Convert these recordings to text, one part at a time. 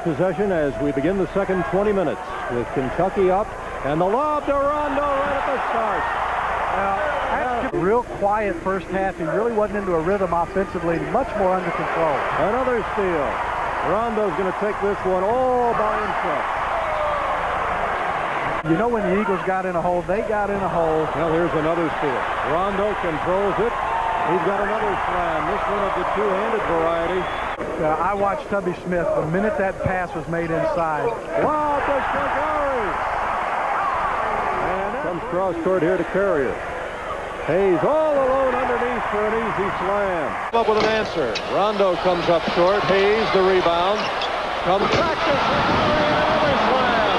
possession as we begin the second 20 minutes with Kentucky up, and the lob to Rondo right at the start. A real quiet first half. He really wasn't into a rhythm offensively, much more under control. Another steal. Rondo's going to take this one all by himself. You know, when the Eagles got in a hole, they got in a hole. Well, here's another steal. Rondo controls it. He's got another slam. This one of the two-handed variety. I watched Tubby Smith the minute that pass was made inside. Wow, to Shagari. And comes cross court here to Carrier. Hayes all alone underneath for an easy slam. Up with an answer. Rondo comes up short. Hayes the rebound. Comes back to Shagari. Another slam.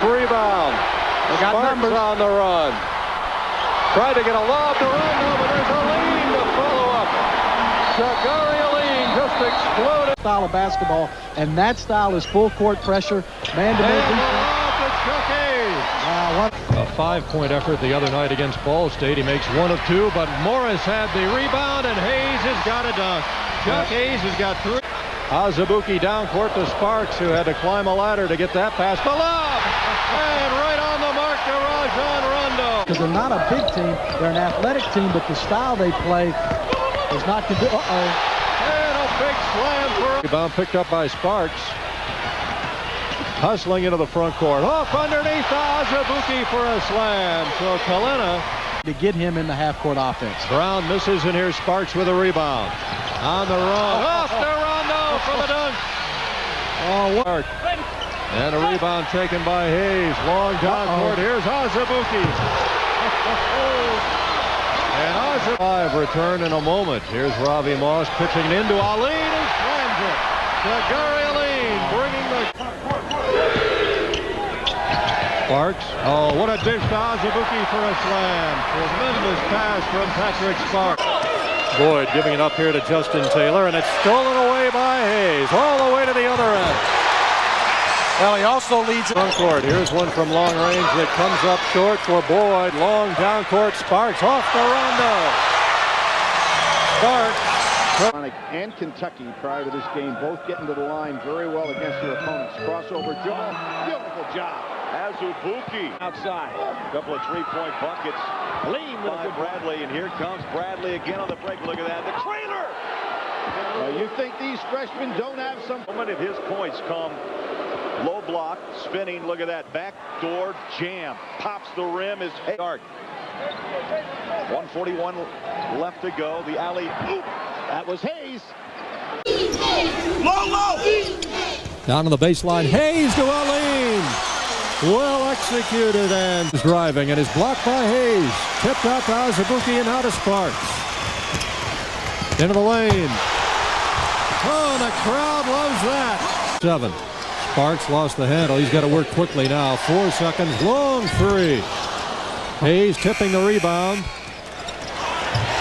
Rebound. They got Sparks numbers on the run. Tried to get a lob to Rondo, but there's a lean to follow up. Shagari just exploded. Style of basketball, and that style is full court pressure, man-to-man defense. A 5-point effort the other night against Ball State. He makes 1 of 2, but Morris had the rebound, and Hayes has got a dunk. Chuck Hayes has got 3. Azubuike down court to Sparks, who had to climb a ladder to get that pass. The lob! And right on the mark to Rajon Rondo. Because they're not a big team, they're an athletic team, but the style they play is not conducive. Big slam for rebound picked up by Sparks. Hustling into the front court. Off underneath Azubuike for a slam. So Kalena to get him in the half-court offense. Brown misses, and here's Sparks with a rebound. On the run. Off to Rondo for the dunk. Oh, what? And a rebound taken by Hayes. Long down court. Here's Azubuike. And Live return in a moment. Here's Ravi Moss pitching into Aline. He slams it. Shagari Aline bringing the... Sparks. Oh, what a dish to Azubuike for a slam. Tremendous pass from Patrick Sparks. Boyd giving it up here to Justin Taylor, and it's stolen away by Hayes. All the way to the other end. Well, he also leads front court. Here's one from long range that comes up short for Boyd. Long down court. Sparks off the Rondo. Sparks. And Kentucky prior to this game both getting to the line very well against their opponents. Crossover Joe. Beautiful job. Azubuike outside. A couple of three-point buckets. Lean by Bradley, and here comes Bradley again on the break. Look at that. The trailer. You think these freshmen don't have some moment at his points come. Low block, spinning, look at that, backdoor jam, pops the rim, is Hager. 1:41 left to go, the alley, oop, that was Hayes. Low. Down to the baseline, Hayes to Aline. Well executed and driving, and is blocked by Hayes. Tipped out to Azubuike and out to Sparks. Into the lane. Oh, the crowd loves that. 7. Sparks lost the handle. He's got to work quickly now. 4 seconds. Long three. Hayes tipping the rebound.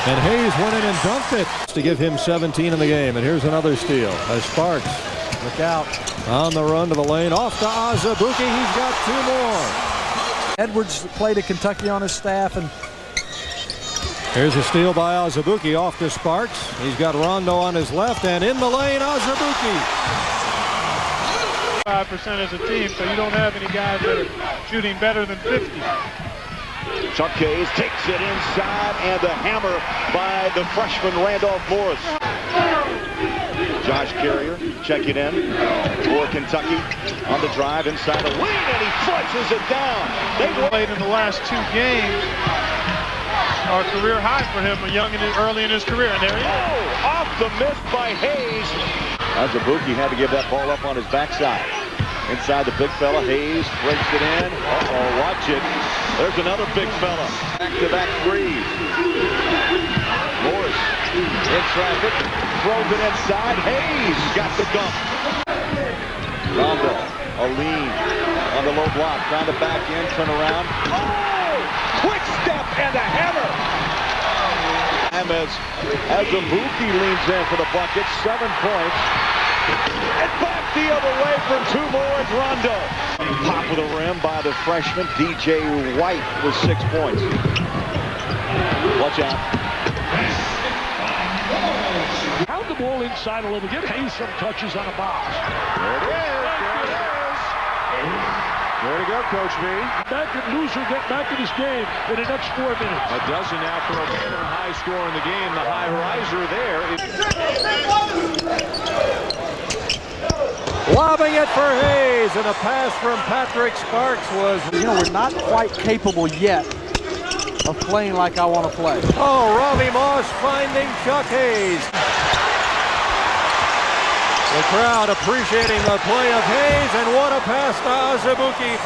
And Hayes went in and dunked it to give him 17 in the game. And here's another steal as Sparks. Look out. On the run to the lane. Off to Azubuike. He's got 2 more. Edwards played at Kentucky on his staff. And here's a steal by Azubuike off to Sparks. He's got Rondo on his left. And in the lane, Azubuike. 5% as a team, so you don't have any guys that are shooting better than 50. Chuck Hayes takes it inside, and the hammer by the freshman Randolph Morris. Josh Carrier checking in for Kentucky on the drive inside the lane, and he flushes it down. They played in the last 2 games. Our career high for him, early in his career, and there he is. Oh, off the miss by Hayes. Azubuike had to give that ball up on his backside. Inside the big fella, Hayes breaks it in. Uh-oh, watch it. There's another big fella. Back-to-back threes. Morris in traffic, throws it inside. Hayes got the dunk. Rondo, Aline on the low block, trying to back in, turn around. Oh! Quick step and a hammer. As Azubuike leans in for the bucket, 7 points. And back the other way for 2 more, it's Rondo. Pop with a rim by the freshman, DJ White with 6 points. Watch out. Pound the ball inside a little, get Hayes some touches on a box. go, Coach V. Back and loser, get back in this game in the next 4 minutes. A dozen now for a high score in the game. The high riser there. Lobbing it for Hayes, and a pass from Patrick Sparks was... we're not quite capable yet of playing like I want to play. Oh, Robbie Moss finding Chuck Hayes. The crowd appreciating the play of Hayes, and what a pass to Azubuike.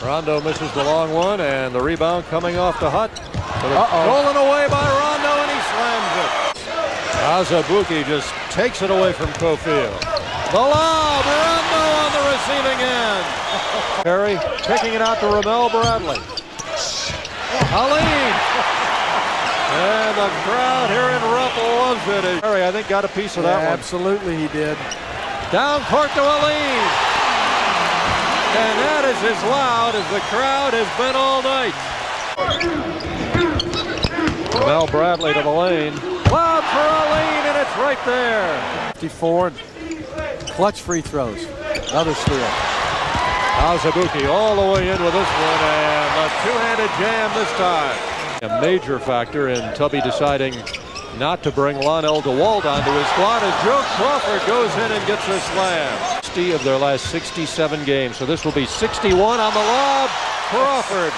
Rondo misses the long one, and the rebound coming off to Hutt. Stolen away by Rondo, and he slams it. Azubuike just takes it away from Cofield. The lob, Rondo on the receiving end. Perry kicking it out to Ramel Bradley. Aline. And the crowd here in Ruppel loves it. Perry, I think, got a piece of that one. Absolutely he did. Down court to Aline. And that is as loud as the crowd has been all night. Ramel Bradley to the lane. Lob for Aline, and it's right there. 54. Clutch free throws. Another steal. Azubuike all the way in with this one, and a two-handed jam this time. A major factor in Tubby deciding not to bring Lonell DeWalt onto his squad as Joe Crawford goes in and gets a slam. 60 of their last 67 games, so this will be 61 on the lob. Crawford.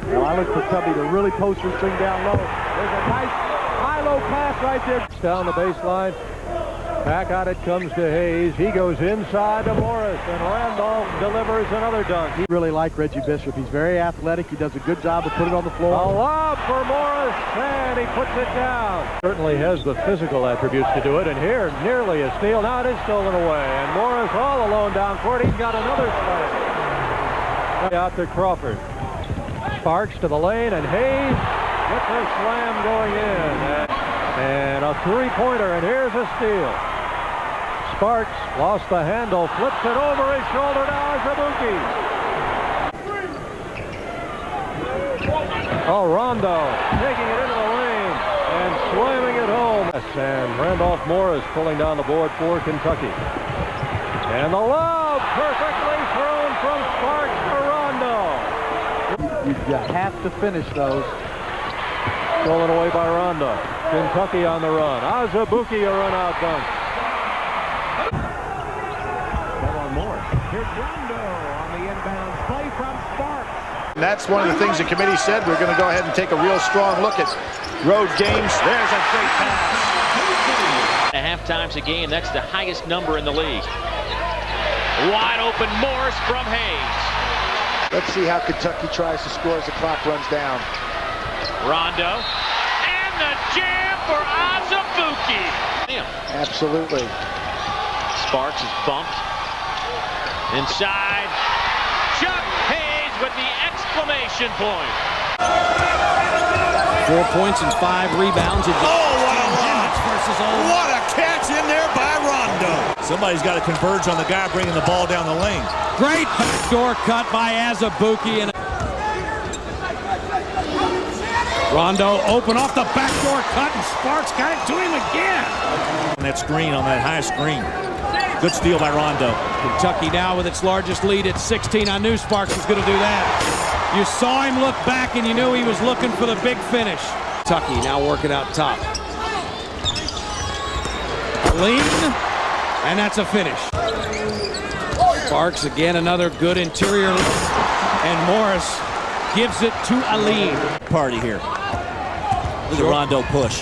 Well, I look for Tubby to really post this thing down low. There's a nice high-low pass right there. Down the baseline. Back out it comes to Hayes. He goes inside to Morris, and Randolph delivers another dunk. He really liked Reggie Bishop. He's very athletic. He does a good job of putting it on the floor. A lob for Morris, and he puts it down. Certainly has the physical attributes to do it, and here, nearly a steal. Now it is stolen away, and Morris all alone down court. He's got another slam. Out to Crawford. Sparks to the lane, and Hayes gets a slam going in. And a three-pointer, and here's a steal. Sparks lost the handle, flips it over his shoulder to Azubuike. Oh, Rondo taking it into the lane and slamming it home. And Randolph Morris pulling down the board for Kentucky. And the lob perfectly thrown from Sparks to Rondo. You have to finish those. Stolen away by Rondo. Kentucky on the run. Azubuike a run-out dunk. Here's Rondo on the inbound play from Sparks. That's one of the things the committee said. We're going to go ahead and take a real strong look at road games. There's a great pass. Half times a game, that's the highest number in the league. Wide open Morris from Hayes. Let's see how Kentucky tries to score as the clock runs down. Rondo. And the jam for Azubuike. Absolutely. Sparks is bumped. Inside. Chuck Hayes with the exclamation point. 4 points and 5 rebounds. Oh, what a lob! What a catch in there by Rondo. Somebody's got to converge on the guy bringing the ball down the lane. Great backdoor cut by Azubuike. And Rondo open off the backdoor cut, and Sparks got it to him again. On that screen, on that high screen. Good steal by Rondo. Kentucky now with its largest lead at 16. I knew Sparks was going to do that. You saw him look back, and you knew he was looking for the big finish. Kentucky now working out top. Lean, and that's a finish. Sparks again, another good interior, and Morris gives it to Aline. Party here. Look at Rondo push.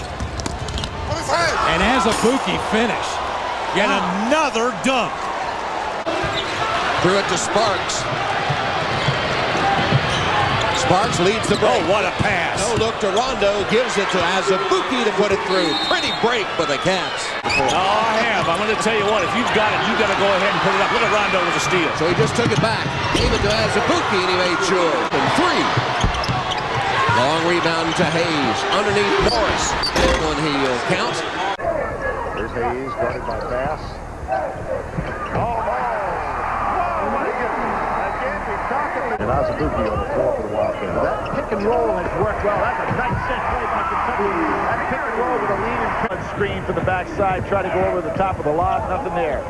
And Azubuike finish. Get another dunk. Threw it to Sparks. Sparks leads the break. Oh, what a pass. No look to Rondo, gives it to Azubuike to put it through. Pretty break for the Cats. Oh, I have. I'm going to tell you what, if you've got it, you've got to go ahead and put it up. Look at Rondo with a steal. So he just took it back, gave it to Azubuike, and he made sure. And 3. Long rebound to Hayes. Underneath Morris. That one he'll count. There's Hayes guarded by Bass. Oh, my goodness. Again, we're talking. And Azubuike on the floor for the Wildcats. That pick and roll has worked well. That's a nice set play by Kentucky. That pick and roll with a lean and cut screen from the backside. Try to go over the top of the lob. Nothing there.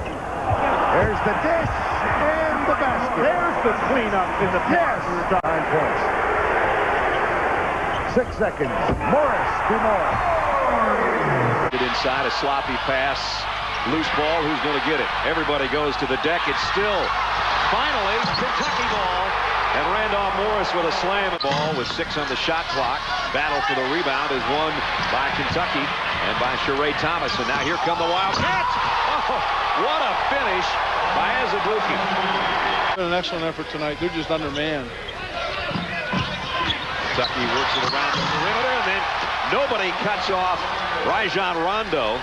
There's the dish and the basket. There's the cleanup in the pass. 9 points. 6 seconds. Morris to Morris. Get inside, a sloppy pass. Loose ball, who's going to get it? Everybody goes to the deck. It's still, finally, Kentucky ball. And Randolph Morris with a slam ball with 6 on the shot clock. Battle for the rebound is won by Kentucky and by Sheree Thomas. And now here come the Wildcats. Oh, what a finish by Azubuike. An excellent effort tonight. They're just undermanned. Kentucky works it around the perimeter, and then nobody cuts off Rajon Rondo.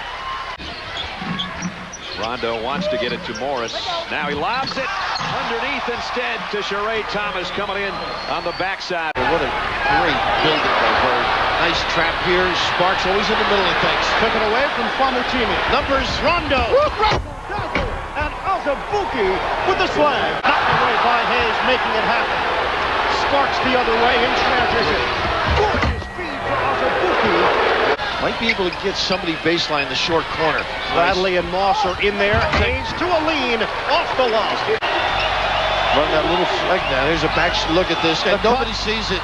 Rondo wants to get it to Morris. Now he lobs it underneath instead to Sheree Thomas coming in on the backside. What a great build-up by Bird. Nice trap here. Sparks always in the middle of things. Took it away from Famutimi. Numbers Rondo. And Azubuike with the slam. Knocked away by Hayes, making it happen. Sparks the other way in transition. Gorgeous feed for Azubuike. Might be able to get somebody baseline the short corner. Bradley and Moss are in there. Hayes to a lean off the lob. Run that little flag down. There's a back look at this. And nobody sees it.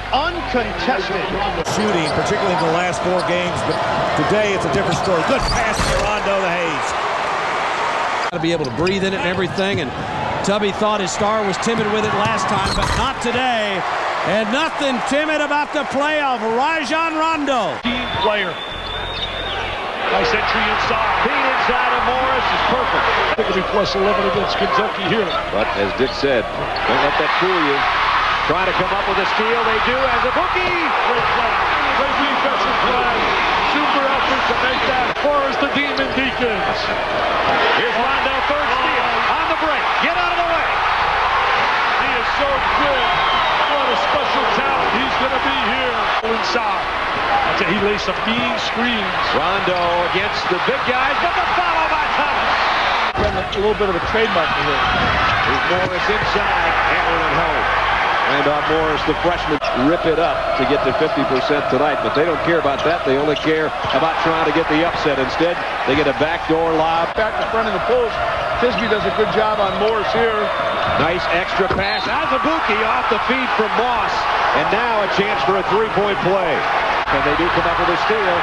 Uncontested. Shooting, particularly in the last 4 games, but today it's a different story. Good pass to Rondo to Hayes. Got to be able to breathe in it and everything, and Tubby thought his star was timid with it last time, but not today. And nothing timid about the play of Rajon Rondo. Team player. Nice entry inside. Feed inside of Morris is perfect. They're going to be plus 11 against Kentucky here. But as Dick said, don't let that fool you. Trying to come up with a steal. They do. Azubuike. Great play. Great defensive play. Super effort to make that as far as the Demon Deacons. Here's Rondo, third steal. On the break. Get out of the way. He is so good. What a special talent. He's going to be here inside. He lays some mean screens. Rondo against the big guys, but the follow by Thomas. A little bit of a trademark for him. Here's Morris inside, hammering it home. Randolph Morris, the freshman, rip it up to get to 50% tonight, but they don't care about that. They only care about trying to get the upset. Instead, they get a backdoor lob. Back to front of the post. Tisby does a good job on Morris here. Nice extra pass. Azubuike off the feed from Moss. And now a chance for a three-point play. And they do come up with a steal.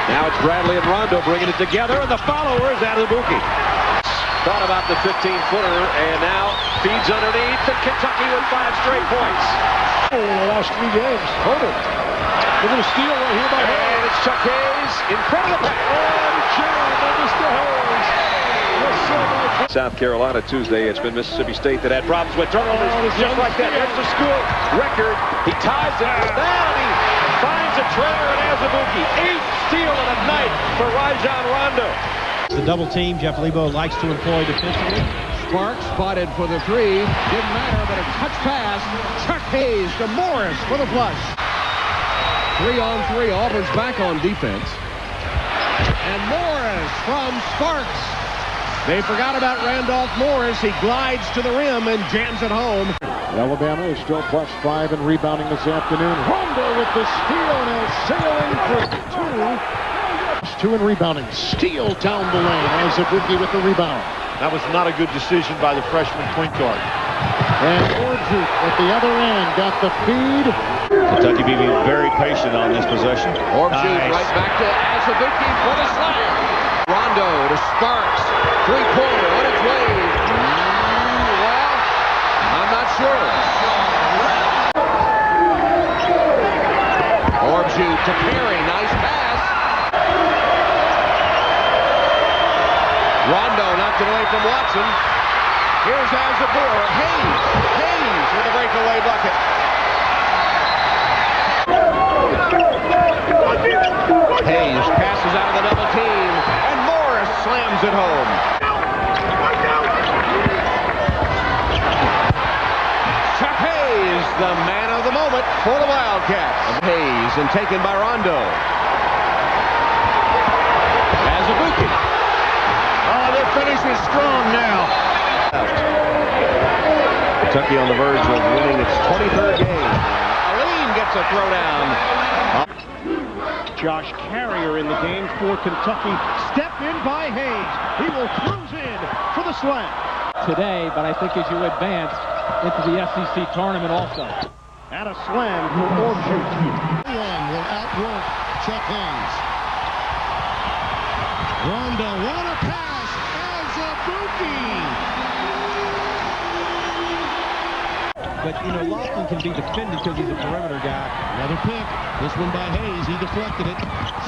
Now it's Bradley and Rondo bringing it together, and the follower is Azubuike. Thought about the 15-footer, and now feeds underneath, and Kentucky with 5 straight points. In the last 3 games, total. Look at a steal right here by Hayes. And it's Chuck Hayes in front of the pack. South Carolina Tuesday. It's been Mississippi State that had problems with turnovers. Just like that. There's the school record. He ties it with that, and he finds a trailer in Azubuike. 8th steal in a night for Rajon Rondo. The double team Jeff Lebo likes to employ defensively. Sparks spotted for the 3. Didn't matter, but a touch pass. Chuck Hayes to Morris for the flush. 3-on-3. Auburn's back on defense. And Morris from Sparks. They forgot about Randolph Morris. He glides to the rim and jams it home. Alabama is still +5 in rebounding this afternoon. Rondo with the steal, and he'll sail in for 2. 2 in rebounding. Steal down the lane. Azubuike with the rebound. That was not a good decision by the freshman point guard. And Orchuk at the other end got the feed. Kentucky being very patient on this possession. Orchuk right back to Azubuike for the slam. Rondo to Sparks. 3-pointer on its way. Well, I'm not sure. Orchuk to Perry. Nice pass. Rondo knocked it away from Watson. Here's Azubuike. Hayes with a breakaway bucket. Hayes passes out of the double team, and Morris slams it home. Chuck Hayes, the man of the moment for the Wildcats. Hayes and taken by Rondo. Azubuike. Oh, their finish is strong now. Kentucky on the verge of winning its 23rd game. Aline gets a throwdown. Josh Carrier in the game for Kentucky. Stepped in by Hayes. He will cruise in for the slam. Today, but I think as you advance into the SEC tournament also. And a slam for Orbjut. One will outwork Chuck Hayes. Rondo, what a pass! Azubuike! But, you know, Lofton can be defended because he's a perimeter guy. Another pick. This one by Hayes. He deflected it.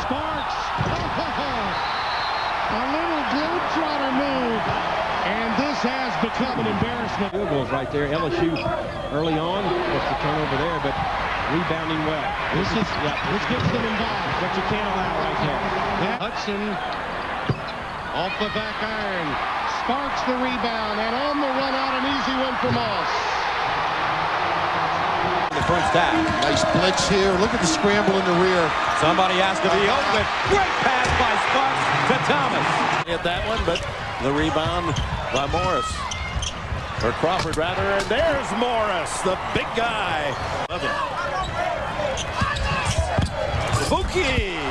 Sparks! A little globetrotter move. And this has become an embarrassment. Field goals right there. LSU early on. What's the turnover there, but rebounding well. This gets them involved. What you can't allow right there. Hudson off the back iron. Sparks the rebound. And on the run out, an easy one for Moss. The front stack. Nice blitz here. Look at the scramble in the rear. Somebody has to be open. Great pass by Sparks to Thomas. Hit that one, but the rebound by Morris. Or Crawford, rather. And there's Morris, the big guy. Buki!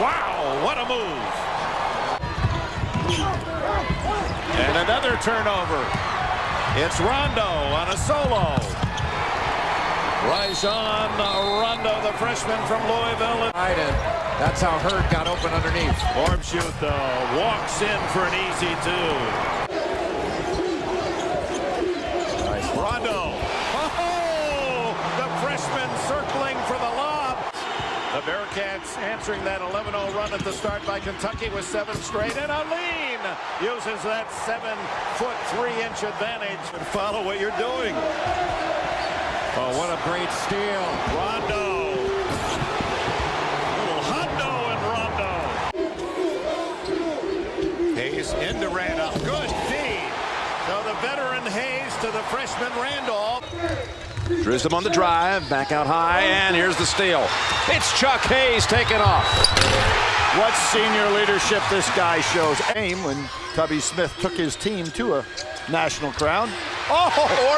Wow, what a move. And another turnover. It's Rondo on a solo. Rajon Rondo, the freshman from Louisville. That's how Hurd got open underneath. Orbjut, though, walks in for an easy two. Nice. Rondo. Oh, the freshman circling for the lob. The Bearcats answering that 11-0 run at the start by Kentucky with 7 straight. And Aline uses that 7-foot 3-inch advantage. And follow what you're doing. Oh, what a great steal. Rondo. Little Hondo and Rondo. Hayes into Randolph. Good feed. So the veteran Hayes to the freshman Randolph. Drism on the drive, back out high, and here's the steal. It's Chuck Hayes taking off. What senior leadership this guy shows. Aim when Tubby Smith took his team to a national crown. Oh,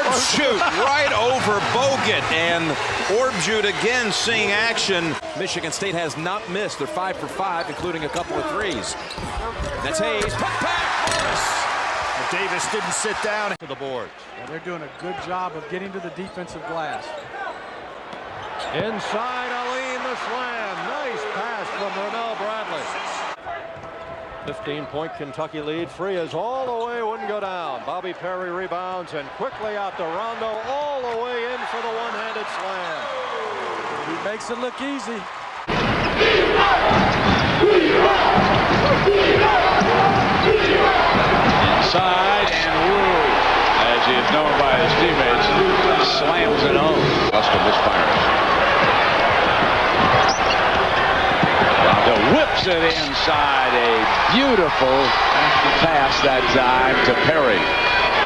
Orbjut right over Bogut, and Orbjut again seeing action. Michigan State has not missed. They're 5 for 5, including a couple of threes. That's Hayes. Put back, Morris. Davis didn't sit down To the board. Well, they're doing a good job of getting to the defensive glass. Inside Aline, the slam. Nice pass from Ramel Bradley. 15-point Kentucky lead. Frias all the way, wouldn't go down. Bobby Perry rebounds and quickly out to Rondo, all the way in for the one-handed slam. He makes it look easy. Inside, and Wu, as he is known by his teammates, slams it home. Custom misfires. Rondo whips it inside. A beautiful pass that time to Perry.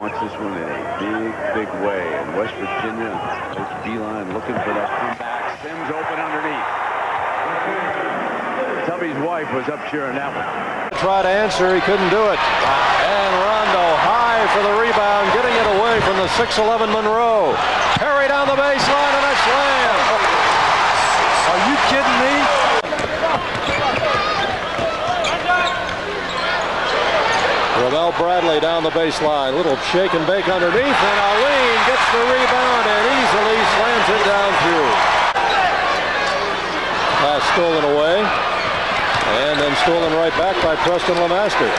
Wants this one in a big way. And West Virginia, Coach Beeline looking for that comeback. Sims open underneath. Tubby's wife was up cheering that one. Tried to answer, he couldn't do it. And Rondo high for the rebound, getting it away from the 6'11 Monroe. Perry down the baseline and a slam. Are you kidding me? Ramel Bradley down the baseline. Little shake and bake underneath, and Aline gets the rebound and easily slams it down through. Pass stolen away. And then stolen right back by Preston Lamaster.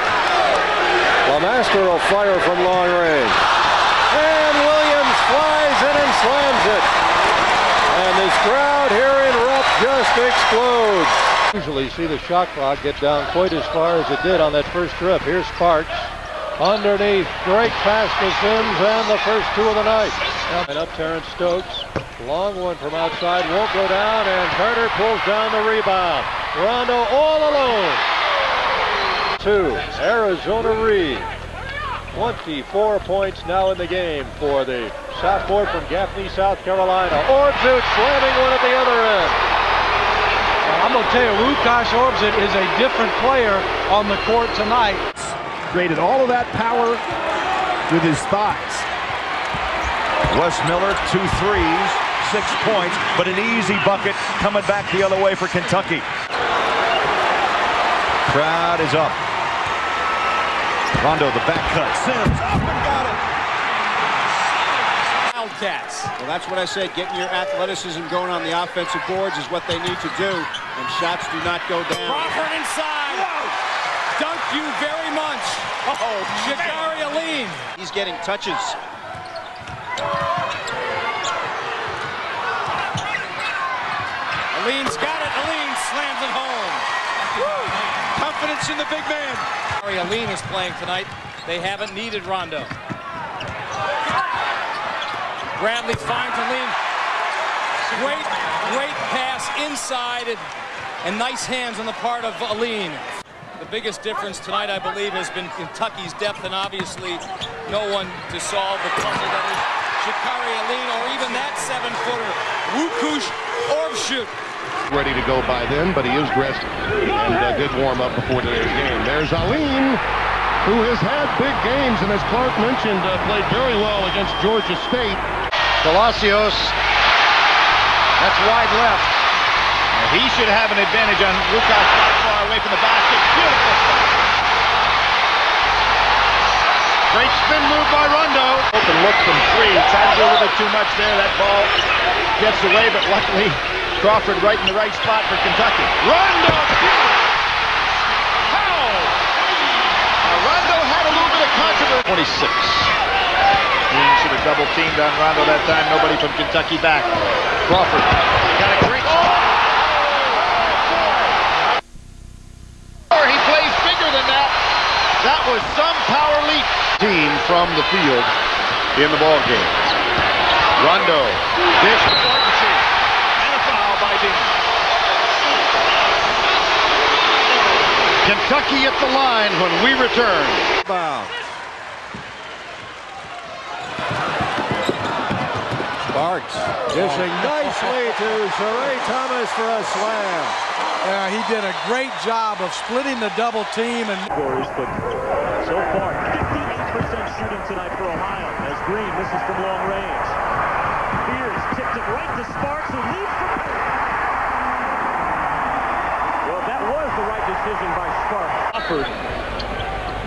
Lamaster will fire from long range. And Williams flies in and slams it. And this crowd here in Rupp just explodes. Usually see the shot clock get down quite as far as it did on that first trip. Here's Sparks. Underneath, great pass to Sims and the first 2 of the night. And up Terrence Stokes. Long one from outside, won't go down, and Carter pulls down the rebound. Rondo all alone. 2, Arizona Reed. 24 points now in the game for the sophomore from Gaffney, South Carolina. Orbjut slamming one at the other end. I'm going to tell you, Łukasz Orbjut is a different player on the court tonight. created all of that power with his thighs. Wes Miller, 2 threes, 6 points, but an easy bucket coming back the other way for Kentucky. Crowd is up. Rondo, the back cut. Sims up and got it. Wildcats. Well, that's what I said. Getting your athleticism going on the offensive boards is what they need to do. And shots do not go down. Crawford inside. Whoa. Dunk you very much. Oh, Sha'Carri. He's getting touches. Aleen's got it. Aleen slams it home. Woo. Confidence in the big man. Aleen is playing tonight. They haven't needed Rondo. Bradley finds Aleen. Great pass inside and nice hands on the part of Aleen. The biggest difference tonight, I believe, has been Kentucky's depth, and obviously no one to solve the puzzle that is Sha'Carri Aleen, or even that 7-footer, Wukush Orbshoot. Ready to go by then, but he is dressed and did warm up before today's game. There's Aleen, who has had big games, and as Clark mentioned, played very well against Georgia State. Palacios. That's wide left. He should have an advantage on Lukas, not far away from the basket. Beautiful shot. Great spin move by Rondo. Open look from three. Tried to do a little bit too much there. That ball gets away, but luckily Crawford right in the right spot for Kentucky. Rondo! How? Rondo had a little bit of controversy. 26. Dean should have double teamed on Rondo that time. Nobody from Kentucky back. Crawford got a great spot. He plays bigger than that. That was some power leap. Team from the field in the ball game. Rondo, dish to Thornton, and a foul by Dean. Kentucky at the line when we return. Foul. Sparks dishing nicely to Sheree Thomas for a slam. Yeah, he did a great job of splitting the double team. And But so far, 58% shooting tonight for Ohio as Green misses from long range. Fears tipped it right to Sparks, who leads from... Well, that was the right decision by Sparks. Crawford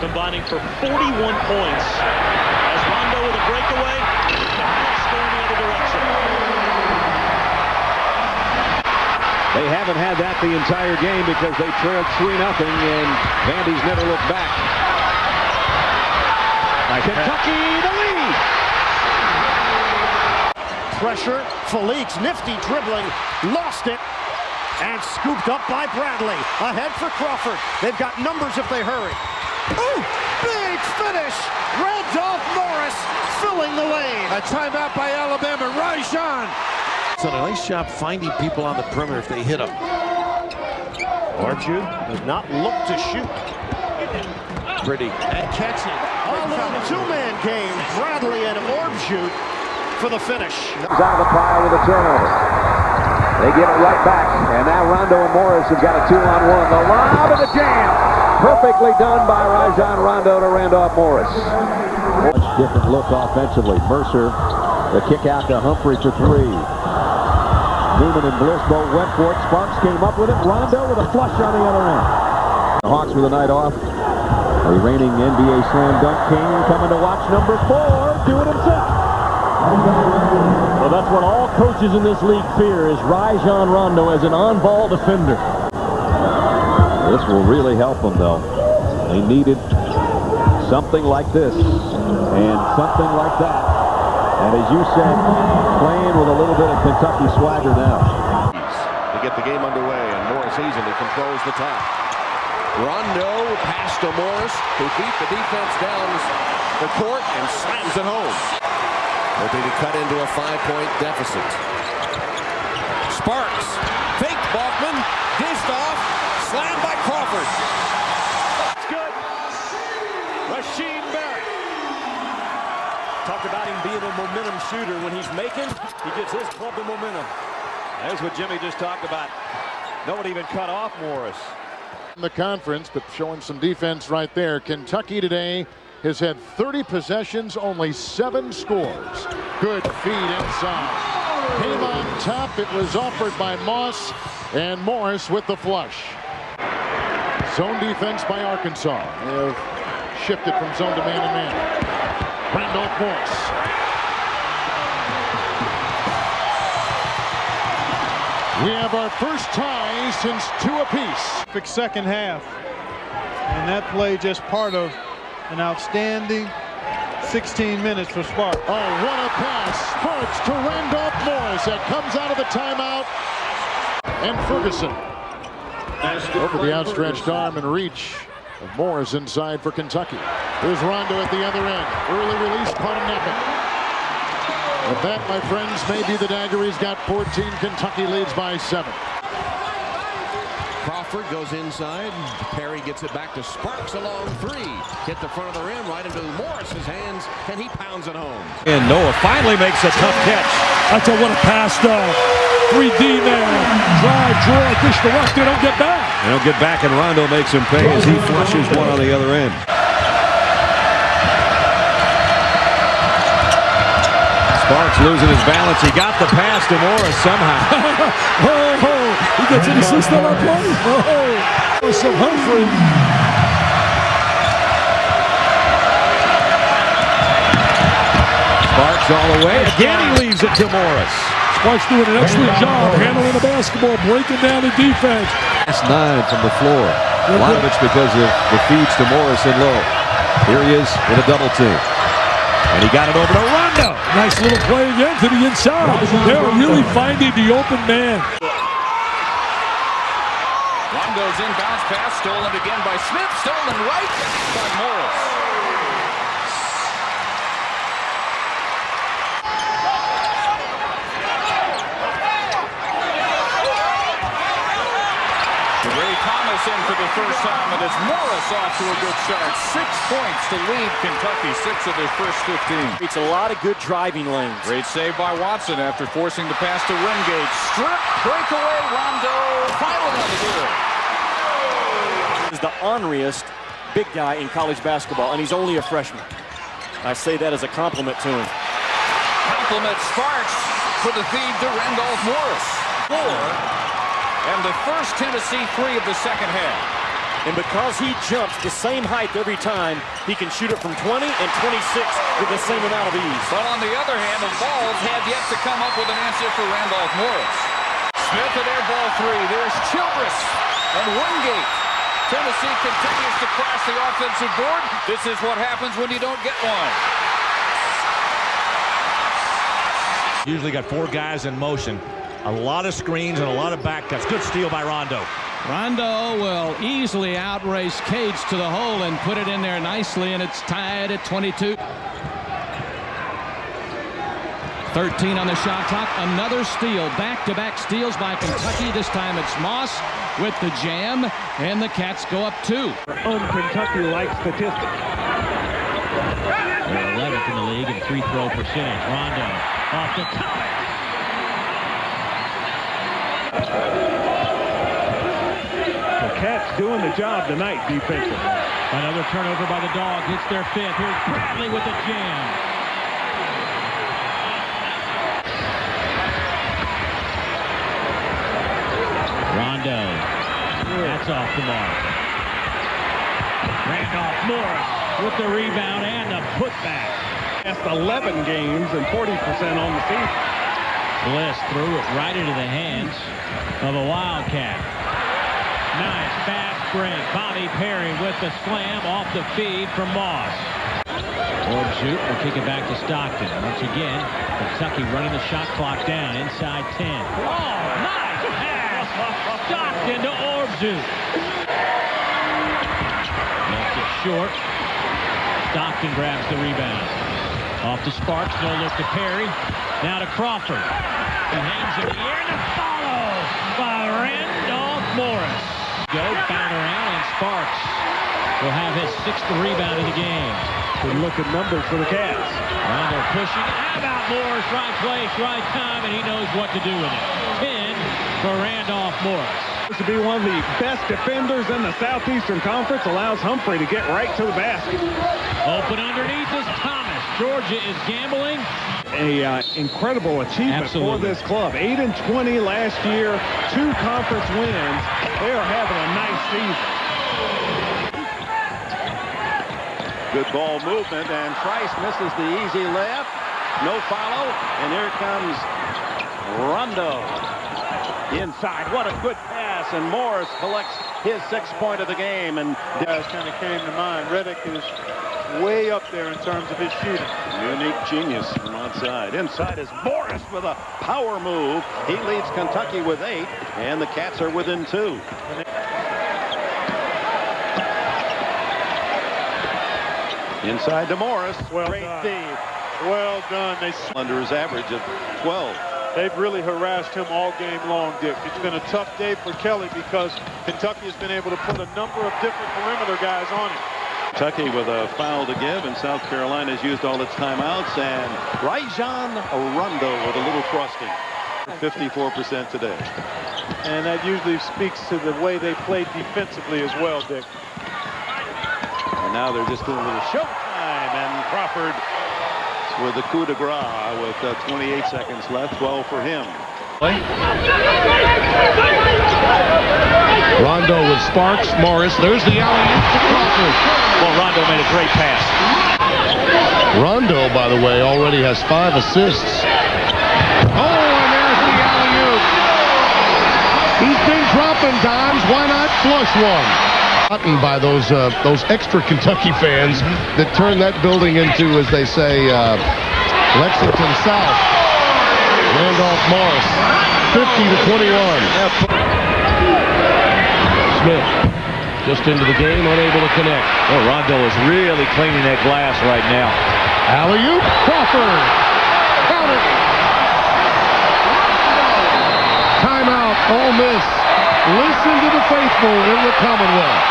combining for 41 points as Rondo with a breakaway. Going the other direction. They haven't had that the entire game because they trailed 3-0, and Vandy's never looked back. Kentucky the lead. Pressure, Felix, nifty dribbling, lost it, and scooped up by Bradley. Ahead for Crawford. They've got numbers if they hurry. Ooh, big finish! Randolph Morris filling the lane. A timeout by Alabama. Rajon. It's a nice job finding people on the perimeter if they hit them. Orbshoot does not look to shoot. Pretty. And catching. A little two-man game. Bradley and Orbshoot for the finish. He's out of the pile with a turnover. They get it right back. And now Rondo and Morris have got a 2-on-1. The lob and the jam. Perfectly done by Rajon Rondo to Randolph Morris. Much different look offensively. Mercer, the kick out to Humphrey for three. Newman and Bliss both went for it. Sparks came up with it. Rondo with a flush on the other end. The Hawks with a night off. The reigning NBA slam dunk king coming to watch number 4 do it himself. Well, that's what all coaches in this league fear, is Rajon Rondo as an on-ball defender. This will really help them, though. They needed something like this and something like that. And as you said, playing with a little bit of Kentucky swagger now. To get the game underway, and Morris easily controls the top. Rondo pass to Morris, who beat the defense down the court and slams it home. Hoping to cut into a 5-point deficit. Sparks faked Bachman, dished off, slammed by Crawford. It's good. Rasheed Barrett. Talked about him being a momentum shooter. When he's making, he gives his club the momentum. There's what Jimmy just talked about. No one even cut off Morris. In the conference, but showing some defense right there. Kentucky today has had 30 possessions, only 7 scores. Good feed inside. Came on top. It was offered by Moss, and Morris with the flush. Zone defense by Arkansas. They have shifted from zone to man and man. Randolph Morris. We have our first tie since 2 apiece. Perfect second half. And that play just part of an outstanding 16 minutes for Sparks. Oh, what a pass. Sparks to Randolph Morris. That comes out of the timeout. And Ferguson over the outstretched arm and reach of Morris inside for Kentucky. Here's Rondo at the other end. Early release caught him napping. But that, my friends, may be the dagger. He's got 14. Kentucky leads by 7. Crawford goes inside. Perry gets it back to Sparks along 3. Hit the front of the rim right into Morris's hands, and he pounds it home. And Noah finally makes a tough catch. I tell you what a pass though. 3D man. Drive, draw, dish the rock. They don't get back. They don't get back, and Rondo makes him pay as he flushes one on the other end. Sparks losing his balance. He got the pass to Morris somehow. He gets an assist on our play. Some Humphrey. Sparks all the way. Again, he leaves it to Morris. Sparks doing an excellent job handling the basketball, breaking down the defense. That's 9 from the floor. A lot of it's because of the feeds to Morris and Lowe. Here he is with a double team. And he got it over to Rondo. Nice little play again to the inside. They're really finding the open man. Rondo's inbounds pass stolen again by Smith. Stolen right by Morris. Ray Thomas in for the first time, and it's Morris off to a good start. 6 points to lead Kentucky, 6 of their first 15. It's a lot of good driving lanes. Great save by Watson after forcing the pass to Wingate. Strip, breakaway, Rondo, finally on the board. He's the orneriest big guy in college basketball, and he's only a freshman. I say that as a compliment to him. Compliment Sparks for the feed to Randolph Morris. 4. And the first Tennessee 3 of the second half. And because he jumps the same height every time, he can shoot it from 20 and 26 with the same amount of ease. But on the other hand, the Vols have yet to come up with an answer for Randolph Morris. Smith at air ball 3. There's Childress and Wingate. Tennessee continues to crash the offensive board. This is what happens when you don't get one. Usually got 4 guys in motion. A lot of screens and a lot of back cuts. Good steal by Rondo. Rondo will easily outrace Cage to the hole and put it in there nicely, and it's tied at 22. 13 on the shot clock. Another steal. Back-to-back steals by Kentucky. This time it's Moss with the jam, and the Cats go up 2. Kentucky-like statistics. They're 11th in the league in free throw percentage. Rondo off the top. The Cats doing the job tonight defensively. Another turnover by the Dog. Hits their 5th. Here's Bradley with the jam. Rondo. That's off the mark. Randolph Morris with the rebound and the putback. That's 11 games and 40% on the season. Bliss threw it right into the hands of a Wildcat. Nice fast break. Bobby Perry with the slam off the feed from Moss. Orbshoot will kick it back to Stockton. Once again, Kentucky running the shot clock down inside 10. Oh, nice pass! Stockton to Orbshoot. Left it short. Stockton grabs the rebound. Off to Sparks, no look to Perry. Now to Crawford. He hangs in the air and a follow by Randolph Morris. Go, found around, and Sparks will have his 6th rebound of the game. Good looking numbers for the Cats. Rondo pushing. How about Morris? Right place, right time, and he knows what to do with it. 10 for Randolph Morris. To be one of the best defenders in the Southeastern Conference, allows Humphrey to get right to the basket. Open underneath is Thomas. Georgia is gambling. A incredible achievement for this club. 8-20 last year, 2 conference wins. They are having a nice season. Good ball movement, and Trice misses the easy layup. No follow, and here comes Rondo. Inside, what a good pass, and Morris collects his 6th point of the game. And guys kind of came to mind. Reddick is way up there in terms of his shooting. Unique genius from outside. Inside is Morris with a power move. He leads Kentucky with 8, and the Cats are within 2. Inside to Morris. Great feed. Well done. They under his average of 12. They've really harassed him all game long, Dick. It's been a tough day for Kelly because Kentucky has been able to put a number of different perimeter guys on him. Kentucky with a foul to give, and South Carolina has used all its timeouts, and Rajon Rondo with a little frosting. 54% today. And that usually speaks to the way they played defensively as well, Dick. And now they're just doing a little showtime, and Crawford with the coup de grace with 28 seconds left, 12 for him. Rondo with Sparks, Morris, there's the alley-oop to Crawford. Well, Rondo made a great pass. Rondo, by the way, already has 5 assists. Oh, and there's the alley-oop. He's been dropping dimes, why not flush one? By those extra Kentucky fans that turn that building into, as they say, Lexington South. Randolph Morris, 50-21. Smith just into the game, unable to connect. Well, Rondo is really cleaning that glass right now. Alley-oop, Crawford. Count it. Timeout, Ole Miss. Listen to the faithful in the Commonwealth.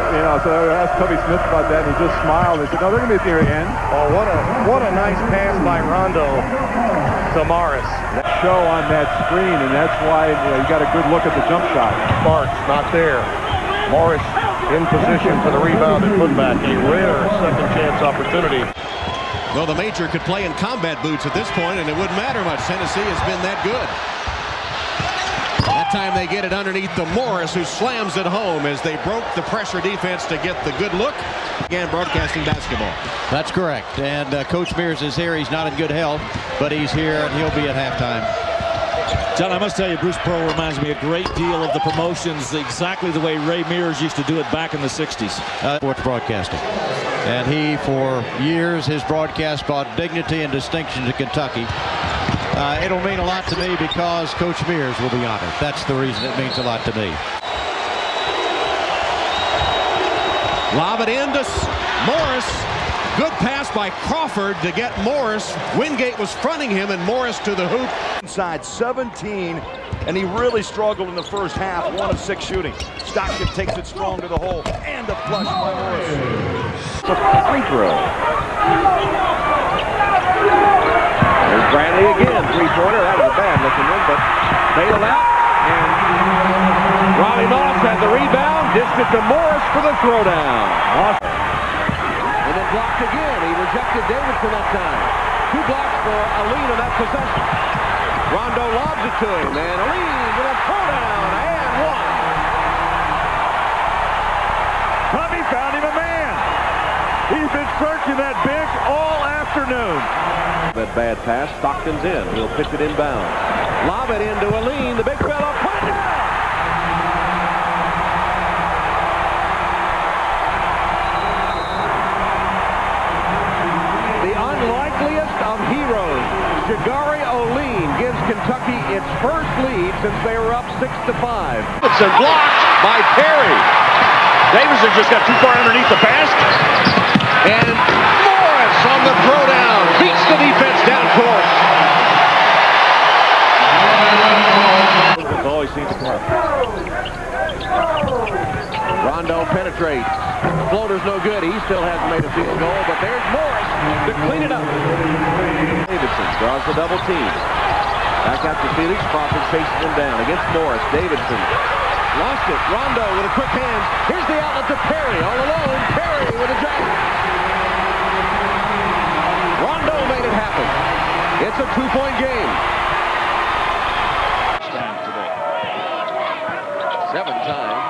You know, so I asked Tubby Smith about that, and he just smiled and said, no, they're going to be at the very end. Oh, what a nice pass by Rondo to Morris. That show on that screen, and that's why you got a good look at the jump shot. Sparks not there. Morris in position for the rebound and putback. A rare second chance opportunity. Well, the Major could play in combat boots at this point, and it wouldn't matter much. Tennessee has been that good. That time they get it underneath to Morris, who slams it home as they broke the pressure defense to get the good look. Again, broadcasting basketball. That's correct. And Coach Mears is here. He's not in good health, but he's here, and he'll be at halftime. John, I must tell you, Bruce Pearl reminds me a great deal of the promotions, exactly the way Ray Mears used to do it back in the 60s. Sports broadcasting. And he, for years, his broadcast brought dignity and distinction to Kentucky. It'll mean a lot to me because Coach Mears will be honored. That's the reason it means a lot to me. Lob it in to Morris. Good pass by Crawford to get Morris. Wingate was fronting him, and Morris to the hoop. Inside 17, and he really struggled in the first half. 1 of 6 shooting. Stockton takes it strong to the hole, and a flush by Morris. It's a free throw. There's Bradley again, 3-pointer. That was a bad looking one, but bailed out. And Riley Moss had the rebound, dished it to Morris for the throwdown. And then blocked again. He rejected Davidson that time. 2 blocks for Aline on that possession. Rondo lobs it to him, and Aline with a throwdown and one. Tommy found him a man. He's been searching that bench all afternoon. That bad pass, Stockton's in. He'll pitch it inbound. Lob it into Aline, the big fella, put it down. The unlikeliest of heroes, Jagari Oline gives Kentucky its first lead since they were up 6-5. Davidson blocked by Perry. Davidson just got too far underneath the basket. And Morris on the throwdown beats the defense down court. It always seems to come. Rondo penetrates. Floater's no good. He still hasn't made a field goal, but there's Morris to clean it up. Davidson draws the double team. Back out to Felix. Crawford chases him down against Morris. Davidson lost it. Rondo with a quick hand. Here's the outlet to Perry. All alone. Perry with a jump. Rondo made it happen. It's a 2-point game. 7 times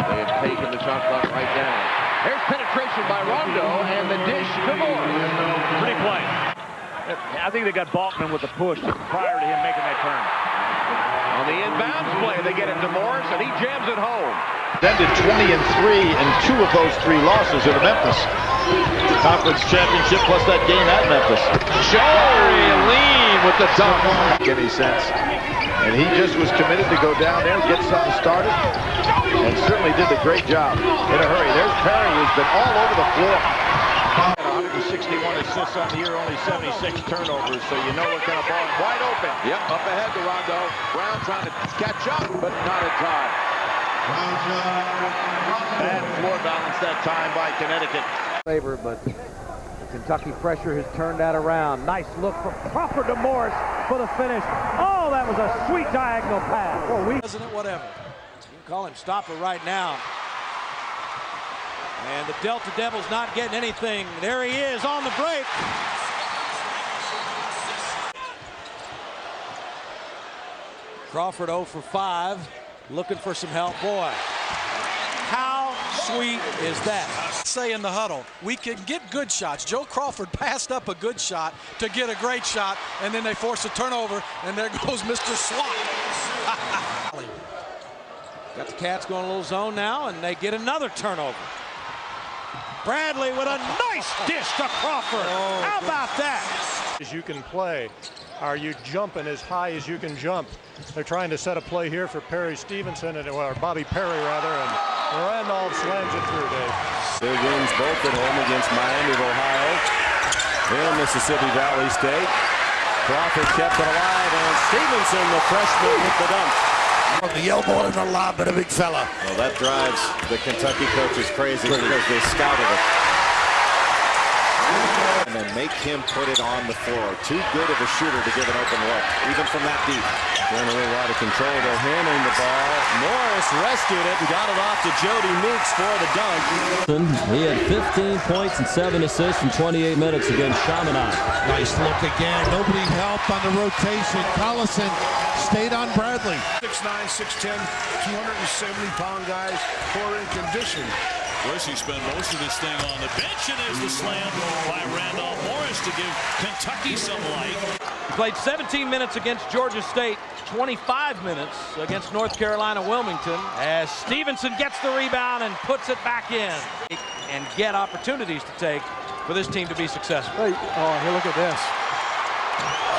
they have taking the shot clock right down. There's penetration by Rondo, and the dish to Morris. Pretty play. I think they got Balkman with a push prior to him making that turn. On the inbounds play, they get it to Morris, and he jams it home. Ended 20-3 in 2 of those 3 losses in Memphis. Conference championship plus that game at Memphis. Joey Lean with the dunk. Any sense? And he just was committed to go down there, get something started, and certainly did a great job in a hurry. There's Perry, who's been all over the floor. 161 assists on the year, only 76 turnovers, so you know what kind of ball. Wide open. Yep, up ahead to Rondo. Brown trying to catch up, but not in time. Bad floor balance that time by Connecticut. Favor, but the Kentucky pressure has turned that around. Nice look from Crawford to Morris for the finish. Oh, that was a sweet diagonal pass. Isn't it whatever? You can call him stopper right now. And the Delta Devils not getting anything. There he is on the break. Crawford 0 for 5, looking for some help. Boy, how sweet is that? Say in the huddle, we can get good shots. Joe Crawford passed up a good shot to get a great shot, and then they force a turnover, and there goes Mr. Swat. Got the Cats going a little zone now, and they get another turnover. Bradley with a nice dish to Crawford. How about that? As you can play. Are you jumping as high as you can jump? They're trying to set a play here for Perry Stevenson, or Bobby Perry rather, and Randolph slams it through, Dave. Big wins both at home against Miami of Ohio and Mississippi Valley State. Crawford kept it alive, and Stevenson, the freshman, with the dunk. The elbow and the lob, but a big fella. Well, that drives the Kentucky coaches crazy because they scouted it. And then make him put it on the floor. Too good of a shooter to give an open look, even from that deep. Going a little out of control. They're handling the ball. Morris rescued it and got it off to Jody Meeks for the dunk. He had 15 points and 7 assists in 28 minutes against Chaminade. Nice look again. Nobody helped on the rotation. Collison stayed on Bradley. 6'9", 6'10", 270-pound guys, poor in condition. Of course, he spent most of this thing on the bench, and there's the slam by Randolph Morris to give Kentucky some life. He played 17 minutes against Georgia State, 25 minutes against North Carolina Wilmington, as Stevenson gets the rebound and puts it back in. And get opportunities to take for this team to be successful. Hey, oh, here, look at this.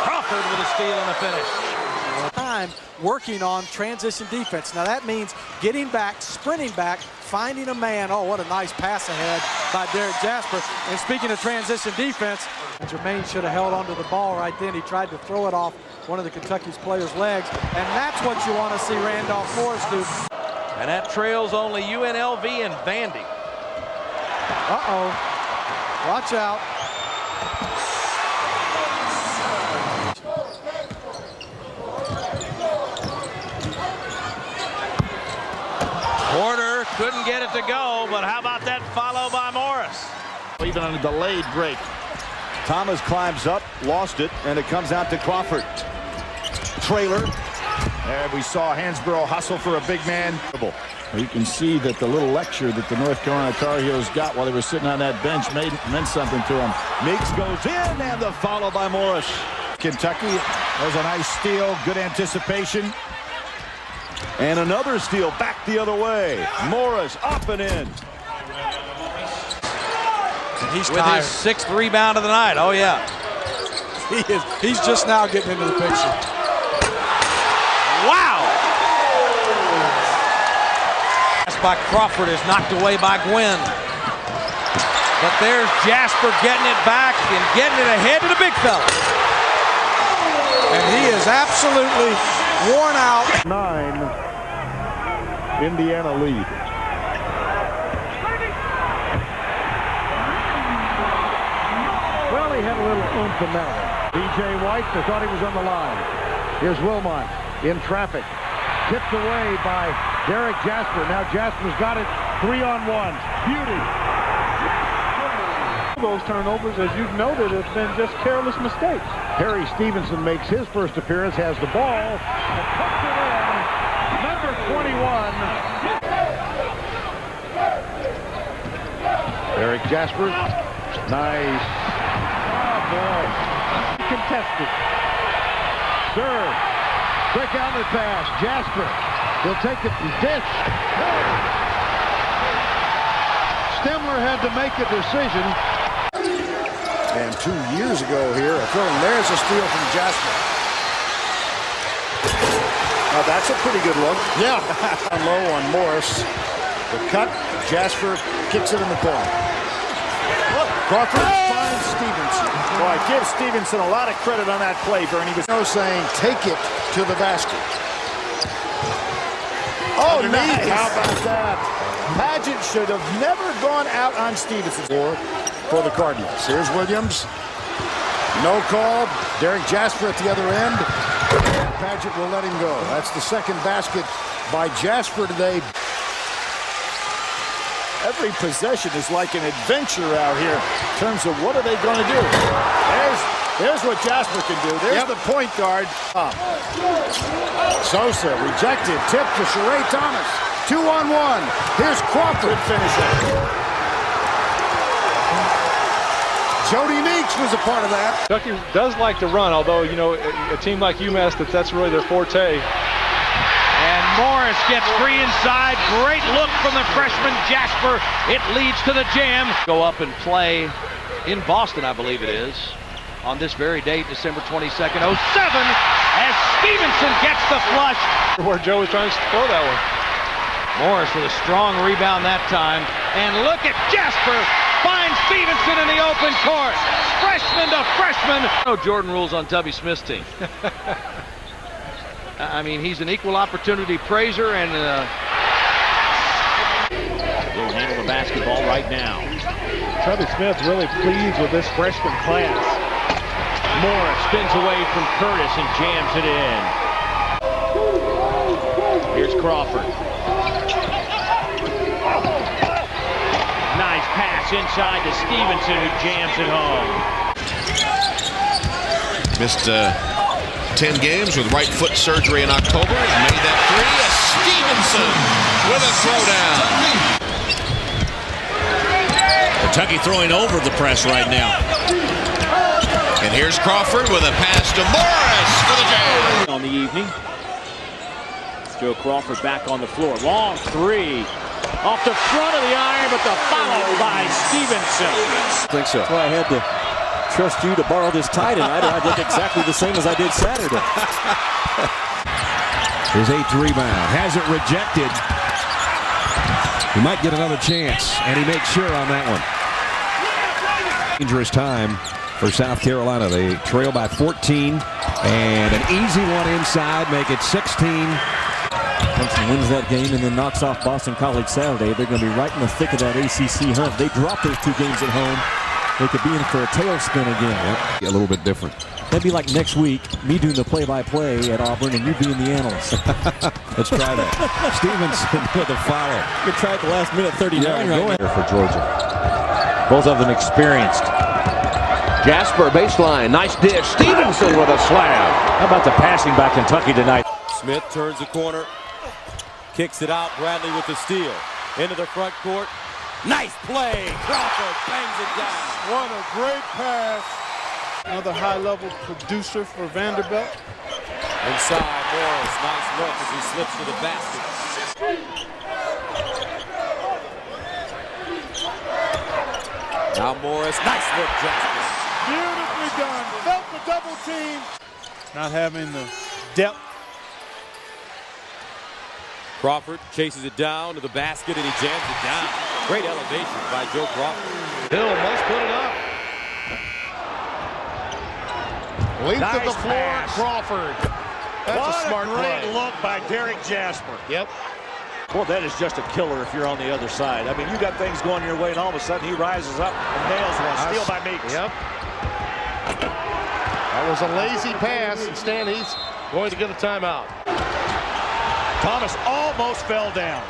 Crawford with a steal and a finish. Time working on transition defense. Now that means getting back, sprinting back, finding a man. Oh, what a nice pass ahead by Derek Jasper. And speaking of transition defense, Jermaine should have held onto the ball right then. He tried to throw it off one of the Kentucky's players' legs, and that's what you want to see Randolph Morris do. And that trails only UNLV and Vandy. Uh-oh. Watch out. Porter couldn't get it to go, but how about that follow by Morris? Even on a delayed break. Thomas climbs up, lost it, and it comes out to Crawford. Trailer. And we saw Hansborough hustle for a big man. You can see that the little lecture that the North Carolina Tar Heels got while they were sitting on that bench meant something to them. Meeks goes in, and the follow by Morris. Kentucky, there's a nice steal, good anticipation. And another steal back the other way. Morris up and in. He's with tired. His 6th rebound of the night. Oh, yeah. He's just now getting into the picture. Wow! Pass by Crawford is knocked away by Gwynn. But there's Jasper getting it back and getting it ahead to the big fella. And he is absolutely worn out. 9. Indiana lead. Well, he had a little oomph in that one. B.J. White, they thought he was on the line. Here's Wilmot in traffic. Tipped away by Derek Jasper. Now Jasper's got it. 3-on-1. Beauty. Those turnovers, as you've noted, have been just careless mistakes. Harry Stevenson makes his first appearance, has the ball, and puts it in. Number 21. Derek Jasper. Nice. Oh, boy. Contested. Serve. Quick outlet pass. Jasper. He'll take it and dish. Stemler had to make a decision. And 2 years ago here, there's a steal from Jasper. Now that's a pretty good look. Yeah. Low on Morris. The cut. Jasper kicks it in the corner. Crawford finds Stevenson. Boy, give Stevenson a lot of credit on that play, Bernie. He was saying, take it to the basket. Oh, nice. How about that? Paget should have never gone out on Stevenson for the Cardinals. Here's Williams. No call. Derek Jasper at the other end. Paget will let him go. That's the second basket by Jasper today. Every possession is like an adventure out here in terms of what are they going to do. There's what Jasper can do. There's the point guard. Sosa rejected. Tip to Sheree Thomas. 2-on-1. Here's Crawford. Good finisher. Jody Meeks was a part of that. Kentucky does like to run, although, you know, a team like UMass, that's really their forte. And Morris gets free inside. Great look from the freshman Jasper. It leads to the jam. Go up and play in Boston, I believe it is, on this very date, December 22nd, 07, as Stevenson gets the flush. Where Joe was trying to throw that one. Morris with a strong rebound that time. And look at Jasper. Finds Stevenson in the open court. Freshman to freshman. No Jordan rules on Tubby Smith's team. I mean, he's an equal opportunity praiser and will handle the basketball right now. Tubby Smith really pleased with this freshman class. Morris spins away from Curtis and jams it in. Here's Crawford. Nice pass inside to Stevenson, who jams it home. Missed 10 games with right foot surgery in October and made that three. Stevenson with a throwdown. Kentucky throwing over the press right now. And here's Crawford with a pass to Morris for the jam. On the evening. Joe Crawford back on the floor. Long three. Off the front of the iron, but the follow by Stevenson. I think so. That's why I had to trust you to borrow this tie tonight, and I did exactly the same as I did Saturday. His 8th rebound. Has it rejected. He might get another chance, and he makes sure on that one. Dangerous time for South Carolina. They trail by 14, and an easy one inside, make it 16. Clemson wins that game and then knocks off Boston College Saturday. They're going to be right in the thick of that ACC hunt. They drop those 2 games at home. They could be in for a tailspin again. Yep. A little bit different. That'd be like next week, me doing the play-by-play at Auburn and you being the analyst. Let's try that. Stevenson with a foul. You could try at the last minute 39 right now. For Georgia. Both of them experienced. Jasper baseline. Nice dish. Stevenson with a slam. How about the passing by Kentucky tonight? Smith turns the corner. Kicks it out. Bradley with the steal. Into the front court. Nice play. Crawford bangs it down. What a great pass. Another high-level producer for Vanderbilt. Inside Morris. Nice look as he slips to the basket. Now Morris. Nice look, Jasper. Beautifully done. Felt the double team. Not having the depth. Crawford chases it down to the basket and he jams it down. Great elevation by Joe Crawford. Hill must put it up. Length of the floor, Crawford. That's a smart play. Great look by Derek Jasper. Yep. Well, that is just a killer if you're on the other side. I mean, you got things going your way, and all of a sudden he rises up and nails one. Steal by Meeks. Yep. That was a lazy pass. Instead, he's going to get a timeout. Thomas almost fell down.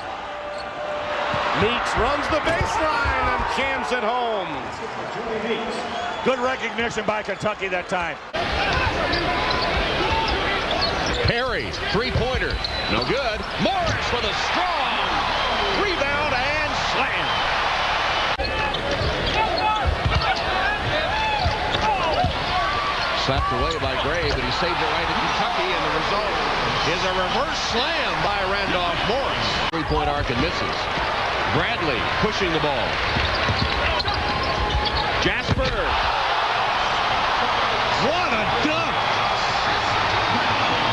Meeks runs the baseline and cams it home. Good recognition by Kentucky that time. Perry, three-pointer. No good. Morris with a strong rebound and slam. Slapped away by Gray, but he saved it right at Kentucky, and the result is a reverse slam by Randolph Morris. Three-point arc and misses. Bradley pushing the ball. Jasper. What a dunk!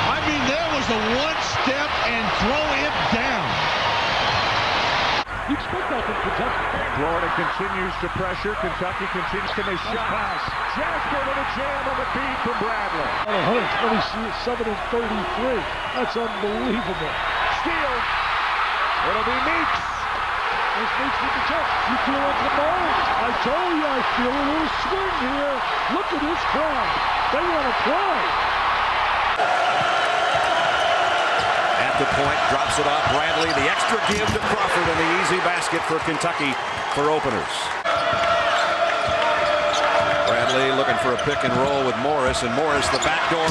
I mean, there was a one-step and throw it down. You expect that from Kentucky. Florida continues to pressure. Kentucky continues to make shot pass. Jasper with a jam on the feed from Bradley. 127 and 33. That's unbelievable. Steal. It'll be Meeks. This Meeks with the jump. You feel like the ball. I told you I feel a little swing here. Look at this crowd. They want to play. At the point, drops it off Bradley. The extra give to Crawford and the easy basket for Kentucky for openers. Bradley looking for a pick and roll with Morris, and Morris, the backdoor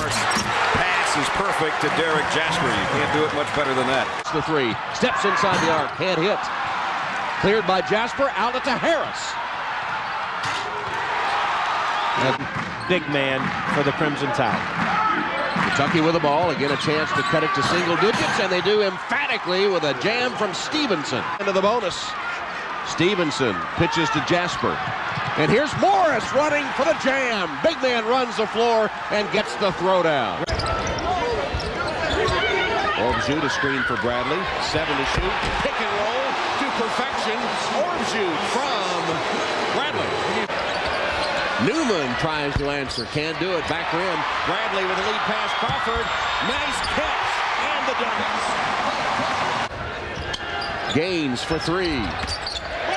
pass is perfect to Derek Jasper. You can't do it much better than that. It's the three. Steps inside the arc. Hand hit. Cleared by Jasper. Out it to Harris. Big man for the Crimson Tide. Kentucky with the ball. Again, a chance to cut it to single digits, and they do emphatically with a jam from Stevenson. Into the bonus. Stevenson pitches to Jasper. And here's Morris running for the jam. Big man runs the floor and gets the throwdown. Orbjut to screen for Bradley. 7 to shoot. Pick and roll to perfection. Orbjut from Bradley. Newman tries to answer. Can't do it. Back rim. Bradley with a lead pass. Crawford. Nice catch. And the dunk. Gaines for 3.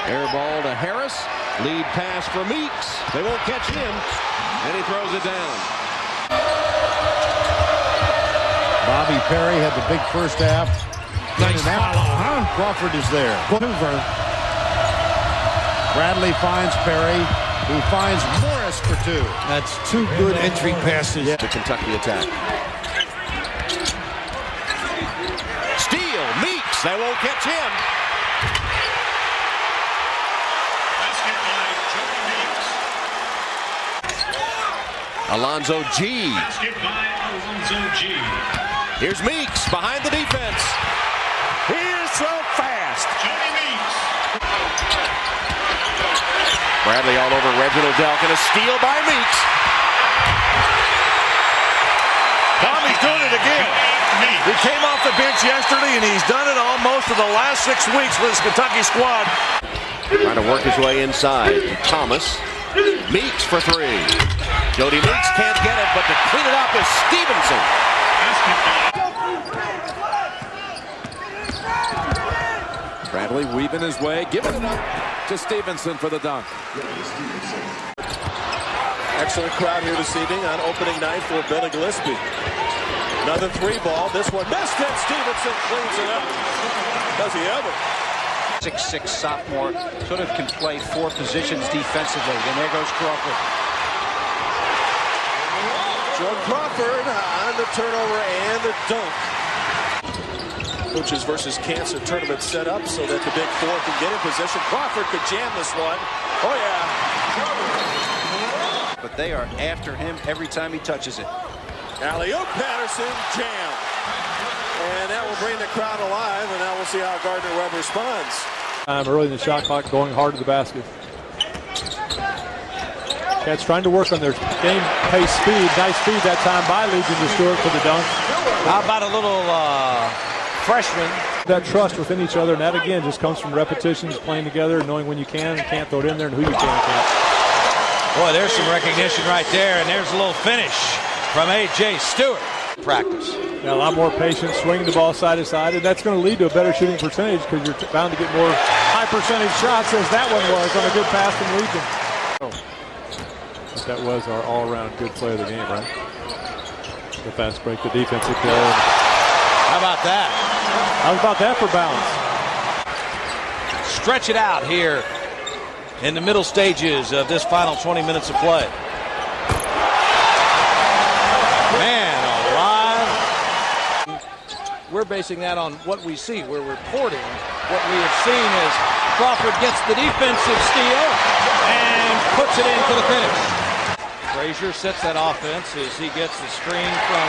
Air ball to Harris. Lead pass for Meeks. They won't catch him. And he throws it down. Bobby Perry had the big first half. Nice follow. Crawford is there. Bradley finds Perry, who finds Morris for 2. That's 2 good entry passes. The Kentucky attack. Steal. Meeks. They won't catch him. Alonzo G. Here's Meeks behind the defense. He is so fast. Bradley all over Reginald Delk, and a steal by Meeks. Tommy's doing it again. He came off the bench yesterday, and he's done it almost for the last 6 weeks with his Kentucky squad. Trying to work his way inside. Thomas. Meeks for 3. Jody Meeks can't get it, but to clean it up is Stevenson. Bradley weaving his way, giving it up to Stevenson for the dunk. Excellent crowd here this evening on opening night for Billy Gillespie. Another 3 ball. This one missed, and Stevenson cleans it up. Does he ever? 6'6" sophomore, sort of can play 4 positions defensively. And there goes Crawford. Joe Crawford on the turnover and the dunk. Coaches versus Cancer tournament set up so that the Big Four can get in position. Crawford could jam this one. Oh, yeah. But they are after him every time he touches it. Alley-oop, Patterson, jam. And that will bring the crowd alive, and now we'll see how Gardner-Webb responds. Early in the shot clock, going hard to the basket. Cats trying to work on their game pace speed. Nice speed that time by Legion to Stewart for the dunk. How about a little freshman? That trust within each other, and that again just comes from repetitions, playing together, knowing when you can and can't throw it in there, and who you can and can't. Boy, there's some recognition right there, and there's a little finish from A.J. Stewart. Practice. Yeah, a lot more patience, swinging the ball side to side, and that's going to lead to a better shooting percentage because you're bound to get more high percentage shots as that one was on a good pass from Legion. That was our all-around good play of the game, right? The fast break, the defensive play. How about that? How about that for balance? Stretch it out here in the middle stages of this final 20 minutes of play. Man alive. We're basing that on what we see. We're reporting what we have seen as Crawford gets the defensive steal and puts it in for the finish. Frazier sets that offense as he gets the screen from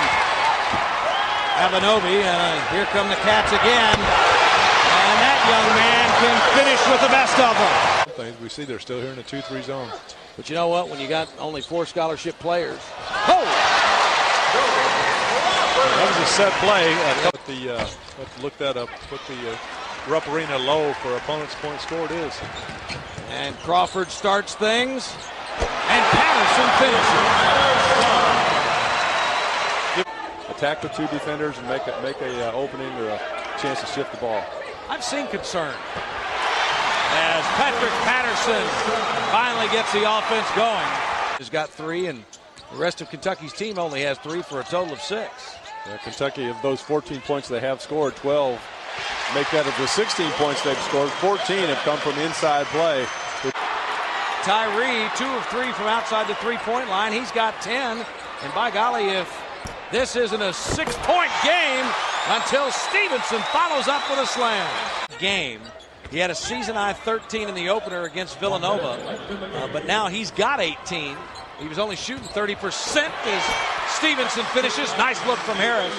Abenobi, and here come the Cats again. And that young man can finish with the best of them. Things we see, they're still here in the 2-3 zone. But you know what? When you got only 4 scholarship players. Oh! That was a set play. Let's look that up. Put the Rupp Arena low for opponent's point scored is. And Crawford starts things. And Patterson finishes. Attack the 2 defenders and make a opening or a chance to shift the ball. I've seen concern as Patrick Patterson finally gets the offense going. He's got 3, and the rest of Kentucky's team only has 3 for a total of 6. Yeah, Kentucky, of those 14 points they have scored, 12 make that of the 16 points they've scored. 14 have come from inside play. Tyree, 2 of 3 from outside the 3-point line. He's got 10. And by golly, if this isn't a 6-point game until Stevenson follows up with a slam. Game. He had a season-high 13 in the opener against Villanova, but now he's got 18. He was only shooting 30% as Stevenson finishes. Nice look from Harris.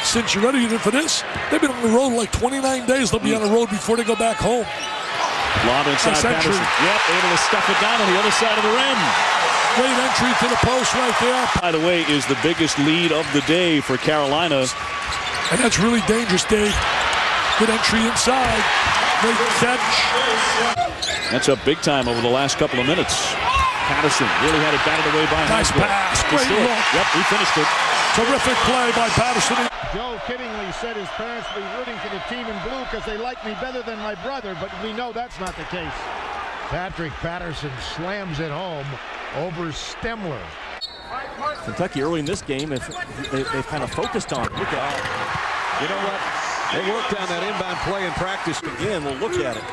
Since you're ready for this, they've been on the road like 29 days. They'll be on the road before they go back home. Lob inside Patterson. Yep, able to stuff it down on the other side of the rim. Great entry to the post right there. By the way, is the biggest lead of the day for Carolina. And that's really dangerous, Dave. Good entry inside. Great catch. That's up big time over the last couple of minutes. Patterson really had it batted away by Nice Hager. pass. Great look. Yep, he finished it. Terrific play by Patterson. Joe kiddingly said his parents will be rooting for the team in blue because they like me better than my brother, but we know that's not the case. Patrick Patterson slams it home over Stemler. Kentucky early in this game, if they've kind of focused on. Look at it. You know what? They worked on that inbound play in practice. Again, we'll look at it.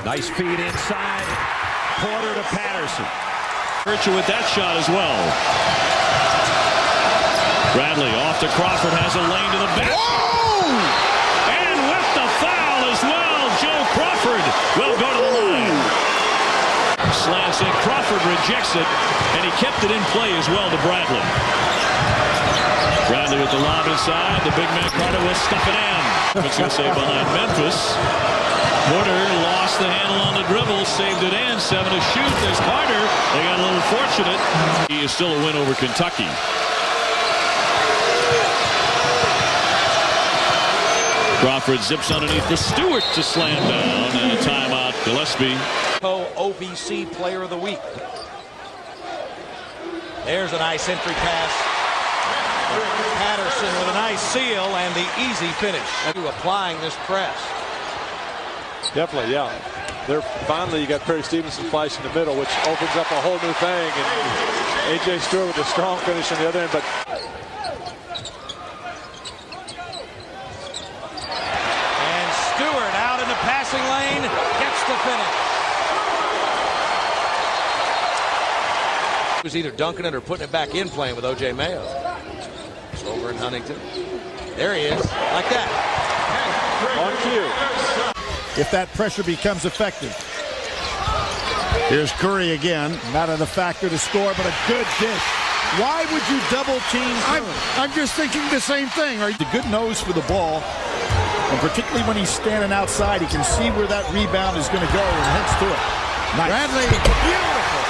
Nice feed inside. Porter to Patterson. Richard with that shot as well. Bradley off to Crawford, has a lane to the back. Whoa! And with the foul as well, Joe Crawford will go to the line. Slants in, Crawford rejects it, and he kept it in play as well to Bradley. Bradley with the lob inside, the big man Carter will stuff it in. It's going to say behind Memphis. Porter lost the handle on the dribble, saved it in, 7 to shoot. There's Carter. They got a little fortunate. He is still a win over Kentucky. Crawford zips underneath the Stewart to slam down, and a timeout. Gillespie. OVC Player of the Week. There's a nice entry pass. Patterson with a nice seal and the easy finish. Applying this press. Definitely, yeah. They're finally, you got Perry Stevenson flash in the middle, which opens up a whole new thing. And A.J. Stewart with a strong finish on the other end, but and Stewart out in the passing lane, gets the finish. He was either dunking it or putting it back in, playing with O.J. Mayo. It's over in Huntington. There he is, like that. On cue. If that pressure becomes effective. Here's Curry again. Not a factor to score, but a good dish. Why would you double team? I'm just thinking the same thing. The good nose for the ball, and particularly when he's standing outside, he can see where that rebound is going to go and heads to it. Nice. Bradley, beautiful.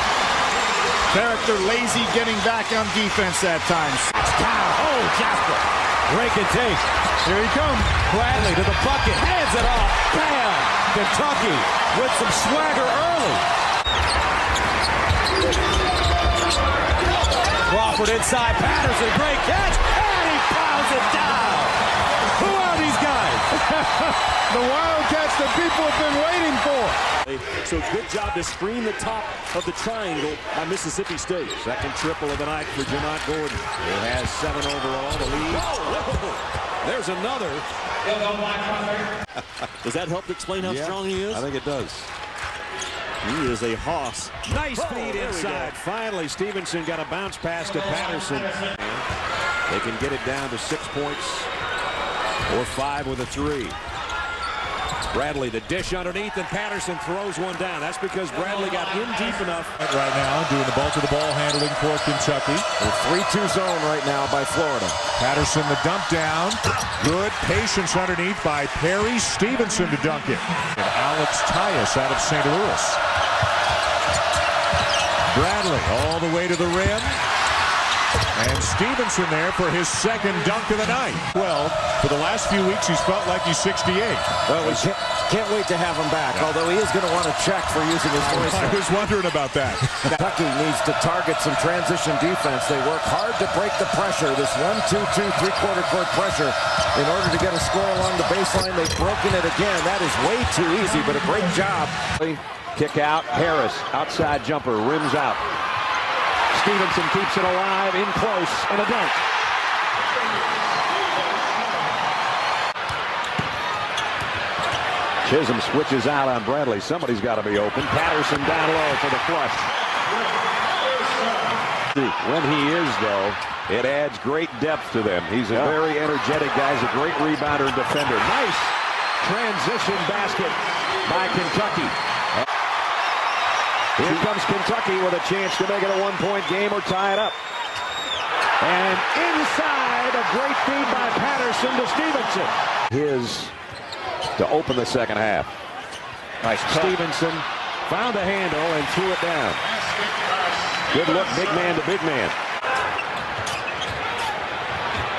Character lazy, getting back on defense that time. Oh, Jasper. Break and take. Here he comes. Bradley to the bucket. Hands it off. Bam! Kentucky with some swagger early. Crawford inside. Patterson. Great catch. And he pounds it down. Who are these guys? The Wildcats that people have been waiting for. So good job to screen the top of the triangle by Mississippi State. Second triple of the night for Jamont Gordon. Who has 7 overall. The lead. There's another. Does that help explain how strong he is? I think it does. He is a hoss. Nice feed inside. Finally, Stevenson got a bounce pass to Patterson. They can get it down to 6 points or 5 with a 3. Bradley, the dish underneath, and Patterson throws one down. That's because Bradley got in deep enough. Right now, doing the bulk of the ball handling for Kentucky. The 3-2 zone right now by Florida. Patterson, the dump down. Good patience underneath by Perry Stevenson to dunk it. And Alex Tyus out of St. Louis. Bradley all the way to the rim. And Stevenson there for his second dunk of the night. Well, for the last few weeks, he's felt like he's 68. Well, we can't wait to have him back, although he is going to want to check for using his voice. I was wondering about that. Kentucky needs to target some transition defense. They work hard to break the pressure, this 1-2-2 three-quarter court pressure, in order to get a score along the baseline. They've broken it again. That is way too easy, but a great job. Kick out, Harris, outside jumper, rims out. Stevenson keeps it alive, in close, and a dunk. Chisholm switches out on Bradley. Somebody's got to be open. Patterson down low for the flush. When he is, though, it adds great depth to them. He's a very energetic guy. He's a great rebounder and defender. Nice transition basket by Kentucky. Here comes Kentucky with a chance to make it a one-point game or tie it up. And inside, a great feed by Patterson to Stevenson. His to open the second half. Nice cut. Stevenson found a handle and threw it down. Good look, big man to big man.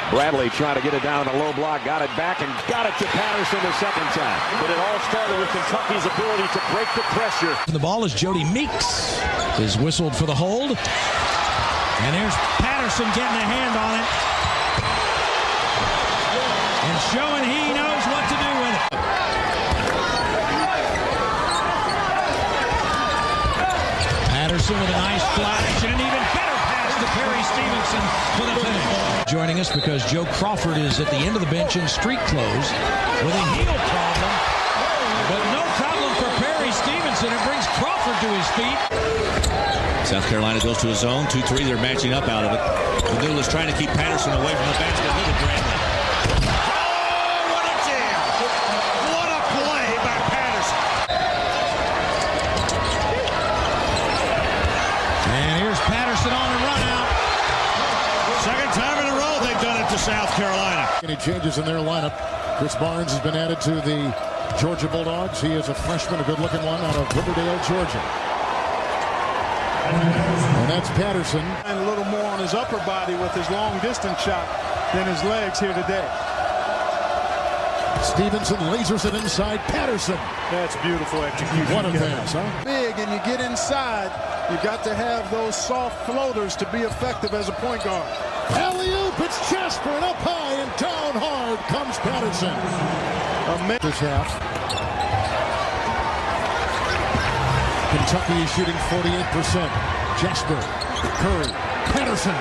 Bradley trying to get it down on the low block, got it back and got it to Patterson the second time. But it all started with Kentucky's ability to break the pressure. The ball is Jody Meeks is whistled for the hold. And there's Patterson getting a hand on it. And showing he knows what to do with it. Patterson with a nice flash and an even better pass to Perry Stevenson for the finish. Joining us because Joe Crawford is at the end of the bench in street clothes with a heel problem. But no problem for Perry Stevenson. It brings Crawford to his feet. South Carolina goes to a zone. 2-3. They're matching up out of it. Madul is trying to keep Patterson away from the basket. Look at Bradley. Oh, what a jam! What a play by Patterson. And here's Patterson on the run out. Second time in a row they've done it to South Carolina. Any changes in their lineup? Chris Barnes has been added to the Georgia Bulldogs. He is a freshman, a good-looking one out of Riverdale, Georgia. And that's Patterson. And a little more on his upper body with his long-distance shot than his legs here today. Stevenson lasers it inside. Patterson. That's beautiful execution. What a pass, huh? Big, and you get inside, you've got to have those soft floaters to be effective as a point guard. Alley-oop, it's Jasper, and up high and down hard comes Patterson. This half. Kentucky is shooting 48%. Jasper, Curry, Patterson,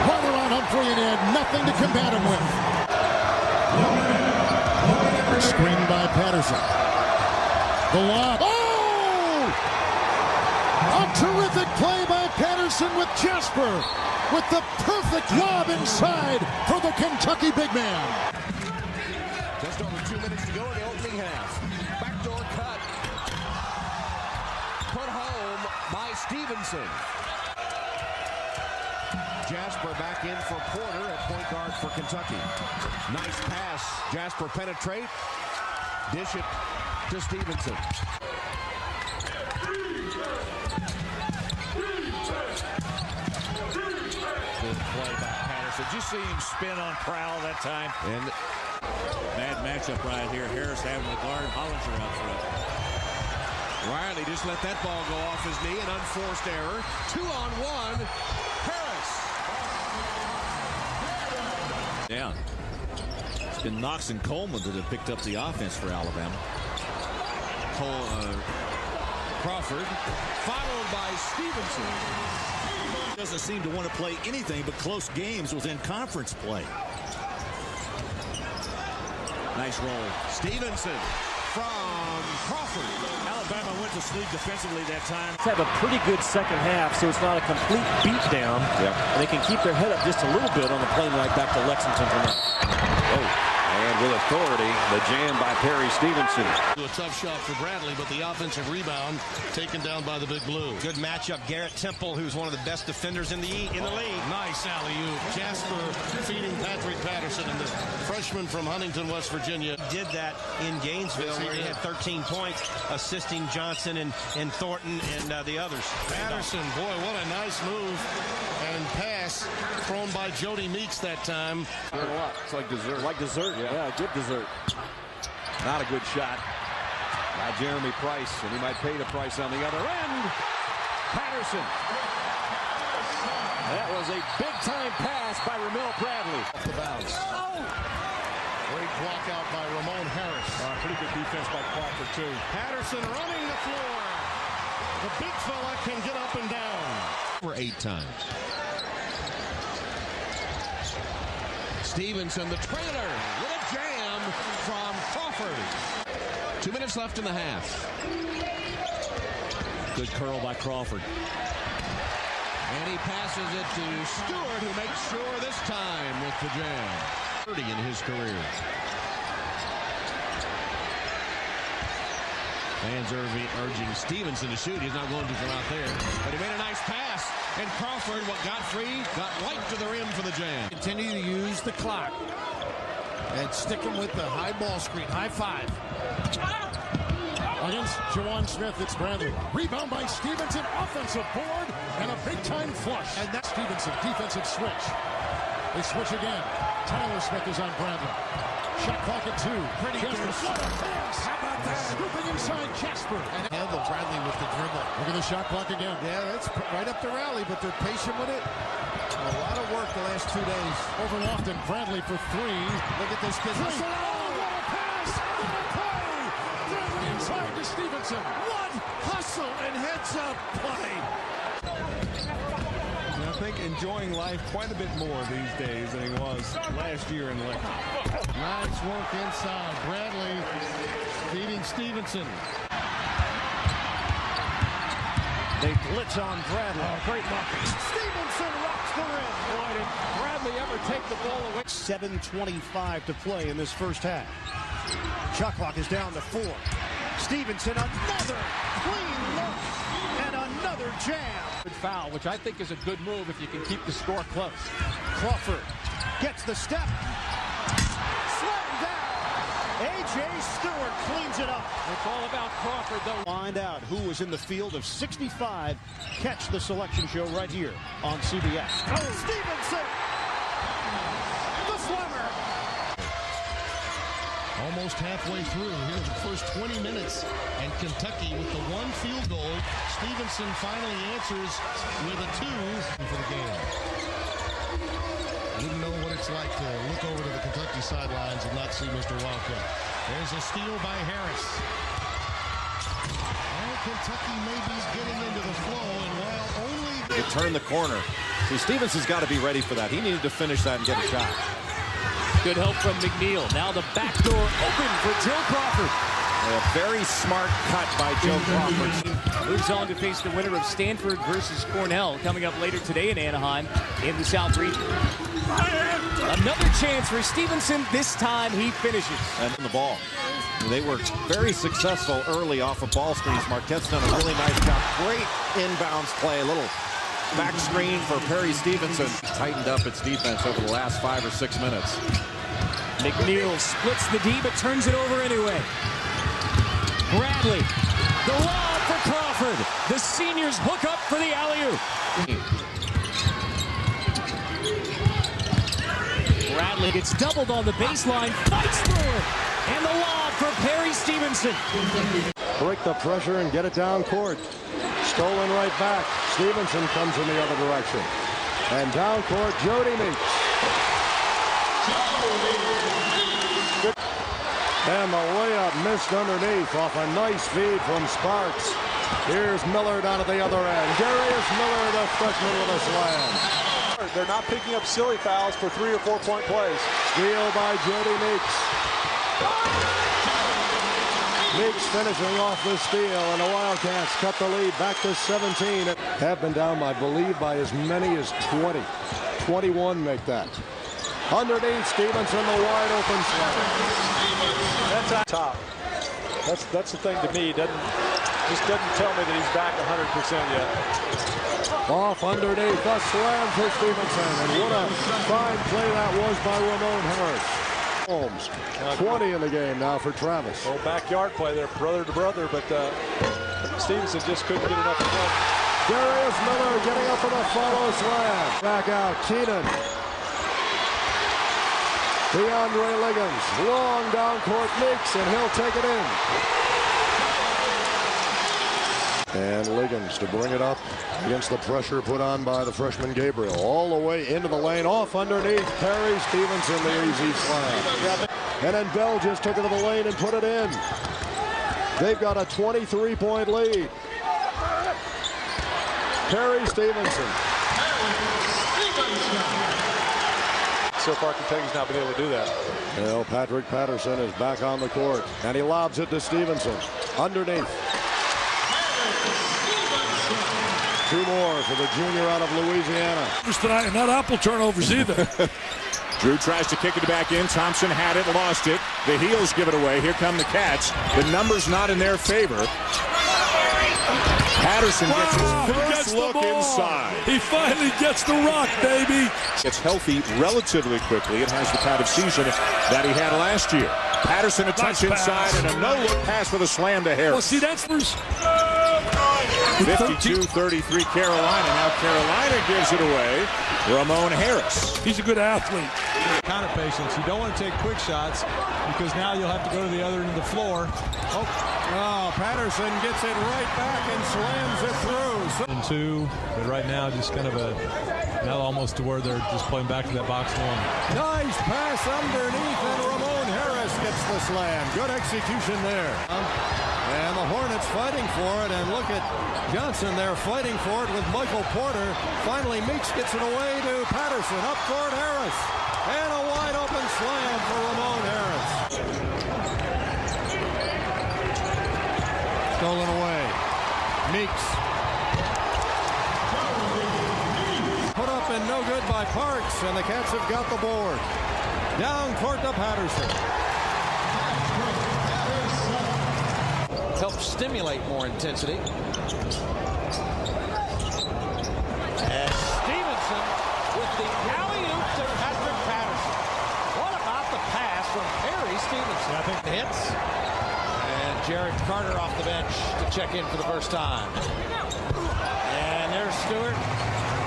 right around Humphrey and had nothing to combat him with. Screen by Patterson. The lob. Oh! A terrific play by Patterson with Jasper with the perfect lob inside for the Kentucky big man. Just over 2 minutes to go in the opening half. Backdoor cut. Put home by Stevenson. Jasper back in for Porter at point guard for Kentucky. Nice pass. Jasper penetrate. Dish it to Stevenson. Good play by Patterson. Did you see him spin on Prowl that time? And bad matchup right here. Harris having the guard. Hollinger out front. Riley just let that ball go off his knee. An unforced error. 2-on-1. Harris. Yeah. It's been Knox and Coleman that have picked up the offense for Alabama. Crawford, followed by Stevenson. Doesn't seem to want to play anything but close games within conference play. Nice roll. Stevenson from Crawford. Alabama went to sleep defensively that time. Have a pretty good second half, so it's not a complete beatdown. Yep. And they can keep their head up just a little bit on the plane ride back to Lexington tonight. Oh, And with authority, the jam by Perry Stevenson. A tough shot for Bradley, but the offensive rebound taken down by the Big Blue. Good matchup. Garrett Temple, who's one of the best defenders in the league. Nice alley-oop. Jasper feeding Patrick Patterson, and the freshman from Huntington, West Virginia. Did that in Gainesville, where he had 13 points, assisting Johnson and Thornton and the others. Patterson, boy, what a nice move and pass thrown by Jody Meeks that time. It's like dessert. Like dessert, yeah, good dessert. Not a good shot by Jeremy Price, and he might pay the price on the other end. Patterson. That was a big-time pass by Ramil Bradley. Off the bounce. Oh! Great block out by Ramon Harris. Pretty good defense by Crawford, too. Patterson running the floor. The big fella can get up and down. For 8 times. Stevenson, the trailer, with a jam from Crawford. 2 minutes left in the half. Good curl by Crawford. And he passes it to Stewart, who makes sure this time with the jam. 30 in his career. Fans urging Stevenson to shoot. He's not going to from out there. But he made a nice pass. And Crawford, what got free, got right to the rim for the jam. Continue to use the clock. And stick him with the high ball screen. High five. Against Jawan Smith, it's Bradley. Rebound by Stevenson. Offensive board. And a big-time flush. And that's Stevenson. Defensive switch. They switch again. Tyler Smith is on Bradley. Shot clock at 2. Pretty good. What a pass. How about that? Scooping inside Jasper. And handle Bradley with the dribble. Look at the shot clock again. Yeah, that's right up the rally, but they're patient with it. A lot of work the last 2 days. Over Lofton, Bradley for 3. Look at this kid. Oh, what a pass! What a play! Bradley inside to Stevenson. What hustle and heads-up play! I think enjoying life quite a bit more these days than he was last year in Lake. Nice work inside. Bradley feeding Stevenson. They blitz on Bradley. Great look. Stevenson rocks the rim. Boy, did Bradley ever take the ball away. 7:25 to play in this first half. Shot clock is down to 4. Stevenson, another clean look and another jam. Good foul, which I think is a good move if you can keep the score close. Crawford gets the step. Slam down. A.J. Stewart cleans it up. It's all about Crawford, though. Find out who was in the field of 65. Catch the selection show right here on CBS. Oh, Stevenson! The slammer! Almost halfway through. Here's the first 20 minutes. And Kentucky with the 1 field goal. Stevenson finally answers with a 2 for the game. Wouldn't know what it's like to look over to the Kentucky sidelines and not see Mr. Wildcat. There's a steal by Harris. And Kentucky may be getting into the flow, and while only... To turn the corner. See, Stevenson's got to be ready for that. He needed to finish that and get a shot. Good help from McNeil. Now the back door open for Joe Crawford. A very smart cut by Joe Crawford. Moves on to face the winner of Stanford versus Cornell coming up later today in Anaheim in the South region. Another chance for Stevenson. This time he finishes. And the ball. They were very successful early off of ball screens. Marquette's done a really nice job. Great inbounds play. A little back screen for Perry Stevenson. Tightened up its defense over the last 5 or 6 minutes. McNeil splits the D but turns it over anyway. Bradley, the lob for Crawford. The seniors hook up for the alley-oop. Bradley gets doubled on the baseline, fights through it, and the lob for Perry Stevenson. Break the pressure and get it down court. Stolen right back. Stevenson comes in the other direction. And down court, Jody Meeks. And the layup missed underneath off a nice feed from Sparks. Here's Miller down at the other end. Darius Miller, the freshman with a slam. They're not picking up silly fouls for 3 or 4 point plays. Steal by Jody Meeks. Meeks finishing off the steal, and the Wildcats cut the lead back to 17. Have been down, I believe, by as many as 20. 21 make that. Underneath Stevenson, the wide open slam. That's on top. That's the thing to me. Just doesn't tell me that he's back 100% yet. Off underneath, a slam for Stevenson. And what a fine play that was by Ramon Harris. Holmes, 20 in the game now for Travis. Old backyard play there, brother to brother, but Stevenson just couldn't get enough of Darius Miller getting up for the follow slam. Back out, Keenan. DeAndre Liggins, long down court, Meeks, and he'll take it in. And Liggins to bring it up against the pressure put on by the freshman Gabriel. All the way into the lane, off underneath, Perry Stevenson, the easy slam. And then Bell just took it to the lane and put it in. They've got a 23-point lead. Perry Stevenson. So far, Kentucky's not been able to do that. Well, Patrick Patterson is back on the court, and he lobs it to Stevenson. Underneath. Two more for the junior out of Louisiana. Tonight, and not apple turnovers either. Drew tries to kick it back in. Thompson had it, lost it. The Heels give it away. Here come the Cats. The number's not in their favor. Patterson gets his first look inside. He finally gets the rock, baby. Gets healthy relatively quickly. It has the kind of season that he had last year. Patterson a touch inside and a no-look pass for the slam to Harris. Well, see, that's first. 52-33 Carolina. Now Carolina gives it away. Ramon Harris. He's a good athlete. Kind of patience. You don't want to take quick shots because now you'll have to go to the other end of the floor. Oh, Patterson gets it right back and slams it through. And two, but right now just kind of now almost to where they're just playing back to that box one. Nice pass underneath, and Ramon Harris gets the slam. Good execution there. And the Hornets fighting for it, and look at Johnson there fighting for it with Michael Porter. Finally, Meeks gets it away to Patterson. Up court, Harris. And a wide open slam for Ramon Harris. Stolen away. Meeks. Put up and no good by Parks, and the Cats have got the board. Down court to Patterson. Helps stimulate more intensity. And Stevenson with the alley-oop to Patrick Patterson. What about the pass from Perry Stevenson? I think the hits. And Jared Carter off the bench to check in for the first time. And there's Stewart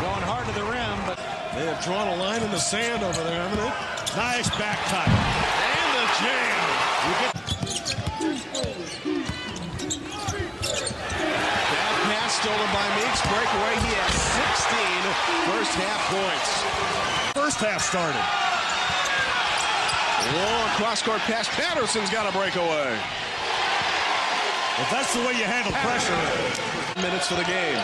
going hard to the rim, but they have drawn a line in the sand over there, haven't they? Nice back cut. And the jam. Stolen by Meeks, breakaway. He has 16 first half points. First half started. Long cross-court pass. Patterson's got a breakaway. If that's the way you handle pressure. Minutes for the game.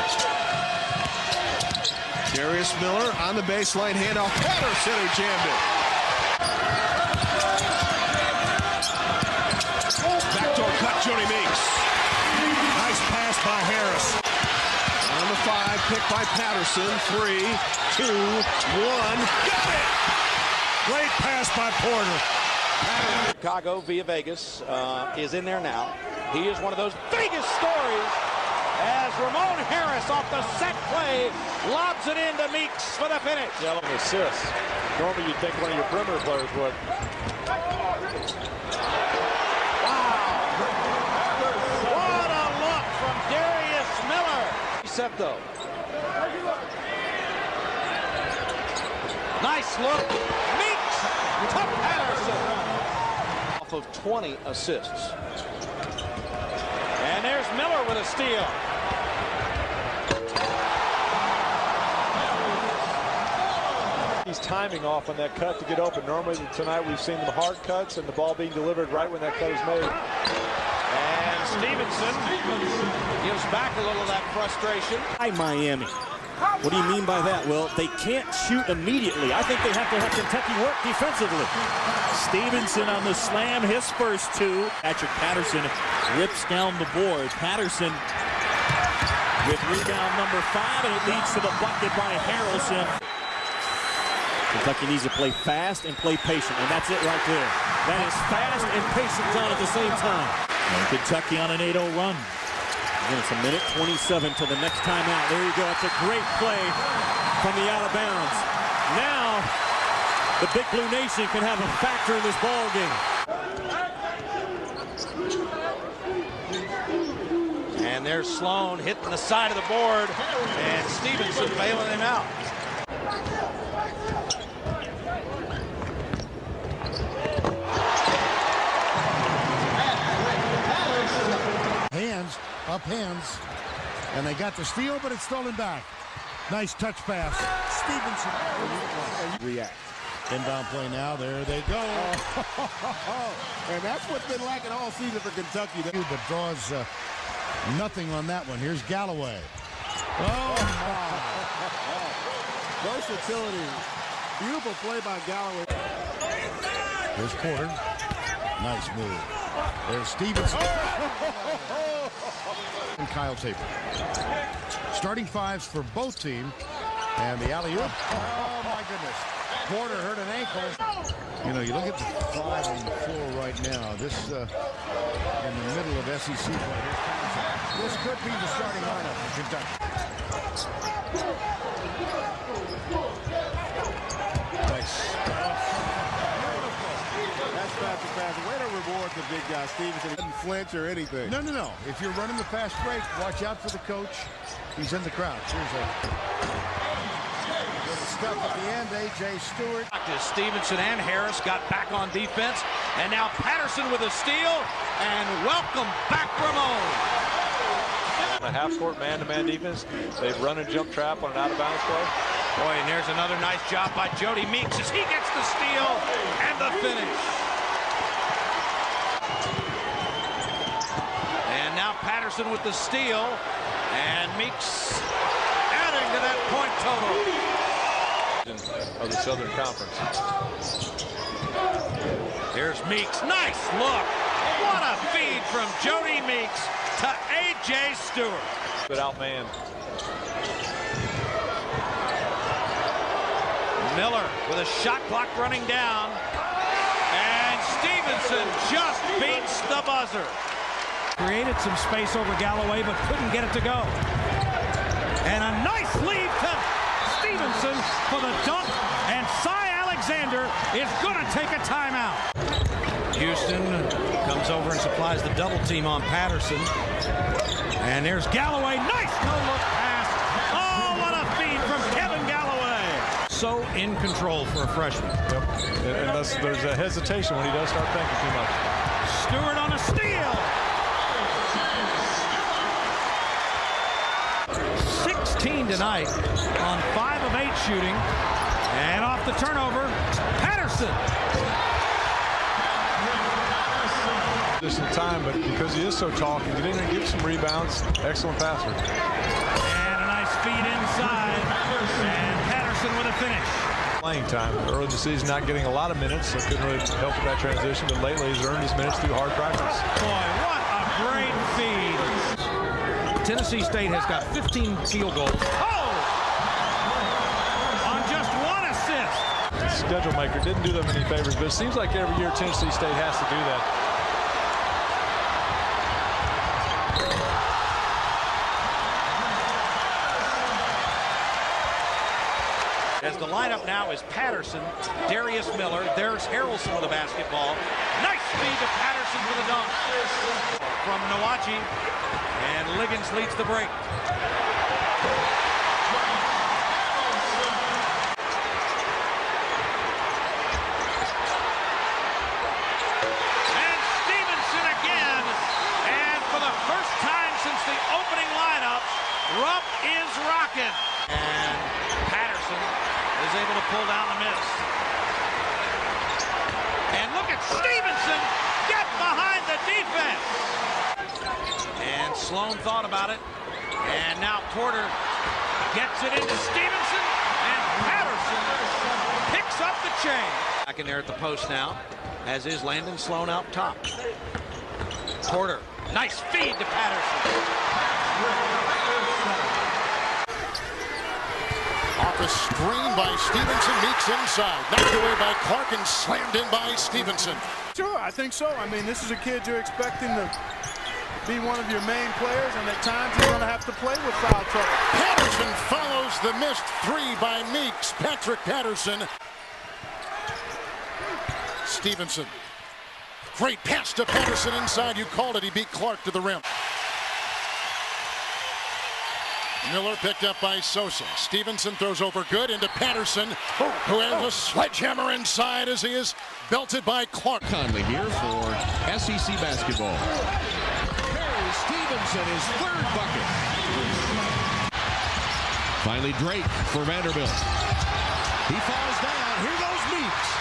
Darius Miller on the baseline handoff. Patterson who jammed it. Backdoor cut, Jody Meeks. Nice pass by Harris. On the 5, picked by Patterson. 3, 2, 1. Got it! Great pass by Porter. Chicago via Vegas is in there now. He is one of those Vegas stories as Ramon Harris off the set play lobs it into Meeks for the finish. Yeah, an assist. Normally you'd think one of your perimeter players would. Though. Nice look. Meeks to Patterson. Off of 20 assists. And there's Miller with a steal. He's timing off on that cut to get open. Normally tonight we've seen them hard cuts and the ball being delivered right when that cut is made. And Stevenson gives back a little of that frustration. Hi, Miami. What do you mean by that? Well, they can't shoot immediately. I think they have to have Kentucky work defensively. Stevenson on the slam, his first two. Patrick Patterson rips down the board. Patterson with rebound number 5, and it leads to the bucket by Harrelson. Kentucky needs to play fast and play patient, and that's it right there. That is fast and patient done at the same time. And Kentucky on an 8-0 run. Again, it's a minute 27 to the next timeout. There you go. That's a great play from the out of bounds. Now, the Big Blue Nation can have a factor in this ball game. And there's Sloan hitting the side of the board, and Stevenson bailing him out. Hands, up hands, and they got the steal, but it's stolen back. Nice touch pass. Stevenson. React. Inbound play now. There they go. And that's what's been lacking all season for Kentucky. But draws nothing on that one. Here's Galloway. Oh, versatility. Beautiful play by Galloway. Here's Porter. Nice move. There's Stevenson. And Kyle Taper. Starting fives for both teams. And the alley-oop. Oh, my goodness. Porter hurt an ankle. You know, you look at the five on the floor right now. This in the middle of SEC play. This could be the starting lineup for Kentucky. Nice. That's fast. Way to reward the big guy. Stevenson doesn't flinch or anything. No. If you're running the fast break, watch out for the coach. He's in the crowd. Here's a stuff at the end. A.J. Stewart. Stevenson and Harris got back on defense. And now Patterson with a steal. And welcome back, Ramon. A half-court man-to-man defense. They've run a jump trap on an out-of-bounds play. Boy, and there's another nice job by Jody Meeks as he gets the steal and the finish. And now Patterson with the steal, and Meeks adding to that point total. Of the Southern Conference. Here's Meeks. Nice look. What a feed from Jody Meeks to A.J. Stewart. But outman. Miller with a shot clock running down. And Stevenson just beats the buzzer. Created some space over Galloway, but couldn't get it to go. And a nice lead to Stevenson for the dunk. And Alexander is going to take a timeout. Houston comes over and supplies the double team on Patterson. And there's Galloway. Nice no-look pass. Oh, what a feed from Kevin Galloway. So in control for a freshman. Yep. Unless there's a hesitation when he does start thinking too much. Stewart on a steal. 16 tonight on 5 of 8 shooting. And off the turnover, Patterson. Just in time, but because he is so tall, can get in and get some rebounds. Excellent passer. And a nice feed inside. And Patterson with a finish. Playing time. Early in the season, not getting a lot of minutes, so couldn't really help with that transition. But lately, he's earned his minutes through hard practice. Boy, what a great feed. Tennessee State has got 15 field goals. Oh! On just one assist. The schedule maker didn't do them any favors, but it seems like every year Tennessee State has to do that. As the lineup now is Patterson, Darius Miller, there's Harrelson with the basketball. Nice feed to Patterson for the dunk. From Nawachi, and Liggins leads the break. And Stevenson again, and for the first time since the opening lineup, Rupp is rocking. And Patterson is able to pull down the miss. And look at Stevenson get behind the defense. And Sloan thought about it. And now Porter gets it into Stevenson. And Patterson picks up the chain. Back in there at the post now, as is Landon Sloan out top. Porter, nice feed to Patterson. Off off a screen by Stevenson. Meeks inside. Knocked away by Clark and slammed in by Stevenson. Sure, I think so. I mean, this is a kid you're expecting to be one of your main players, and at times you're going to have to play with foul trouble. Patterson follows the missed three by Meeks. Patrick Patterson. Stevenson. Great pass to Patterson inside. You called it. He beat Clark to the rim. Miller picked up by Sosa. Stevenson throws over good into Patterson, who has a sledgehammer inside as he is belted by Clark. Conley here for SEC basketball. Perry Stevenson, his third bucket. Finally Drake for Vanderbilt. He falls down. Here goes Meeks.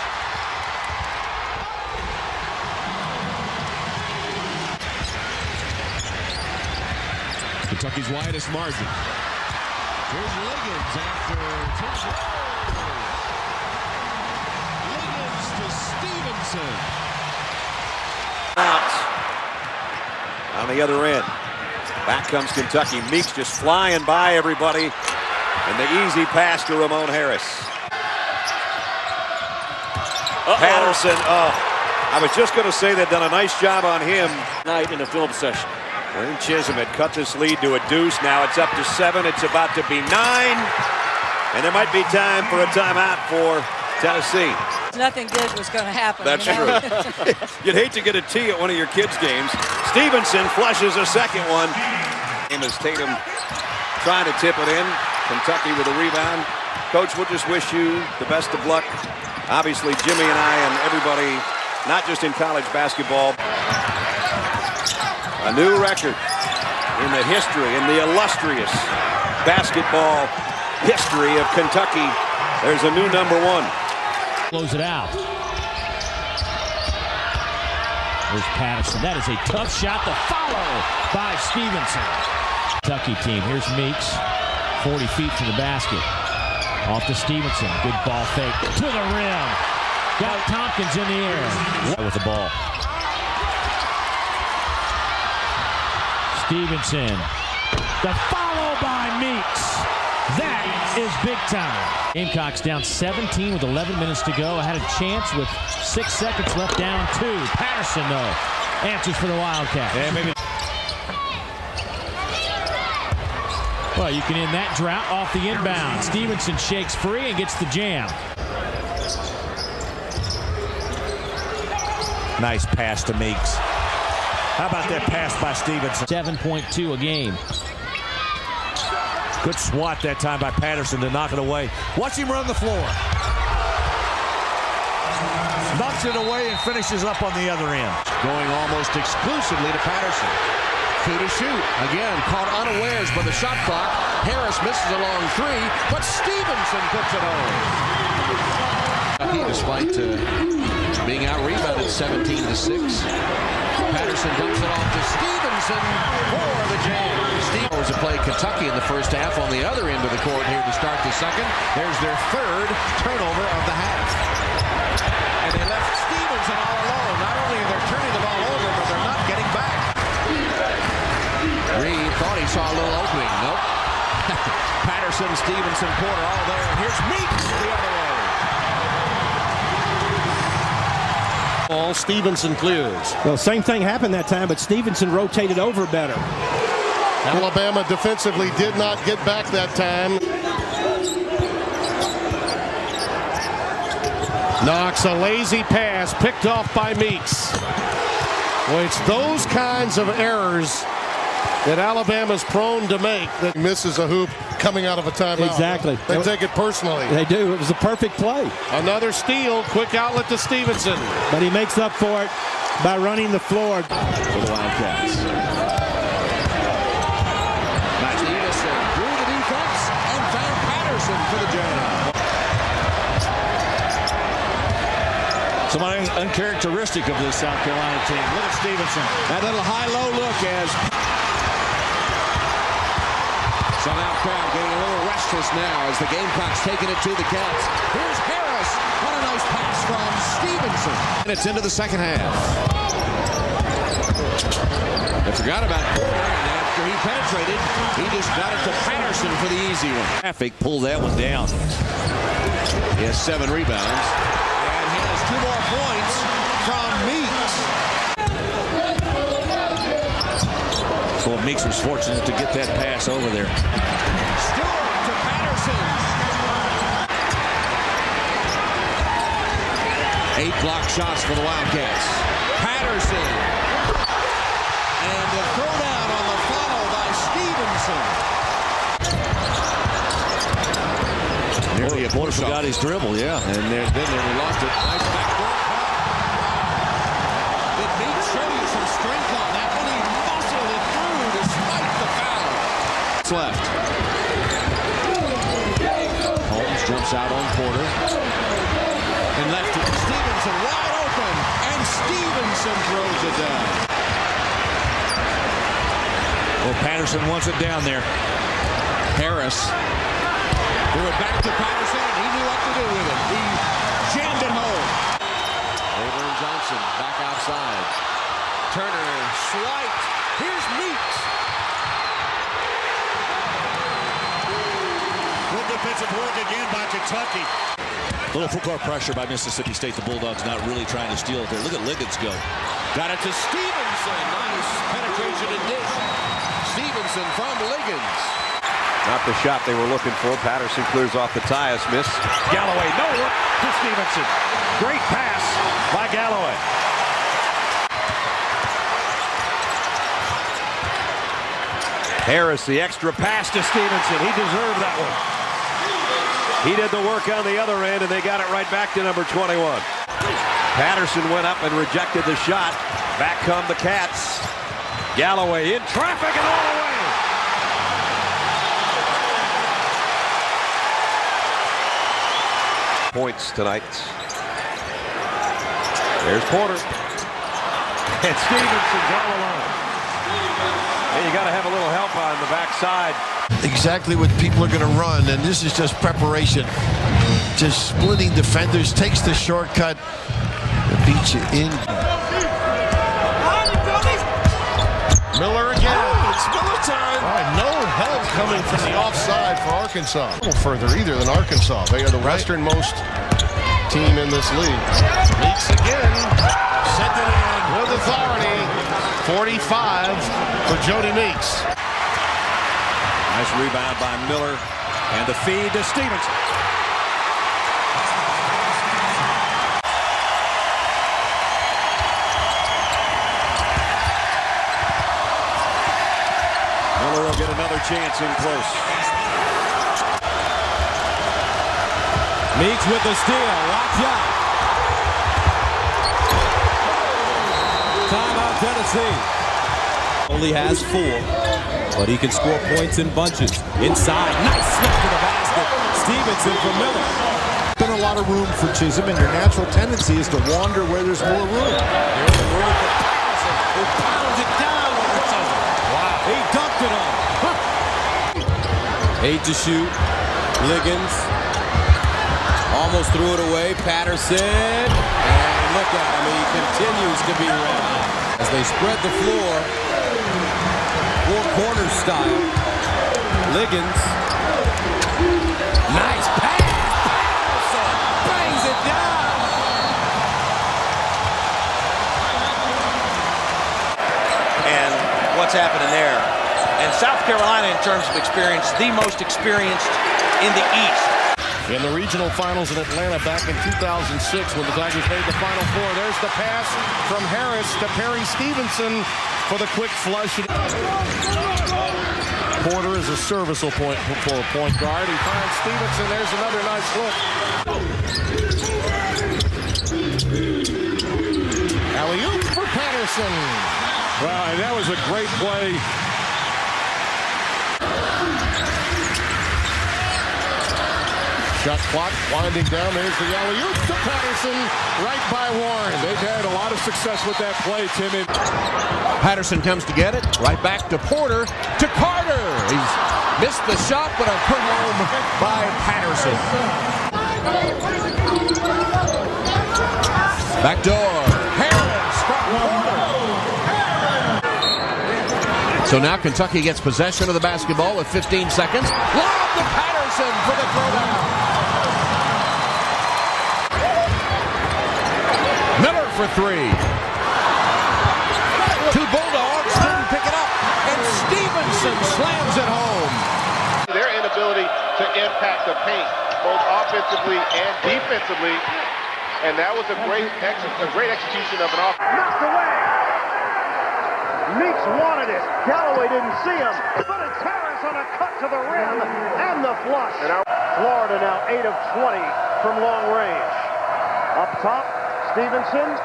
Kentucky's widest margin. Here's Liggins after Liggins to Stevenson. Out on the other end. Back comes Kentucky. Meeks just flying by everybody. And the easy pass to Ramon Harris. Patterson, I was just going to say they've done a nice job on him tonight in the film session. Wayne Chisholm had cut this lead to a deuce. Now it's up to 7. It's about to be 9. And there might be time for a timeout for Tennessee. Nothing good was going to happen. That's true. You'd hate to get a tee at one of your kids' games. Stevenson flushes a second one. And as Tatum trying to tip it in. Kentucky with a rebound. Coach, we'll just wish you the best of luck. Obviously, Jimmy and I and everybody, not just in college basketball. A new record in the history, in the illustrious basketball history of Kentucky. There's a new number 1. Close it out. There's Patterson. That is a tough shot to follow by Stevenson. Kentucky team. Here's Meeks. 40 feet from the basket. Off to Stevenson. Good ball fake to the rim. Got Tompkins in the air with the ball. Stevenson. The follow by Meeks. That is big time. Gamecocks down 17 with 11 minutes to go. Had a chance with 6 seconds left, down 2. Patterson, though, answers for the Wildcats. Yeah, maybe. Well, you can end that drought off the inbound. Stevenson shakes free and gets the jam. Nice pass to Meeks. How about that pass by Stevenson? 7.2 a game. Good swat that time by Patterson to knock it away. Watch him run the floor. Knocks it away and finishes up on the other end. Going almost exclusively to Patterson. 2 to shoot. Again, caught unawares by the shot clock. Harris misses a long 3, but Stevenson puts it home. Despite being out-rebounded 17 to 6. Patterson dumps it off to Stevenson for the jam. Steelers have played Kentucky in the first half on the other end of the court here to start the second. There's their 3rd turnover of the half. And they left Stevenson all alone. Not only are they turning the ball over, but they're not getting back. Reed thought he saw a little opening. Nope. Patterson, Stevenson, Porter all there. Here's Meeks the other way. All Stevenson clears. Well, same thing happened that time, but Stevenson rotated over better. Alabama defensively did not get back that time. Knox, a lazy pass picked off by Meeks. Well, it's those kinds of errors that Alabama's prone to make that misses a hoop coming out of a timeout. Exactly. They take it personally. They do. It was a perfect play. Another steal, quick outlet to Stevenson. But he makes up for it by running the floor for the Wildcats. Stevenson through the defense and found Patterson for the jam. Something uncharacteristic of this South Carolina team. Look at Stevenson. That little high-low look as Sellout crowd getting a little restless now as the Gamecocks taking it to the Cats. Here's Harris on a nice pass from Stevenson. And it's into the second half. They forgot about Porter, and that after he penetrated, he just got it to Patterson for the easy one. Traffic pulled that one down. He has 7 rebounds. And he has 2 more points from Meeks. So Meeks was fortunate to get that pass over there. Stewart to Patterson. 8 block shots for the Wildcats. Patterson. And the throwdown on the follow by Stevenson. Nearly a push Forgot his dribble, yeah. And then he lost it. Nice backdoor. Did Meeks show you some strength on that one? He muscled it through despite the foul. It's left. Holmes jumps out on Porter. And left to Stevenson wide open. And Stevenson throws it down. Well, Patterson wants it down there. Harris threw it back to Patterson, and he knew what to do with it. He jammed it home. Hager and Johnson back outside. Turner swiped. Here's Meeks. Good defensive work again by Kentucky. A little full court pressure by Mississippi State. The Bulldogs not really trying to steal it there. Look at Liggins go. Got it to Stevenson. Nice penetration and dish. Stevenson from Liggins. Not the shot they were looking for. Patterson clears off the Tyus miss. Galloway, no look to Stevenson. Great pass by Galloway. Harris, the extra pass to Stevenson. He deserved that one. He did the work on the other end, and they got it right back to number 21. Patterson went up and rejected the shot. Back come the Cats. Galloway in traffic and all the way. Points tonight. There's Porter. And Stevenson's all alone. And you got to have a little help on the backside. Exactly what people are going to run, and this is just preparation. Just splitting defenders, takes the shortcut, and beats you in. Miller again. Oh, it's Miller time. All right, no help coming from the offside for Arkansas. A little further either than Arkansas. They are the westernmost team in this league. Meeks again. Sent it in with authority. 45 for Jody Meeks. Nice rebound by Miller. And the feed to Stevenson. Miller will get another chance in close. Meeks with the steal. Watch out. Timeout Tennessee. Only has 4, but he can score points in bunches. Inside, nice snap to the basket. Stevenson from Miller. Been a lot of room for Chisholm, and your natural tendency is to wander where there's more room. There's the room for Patterson, who pounds it down over Chisholm. Wow. He dunked it on him. 8 to shoot. Liggins almost threw it away. Patterson, and look at him. He continues to be red hot as they spread the floor. 4-corner style. Liggins. Nice pass. Patterson bangs it down. And what's happening there? And South Carolina, in terms of experience, the most experienced in the East. In the regional finals in Atlanta back in 2006 when the Tigers made the Final Four. There's the pass from Harris to Perry Stevenson for the quick flush. Porter is a serviceable point for a point guard. He finds Stevenson. There's another nice look. Alley-oop for Patterson. Well, and that was a great play. Shot clock winding down. There's the alley-oop to Patterson, right by Warren. They've had a lot of success with that play, Tim. Patterson comes to get it. Right back to Porter. To Carter. He's missed the shot, but a put home by Patterson. Back door. Harris from Porter. So now Kentucky gets possession of the basketball with 15 seconds. Lob to Patterson for the throwdown. Miller for three. Two Bulldogs didn't pick it up, and Stevenson slams it home. Their inability to impact the paint, both offensively and defensively, and that was a great execution of an offense. Knocked away. Meeks wanted it. Galloway didn't see him, but it's Harris on a cut to the rim and the flush. Florida now 8 of 20 from long range. Up top, Stevenson.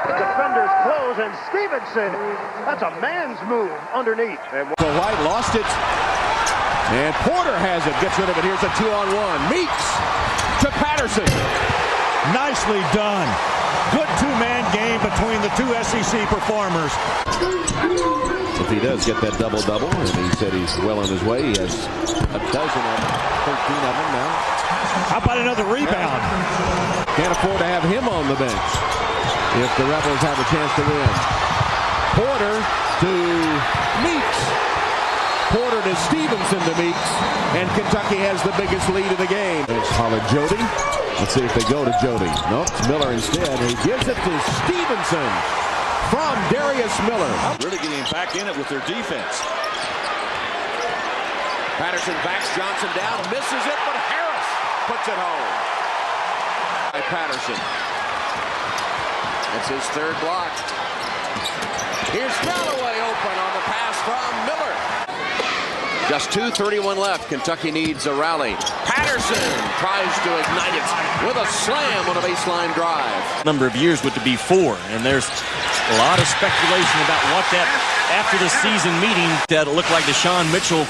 The defenders close, and Stevenson, that's a man's move underneath. The White lost it, and Porter has it, gets rid of it. Here's a 2-on-1. Meeks to Patterson. Nicely done. Good two-man game between the two SEC performers. If he does get that double-double, and he said he's well on his way, he has a dozen of them, 13 of them now. How about another rebound? Can't afford to have him on the bench if the Rebels have a chance to win. Porter to Meeks. Porter to Stevenson to Meeks. And Kentucky has the biggest lead of the game. It's Holland Jody. Let's see if they go to Jody. Nope, it's Miller instead. He gives it to Stevenson from Darius Miller. Really getting back in it with their defense. Patterson backs Johnson down, misses it, but Harris puts it home. By Patterson. That's his third block. Here's Galloway open on the pass from Miller. Just 2:31 left. Kentucky needs a rally. Patterson tries to ignite it with a slam on a baseline drive. Number of years would to be 4, and there's a lot of speculation about what that after the season meeting that looked like Deshaun Mitchell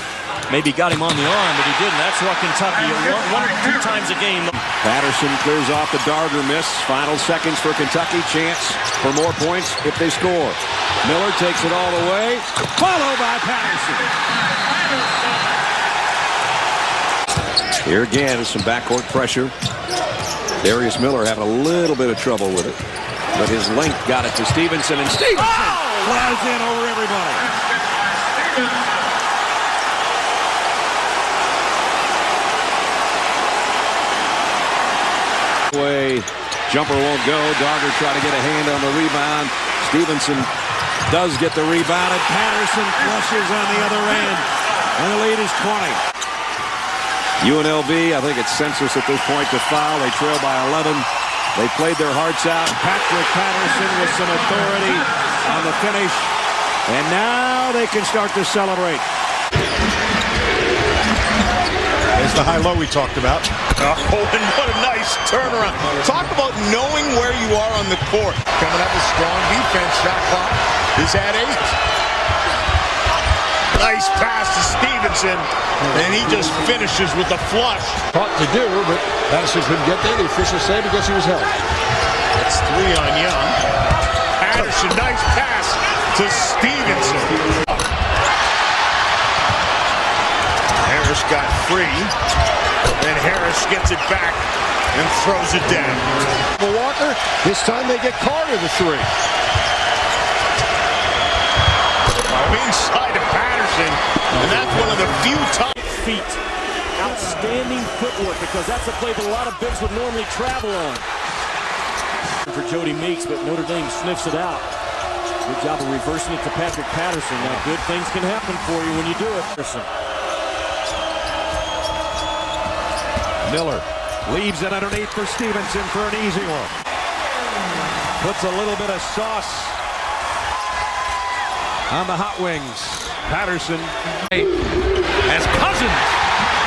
maybe got him on the arm, but he didn't. That's what Kentucky, one or two times a game. Patterson clears off the Darter miss. Final seconds for Kentucky. Chance for more points if they score. Miller takes it all the way. Followed by Patterson. Here again is some backcourt pressure. Darius Miller having a little bit of trouble with it. But his length got it to Stevenson, and Stevenson flies in over everybody. Way jumper won't go. Dogger try to get a hand on the rebound. Stevenson does get the rebound, and Patterson flushes on the other end, and the lead is 20. UNLV, I think it's census at this point to foul. They trail by 11. They played their hearts out. Patrick Patterson with some authority on the finish, and now they can start to celebrate. There's the high-low we talked about. Oh, and what a nice turnaround. Talk about knowing where you are on the court. Coming up with strong defense. Shot clock is at 8. Nice pass to Stevenson, and he just finishes with the flush. Thought to do, but Patterson couldn't get there. The official said because he was held. That's 3 on Young. Patterson, nice pass to Stevenson. Harris got free, and Harris gets it back and throws it down. Walker, this time they get Carter the 3. Inside of Patterson, and that's one of the few times. Feet. Outstanding footwork, because that's a play that a lot of bigs would normally travel on. For Jody Meeks, but Notre Dame sniffs it out. Good job of reversing it to Patrick Patterson. Now, good things can happen for you when you do it. Miller leaves it underneath for Stevenson for an easy one. Puts a little bit of sauce on the hot wings. Patterson. As Cousins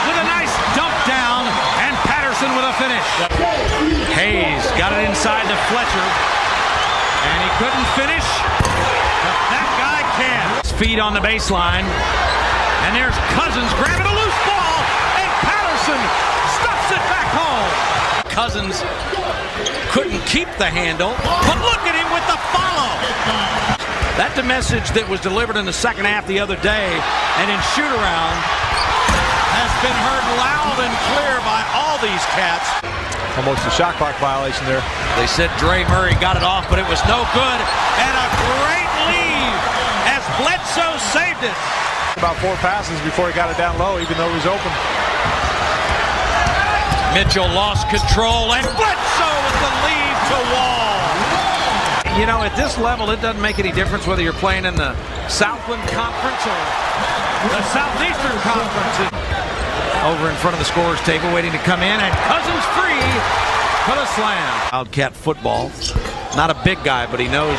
with a nice dump down, and Patterson with a finish. Hayes got it inside to Fletcher, and he couldn't finish, but that guy can. Feet on the baseline, and there's Cousins grabbing a loose ball, and Patterson stuffs it back home. Cousins couldn't keep the handle, but look at him with the follow. That's the message that was delivered in the second half the other day, and in shoot-around has been heard loud and clear by all these cats. Almost a shot clock violation there. They said Dre Murray got it off, but it was no good, and a great lead as Bledsoe saved it. About 4 passes before he got it down low, even though he was open. Mitchell lost control, and Bledsoe with the lead to Wall. You know, at this level, it doesn't make any difference whether you're playing in the Southland Conference or the Southeastern Conference. Over in front of the scorer's table, waiting to come in, and Cousins free for the slam. Wildcat football. Not a big guy, but he knows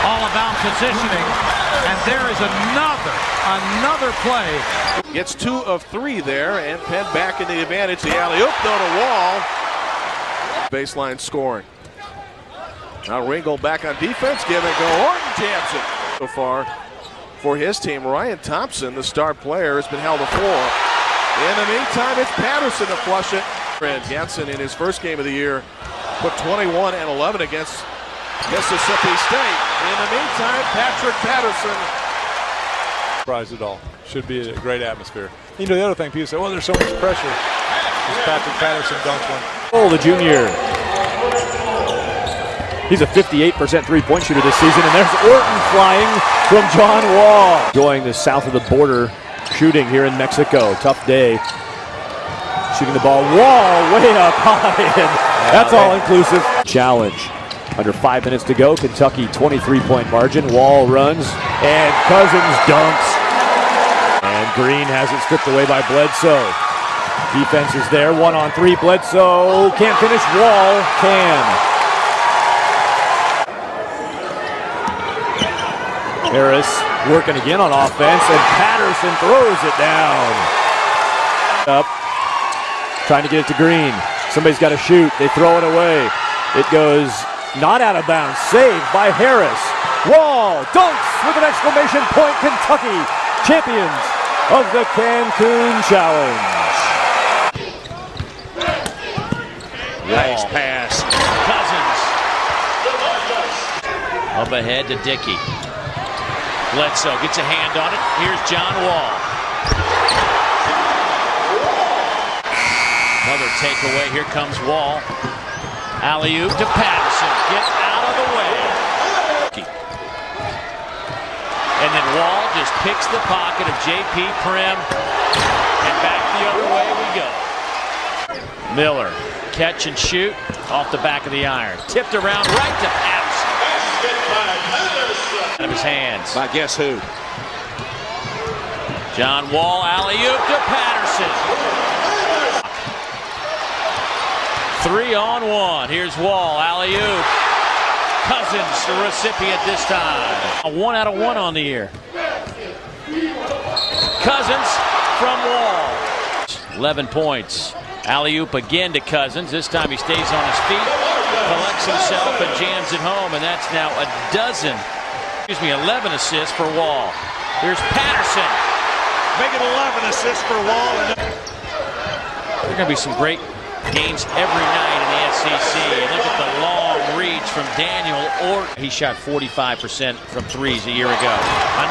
all about positioning. And there is another play. Gets 2 of 3 there, and Penn back in the advantage. The alley-oop, though, to Wall. Baseline scoring. Now Ringgold back on defense. Give and go. Orton jams it. So far for his team, Ryan Thompson, the star player, has been held to 4. In the meantime, it's Patterson to flush it. Fred Ganson in his first game of the year put 21 and 11 against Mississippi State. In the meantime, Patrick Patterson. Surprised at all. Should be a great atmosphere. You know, the other thing, people say, well, there's so much pressure. It's Patrick Patterson dunked one. Oh, the junior. He's a 58% three-point shooter this season, and there's Orton flying from John Wall. Enjoying the south of the border shooting here in Mexico. Tough day. Shooting the ball. Wall way up high, and that's all-inclusive. Challenge. Under 5 minutes to go. Kentucky 23-point margin. Wall runs, and Cousins dunks. And Green has it stripped away by Bledsoe. Defense is there. 1-on-3. Bledsoe can't finish. Wall can. Harris working again on offense, and Patterson throws it down. Up, trying to get it to Green. Somebody's got to shoot. They throw it away. It goes not out of bounds. Saved by Harris. Wall dunks with an exclamation point. Kentucky, champions of the Cancun Challenge. Nice pass. Cousins. Up ahead to Dickey. Bledsoe gets a hand on it. Here's John Wall. Another takeaway. Here comes Wall. Alley-oop to Patterson. Get out of the way. And then Wall just picks the pocket of J.P. Prim. And back the other way we go. Miller. Catch and shoot off the back of the iron. Tipped around right to Patterson. Out of his hands. By guess who? John Wall, alley-oop to Patterson. 3-on-1. Here's Wall, alley-oop. Cousins, the recipient this time. A 1 out of 1 on the year. Cousins from Wall. 11 points. Alley-oop again to Cousins. This time he stays on his feet, collects himself, and jams it home. And that's now 11 assists for Wall. Here's Patterson. Making 11 assists for Wall. There are going to be some great games every night in the SEC. Look at the long reach from Daniel Orton. He shot 45% from threes a year ago.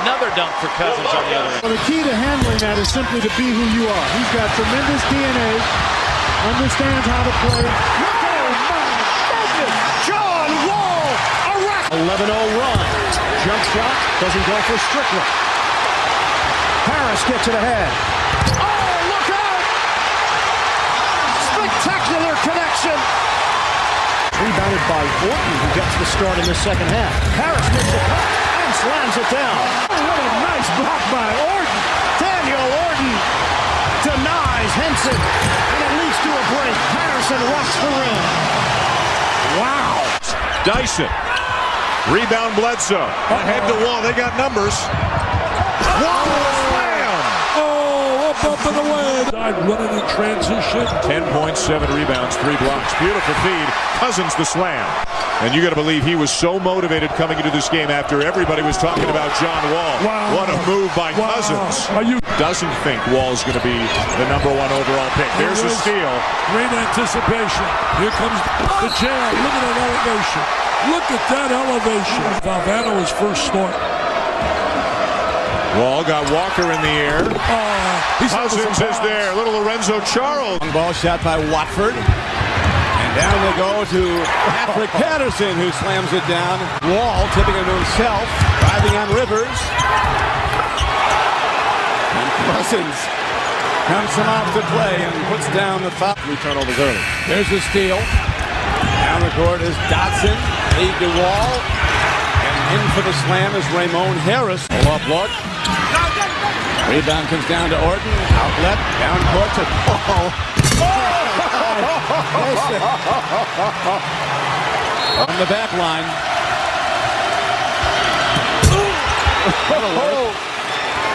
Another dunk for Cousins on the other end. Well, the key to handling that is simply to be who you are. He's got tremendous DNA, understands how to play. Look, oh my goodness! John Wall, a rack. 11-0 run. Jump shot, doesn't go for Strickland. Harris gets it ahead. Oh, look out! Spectacular connection. Rebounded by Orton, who gets the start in the second half. Harris makes a cut and slams it down. Oh, what a nice block by Orton. Daniel Orton denies Henson, and it leads to a break. Patterson rocks the rim. Wow. Dyson. Rebound Bledsoe. Ahead to Wall. They got numbers. Wall slam. Oh, up and away. Running in transition. 10 points, 7 rebounds, 3 blocks. Beautiful feed. Cousins the slam. And you got to believe he was so motivated coming into this game after everybody was talking about John Wall. Wow. What a move by Cousins. Doesn't think Wall's going to be the #1 overall pick. There's a steal. Great anticipation. Here comes the jam. Look at that elevation. Look at that elevation. Valvano is first start. Wall got Walker in the air. Cousins is there. Little Lorenzo Charles. Ball shot by Watford. And down they go to Patrick Patterson, who slams it down. Wall tipping it to himself. Driving Working on Rivers. And Cousins comes from off the play and puts down the foul. 3 turnovers early. There's the steal. Down the court is Dotson. Lead to Wall. And in for the slam is Ramon Harris. Pull-up look. Rebound comes down to Orton. Outlet. Down court to Wall. On the back line.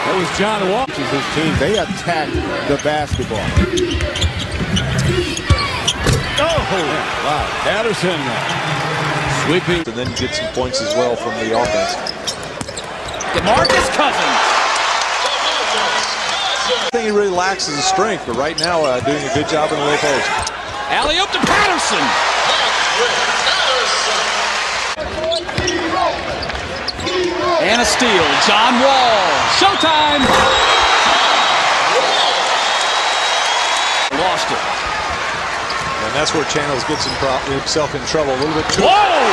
That was John Wall. His team, they attacked the basketball. Wow. Patterson sweeping. And then you get some points as well from the offense. DeMarcus Cousins. I think he really lacks is the strength, but right now doing a good job in the low post. Alley-oop to Patterson. And a steal. John Wall. Showtime. Lost it. And that's where Channels gets himself in trouble a little bit too. Whoa!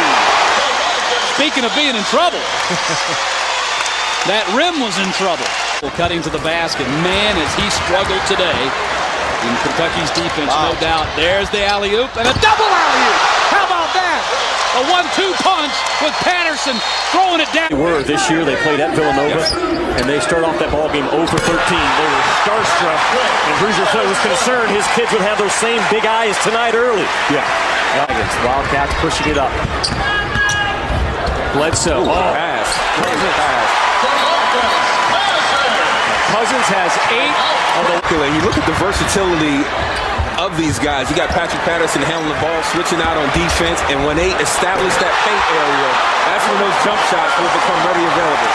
Speaking of being in trouble. That rim was in trouble. Cutting to the basket. Man, has he struggled today in Kentucky's defense, no doubt. There's the alley-oop and a double alley-oop. How about that? A 1-2 punch with Patterson throwing it down. They were this year. They played at Villanova, and they start off that ball game 0 for 13. They were starstruck, and Bruiser was concerned his kids would have those same big eyes tonight early. Yeah. Wildcats pushing it up. Bledsoe. Pass. Cousins has 8 of the. You look at the versatility of these guys. You got Patrick Patterson handling the ball, switching out on defense, and when they establish that paint area, that's when those jump shots will become readily available.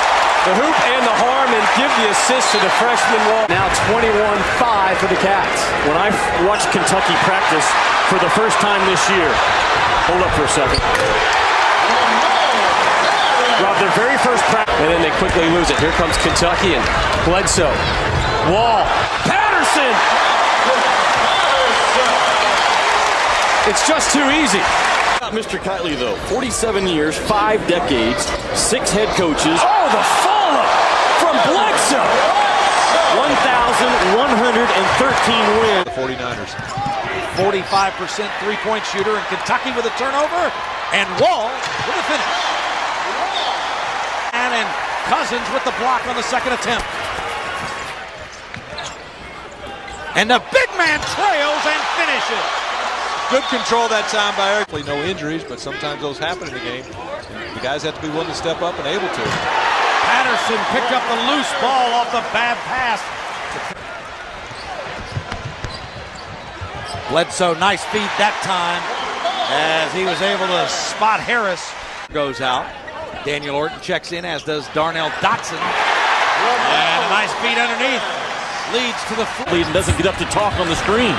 The hoop and the harm, and give the assist to the freshman Wall. Now 21-5 for the Cats. When I watched Kentucky practice for the first time this year, hold up for a second. Rob, their very first practice, and then they quickly lose it. Here comes Kentucky and Bledsoe. Wall. Patterson! It's just too easy. Mr. Kiley, though, 47 years, 5 decades, 6 head coaches. Oh, the follow from Bledsoe! 1,113 wins. 49ers. 45% three-point shooter, and Kentucky with a turnover, and Wall with a finish. And Cousins with the block on the second attempt. And the big man trails and finishes. Good control that time by Eric. No injuries, but sometimes those happen in the game. The guys have to be willing to step up and able to. Patterson picked up the loose ball off the bad pass. Bledsoe, nice feed that time as he was able to spot Harris. Goes out. Daniel Orton checks in, as does Darnell Dotson. And a nice feed underneath. Leads to the floor. Lead and doesn't get up to talk on the screen.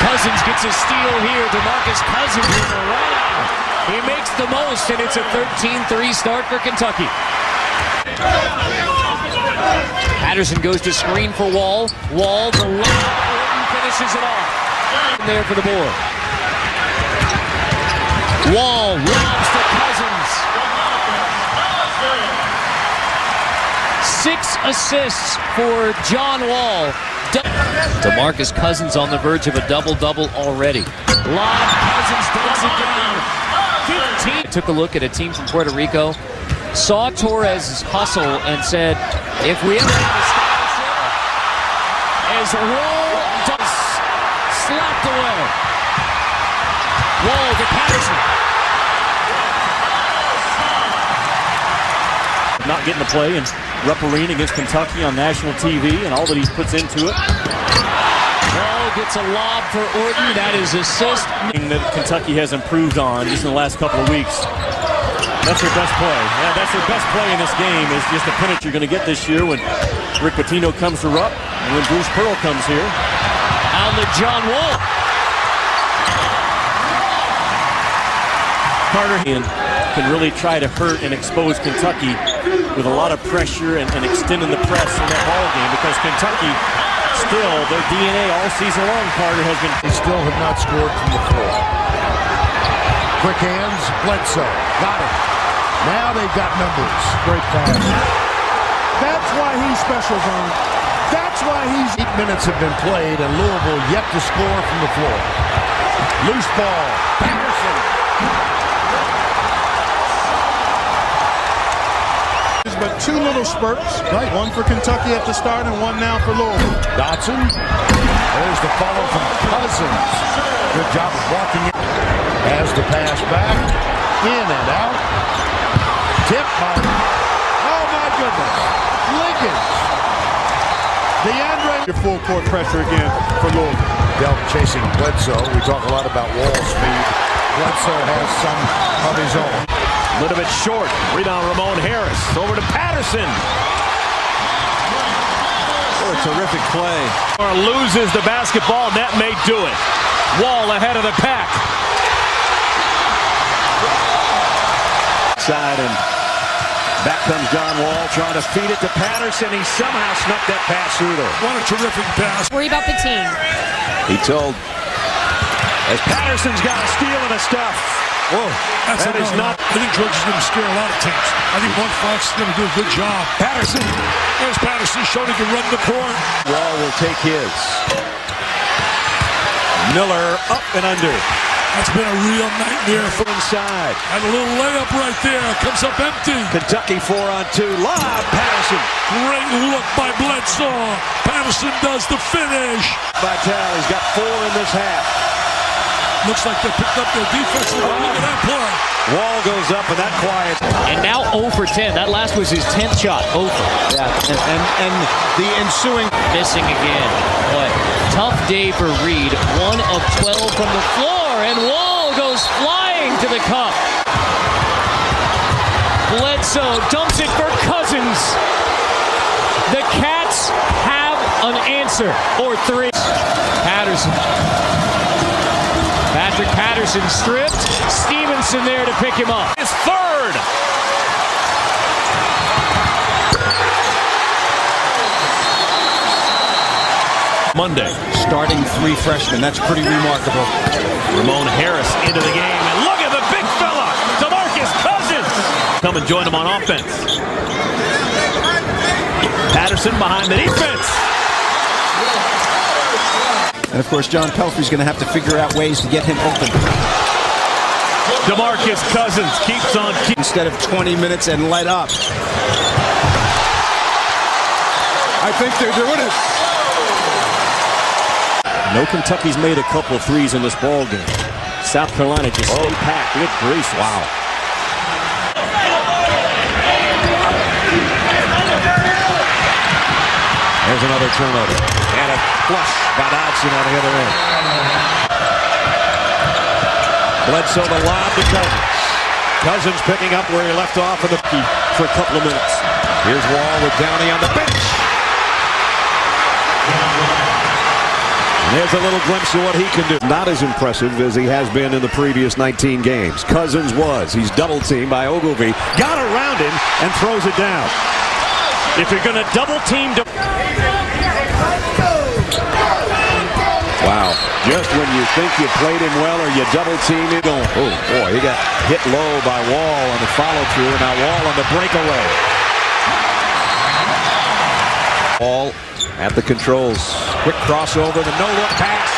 Cousins gets a steal here. DeMarcus Cousins with a run. He makes the most, and it's a 13-3 start for Kentucky. Patterson goes to screen for Wall. Wall, the lob. Orton finishes it off. There for the board. Wall lobs to Cousins. 6 assists for John Wall. DeMarcus Cousins on the verge of a double-double already. Lob, Cousins takes it down. 15. Took a look at a team from Puerto Rico, saw Torres hustle and said, if we ever have to stop as Wall does, slapped away. Wall to Patterson. Not getting the play and refereeing against Kentucky on national TV and all that he puts into it. Wall gets a lob for Orton. That is assist. That Kentucky has improved on just in the last couple of weeks. That's their best play. Yeah, that's their best play in this game is just the penalty you're going to get this year when Rick Pitino comes to Rupp and when Bruce Pearl comes here. Out to John Wall. Carter can really try to hurt and expose Kentucky with a lot of pressure and extending the press in that ball game because Kentucky still, their DNA all season long, Carter, has been. They still have not scored from the floor. Quick hands, Bledsoe, got it. Now they've got numbers. Great pass. That's why he's special, Vern. That's why he's... 8 minutes have been played, and Louisville yet to score from the floor. Loose ball. Patterson. But 2 little spurts, right? One for Kentucky at the start and one now for Louisville. Dotson. There's the follow from Cousins. Good job of blocking it. Has the pass back. In and out. Tip by... Oh, my goodness. Liggins. DeAndre. Your full court pressure again for Louisville. Delp chasing Bledsoe. We talk a lot about wall speed. Bledsoe has some of his own. A little bit short. Rebound Ramon Harris. Over to Patterson. What a terrific play. Loses the basketball. Net may do it. Wall ahead of the pack. Side and back comes John Wall trying to feed it to Patterson. He somehow snuck that pass through there. What a terrific pass. Worry about the team. He told as Patterson's got a steal and a stuff. Whoa, that is not. I think Georgia's going to scare a lot of teams. I think Mark Fox is going to do a good job. Patterson. There's Patterson showing he can run the court. Wall will take his. Miller up and under. That's been a real nightmare for inside. And a little layup right there. Comes up empty. Kentucky 4-on-2. Lob. Patterson. Great look by Bledsoe. Patterson does the finish. Vitale, he's got 4 in this half. Looks like they picked up their defense. Look at that play. Wall goes up and that quiet. And now 0 for 10. That last was his 10th shot. 0 for. Yeah, and the ensuing Missing again. But tough day for Reed. 1 of 12 from the floor. And Wall goes flying to the cup. Bledsoe dumps it for Cousins. The Cats have an answer. Or 3. Patterson. Patrick Patterson stripped. Stevenson there to pick him up. His third. Monday, starting 3 freshmen. That's pretty remarkable. Ramon Harris into the game. And look at the big fella. DeMarcus Cousins. Come and join him on offense. Patterson behind the defense. And, of course, John Pelfrey's going to have to figure out ways to get him open. DeMarcus Cousins keeps on keeping. Instead of 20 minutes and let up. I think they're doing it. No, Kentucky's made a couple of threes in this ball game. South Carolina just stay packed. Good gracious. Wow. There's another turnover. And a flush by Dodson on the other end. Bledsoe the lob to Cousins. Cousins picking up where he left off for a couple of minutes. Here's Wall with Downey on the bench. And there's a little glimpse of what he can do. Not as impressive as he has been in the previous 19 games. Cousins was. He's double teamed by Ogilvie. Got around him and throws it down. If you're going to double team. Wow. Just when you think you played him well or you double team him. Oh, boy. He got hit low by Wall on the follow through. And now Wall on the breakaway. Wall at the controls. Quick crossover. The no-look pass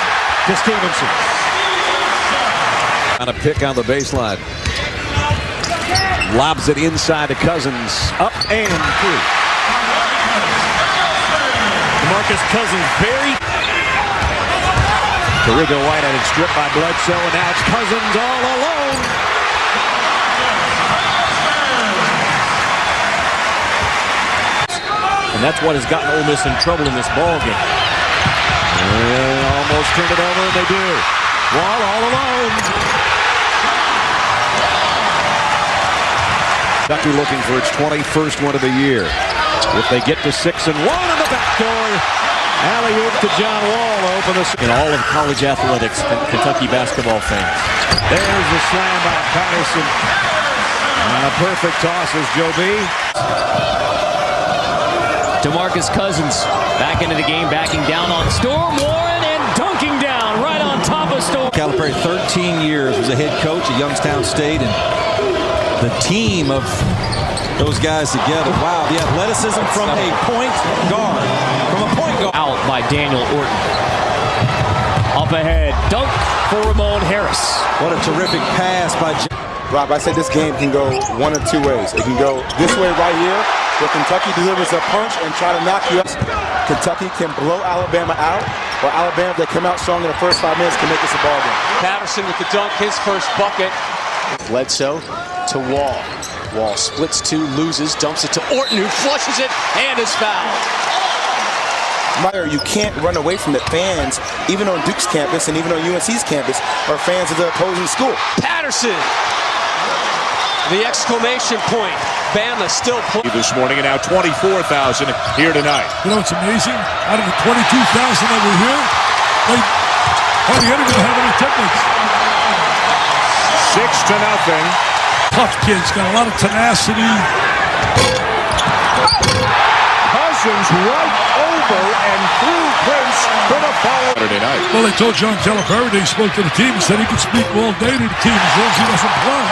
to Stevenson. On a pick on the baseline. Lobs it inside to Cousins. Up and through. DeMarcus Cousins very. Carrigo White had it stripped by Bledsoe, and now it's Cousins all alone. And that's what has gotten Ole Miss in trouble in this ball game. Almost turned it over, and they do. Wall all alone. Kentucky looking for its 21st one of the year. If they get to 6-1 on the back door, alley-oop to John Wall to open this. In all of college athletics, Kentucky basketball fans. There's the slam by Patterson. And a perfect toss is Joe B. DeMarcus Cousins back into the game, backing down on Storm Warren and dunking down right on top of Storm. Calipari, 13 years, was a head coach at Youngstown State, and the team of those guys together. Wow, the athleticism from a point guard. Out by Daniel Orton. Up ahead, dunk for Ramon Harris. What a terrific pass by Rob, I said this game can go one of two ways. It can go this way right here, where Kentucky delivers a punch and try to knock you out. Kentucky can blow Alabama out, or Alabama, if they come out strong in the first 5 minutes, can make this a ball game. Patterson with the dunk, his first bucket. Bledsoe to Wall. Wall splits two, loses, dumps it to Orton, who flushes it, and is fouled. You can't run away from the fans, even on Duke's campus and even on UNC's campus, are fans of the opposing school. Patterson, the exclamation point. Bama still playing. This morning, and now 24,000 here tonight. You know, it's amazing. Out of the 22,000 that were here, they hardly anyone have any tickets. 6-0. Tough kids, got a lot of tenacity. Cousins right over and through Prince for the follow. Saturday night. Well, they told John Calipari, they spoke to the team and said he could speak all day to the team as long as he doesn't play.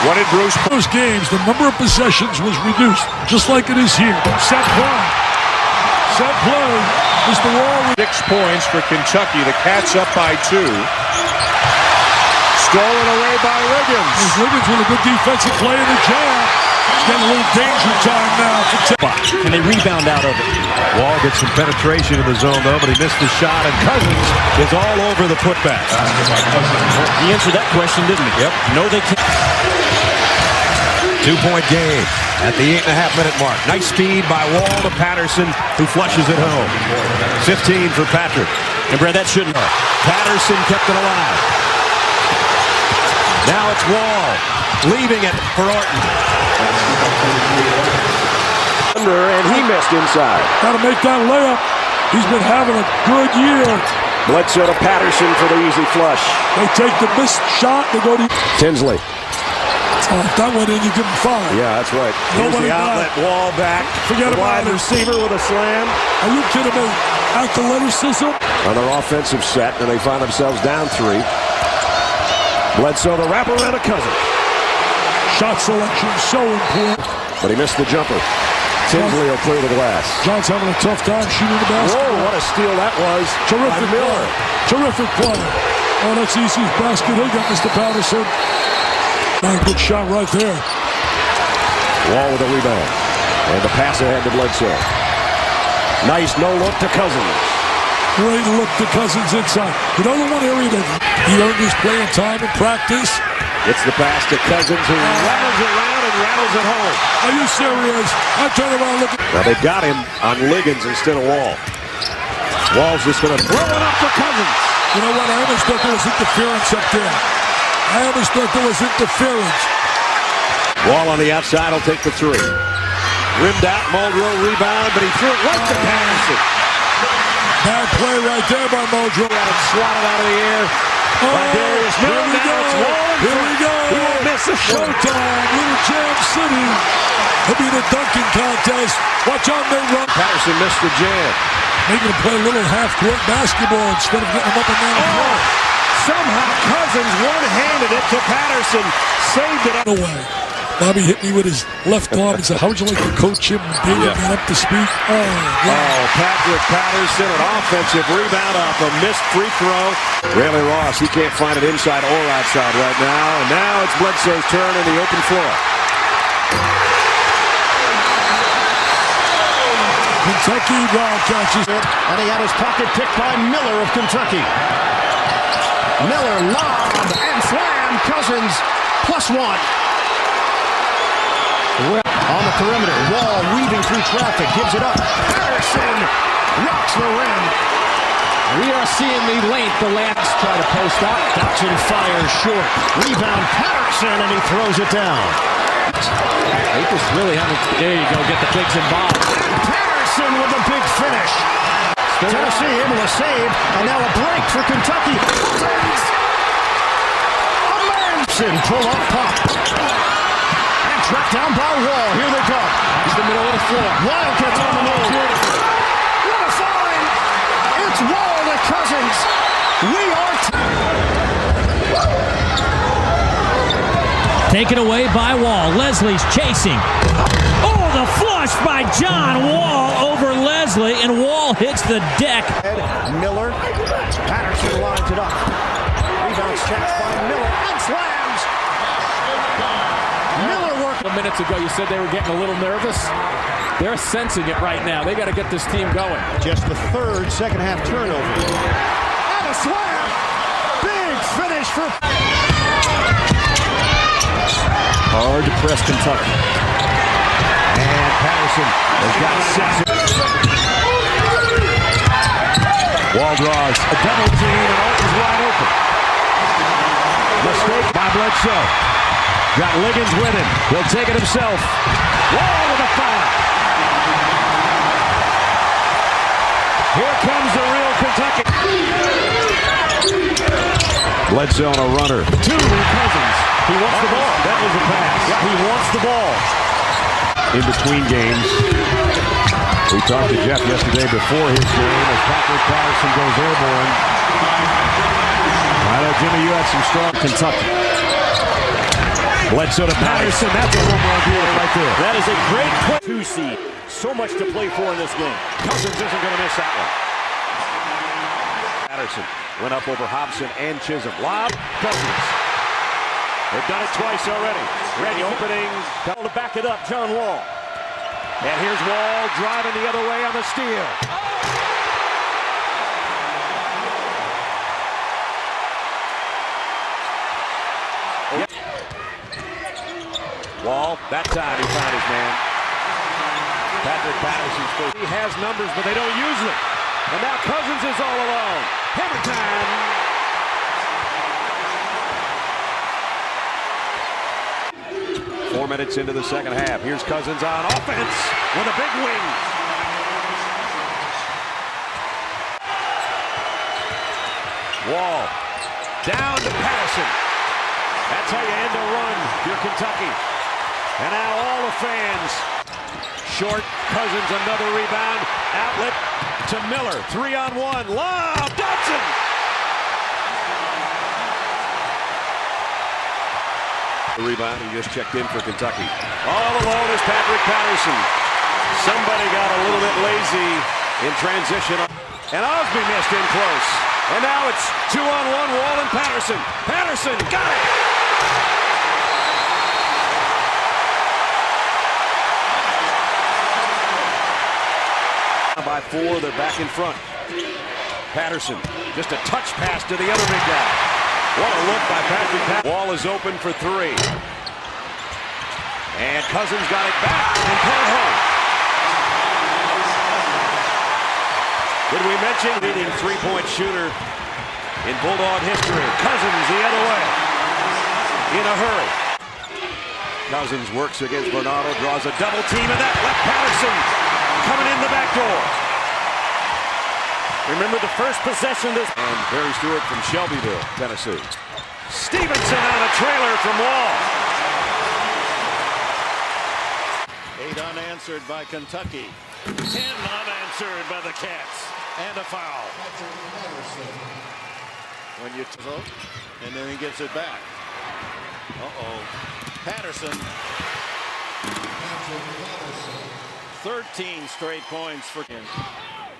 What did Bruce? Those games, the number of possessions was reduced, just like it is here. Set play. Set play. Mr. Wall. 6 points for Kentucky. The Cats up by 2. Stolen away by Liggins. Liggins with a good defensive play in the jam. He's getting a little danger time now for And they rebound out of it. Wall gets some penetration in the zone, though, but he missed the shot, and Cousins is all over the putback. He answered that question, didn't he? Yep. No, they can't. 2-point game at the 8.5-minute mark. Nice speed by Wall to Patterson, who flushes it home. 15 for Patrick. And Brad, that shouldn't hurt. Patterson kept it alive. Now it's Wall, leaving it for Orton. And he missed inside. Got to make that layup. He's been having a good year. Bledsoe to Patterson for the easy flush. They take the missed shot. They go to Tinsley. If that went in, you give him 5. Yeah, that's right. Here's the outlet, Wall back. Forget the about wide it. receiver with a slam. Are you kidding me? Athleticism. On their offensive set, and they find themselves down 3. Bledsoe the wraparound of Cousins. Shot selection so important. But he missed the jumper. Tinsley will clear the glass. John's having a tough time shooting the basket. Whoa, what a steal that was. Terrific by Miller. play. Terrific play. Oh, that's easy basket. He got Mr. Patterson. Good shot right there. Wall with a rebound. And the pass ahead to Bledsoe. Nice no-look to Cousins. Great look to Cousins inside. You know the one area that he earned his playing time in practice? It's the pass to Cousins, who rattles around and rattles it home. Are you serious? I turn around looking. Now they've got him on Liggins instead of Wall. Wall's just going to throw it up for Cousins. You know what? I almost thought there was interference up there. I almost thought there was interference. Wall on the outside will take the 3. Rimmed out, Muldrow rebound, but he threw it right to Patterson. Bad play right there by Muldrow. Got it swatted out of the air. By Darius Miller. Now it's Wall. Here we go. He won't miss a shot. Showtime. Little Jam City. It'll be the dunking contest. Watch out, they run. Patterson missed the jam. Making him play a little half-court basketball instead of getting him up and down the floor. Somehow Cousins one-handed it to Patterson. Saved it away. Bobby hit me with his left arm and said, how would you like to coach him and bring him up to speed? Patrick Patterson, an offensive rebound off a missed free throw. Rayleigh Ross, he can't find it inside or outside right now. And now it's Bledsoe's turn in the open floor. Kentucky Wildcats. And he had his pocket picked by Miller of Kentucky. Miller lob and slam. Cousins +1. On the perimeter, Wall weaving through traffic, gives it up. Patterson rocks the rim. We are seeing the length. The Lance try to post up. Dotson fires short. Rebound Patterson, and he throws it down. They just really haven't. There you go, get the bigs involved. Patterson with the big finish. Tennessee able to save, and now a break for Kentucky. Amanson pull up pop. Trapped down by Wall. Here they come. He's the middle of the floor. Wildcats on the move. What a find! It's Wall to Cousins. We are Taken away by Wall. Leslie's chasing. Oh, the flush by John Wall over Leslie, and Wall hits the deck. Miller. Patterson lines it up. Rebound snatched by Miller and slams. Miller working. Minutes ago, you said they were getting a little nervous. They're sensing it right now. They got to get this team going. Just the third second-half turnover. And a slam. Big finish for... Hard to press Kentucky. And Patterson has got 6. Wall draws a double team and Alton's wide open. Mistake by Bledsoe. Got Liggins with him. He'll take it himself. Wall with a foul. Here comes the real Kentucky. Bledsoe on a runner. Two Cousins. He wants the ball. That was a pass. Yeah, he wants the ball. In between games. We talked to Jeff yesterday before his game as Patrick Patterson goes airborne. I know, Jimmy, you had some strong Kentucky. Bledsoe to Patterson. That's a home run deal right there. That is a great play. 2 seed. So much to play for in this game. Cousins isn't going to miss that one. Patterson went up over Hobson and Chisholm. Lob. Cousins. They've done it twice already. Ready opening. To back it up, John Wall. And here's Wall driving the other way on the steal. Wall, that time he found his man. Patrick Patterson's supposed. He has numbers, but they don't use them. And now Cousins is all alone. Hammer time. 4 minutes into the second half. Here's Cousins on offense with a big wing. Wall down to Patterson. That's how you end a run if you're Kentucky. And now all the fans. Short, Cousins, another rebound. Outlet to Miller. 3-on-1. Lob, Dodson. The rebound, he just checked in for Kentucky. All alone is Patrick Patterson. Somebody got a little bit lazy in transition. And Osby missed in close. And now it's 2-on-1, Wall and Patterson. Patterson got it! By 4, they're back in front. Patterson, just a touch pass to the other big guy. What a look by Patrick Patterson. Wall is open for 3. And Cousins got it back and put it home. Did we mention leading three-point shooter in Bulldog history? Cousins the other way. In a hurry. Cousins works against Bernardo, draws a double team, and that left Patterson coming in the back door. Remember the first possession this. And Barry Stewart from Shelbyville, Tennessee. Stevenson on a trailer from Wall. 8 unanswered by Kentucky. 10 unanswered by the Cats. And a foul. When you and then he gets it back. Patterson. 13 straight points for him.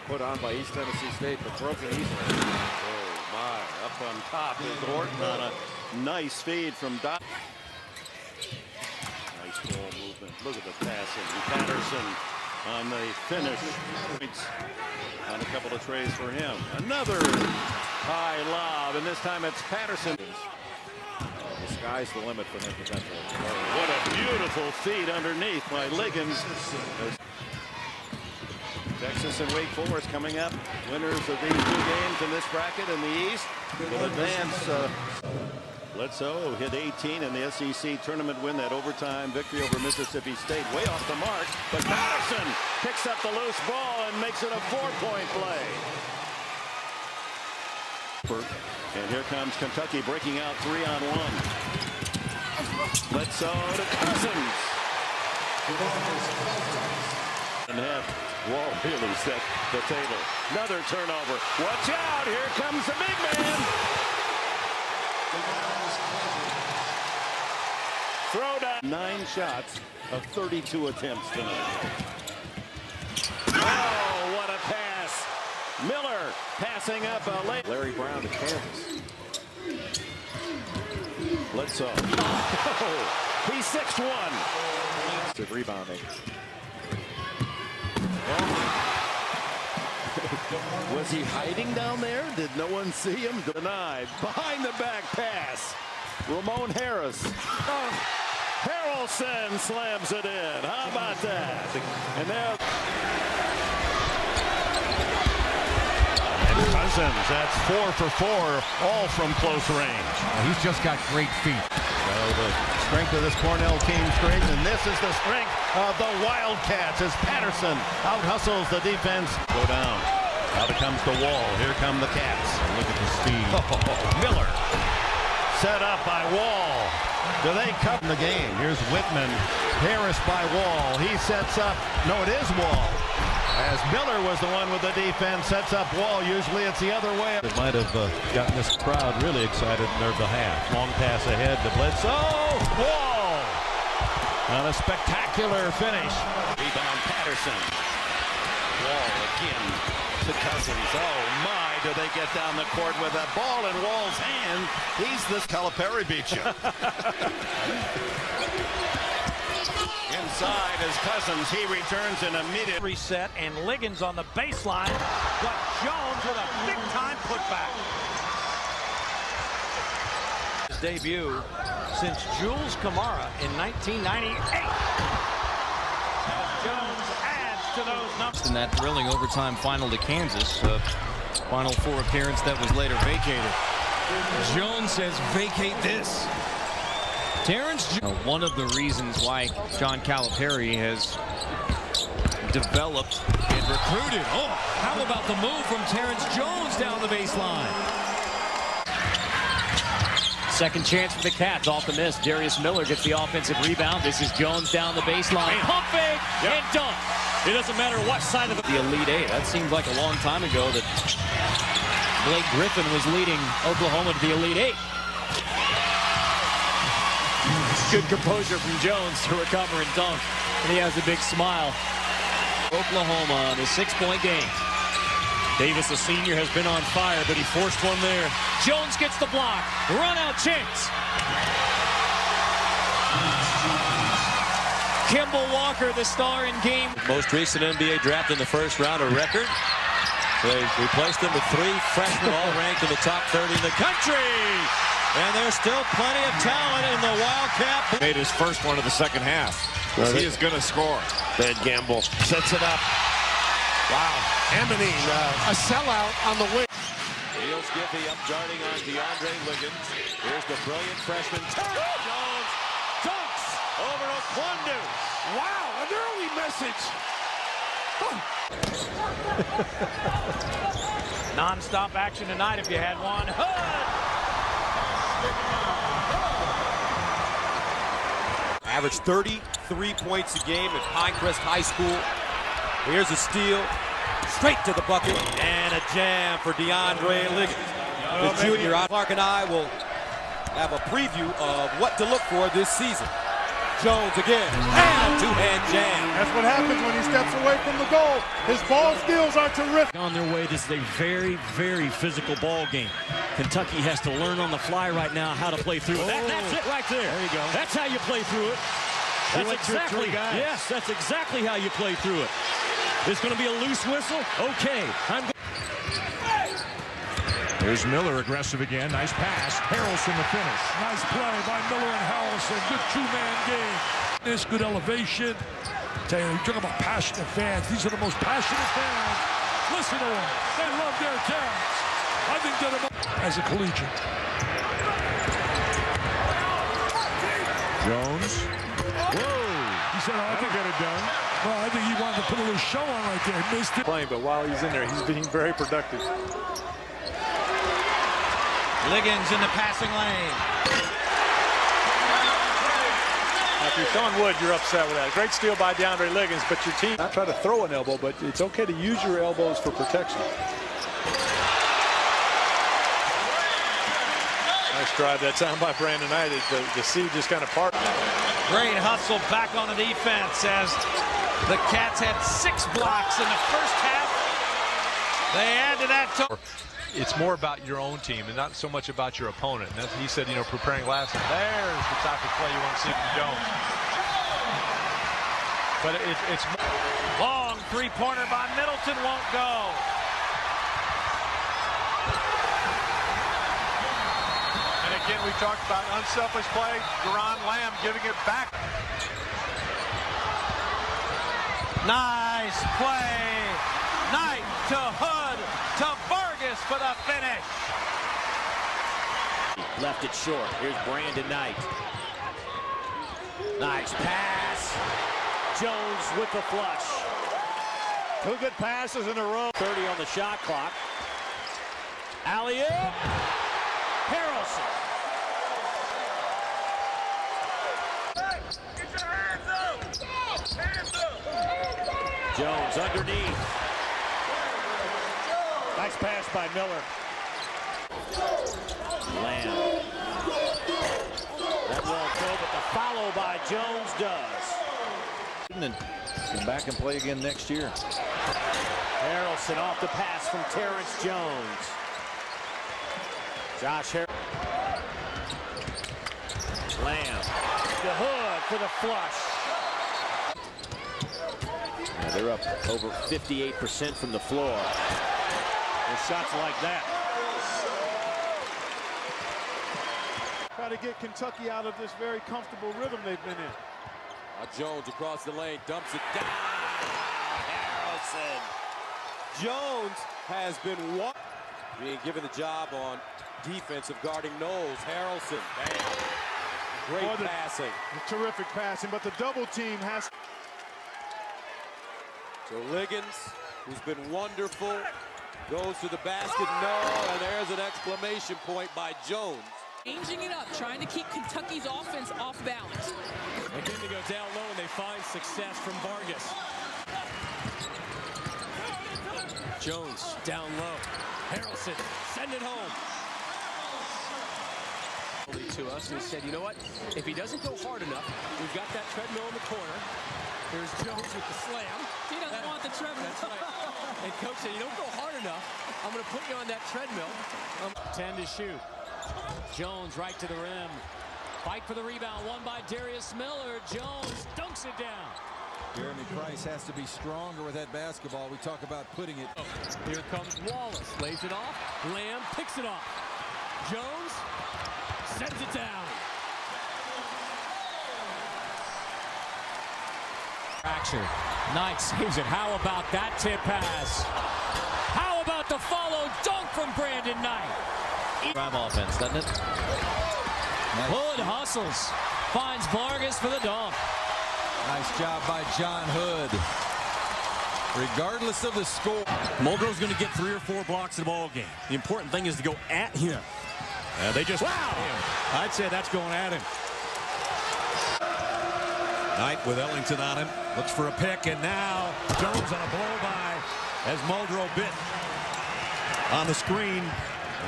Put on by East Tennessee State, but broken easily. Oh my! Up on top is Horton on a nice feed from Dot. Nice ball movement. Look at the passing. Patterson on the finish. On a couple of trays for him. Another high lob, and this time it's Patterson. The sky's the limit for him potentially. Oh, what a beautiful feed underneath by Liggins. Texas and Wake Forest coming up. Winners of these 2 games in this bracket in the East will advance. Bledsoe hit 18 in the SEC tournament win, that overtime victory over Mississippi State. Way off the mark, but Patterson picks up the loose ball and makes it a 4-point play. And here comes Kentucky breaking out 3-on-1. Bledsoe to Cousins. And have Wall really set the table. Another turnover. Watch out, here comes the big man. throw down. 9 shots of 32 attempts tonight. Oh, what a pass. Miller passing up a late. Larry Brown to Kansas. Bledsoe. Oh, he's 6'1". Good rebounding. Was he hiding down there? Did no one see him? Denied. Behind the back pass. Ramon Harris. Oh, Harrelson slams it in. How about that? And now. And Cousins, that's 4 for 4, all from close range. He's just got great feet. So the strength of this Cornell team strength, and this is the strength of the Wildcats as Patterson out-hustles the defense. Go down. Out it comes the Wall. Here come the Cats. Look at the speed. Miller. Set up by Wall. Do they cut in the game? Here's Whitman. Harris by Wall. He sets up. No, it is Wall. As Miller was the one with the defense, sets up Wall. Usually it's the other way. It might have gotten this crowd really excited near the half. Long pass ahead to Bledsoe. Wall. On a spectacular finish. Rebound Patterson. Wall again to Cousins. Oh my, do they get down the court with that ball in Wall's hand? He's the Calipari beat you. Inside is Cousins. He returns in immediate reset, and Liggins on the baseline, but Jones with a big-time putback. His debut since Jules Kamara in 1998. As Jones adds to those numbers. In that thrilling overtime final to Kansas, Final Four appearance that was later vacated. Jones says, "Vacate this." Terrence, one of the reasons why John Calipari has developed and recruited. Oh, how about the move from Terrence Jones down the baseline? Second chance for the Cats, off the miss. Darius Miller gets the offensive rebound. This is Jones down the baseline. Pump fake and dunk. It doesn't matter what side of the Elite Eight. That seemed like a long time ago that Blake Griffin was leading Oklahoma to the Elite Eight. Good composure from Jones to recover and dunk. And he has a big smile. Oklahoma on a 6-point game. Davis, the senior, has been on fire, but he forced one there. Jones gets the block. Run out chance. Kimball Walker, the star in game. Most recent NBA draft in the first round, a record. They replaced him with 3 freshmen, all ranked in the top 30 in the country. And there's still plenty of talent in the Wildcat. Made his first one of the second half. He is going to score. Van Gamble sets it up. Wow. Emmeline, a sellout on the wing. Neil Skiffy up guarding on DeAndre Liggins. Here's the brilliant freshman. Jones dunks over Okwandu. Wow, an early message. Non-stop action tonight if you had one. Averaged 33 points a game at Pinecrest High School. Here's a steal, straight to the bucket, and a jam for DeAndre Liggins. The junior. Clark and I will have a preview of what to look for this season. Jones again, and a 2-hand jam. That's what happens when he steps away from the goal. His ball skills are terrific. On their way, this is a very, very physical ball game. Kentucky has to learn on the fly right now how to play through it. That's it right there. There you go. That's how you play through it. That's exactly, yes, that's exactly how you play through it. There's going to be a loose whistle. Okay, There's Miller aggressive again. Nice pass. Harrelson the finish. Nice play by Miller and Harrelson. Good 2-man game. This good elevation. Tell you talk about passionate fans. These are the most passionate fans. Listen to them. They love their Cats. I think they're the most as a collegiate. Jones. Whoa. He said, I think get it done. Well, I think he wanted to put a little show on right there. He missed it. Playing, but while he's in there, he's being very productive. Liggins in the passing lane. Now, if you're Sean Wood, you're upset with that. Great steal by DeAndre Liggins, but your team not try to throw an elbow, but it's okay to use your elbows for protection. Nice drive that time by Brandon Knight. The sea just kind of parted. Great hustle back on the defense as the Cats had 6 blocks in the first half. They add to that. It's more about your own team and not so much about your opponent. And he said, you know, preparing last night. There's the type of play you want to see from Jones. But it's long three-pointer by Middleton won't go. And again, we talked about unselfish play. Duran Lamb giving it back. Nice play. Knight to Hood to Vargas for the finish. Left it short. Here's Brandon Knight. Nice pass. Jones with the flush. 2 good passes in a row. 30 on the shot clock. Alley-oop. Harrelson. Get your hands up! Hands up! Jones underneath. Nice pass by Miller. Lamb. That won't go, but the follow by Jones does. And come back and play again next year. Harrelson off the pass from Terrence Jones. Josh Harrelson. Lamb. The Hood for the flush. Yeah, they're up over 58% from the floor. With shots like that. Try to get Kentucky out of this very comfortable rhythm they've been in. Jones across the lane, dumps it down. Harrelson. Jones has been being given the job on defense of guarding Knowles. Harrelson, bam. Great passing. Terrific passing, but the double team has. So Liggins, who's been wonderful, goes to the basket, no, and there's an exclamation point by Jones. Changing it up, trying to keep Kentucky's offense off balance. Again, they go down low and they find success from Vargas. Jones down low. Harrelson, send it home. To us and said, you know what? If he doesn't go hard enough, we've got that treadmill in the corner. There's Jones with the slam. He doesn't want the treadmill. That's right. And coach said, you don't go hard enough, I'm going to put you on that treadmill. 10 to shoot. Jones right to the rim. Fight for the rebound. Won by Darius Miller. Jones dunks it down. Jeremy Price has to be stronger with that basketball. We talk about putting it. Here comes Wallace. Lays it off. Lamb picks it off. Jones sends it down. Fracture. Knight saves it. How about that tip pass? How about the follow dunk from Brandon Knight? Drive offense, doesn't it? Nice. Hood hustles. Finds Vargas for the dunk. Nice job by John Hood. Regardless of the score. Muldrow's going to get 3 or 4 blocks in the ball game. The important thing is to go at him. They just I'd say that's going at him. Knight with Ellington on him. Looks for a pick, and now Jones on a blow by as Muldrow bit on the screen.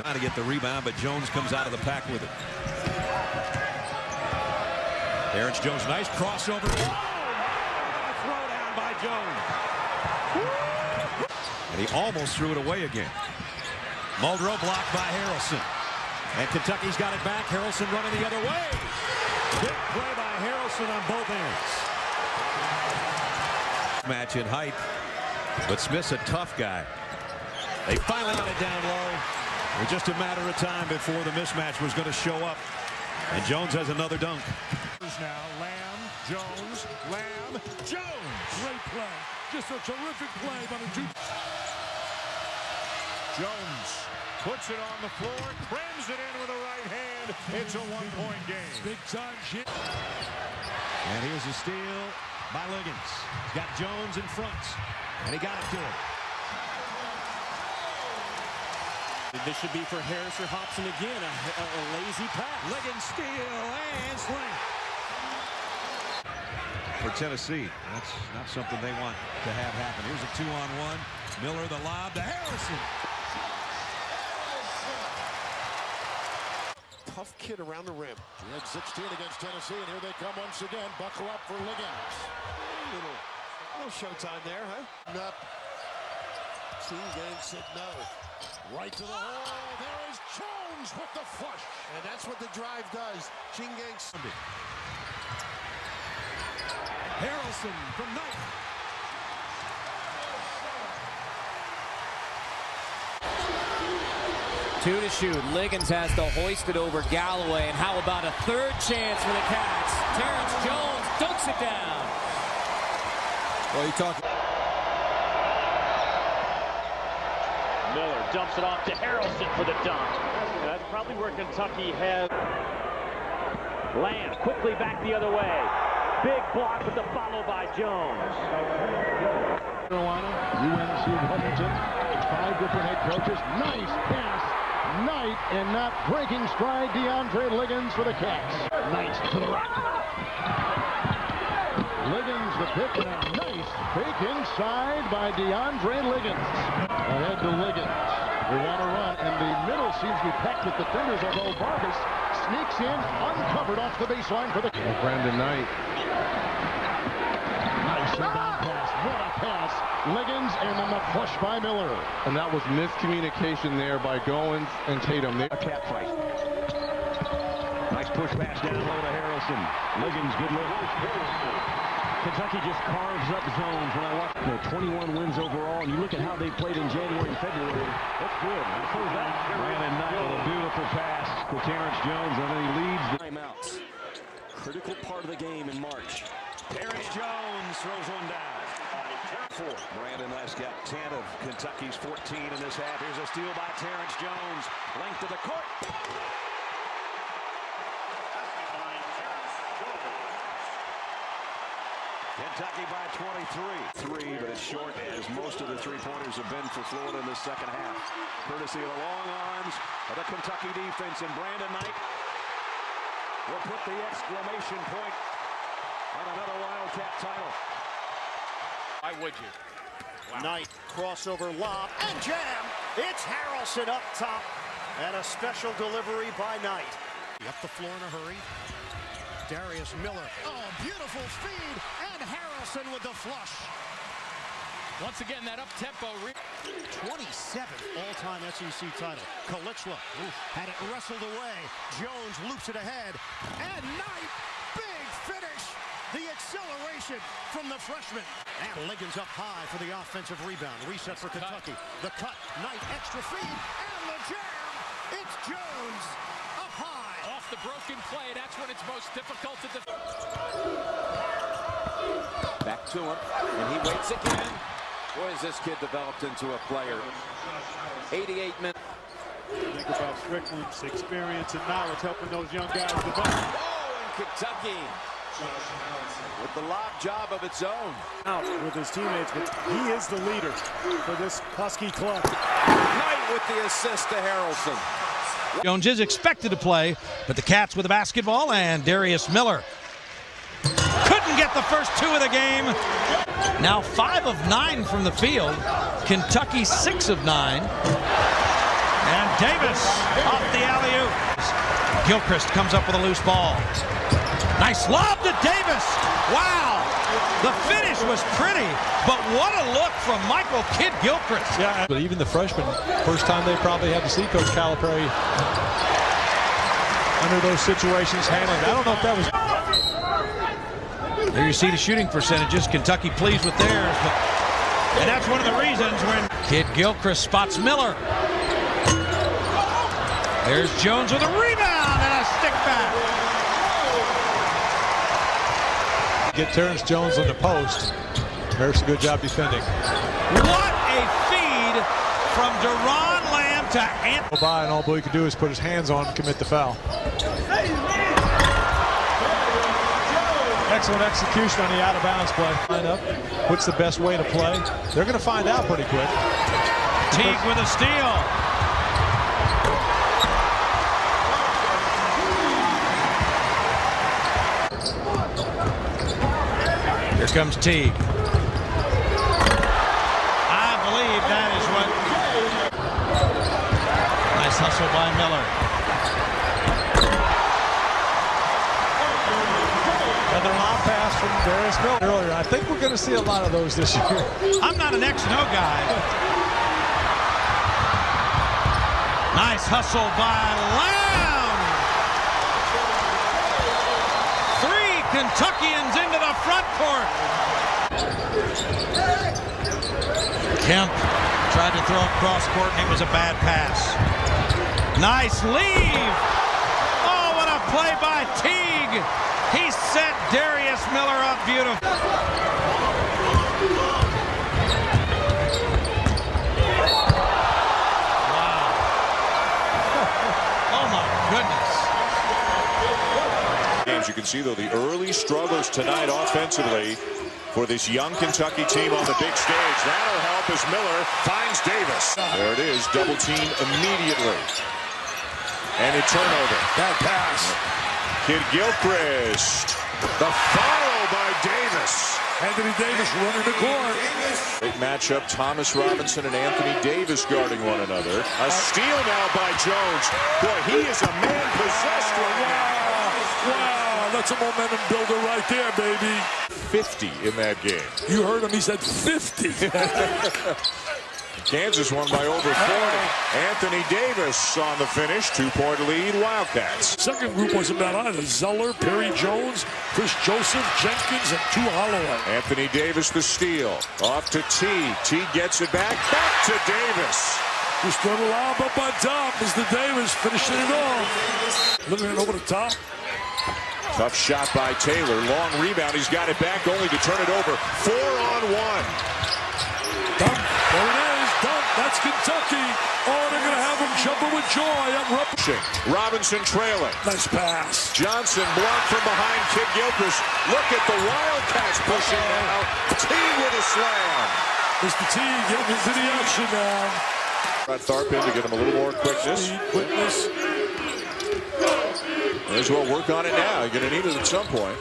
Trying to get the rebound, but Jones comes out of the pack with it. Terrence Jones, nice crossover. Throw down by Jones. And he almost threw it away again. Muldrow blocked by Harrelson. And Kentucky's got it back. Harrelson running the other way. Big play by Harrelson on both ends. Match in height, but Smith's a tough guy. They finally got it down low. It was just a matter of time before the mismatch was going to show up. And Jones has another dunk. Now, Lamb, Jones, Lamb, Jones. Great play. Just a terrific play by the two. Jones puts it on the floor, crams it in with the right hand. It's a one-point game. Big time shit. And here's a steal by Liggins. He's got Jones in front, and he got it to him. This should be for Harris or Hobson again. A lazy pass. Liggins steal and slam. For Tennessee, that's not something they want to have happen. Here's a 2-on-1. Miller the lob to Harrison. tough kid around the rim. He had 16 against Tennessee, and here they come once again. Buckle up for Liggins. Little showtime there, huh? Up. Chingay said no. Right to the hole. There is Jones with the flush. And that's what the drive does. Chingay. Harrelson from Knight. Two to shoot. Liggins has to hoist it over Galloway. And how about a third chance for the Cats? Terrence Jones dunks it down. Well, you talk. Miller dumps it off to Harrelson for the dunk. That's probably where Kentucky has. Lamb quickly back the other way. Big block with the follow by Jones. Carolina, UNC Wilmington, 5 different head coaches. Nice pass. Knight, and not breaking stride, DeAndre Liggins for the Cats. Knight to the rack. Liggins the pick, and a nice fake inside by DeAndre Liggins. Ahead to Liggins. They want to run, and the middle seems to be packed with defenders, although Vargas sneaks in uncovered off the baseline for the Brandon Knight. Nice inbound pass. What a pass. Liggins, and then the flush by Miller. And that was miscommunication there by Goins and Tatum. A cat fight. Nice push pass down low to Harrelson. Liggins, good look. Kentucky just carves up zones. When I watch 21 wins overall, and you look at how they played in January and February, that's good. Brandon Knight with a beautiful pass to Terrence Jones, and then he leads the timeouts. Critical part of the game in March. Terrence Jones throws one down. Brandon Knight's got 10 of Kentucky's 14 in this half. Here's a steal by Terrence Jones. Length of the court. Kentucky by 23. But it's short, as most of the three-pointers have been for Florida in the second half. Courtesy of the long arms of the Kentucky defense, and Brandon Knight will put the exclamation point on another Wildcat title. Why would you? Wow. Knight, crossover lob, and jam! It's Harrelson up top, and a special delivery by Knight. Up the floor in a hurry. Darius Miller. Oh, beautiful feed, and Harrelson with the flush. Once again, that up-tempo. 27th all-time SEC title. Kalichla had it wrestled away. Jones loops it ahead, and Knight, big finish. The acceleration from the freshman. And Liggins up high for the offensive rebound. Reset for Kentucky. The cut. Knight extra feed. And the jam. It's Jones up high. Off the broken play. That's when it's most difficult to defend. Back to him, and he waits again. Boy, has this kid developed into a player. 88 minutes. Think about Strickland's experience and knowledge helping those young guys develop. Oh, and Kentucky with the lob job of its own. Out with his teammates, but he is the leader for this Husky club. Knight with the assist to Harrelson. Jones is expected to play, but the Cats with the basketball, and Darius Miller couldn't get the first two of the game. Now 5 of 9 from the field. Kentucky 6 of 9. And Davis off the alley-oop. Gilchrist comes up with a loose ball. Nice lob to Davis. Wow. The finish was pretty, but what a look from Michael Kidd Gilchrist. Yeah, but even the freshmen, first time they probably had to see Coach Calipari under those situations handling. I don't know if that was. There you see the shooting percentages. Kentucky pleased with theirs, and that's one of the reasons when Kidd Gilchrist spots Miller. There's Jones with a rebound and a stick back. Get Terrence Jones on the post. Merrick's a good job defending. What a feed from Deron Lamb to Anthony. By, and all Bowie could do is put his hands on and commit the foul. Excellent execution on the out-of-bounds play. Line up. What's the best way to play? They're going to find out pretty quick. Teague with a steal. Here comes Teague. I believe that is what. Nice hustle by Miller. from Darius Miller earlier. I think we're going to see a lot of those this year. I'm not an X-No guy. Nice hustle by Lamb. 3 Kentuckians into the front court. Kemp tried to throw it cross court and it was a bad pass. Nice leave. Oh, what a play by Teague. He set Darius Miller up beautiful. Wow. Oh my goodness. Games, you can see though the early struggles tonight offensively for this young Kentucky team on the big stage. That'll help as Miller finds Davis. There it is, double team immediately. And a turnover. That pass. Kid Gilchrist. The follow by Davis. Anthony Davis running the court. Big matchup, Thomas Robinson and Anthony Davis guarding one another. A steal now by Jones. Boy, he is a man possessed right now. Wow, that's a momentum builder right there, baby. 50 in that game. You heard him, he said 50. Kansas won by over 40. Anthony Davis on the finish. 2-point lead, Wildcats. Second group wasn't bad either. Zeller, Perry Jones, Chris Joseph, Jenkins, and 2 Holloway. Anthony Davis the steal. Off to T. T gets it back. Back to Davis. Just throw the lob up on top. Mr. Davis finishing it off. Looking it over the top. Tough shot by Taylor. Long rebound. He's got it back only to turn it over. 4-on-1. Dunk. There it is. Dunk. That's Kentucky. Oh, they're going to have him jumping with joy. Robinson trailing. Nice pass. Johnson blocked from behind Kid Gilchrist. Look at the Wildcats pushing now. T with a slam. Mr. T getting into the action now. Tharpin to get him a little more quickness. Quickness. May as well work on it now. You're going to need it at some point.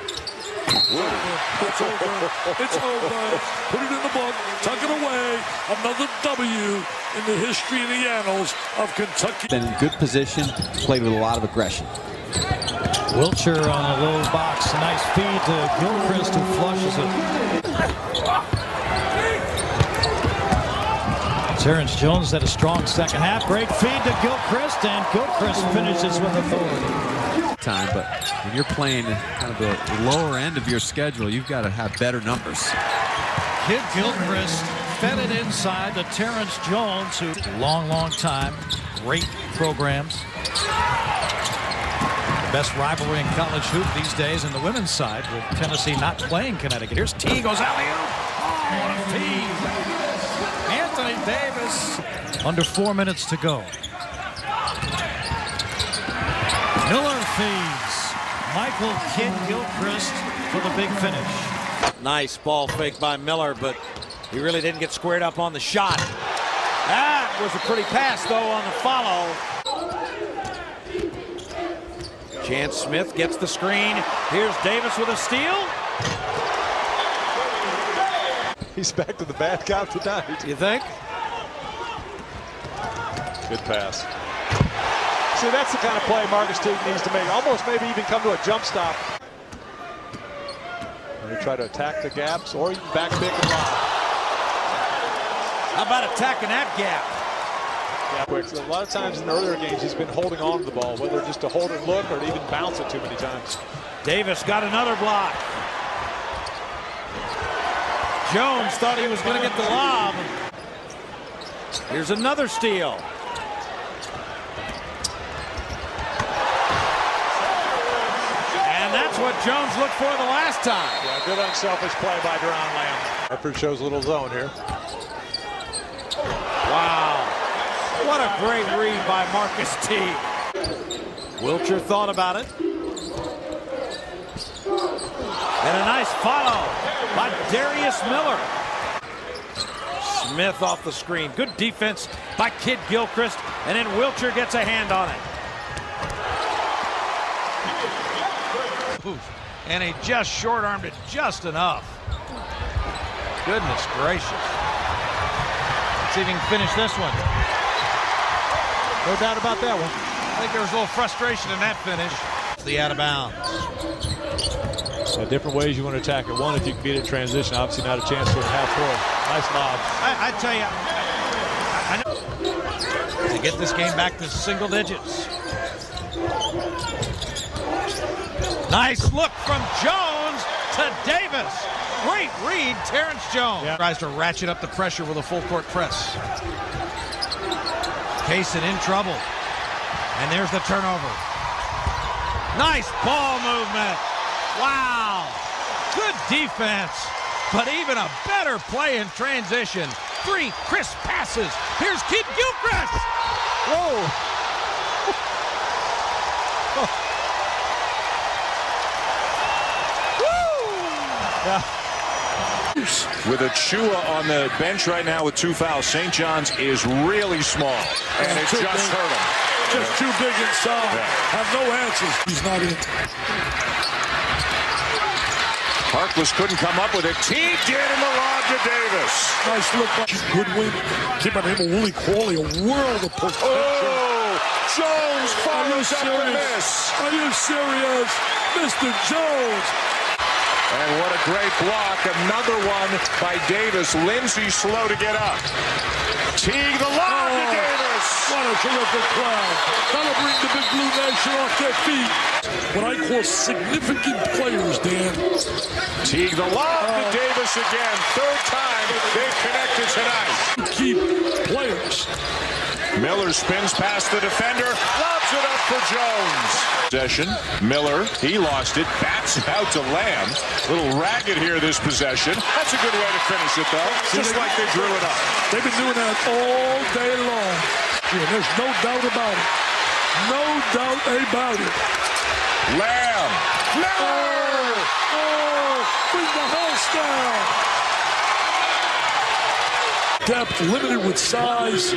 It's over. It's over. Put it in the book. Tuck it away. Another W in the history and the annals of Kentucky. Been in good position. Played with a lot of aggression. Wilcher on a low box. Nice feed to Gilchrist, who flushes it. Terrence Jones had a strong second half. Great feed to Gilchrist, and Gilchrist finishes with authority. Time, but when you're playing kind of the lower end of your schedule, you've got to have better numbers. Kid Gilchrist fed it inside to Terrence Jones, who long time, great programs. Best rivalry in college hoop these days in the women's side, with Tennessee not playing Connecticut. Here's T, goes alley-oop. Oh, what a feed. Anthony Davis. Under 4 minutes to go. Miller feeds. Michael Kid Gilchrist for the big finish. Nice ball fake by Miller, but he really didn't get squared up on the shot. That was a pretty pass, though, on the follow. Chance Smith gets the screen. Here's Davis with a steal. He's back to the bad guy tonight. You think? Good pass. See, that's the kind of play Marcus Teague needs to make. Almost maybe even come to a jump stop. And you try to attack the gaps, or you can back pick and lob. How about attacking that gap? Yeah, quick. So a lot of times in earlier games, he's been holding on to the ball, whether just to hold it, look, or to even bounce it too many times. Davis got another block. Jones thought he was going to get the lob. Here's another steal. And that's what Jones looked for the last time. Yeah, good unselfish play by Deron Lamb. Hartford shows a little zone here. Wow. What a great read by Marcus Teague. Wilcher thought about it. And a nice follow by Darius Miller. Smith off the screen. Good defense by Kid Gilchrist. And then Wilcher gets a hand on it. And he just short-armed it just enough. Goodness gracious. Let's see if he can finish this one. No doubt about that one. I think there was a little frustration in that finish. The out of bounds. Different ways you want to attack it. One, if you can beat it in transition, obviously not a chance for a half court. Nice lob. I tell you, I know. To get this game back to single digits. Nice look from Jones to Davis. Great read, Terrence Jones. Yeah. Tries to ratchet up the pressure with a full court press. Kaysen in trouble. And there's the turnover. Nice ball movement. Wow. Good defense. But even a better play in transition. 3 crisp passes. Here's Keith Gilchrist. Whoa. Yeah. With Achua on the bench right now with 2 fouls. St. John's is really small, and it just hurt him. Just too big inside. Yeah. Have no answers. He's not in. Harkless couldn't come up with it. Teague did in the lob to Davis. Nice look. Good win. Keep on him. Willie Cauley, a world of potential. Oh, Jones follows up the miss. Are you serious? Mr. Jones. And what a great block. Another one by Davis. Lindsay slow to get up. Teague the lob to Davis. What a terrific crowd. That'll bring the Big Blue Nation off their feet. What I call significant players, Dan. Teague the lob to Davis again. 3rd time they've connected tonight. Keep players. Miller spins past the defender. Lobs it up for Jones. Possession. Miller, he lost it. Bats out to Lamb. A little ragged here this possession. That's a good way to finish it, though. Just like they drew it up. They've been doing that all day long. Yeah, there's no doubt about it. No doubt about it. Lamb. Miller! Bring the house down. Depth limited with size.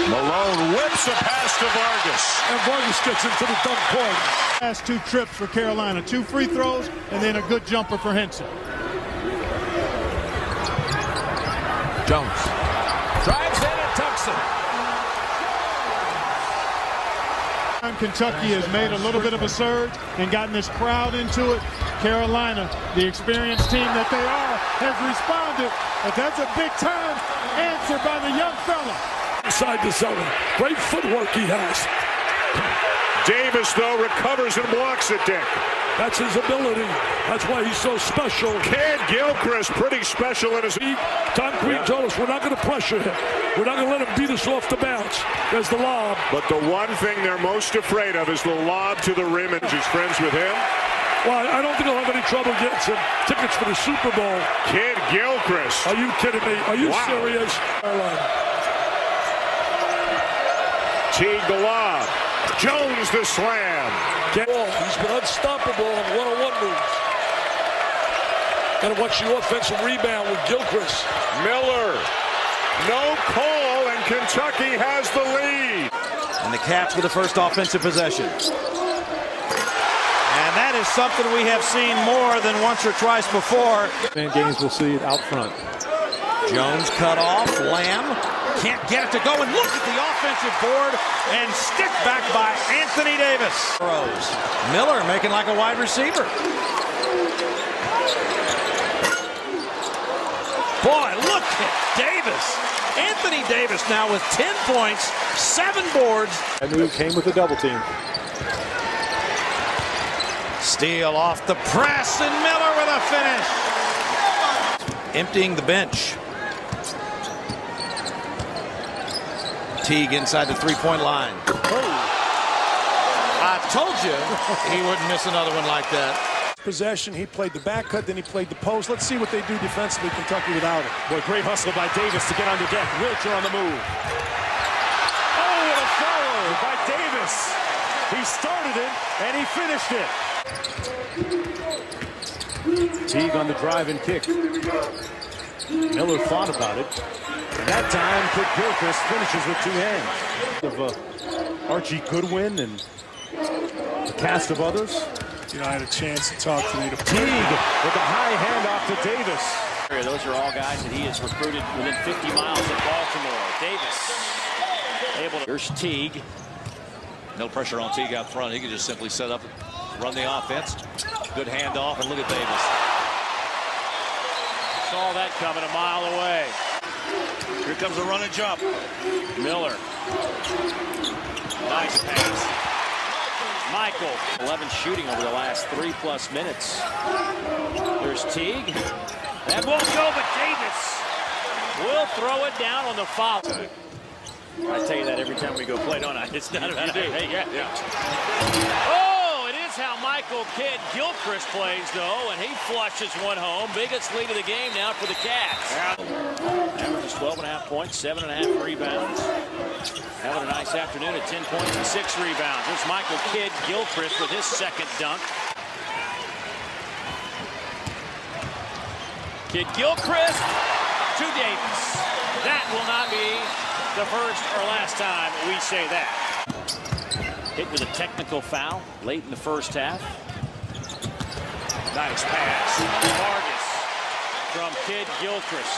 Malone whips a pass to Vargas. And Vargas gets into the dunk point. Last 2 trips for Carolina. 2 free throws and then a good jumper for Henson. Jones drives in and tucks it. Kentucky has made a little bit of a surge and gotten this crowd into it. Carolina, the experienced team that they are, has responded. But that's a big-time answer by the young fella. Inside the zone. Great footwork he has. Davis, though, recovers and blocks it, Dick. That's his ability. That's why he's so special. Kid Gilchrist, pretty special in his... Tom Queen told us we're not going to pressure him. We're not going to let him beat us off the bounce. There's the lob. But the one thing they're most afraid of is the lob to the rim. And he's friends with him. Well, I don't think he'll have any trouble getting some tickets for the Super Bowl. Kid Gilchrist. Are you kidding me? Are you serious? Teague the lob. Jones the slam. He's been unstoppable on one-on-one moves. Gotta watch the offensive rebound with Gilchrist. Miller. No call, and Kentucky has the lead. And the Cats with the first offensive possession. And that is something we have seen more than once or twice before. In games, we'll see it out front. Jones cut off. Lamb can't get it to go. And look at the offensive board and stick back by Anthony Davis. Miller making like a wide receiver. Boy, look at Davis. Anthony Davis now with 10 points, 7 boards. That move came with a double team. Steal off the press, and Miller with a finish. Emptying the bench. Teague inside the 3-point line. I told you he wouldn't miss another one like that. Possession, he played the back cut, then he played the post. Let's see what they do defensively, Kentucky, without it. Boy, great hustle by Davis to get on the deck. Wilcher on the move. Oh, what a follow by Davis. He started it, and he finished it. Teague on the drive and kick. Miller thought about it. And that time, Kid Gilchrist finishes with 2 hands. Of Archie Goodwin and a cast of others. You know, I had a chance to talk to Teague with a high handoff to Davis. Those are all guys that he has recruited within 50 miles of Baltimore. Davis able to... Here's Teague. No pressure on Teague out front. He can just simply set up run the offense. Good handoff, and look at Davis. Saw that coming a mile away. Here comes a run and jump. Miller. Nice pass. Michael. 11 shooting over the last 3+ minutes. There's Teague. That won't go, but Davis will throw it down on the foul. I tell you that every time we go play, don't I? It's not about it. Hey, yeah. Oh, it is how Michael Kidd-Gilchrist plays, though, and he flushes one home. Biggest lead of the game now for the Cats. Averages 12.5 points, 7.5 rebounds. Having a nice afternoon at 10 points and 6 rebounds. There's Michael Kidd-Gilchrist with his second dunk. Kidd-Gilchrist to Davis. That will not be the first or last time we say that. Hit with a technical foul late in the first half. Nice pass. Vargas from Kidd-Gilchrist.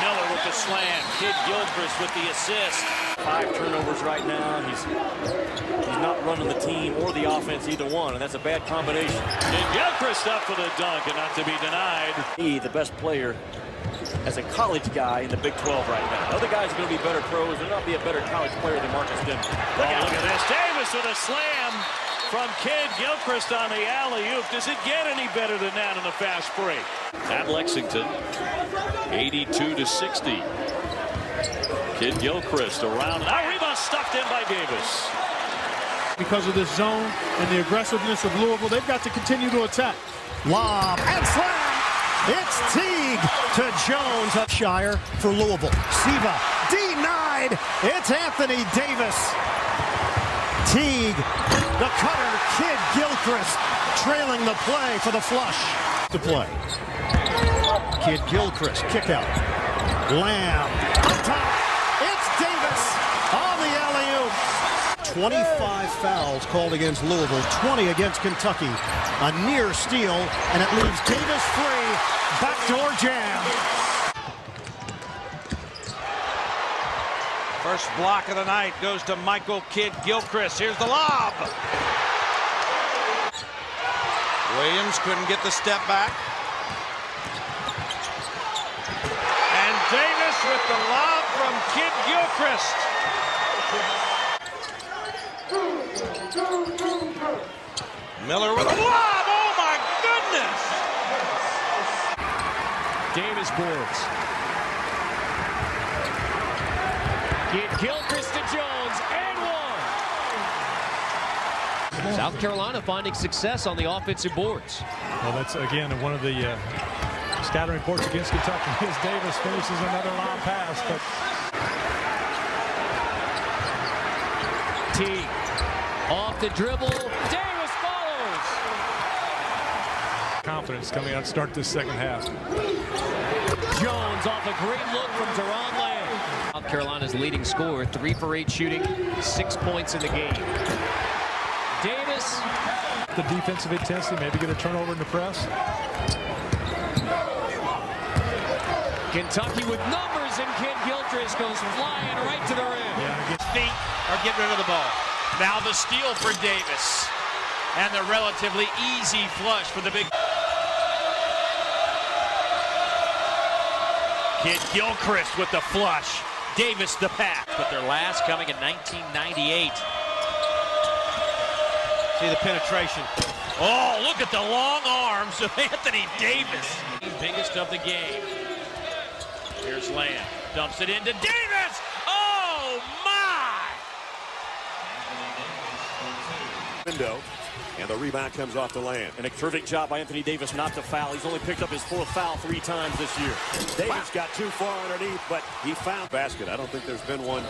Miller with the slam. Kidd-Gilchrist with the assist. 5 turnovers right now. He's not running the team or the offense, either one, and that's a bad combination. Kidd-Gilchrist up for the dunk, and not to be denied. He, the best player as a college guy in the Big 12 right now. Other guys are going to be better pros. They'll not be a better college player than Marcus Denver. Look at this. Davis with a slam from Kidd-Gilchrist on the alley-oop. Does it get any better than that on the fast break? At Lexington, 82-60. Kidd-Gilchrist around. Now rebound stuffed in by Davis. Because of this zone and the aggressiveness of Louisville, they've got to continue to attack. Lob and slam. It's Teague to Jones. Up Shire for Louisville. Siva denied. It's Anthony Davis. Teague, the cutter, Kidd-Gilchrist trailing the play for the flush. To play. Kidd-Gilchrist kick out. Lamb up top. It's Davis on the alley-oop. 25 fouls called against Louisville, 20 against Kentucky. A near steal, and it leaves Davis free. Backdoor jam. First block of the night goes to Michael Kidd-Gilchrist. Here's the lob. Williams couldn't get the step back. And Davis with the lob from Kidd-Gilchrist. Miller with a lob. Oh my goodness. Davis boards. Kidd-Gilchrist to Jones, and one. South Carolina finding success on the offensive boards. Well, that's, again, one of the scattering reports against Kentucky is Davis finishes another long pass. But Teague off the dribble. Davis follows. Confidence coming out to start this second half. Jones off a great look from Deron Lamb. South Carolina's leading scorer, 3 for 8 shooting, 6 points in the game. Davis. The defensive intensity, maybe get a turnover in the press. Kentucky with numbers, and Kidd-Gilchrist goes flying right to the rim. Feet are getting rid of the ball. Now the steal for Davis. And the relatively easy flush for the big. Kidd-Gilchrist with the flush. Davis the pass. But their last coming in 1998. See the penetration. Oh, look at the long arms of Anthony Davis. Biggest of the game. Here's Lamb. Dumps it into Davis. Oh, my! Window. And the rebound comes off the land. And a terrific job by Anthony Davis not to foul. He's only picked up his 4th foul 3 times this year. Davis got too far underneath, but he found Basket. I don't think there's been one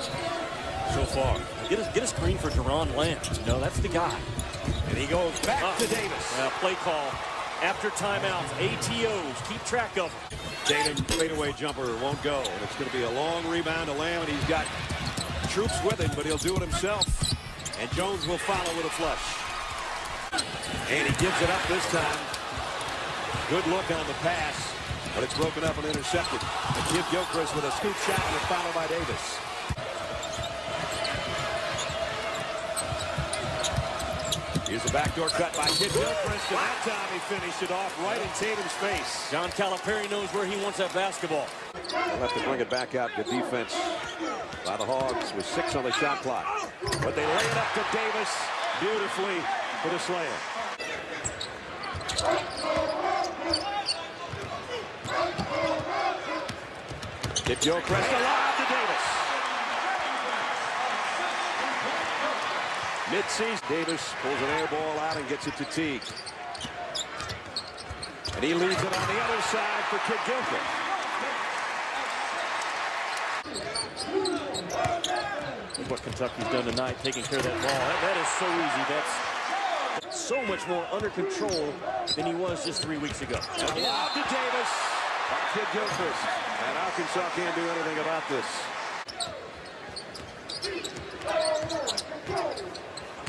so far. Get a screen for Deron Lamb. You know, that's the guy. And he goes back to Davis. Play call after timeouts. ATOs. Keep track of them. Tatum fadeaway jumper won't go. And it's going to be a long rebound to Lamb, and he's got troops with him, but he'll do it himself. And Jones will follow with a flush. And he gives it up this time. Good look on the pass, but it's broken up and intercepted. And Kidd-Gilchrist with a scoop shot and it's followed by Davis. Here's a backdoor cut by Gilgeous-Alexander, and that time he finished it off right in Tatum's face. John Calipari knows where he wants that basketball. They'll have to bring it back out. Good defense by the Hogs with 6 on the shot clock. But they lay it up to Davis beautifully for the slam. Gilgeous alive to Davis. Mid-season, Davis pulls an air ball out and gets it to Teague. And he leaves it on the other side for Kid Gilchrist. Look what Kentucky's done tonight, taking care of that ball. That is so easy. That's so much more under control than he was just 3 weeks ago. And lob to Davis by Kid Gilchrist. And Arkansas can't do anything about this.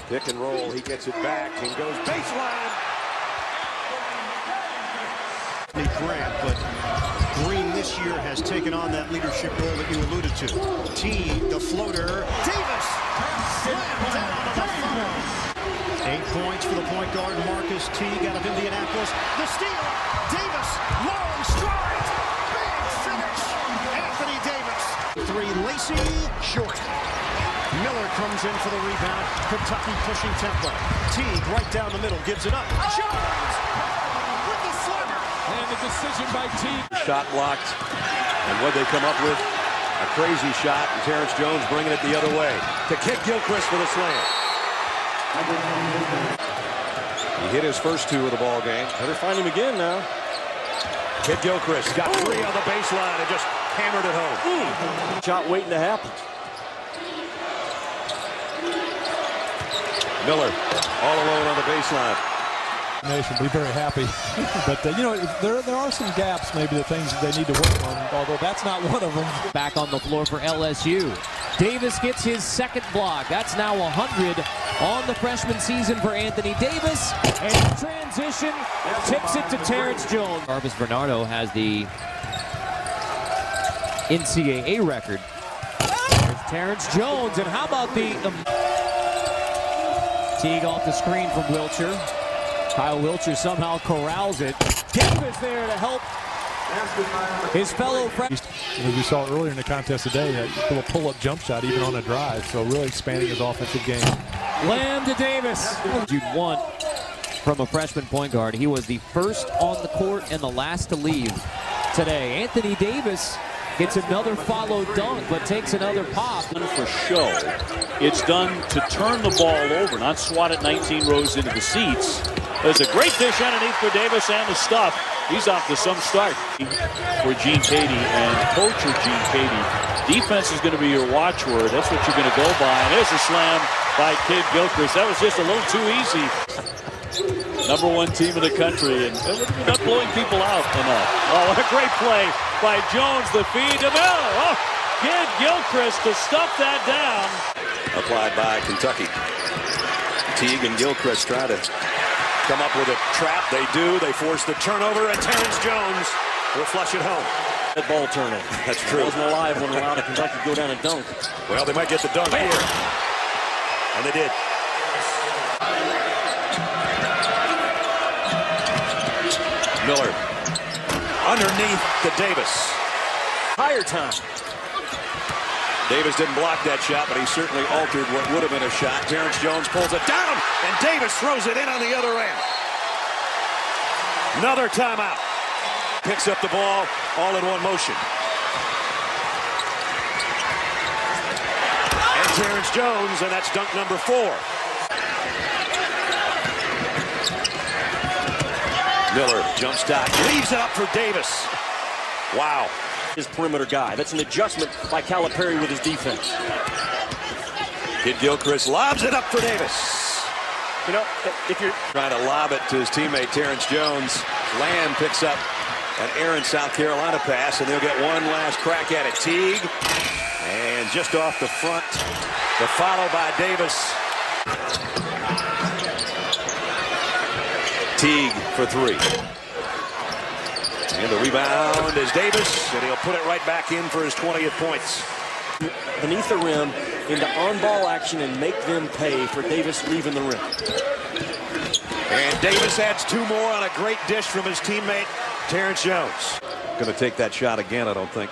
Pick and roll, he gets it back and goes baseline. Grant, but Green this year has taken on that leadership role that you alluded to. Teague, the floater, Davis slammed down on the floater. 8 points for the point guard Marcus Teague out of Indianapolis. The steal, Davis, long stride, big finish. Anthony Davis. 3, Lacey, short. Miller comes in for the rebound. Kentucky pushing tempo. Teague right down the middle, gives it up. Jones with the flutter. And the decision by Teague. Shot blocked. And what they come up with? A crazy shot. And Terrence Jones bringing it the other way. To Kid Gilchrist for the slam. He hit his first 2 of the ball game. Better find him again now. Kid Gilchrist got 3 on the baseline and just hammered it home. Shot waiting to happen. Miller all alone on the baseline. Nation be very happy, but you know, there are some gaps, maybe the things that they need to work on, although that's not one of them. Back on the floor for LSU. Davis gets his second block. That's now 100 on the freshman season for Anthony Davis. And transition tips it to Terrence Jones. Jarvis Bernardo has the NCAA record. There's Terrence Jones, and how about the Teague off the screen from Wilcher. Kyle Wilcher somehow corrals it. Davis there to help his fellow friend. As we saw earlier in the contest today, a little pull-up jump shot even on a drive, so really expanding his offensive game. Lamb to Davis. You'd want from a freshman point guard. He was the first on the court and the last to leave today. Anthony Davis gets another follow dunk, but takes another pop. For show. It's done to turn the ball over, not swat it 19 rows into the seats. There's a great dish underneath for Davis and the stuff. He's off to some start for Gene Cady and coach Gene Cady. Defense is going to be your watchword. That's what you're going to go by. And there's a slam by Kid Gilchrist. That was just a little too easy. Number 1 team in the country, and not blowing people out enough. Oh, what a great play by Jones. The feed to Miller. Oh, Kid Gilchrist to stuff that down. Applied by Kentucky. Teague and Gilchrist try to come up with a trap. They do. They force the turnover, and Terrence Jones will flush it home. That ball turner. That's true. It wasn't alive when allowed Kentucky to go down and dunk. Well, they might get the dunk here. And they did. Miller underneath to Davis. Higher time. Davis didn't block that shot, but he certainly altered what would have been a shot. Terrence Jones pulls it down, and Davis throws it in on the other end. Another timeout. Picks up the ball all in one motion. And Terrence Jones, and that's dunk number 4. Miller jump stop, leaves it up for Davis. Wow. His perimeter guy. That's an adjustment by Calipari with his defense. Kid Gilchrist lobs it up for Davis. You know, if you're trying to lob it to his teammate Terrence Jones, Lamb picks up an Aaron, South Carolina pass, and they'll get one last crack at it. Teague, and just off the front, the follow by Davis. Teague for 3. And the rebound is Davis, and he'll put it right back in for his 20th points. Beneath the rim, into on-ball action, and make them pay for Davis leaving the rim. And Davis adds 2 more on a great dish from his teammate, Terrence Jones. Going to take that shot again, I don't think.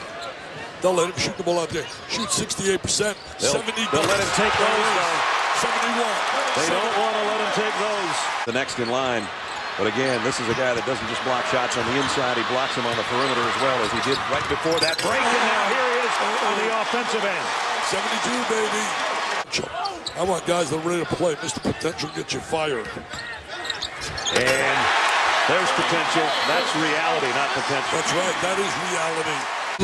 They'll let him shoot the ball out there. Shoot 68%. They'll let him take those, though. 71. They don't want to let him take those. The next in line. But again, this is a guy that doesn't just block shots on the inside. He blocks them on the perimeter as well, as he did right before that break. And now here he is on the offensive end. 72, baby. I want guys that are ready to play. Mr. Potential gets you fired. And there's potential. That's reality, not potential. That's right. That is reality.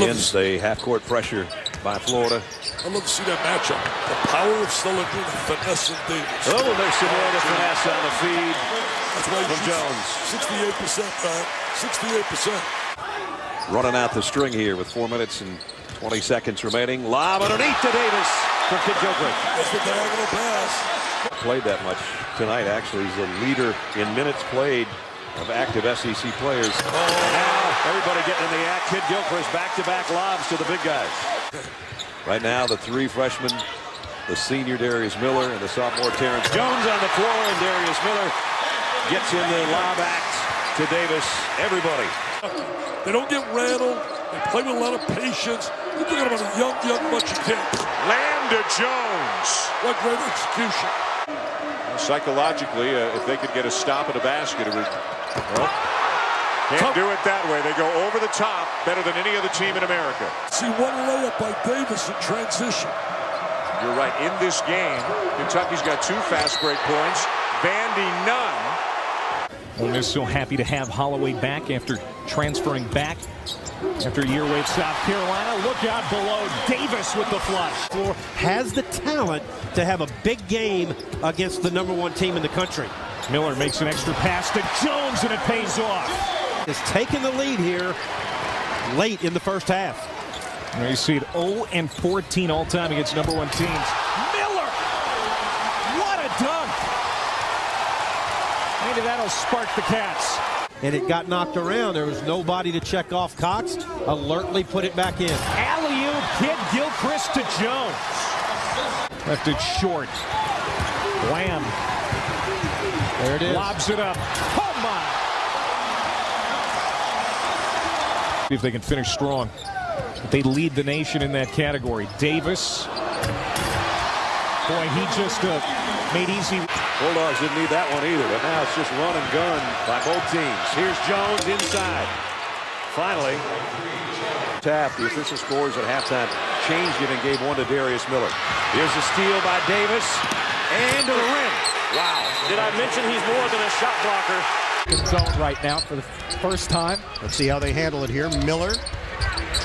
Ends the half-court pressure by Florida. I'd love to see that matchup. The power of Sullivan, the finesse of Davis. Oh, there's some more of the finesse on the feed. That's why from Jones. 68%, man. 68%. Running out the string here with 4 minutes and 20 seconds remaining. Lob underneath to Davis for Gilgeous. That's the diagonal pass. Played that much tonight, actually. He's the leader in minutes played of active SEC players. Now, everybody getting in the act. Gilgeous back-to-back lobs to the big guys. Right now, the 3 freshmen, the senior Darius Miller and the sophomore Terrence Jones on the floor, and Darius Miller gets in the lob act to Davis. Everybody. They don't get rattled. They play with a lot of patience. You're talking about a young bunch of kids. Lamb to Jones. What great execution. Psychologically, if they could get a stop at a basket, it would. Well, can't do it that way. They go over the top better than any other team in America. See one layup by Davis in transition. You're right. In this game, Kentucky's got 2 fast break points. Vandy none. Ole Miss so happy to have Holloway back after transferring back after a year away at South Carolina. Look out below. Davis with the flush. Has the talent to have a big game against the #1 team in the country. Miller makes an extra pass to Jones, and it pays off. Has taken the lead here late in the first half. Now you see it 0-14 all time against #1 teams. Miller! What a dunk! Maybe that'll spark the Cats. And it got knocked around. There was nobody to check off. Cox alertly put it back in. Alley-oop, Gilgeous to Jones. Left it short. Lamb. There it is. Lobs it up. Oh my! See if they can finish strong. They lead the nation in that category. Davis. Boy, he just made easy. Bulldogs didn't need that one either, but now it's just run and gun by both teams. Here's Jones inside. Finally, Taft, the official scores at halftime, changed it and gave one to Darius Miller. Here's a steal by Davis and to the rim. Wow. Did I mention he's more than a shot blocker? In zone right now for the first time. Let's see how they handle it here. Miller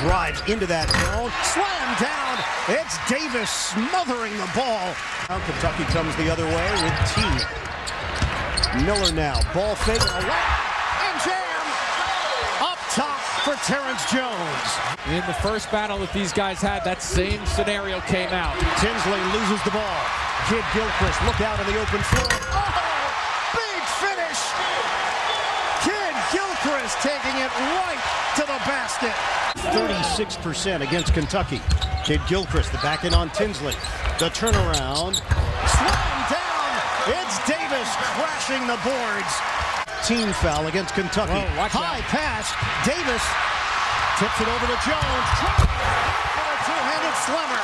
drives into that zone. Slam down. It's Davis smothering the ball. Now Kentucky comes the other way with T. Miller now. Ball fake. And jam. Up top for Terrence Jones. In the first battle that these guys had, that same scenario came out. Tinsley loses the ball. Gilgeous, look out on the open floor. Oh, big finish. Gilgeous taking it right to the basket. 36% against Kentucky. Gilgeous, the back end on Tinsley. The turnaround. Slam down. It's Davis crashing the boards. Team foul against Kentucky. High pass. Davis tips it over to Jones. For a two-handed slammer.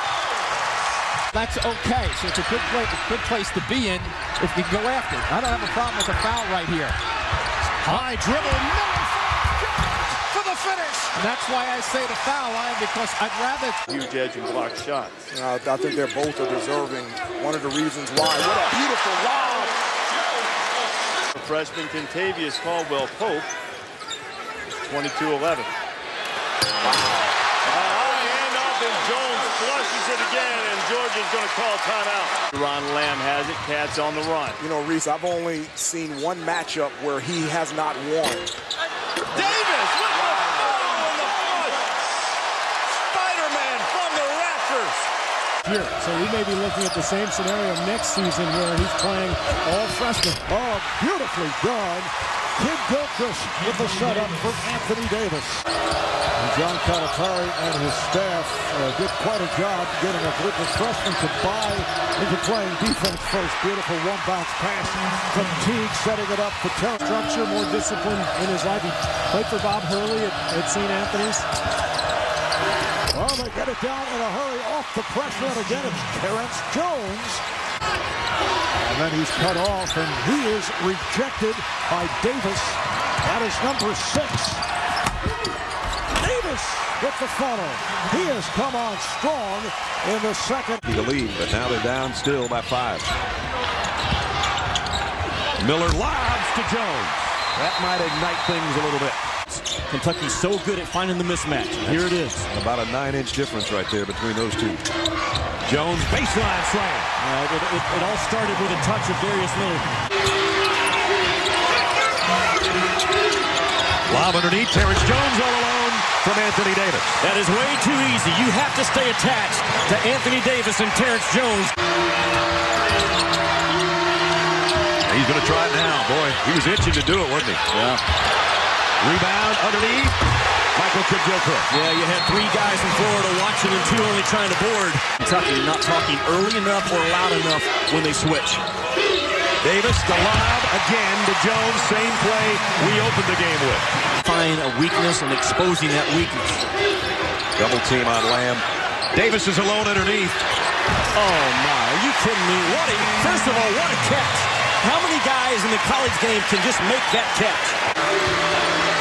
That's okay. So it's a good place to be in if you go after it. I don't have a problem with the foul right here. High dribble. Miller for the finish. And that's why I say the foul line, because I'd rather. Huge edge and block shots. I think they're both deserving. One of the reasons why. What a beautiful lob. Freshman Kentavious Caldwell-Pope, 22-11. Jones flushes it again, and Georgia's going to call timeout. Ron Lamb has it. Cats on the run. You know, Reese, I've only seen one matchup where he has not won. Davis with the foul on the foot. Spider-Man from the rafters. Here, so we may be looking at the same scenario next season where he's playing all freshmen. Oh, beautifully done. Gilgeous with the setup from Anthony Davis. John Cauley-Stein and his staff did quite a job getting a group of freshmen to buy into playing defense first. Beautiful one-bounce pass from Teague, setting it up for Terrence. Structure, more discipline in his life. He played for Bob Hurley at St. Anthony's. Well, they get it down in a hurry off the pressure, and again it's Terrence Jones. And then he's cut off, and he is rejected by Davis. That is number 6. Davis with the funnel. He has come on strong in the second. The lead, but now they're down still by 5. Miller lobs to Jones. That might ignite things a little bit. Kentucky's so good at finding the mismatch. Here it is. About a 9-inch difference right there between those two. Jones baseline slam. It all started with a touch of Darius Miller. Lob underneath. Terrence Jones all alone from Anthony Davis. That is way too easy. You have to stay attached to Anthony Davis and Terrence Jones. He's going to try it now. Boy, he was itching to do it, wasn't he? Yeah. Rebound underneath. Michael Gilgeous-Alexander. Yeah, you had 3 guys in Florida watching and 2 only trying to board. Kentucky not talking early enough or loud enough when they switch. Davis, the lob again to Jones. Same play we opened the game with. Find a weakness and exposing that weakness. Double team on Lamb. Davis is alone underneath. Oh my, are you kidding me? First of all, what a catch. How many guys in the college game can just make that catch?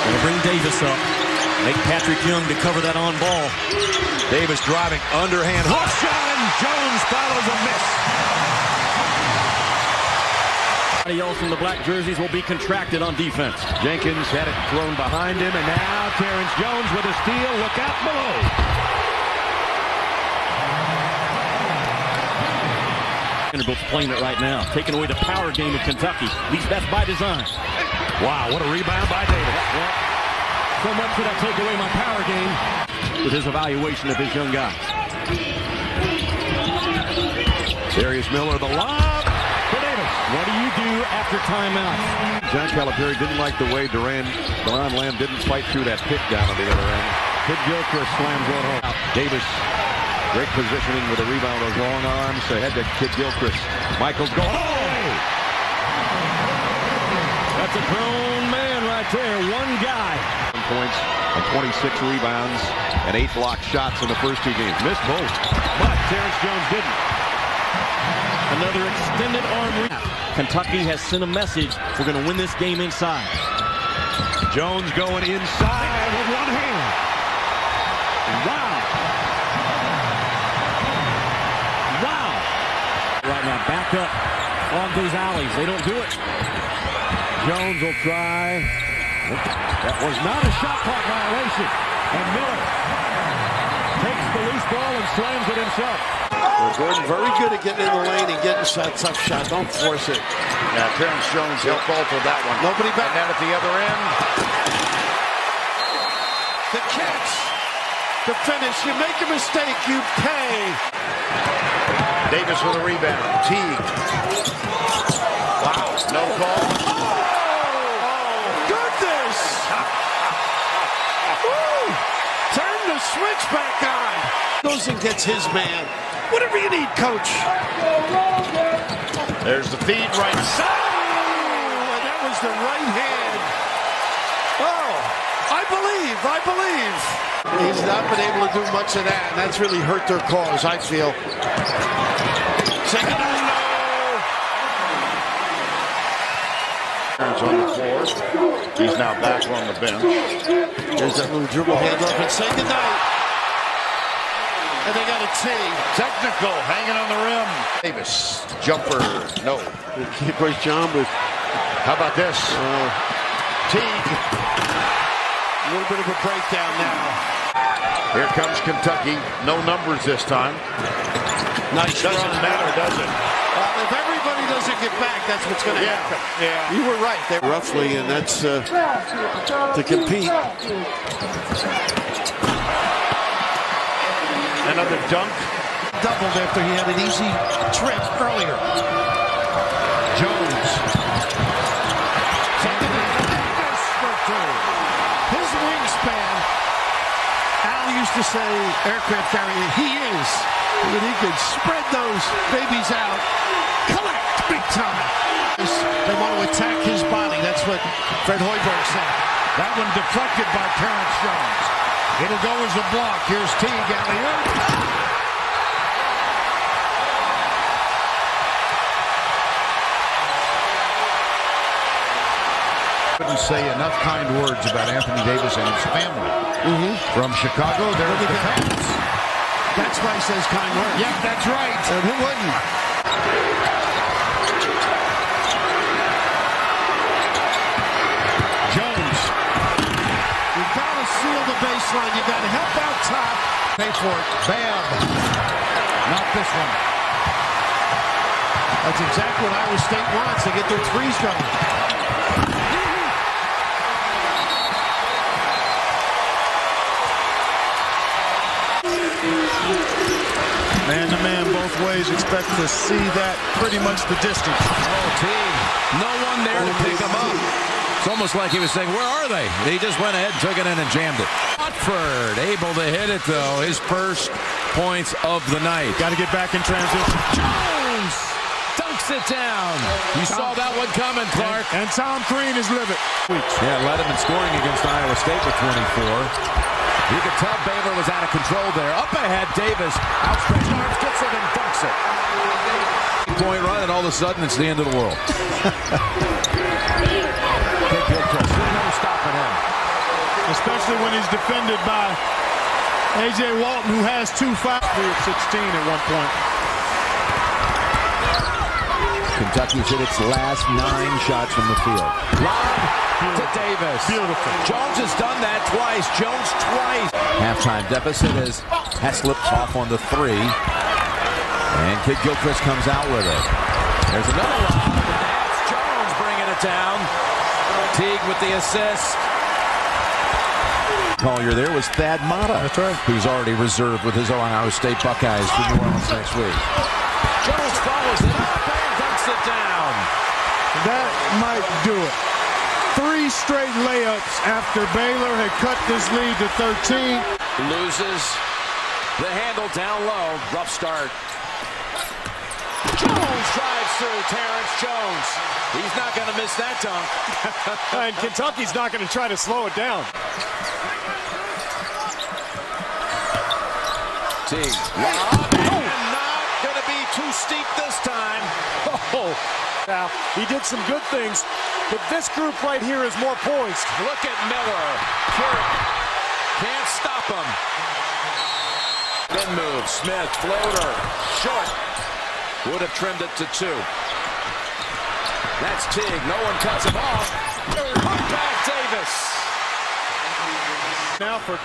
Gonna bring Davis up. Make Patrick Young to cover that on ball. Davis driving underhand hook shot, and Jones follows a miss. Everybody else in the black jerseys will be contracted on defense. Jenkins had it thrown behind him, and now Terrence Jones with a steal. Look out below. Vanderbilt's playing it right now, taking away the power game of Kentucky. At least that's by design. Wow, what a rebound by Davis. Well, so much did I take away my power game with his evaluation of his young guys. Darius Miller, the lob for Davis. What do you do after timeout? John Calipari didn't like the way Deron Lamb didn't fight through that pick down on the other end. Gilgeous slams one home. Davis, great positioning with a rebound, those long arms ahead to Gilgeous. Michael's going, oh! That's a grown man right there, one guy. 1 points and 26 rebounds and 8 blocked shots in the first 2 games. Missed both, but Terrence Jones didn't. Another extended arm reach. Kentucky has sent a message. We're going to win this game inside. Jones going inside with one hand. Wow. Wow. Right now, back up on those alleys. They don't do it. Jones will try. That was not a shot clock violation. And Miller takes the loose ball and slams it himself. Well, Gordon very good at getting in the lane and getting that tough shot. Don't force it. Yeah, Terrence Jones hit both with that one. Nobody back. And then at the other end. The catch. The finish. You make a mistake, you pay. Davis with a rebound. Teague. Wow, no call. Goodness! Woo! Turn the switch back on. Goes and gets his man. Whatever you need, coach. There's the feed right side. Oh, and that was the right hand. Oh, I believe. He's not been able to do much of that, and that's really hurt their cause, I feel. Second and no. On the floor. He's now back on the bench. There's that little dribble hand up and say goodnight. And they got a T. Technical, hanging on the rim. Davis, jumper, no. Great job with. How about this? Teague. A little bit of a breakdown now. Here comes Kentucky. No numbers this time. Nice. Doesn't matter, does it? If everybody doesn't get back, that's what's going to happen. Yeah. You were right. They roughly, and that's to compete. Another dunk. Doubled after he had an easy trip earlier. Jones. His wingspan Al used to say, aircraft carrier, he is. That he could spread those babies out. Collect big time. They want to attack his body. That's what Fred Hoiberg said. That one deflected by Terrence Jones. It'll go as a block. Here's Teague, alley-oop. Couldn't say enough kind words about Anthony Davis and his family. From Chicago, there are the Cubs. That's why he says kind words. Yep, that's right. And who wouldn't? Jones. You've got to seal the baseline. You've got to help out top. Pay for it. Bam. Not this one. That's exactly what Iowa State wants to get their threes going. Man-to-man both ways. Expect to see that pretty much the distance. Oh, Teague. No one there to pick him up. It's almost like he was saying, where are they? He just went ahead and took it in and jammed it. Watford able to hit it, though. His first points of the night. Got to get back in transition. Jones dunks it down. You saw that one coming, Clark. And Tom Crean is livid. Yeah, Letterman scoring against Iowa State with 24. You could tell Baylor was out of control there. Up ahead, Davis. Outstretched arms, gets it and dunks it. Point run, and all of a sudden, it's the end of the world. Big Gilchrist. There's no stopping him. Especially when he's defended by A.J. Walton, who has 2 fouls. 3 of 16 at one point. Kentucky's hit its last 9 shots from the field. Lob to Davis. Beautiful. Jones has done that twice. Jones twice. Halftime deficit as Heslop off on the 3. And Kid Gilchrist comes out with it. There's another lob. That's Jones bringing it down. Teague with the assist. Collier there was Thad Matta. That's right. Who's already reserved with his Ohio State Buckeyes for New Orleans next week. Jones follows it up and dunks it down. That might do it. 3 straight layups after Baylor had cut this lead to 13. Loses the handle down low. Rough start. Jones drives through. Terrence Jones. He's not going to miss that dunk. And Kentucky's not going to try to slow it down. Teague. Lob. And not going to be too steep this time. Oh, now he did some good things, but this group right here is more poised. Look at Miller. Can't stop him. Then move. Smith. Floater. Short. Would have trimmed it to 2. That's Teague. No one cuts him off. Put back Davis. Now for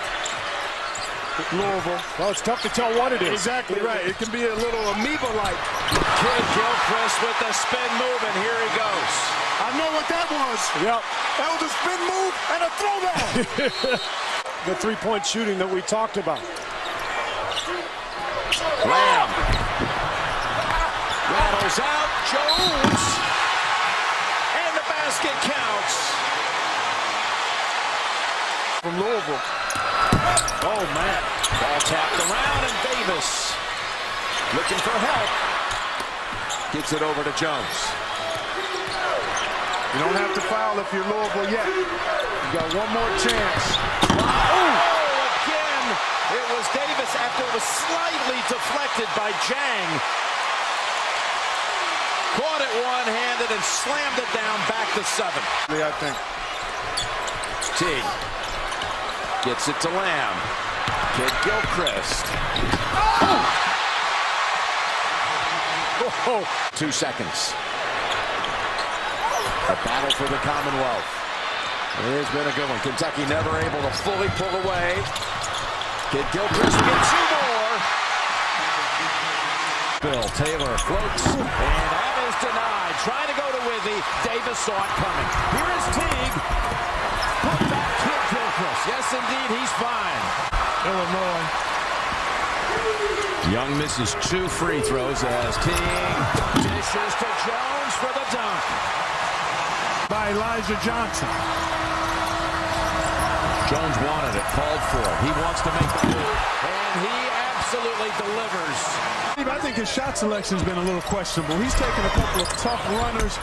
Louisville. Well, it's tough to tell what it is. Exactly right. It can be a little amoeba-like. Kid Gilchrist with the spin move, and here he goes. I know what that was. Yep. That was a spin move and a throwdown. The three-point shooting that we talked about. Lamb. Rattles out. Jones. And the basket counts. From Louisville. Oh, man. Ball tapped around, and Davis looking for help. Gets it over to Jones. You don't have to foul if you're Louisville yet. You got one more chance. Oh, again. It was Davis after it was slightly deflected by Jang. Caught it one-handed and slammed it down back to 7. I think. Teague gets it to Lamb. Kid Gilchrist. Oh. 2 seconds. The battle for the Commonwealth. It has been a good one. Kentucky never able to fully pull away. Kid Gilchrist gets 2 more. Bill Taylor floats, and that is denied. Trying to go to Wizzy. Davis saw it coming. Here is Teague. Put back Kid Gilchrist. Yes, indeed, he's fine. Illinois. Young misses 2 free throws as Teague dishes to Jones for the dunk. By Elijah Johnson. Jones wanted it, called for it. He wants to make the move, and he absolutely delivers. I think his shot selection has been a little questionable. He's taken a couple of tough runners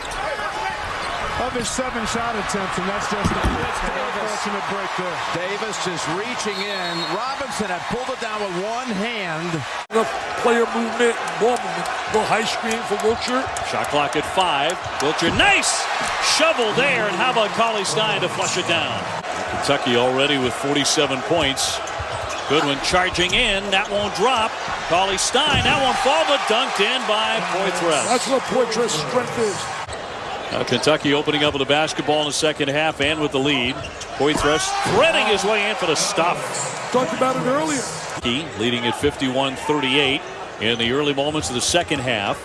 of his 7 shot attempts, and that's just an unfortunate break there. Davis just reaching in. Robinson had pulled it down with one hand. The player movement, ball movement. Go high screen for Wiltshire. Shot clock at 5. Wiltshire, nice shovel there, and how about Cauley-Stein to flush it down? Kentucky already with 47 points. Goodwin charging in, that won't drop. Cauley-Stein, that won't fall, but dunked in by Poitras. That's what Poitras' strength is. Kentucky opening up with the basketball in the second half and with the lead. Poitras threading his way in for the stuff. Talked about it earlier. Leading at 51-38 in the early moments of the second half.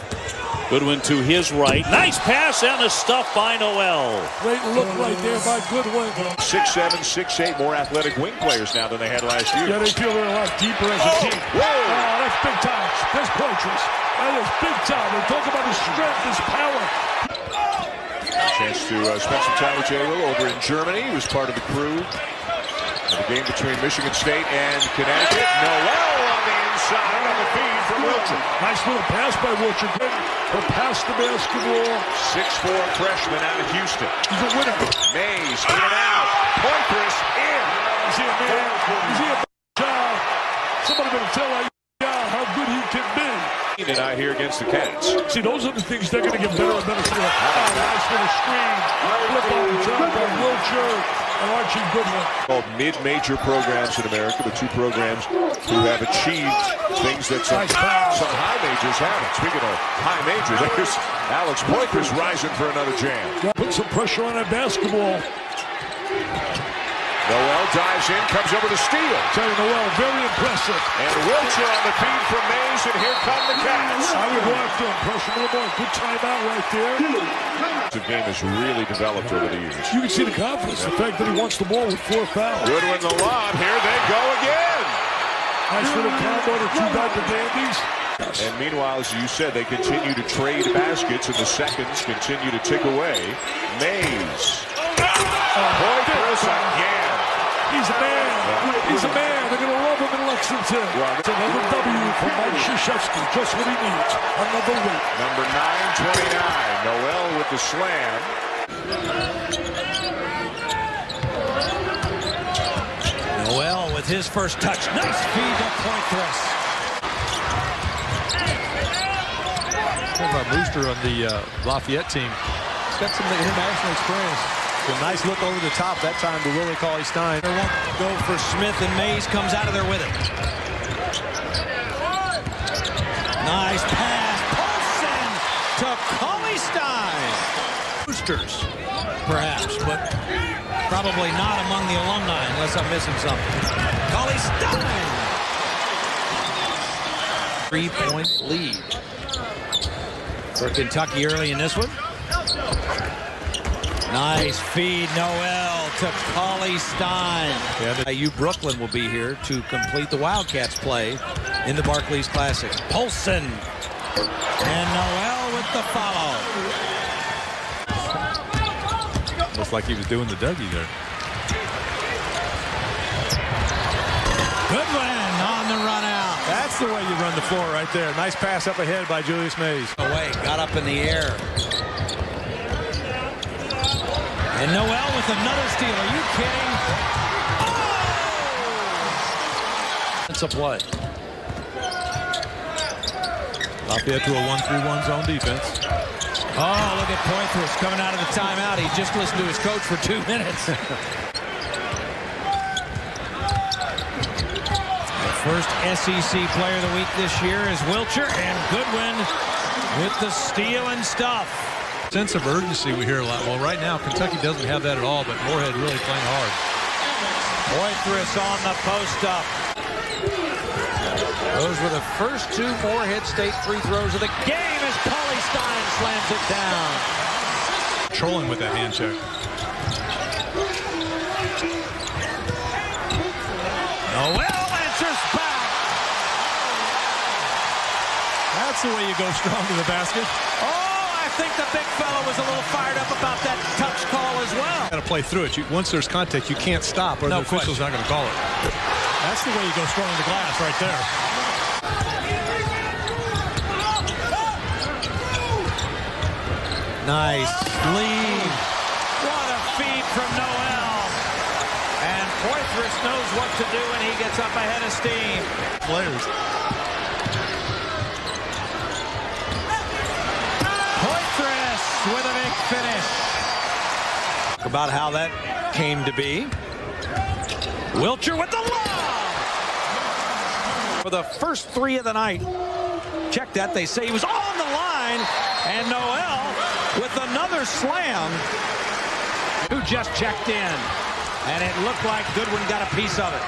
Goodwin to his right. Nice pass and the stuff by Noel. Great look right there by Goodwin. 6'7", 6'8", more athletic wing players now than they had last year. Yeah, they feel they're a lot deeper as a team. Whoa. Oh, that's big time. That's Poitras. That is big time. They talk about his strength, his power. Chance to spend some time with Jay Will over in Germany. He was part of the crew of the game between Michigan State and Connecticut. Noel on the inside on the feed from Wiltshire. Nice little pass by Wiltshire. He'll pass the basketball. 6'4" freshman out of Houston. He's a winner. Mays in and out. Poitras in. Is he a man? Is he a child? Somebody better tell that guy how good he can be. Tonight here against the Cats. See, those are the things they're going to get better and better. Nice little screen. Flip on the job by Wiltshire and Archie Goodwin. Called mid-major programs in America, the 2 programs who have achieved things that some high majors haven't. Speaking of high major, there's Alex Poitras rising for another jam. Put some pressure on that basketball. Noel dives in, comes over to steal. Tell you, Noel, very impressive. And Wiltshire on the feed from Mays, and here come the Cats. I would go after him. Pressure a little more. Good timeout right there. The game has really developed over the years. You can see the confidence, the fact that he wants the ball with 4 fouls. Goodwin the lob. Here they go again. Nice little combo to 2 Dr. Dandies. And meanwhile, as you said, they continue to trade baskets, and the seconds continue to tick away. Mays. Poitras again. He's a man. He's a man. They're going to love him in Lexington. It's another W for Mike Krzyzewski. Just what he needs. Another win. Number 929. Noel with the slam. Noel with his first touch. Nice feed to Poitras. Talk about Booster on the Lafayette team. He's got some international experience. A nice look over the top that time to Willie Cauley-Stein. They won't go for Smith, and Mays comes out of there with it. Nice pass. Paulson to Cauley-Stein. Boosters, perhaps, but probably not among the alumni unless I'm missing something. Cauley-Stein. 3-point lead for Kentucky early in this one. Nice feed, Noel to Cauley-Stein. Yeah, Brooklyn will be here to complete the Wildcats play in the Barclays Classic. Paulson and Noel with the follow. Looks like he was doing the Dougie there. Goodwin on the run out. That's the way you run the floor right there. Nice pass up ahead by Julius Mays. Away, got up in the air. And Noel with another steal. Are you kidding? Oh! It's a play. Lafayette to a 1-3-1 zone defense. Oh, look at Poitras coming out of the timeout. He just listened to his coach for 2 minutes. The first SEC player of the week this year is Wiltshire, and Goodwin with the steal and stuff. Sense of urgency we hear a lot. Well, right now, Kentucky doesn't have that at all, but Moorhead really playing hard. Poitras on the post-up. Those were the first 2 Moorhead State free throws of the game as Cauley-Stein slams it down. Trolling with that hand check. Noel answers back. That's the way you go strong to the basket. Oh, I think the big fella was a little fired up about that touch call as as well. Got to play through it. Once there's contact, you can't stop, or the official's not going to call it. That's the way you go strong in the glass right there. Nice lead. What a feed from Noel. And Poitras knows what to do, and he gets up ahead of steam. Players. Poitras with a big finish. About how that came to be. Wilcher with the lob! For the first three of the night. Check that. They say he was on the line. And Noel with another slam. Who just checked in. And it looked like Goodwin got a piece of it.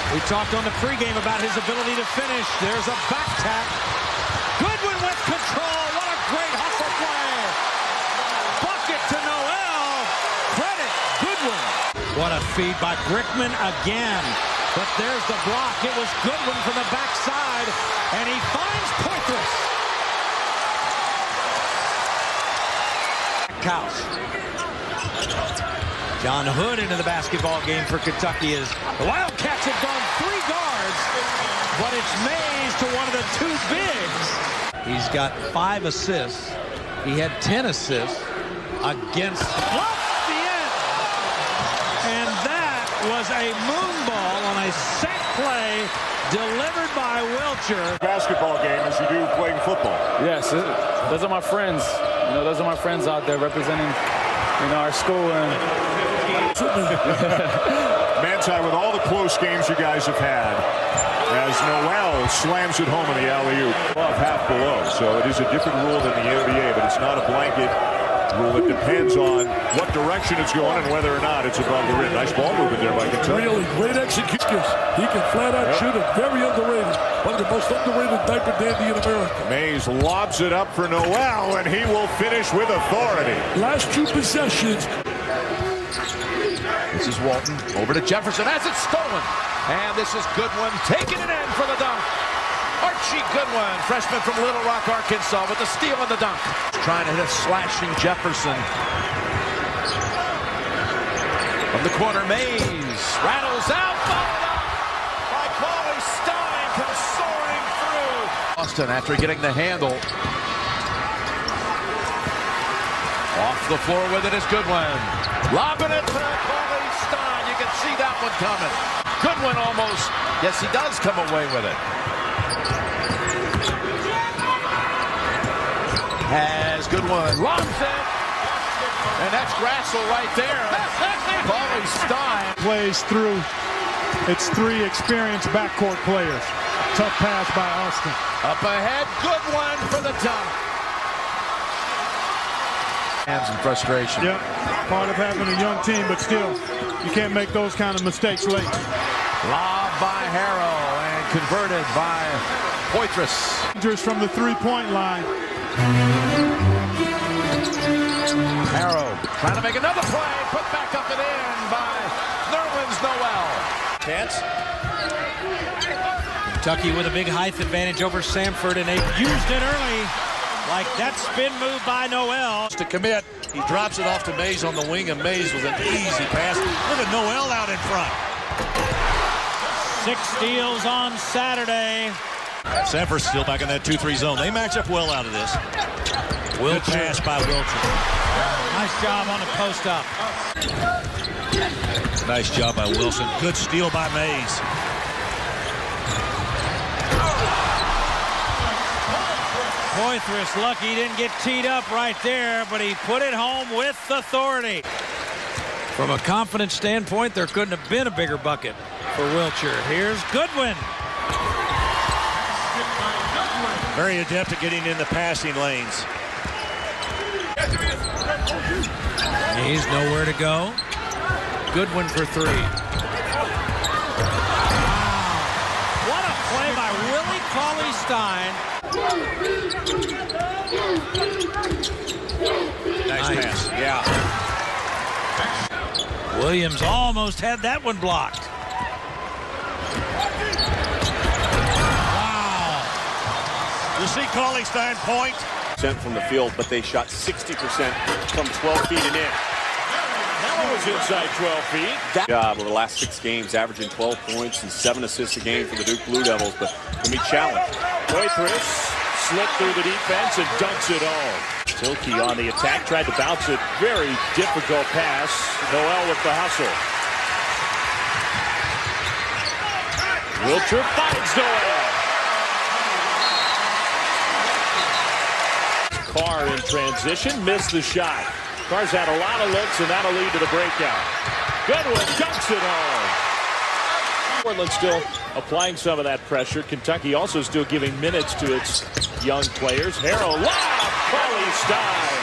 We talked on the pregame about his ability to finish. There's a back tap. Goodwin with control. What a great hustle play. Bucket to Noel. Credit Goodwin. What a feed by Brickman again. But there's the block. It was Goodwin from the backside. And he finds Poitras. Cows. John Hood into the basketball game for Kentucky as the Wildcats have gone 3 guards, but it's Mays to one of the 2 bigs. He's got 5 assists. He had 10 assists against Lafayette. And that was a moon ball on a set play delivered by Wilcher. Basketball game as you do playing football. Yes, those are my friends. You know, those are my friends out there representing, you know, our school. And Manti, with all the close games you guys have had, as Noel slams it home in the alley-oop off half below. So it is a different rule than the NBA, but it's not a blanket rule. It depends on what direction it's going and whether or not it's above the rim. Nice ball movement there by Kentucky. Really great execution. He can flat out shoot it. Very underrated. One of the most underrated diaper dandy in America. Mays lobs it up for Noel, and he will finish with authority. Last 2 possessions. This is Walton over to Jefferson as it's stolen. And this is Goodwin taking it in for the dunk. Archie Goodwin, freshman from Little Rock, Arkansas, with the steal and the dunk. Trying to hit a slashing Jefferson. From the corner, Mays rattles out, followed up by Cauley-Stein, comes soaring through. Austin after getting the handle. Off the floor with it is Goodwin. Lobbing it to Cauley-Stein. You can see that one coming. Goodwin almost. Yes, he does come away with it. Has Goodwin. Lobs it. And that's Grassel right there. Cauley-Stein. Plays through. It's 3 experienced backcourt players. Tough pass by Austin. Up ahead, Goodwin for the dunk. Hands in frustration. Yep, part of having a young team, but still, you can't make those kind of mistakes late. Lob by Harrow and converted by Poitras. Just from the 3-point line. Harrow trying to make another play, put back up and in by Nerlens Noel. Chance. Kentucky with a big height advantage over Samford, and they've used it early. Like that spin move by Noel. To commit, he drops it off to Mays on the wing, and Mays with an easy pass. Look at Noel out in front. 6 steals on Saturday. Samford's still back in that 2-3 zone. They match up well out of this. Good pass by Wilcher. Nice job on the post up. Nice job by Wilson. Good steal by Mays. Poitras lucky he didn't get teed up right there, but he put it home with authority. From a confidence standpoint, there couldn't have been a bigger bucket for Wilcher. Here's Goodwin. Very adept at getting in the passing lanes. He's nowhere to go. Goodwin for 3. Wow. What a play by Willie Cauley-Stein. Nice pass. Yeah. Williams almost had that one blocked. Wow. You see Cauley-Stein point. From the field, but they shot 60% from 12 feet and in. That one was inside 12 feet. That job over the last 6 games, averaging 12 points and 7 assists a game for the Duke Blue Devils, but can be challenged. Waitress slipped through the defense and dunks it all. Tilke on the attack, tried to bounce it. Very difficult pass. Noel with the hustle. Wilcher finds Noel. Carr in transition, missed the shot. Carr's had a lot of looks, and that'll lead to the breakout. Goodwin dunks it home. Portland still applying some of that pressure. Kentucky also still giving minutes to its young players. Harrell, lob, Cauley-Stein.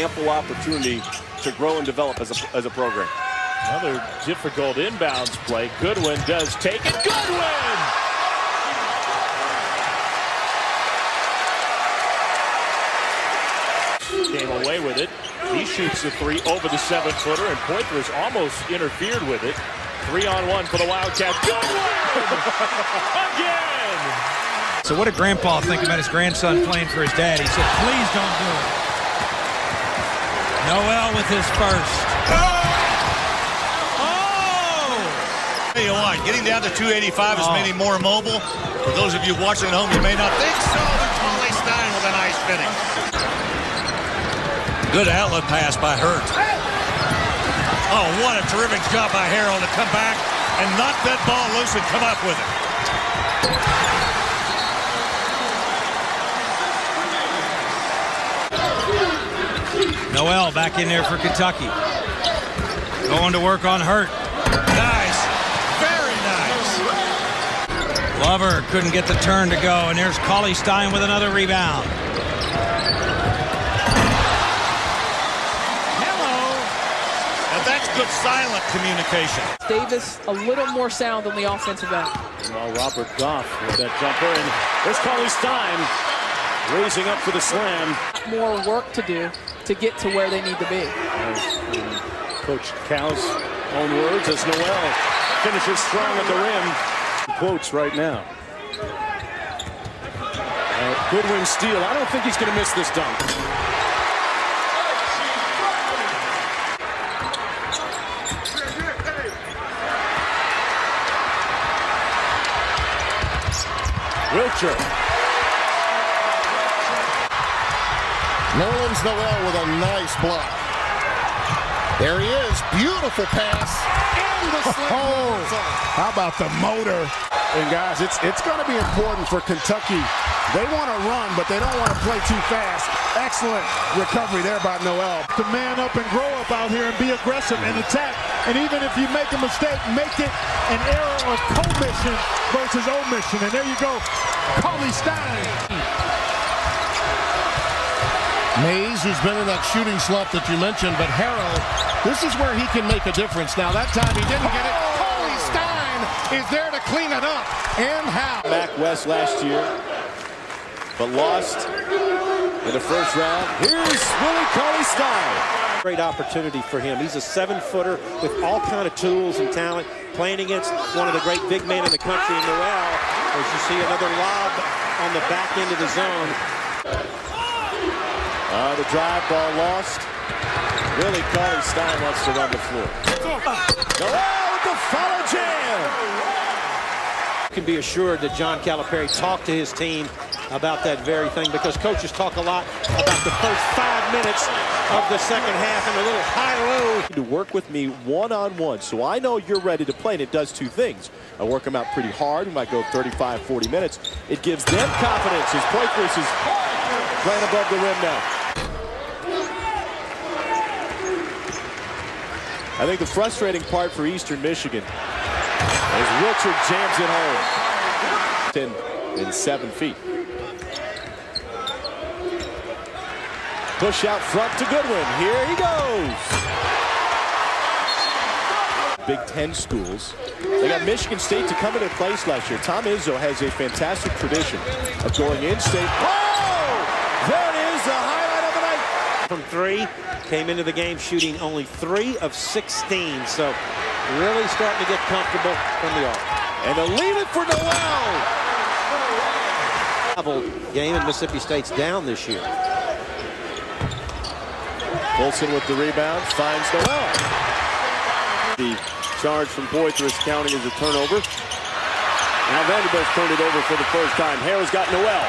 Ample opportunity to grow and develop as a program. Another difficult inbounds play. Goodwin does take it. Goodwin! Came away with it. He shoots the 3 over the 7-footer, and Poitras almost interfered with it. 3-on-1 for the Wildcats. Goodwin! Again! So what did Grandpa think about his grandson playing for his dad? He said, please don't do it. Noel with his first. Tell you what, getting down to 285 has made him more mobile. For those of you watching at home, you may not think so, but Cauley-Stein with a nice finish. Good outlet pass by Hurt. Oh, what a terrific job by Harrell to come back and knock that ball loose and come up with it. Noel back in there for Kentucky. Going to work on Hurt. Nice. Very nice. Glover couldn't get the turn to go, and there's Cauley-Stein with another rebound. That's good silent communication. Davis a little more sound on the offensive end. Well, Robert Goff with that jumper, and there's Cauley-Stein raising up for the slam. More work to do to get to where they need to be. Coach Cal's own words as Noel finishes strong at the rim. Quotes right now. Goodwin steal. I don't think he's going to miss this dunk. Wilcher. Nerlens Noel with a nice block. There he is. Beautiful pass. And the slam. How about the motor? And guys, it's going to be important for Kentucky. They want to run, but they don't want to play too fast. Excellent recovery there by Noel. To man up and grow up out here and be aggressive and attack. And even if you make a mistake, make it an error of commission versus omission. And there you go, Cauley-Stein. Mays, who's been in that shooting slump that you mentioned, but Harrell, this is where he can make a difference. Now, that time he didn't get it. Cauley-Stein is there to clean it up. And how? Back west last year, but lost in the first round. Here's Willie Cauley-Stein. Great opportunity for him. He's a 7-footer with all kind of tools and talent, playing against one of the great big men in the country, Noel. As you see another lob on the back end of the zone. The drive ball lost. Willie Cauley-Stein wants to run the floor. Noel with the follow jam. You can be assured that John Calipari talked to his team about that very thing, because coaches talk a lot about the first 5 minutes of the second half and a little high-low. To work with me one-on-one, so I know you're ready to play, and it does 2 things. I work them out pretty hard. We might go 35, 40 minutes. It gives them confidence as Poitras is playing above the rim now. I think the frustrating part for Eastern Michigan is Wilcher jams it home. 10 and 7 feet. Push out front to Goodwin. Here he goes. Big Ten schools. They got Michigan State to come into place last year. Tom Izzo has a fantastic tradition of going in-state. Oh! There it is, the highlight of the night. From 3, came into the game shooting only 3 of 16, so really starting to get comfortable from the arc. And to leave it for Noel. Game, and Mississippi State's down this year. Wilson with the rebound, finds Noel. The charge from Poitras counting as a turnover. Now Vanderbilt's turned it over for the first time. Harrow's got Noel.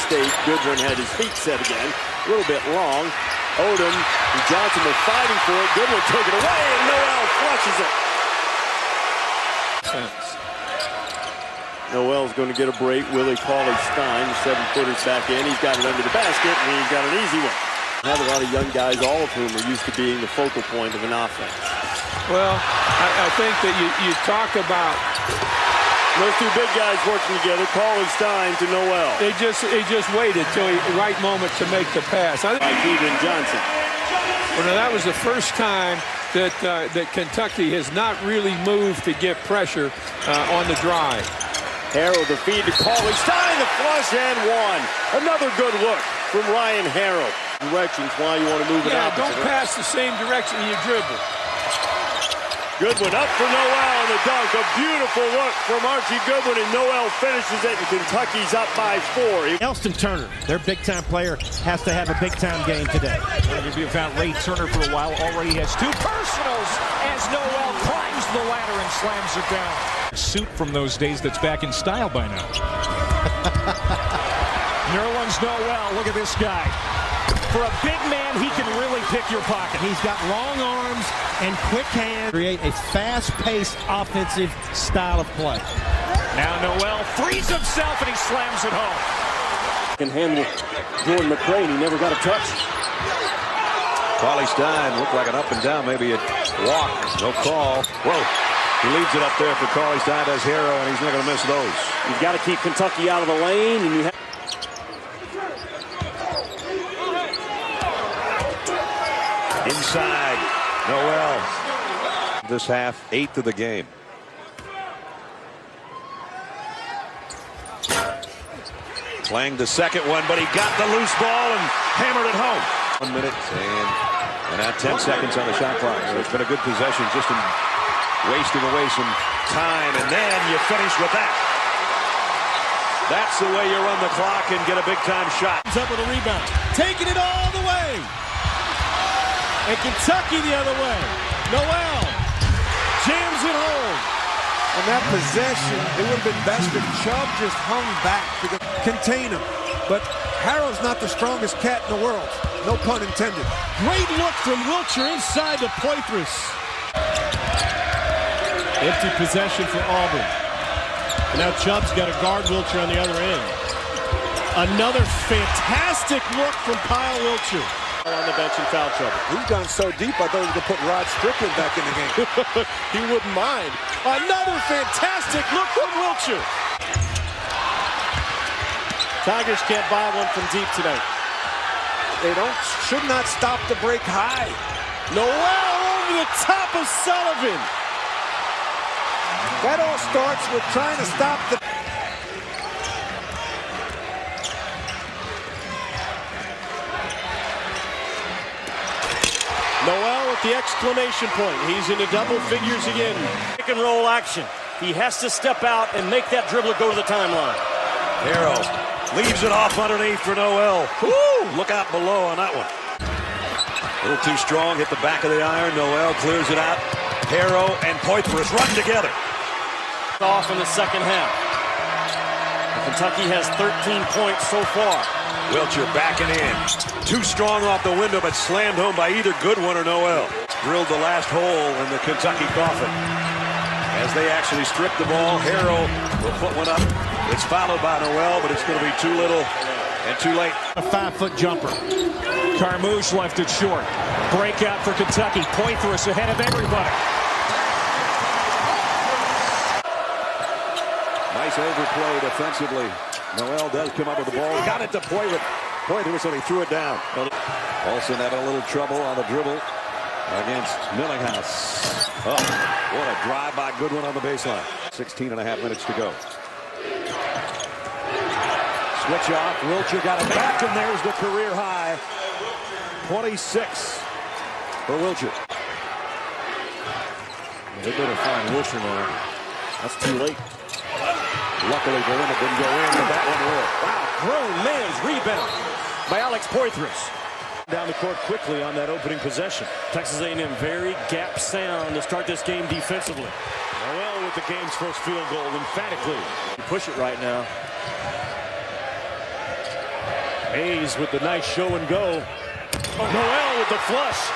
State, Goodwin had his feet set again. A little bit long. Odom and Johnson were fighting for it. Goodwin took it away, and Noel flushes it. Noel's going to get a break. Willie Cauley-Stein, the 7-footer's back in. He's got it under the basket, and he's got an easy one. I have a lot of young guys, all of whom are used to being the focal point of an offense. Well, I think that you talk about those two big guys working together, Cauley-Stein to Noel. They just waited till the right moment to make the pass. By Keegan Johnson. Well, now that was the first time that Kentucky has not really moved to get pressure on the drive. Harrow, the feed to Cauley-Stein, the flush, and one. Another good look from Ryan Harrow. Directions why you want to move it out. Don't pass the same direction you dribble. Goodwin up for Noel and the dunk. A beautiful look from Archie Goodwin, and Noel finishes it, and Kentucky's up by 4. Elston Turner, their big-time player, has to have a big-time game today. Going to be without Ray Turner for a while. Already has 2 personals as Noel climbs the ladder and slams it down. Suit from those days that's back in style by now. Nerlens Noel, look at this guy. For a big man, he can really pick your pocket. He's got long arms and quick hands. Create a fast-paced offensive style of play. Now Noel frees himself and he slams it home. Can handle Jordan McCray, and he never got a touch. Cauley-Stein looked like an up and down, maybe a walk. No call. Whoa. He leaves it up there for Cauley-Stein, does Harrow, and he's not going to miss those. You've got to keep Kentucky out of the lane, and you have inside, Noel. This half, 8th of the game. Playing the second one, but he got the loose ball and hammered it home. 1 minute and now 10 seconds on the shot clock. So it's been a good possession, just in wasting away some time, and then you finish with that. That's the way you run the clock and get a big-time shot. He's up with a rebound, taking it all the way. And Kentucky the other way. Noel jams it home. On that possession, it would have been best if Chubb just hung back to contain him. But Harrow's not the strongest cat in the world. No pun intended. Great look from Wiltshire inside to Poitras. Empty possession for Auburn. And now Chubb's got to guard Wiltshire on the other end. Another fantastic look from Kyle Wiltshire. On the bench in foul trouble. He's gone so deep, I thought he was going to put Rod Strickland back in the game. He wouldn't mind. Another fantastic look from Wiltshire. Tigers can't buy one from deep tonight. They should not stop the break high. Noel over the top of Sullivan. That all starts with trying to stop the... Noel with the exclamation point. He's into double figures again. Pick and roll action. He has to step out and make that dribbler go to the timeline. Harrow leaves it off underneath for Noel. Woo! Look out below on that one. A little too strong, hit the back of the iron. Noel clears it out. Harrow and Poitras run together. Off in the second half. Kentucky has 13 points so far. Wiltshire backing in. Too strong off the window, but slammed home by either Goodwin or Noel. Drilled the last hole in the Kentucky coffin. As they actually strip the ball, Harrow will put one up. It's followed by Noel, but it's going to be too little and too late. A 5-foot jumper. Carmouche left it short. Breakout for Kentucky. Poitras ahead of everybody. Nice overplay defensively. Noel does come up with the ball. Got it to Poitras, and he threw it down. Olsen had a little trouble on the dribble against Millinghouse. Oh, what a drive by Goodwin on the baseline. 16 and a half minutes to go. Switch off. Wiltshire got it back, and there's the career high. 26 for Wiltshire. They better find Wiltshire now. That's too late. Luckily for him, it didn't go in, but that one will. Wow, grown man's rebound by Alex Poitras. Down the court quickly on that opening possession. Texas A&M very gap sound to start this game defensively. Noel with the game's first field goal emphatically. You push it right now. Hayes with the nice show and go. Noel with the flush.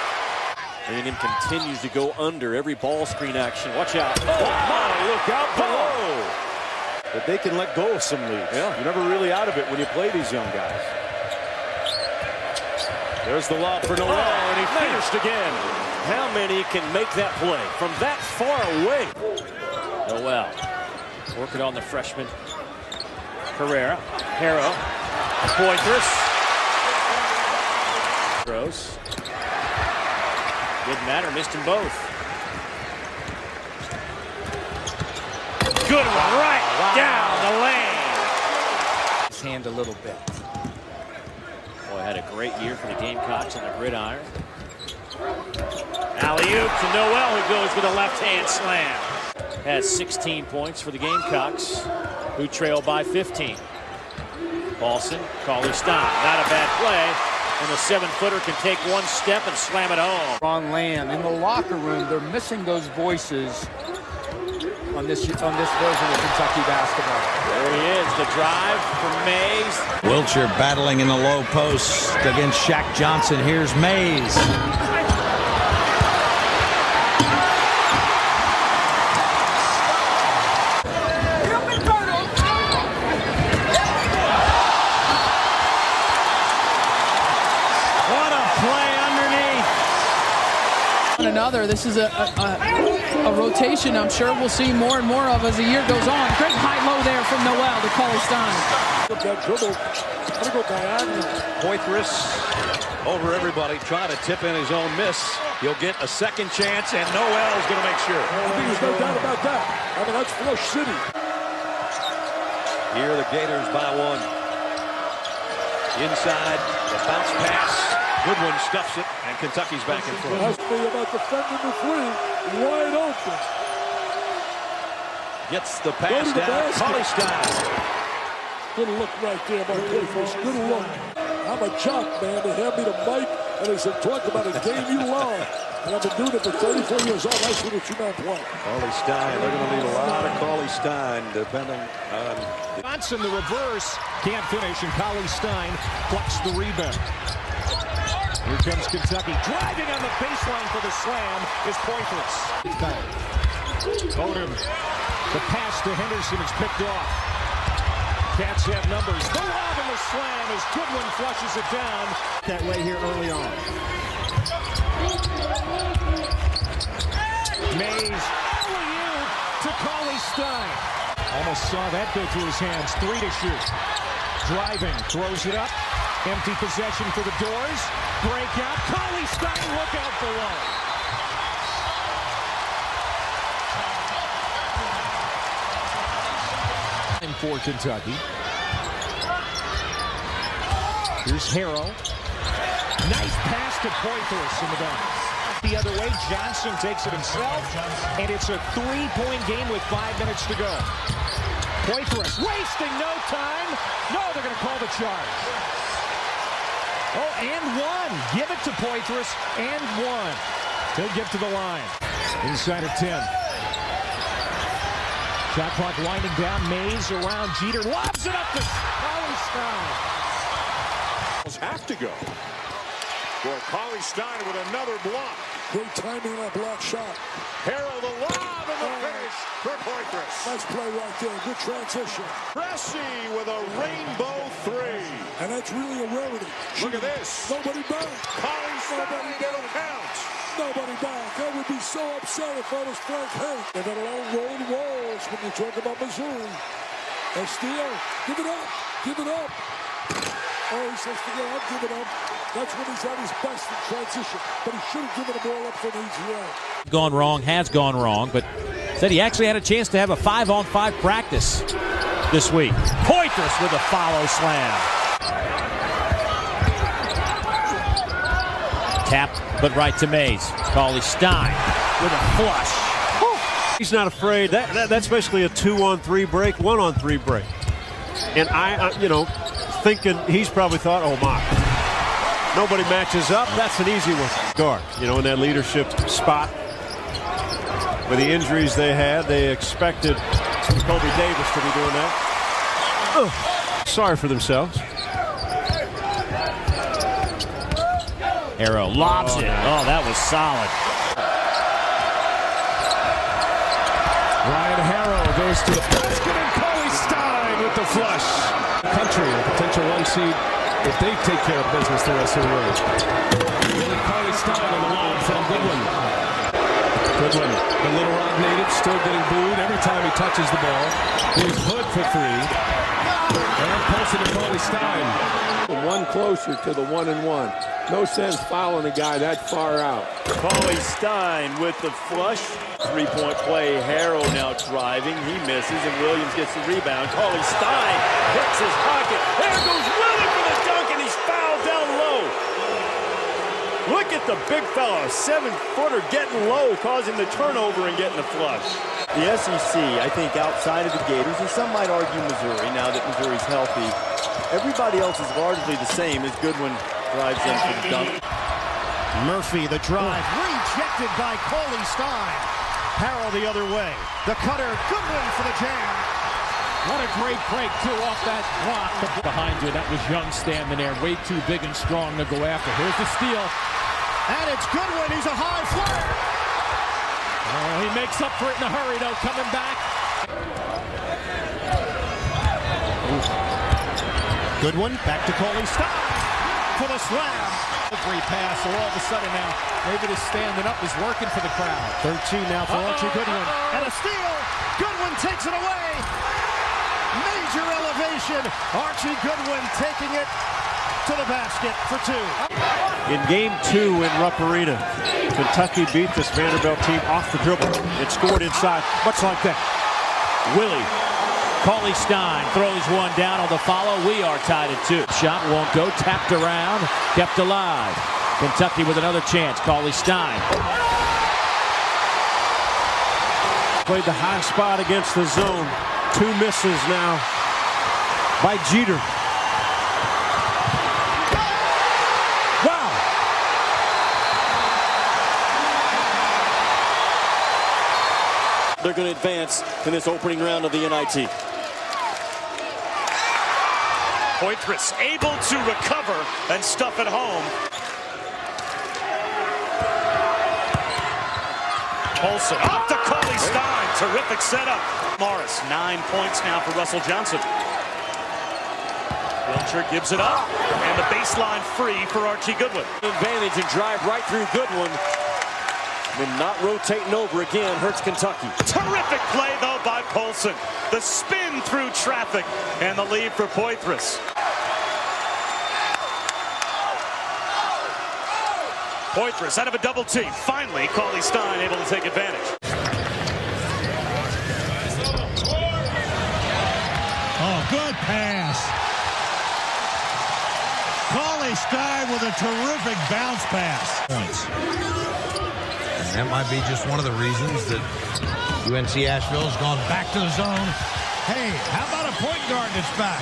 A&M continues to go under every ball screen action. Watch out. Oh, my, look out below. But they can let go of some leads. Yeah. You're never really out of it when you play these young guys. There's the lob for Noel, and he finished again. How many can make that play from that far away? Noel working on the freshman. Herrera. Harrow. Poitras. Throws. Didn't matter, missed them both. Good one, right down the lane. His hand a little bit. Boy, had a great year for the Gamecocks on the gridiron. Alley-oop to Noel, who goes with a left-hand slam. Has 16 points for the Gamecocks, who trail by 15. Paulson, Cauley-Stein, not a bad play. And the 7-footer can take one step and slam it home. Ron Lamb in the locker room, they're missing those voices on this version of Kentucky basketball. There he is, the drive from Mays. Wiltshire battling in the low post against Shaq Johnson. Here's Mays. Another. This is a rotation I'm sure we'll see more and more of as the year goes on. Great high-low there from Noel to Cauley-Stein. Poitras over everybody, trying to tip in his own miss. He'll get a second chance, and Noel's going to make sure. I think there's no doubt about that. I mean, that's Flush City. Here the Gators by one. Inside, the bounce pass. Goodwin stuffs it, and Kentucky's back in front. That's me about defending the three, wide open. Gets the pass down, Cauley-Stein. Good look right there by Poitras. Good look. I'm a jock, man. They hand me the mic, and they said, talk about a game you love. And I've been doing it for 34 years. Oh, nice little two-man play. Cauley-Stein, they're going to need a lot of Cauley-Stein, depending on... Johnson, the reverse, can't finish, and Cauley-Stein plucks the rebound. Here comes Kentucky. Driving on the baseline for the slam is Poitras. Odom. The pass to Henderson is picked off. Cats have numbers. The lob and the slam as Goodwin flushes it down. That way here early on. Mays. Alley-oop to Cauley-Stein. Almost saw that go through his hands. 3 to shoot. Driving. Throws it up. Empty possession for the Doors. Breakout. Cauley-Stein, look out below. And for Kentucky. Here's Harrow. Nice pass to Poitras in the bounce. The other way, Johnson takes it himself, and it's a 3-point game with 5 minutes to go. Poitras wasting no time. No, they're going to call the charge. Oh, and one. Give it to Poitras, and one. He'll get to the line. Inside of 10. Shot clock winding down. Mays around Jeter. Lobs it up to Cauley-Stein. Have to go. Well, Cauley-Stein with another block. Great timing on that block shot. Harrow the lob and the finish for Poitras. Nice play right there. Good transition. Cressy with a rainbow three. And that's really a rarity. Look at this. Nobody back. Cauley-Stein, it'll count. Nobody back. I would be so upset if I was Frank Hager. They've got a lot of road walls when you talk about Missouri. And Steele, give it up. Give it up. Oh, he says, forget it, I'll give it up. That's when he's at his best in transition. But he should have given the ball up from EGA. Gone wrong, has gone wrong, but said he actually had a chance to have a 5-on-5 practice this week. Poitras with a follow slam. Tap, but right to Mays. Cauley-Stein with a flush. He's not afraid. That's basically a 2-on-3 break, 1-on-3 break. And I thinking he's probably thought, oh my, nobody matches up. That's an easy one. Guard, in that leadership spot. With the injuries they had, they expected Kobe Davis to be doing that. Sorry for themselves. Harrell lobs it. Oh, that was solid. Ryan Harrell goes to the basket, and Cauley-Stein with the flush. Country, a potential 1 seed, if they take care of business the rest of the way. Cauley-Stein on the line from Goodwin. Goodwin, the Little Rock native, still getting booed every time he touches the ball. He's Hood for 3. And Paulson to Cauley-Stein. One closer to the 1-and-1. No sense fouling a guy that far out. Cauley-Stein with the flush. 3-point play. Harrell now driving. He misses, and Williams gets the rebound. Cauley-Stein hits his pocket. There goes Willie for the dunk, and he's fouled down low. Look at the big fella, a 7-footer getting low, causing the turnover and getting the flush. The SEC, I think, outside of the Gators, and some might argue Missouri, now that Missouri's healthy, everybody else is largely the same as Goodwin drives in for the dunk. Murphy, the drive, rejected by Cauley-Stein. Harrell the other way. The cutter, Goodwin for the jam. What a great break, too, off that block. Behind you, that was Young standing there, way too big and strong to go after. Here's the steal. And it's Goodwin, he's a high flyer. Oh, he makes up for it in a hurry, though, coming back. Goodwin, back to Cauley-Stein for the slam. Great pass, so all of a sudden now, maybe this standing up is working for the crowd. 13 now for Archie Goodwin. And a steal. Goodwin takes it away. Major elevation. Archie Goodwin taking it to the basket for 2. In game 2 in Rupp Arena, Kentucky beat this Vanderbilt team off the dribble. It scored inside, much like that. Willie. Cauley-Stein throws one down on the follow. We are tied at 2. Shot won't go. Tapped around. Kept alive. Kentucky with another chance. Cauley-Stein. Played the high spot against the zone. 2 misses now by Jeter. Wow. They're going to advance in this opening round of the NIT. Poitras able to recover and stuff it home. Olsen up to Cauley-Stein. Terrific setup. Morris, 9 points now for Russell Johnson. Wilcher gives it up, and the baseline free for Archie Goodwin. Advantage and drive right through Goodwin. And not rotating over again hurts Kentucky. Terrific play, though, by Polson. The spin through traffic, and the lead for Poitras. Poitras out of a double team. Finally, Cauley-Stein able to take advantage. Oh, good pass. Cauley-Stein with a terrific bounce pass. Points. And that might be just one of the reasons that UNC Asheville has gone back to the zone. Hey, how about a point guard that's back?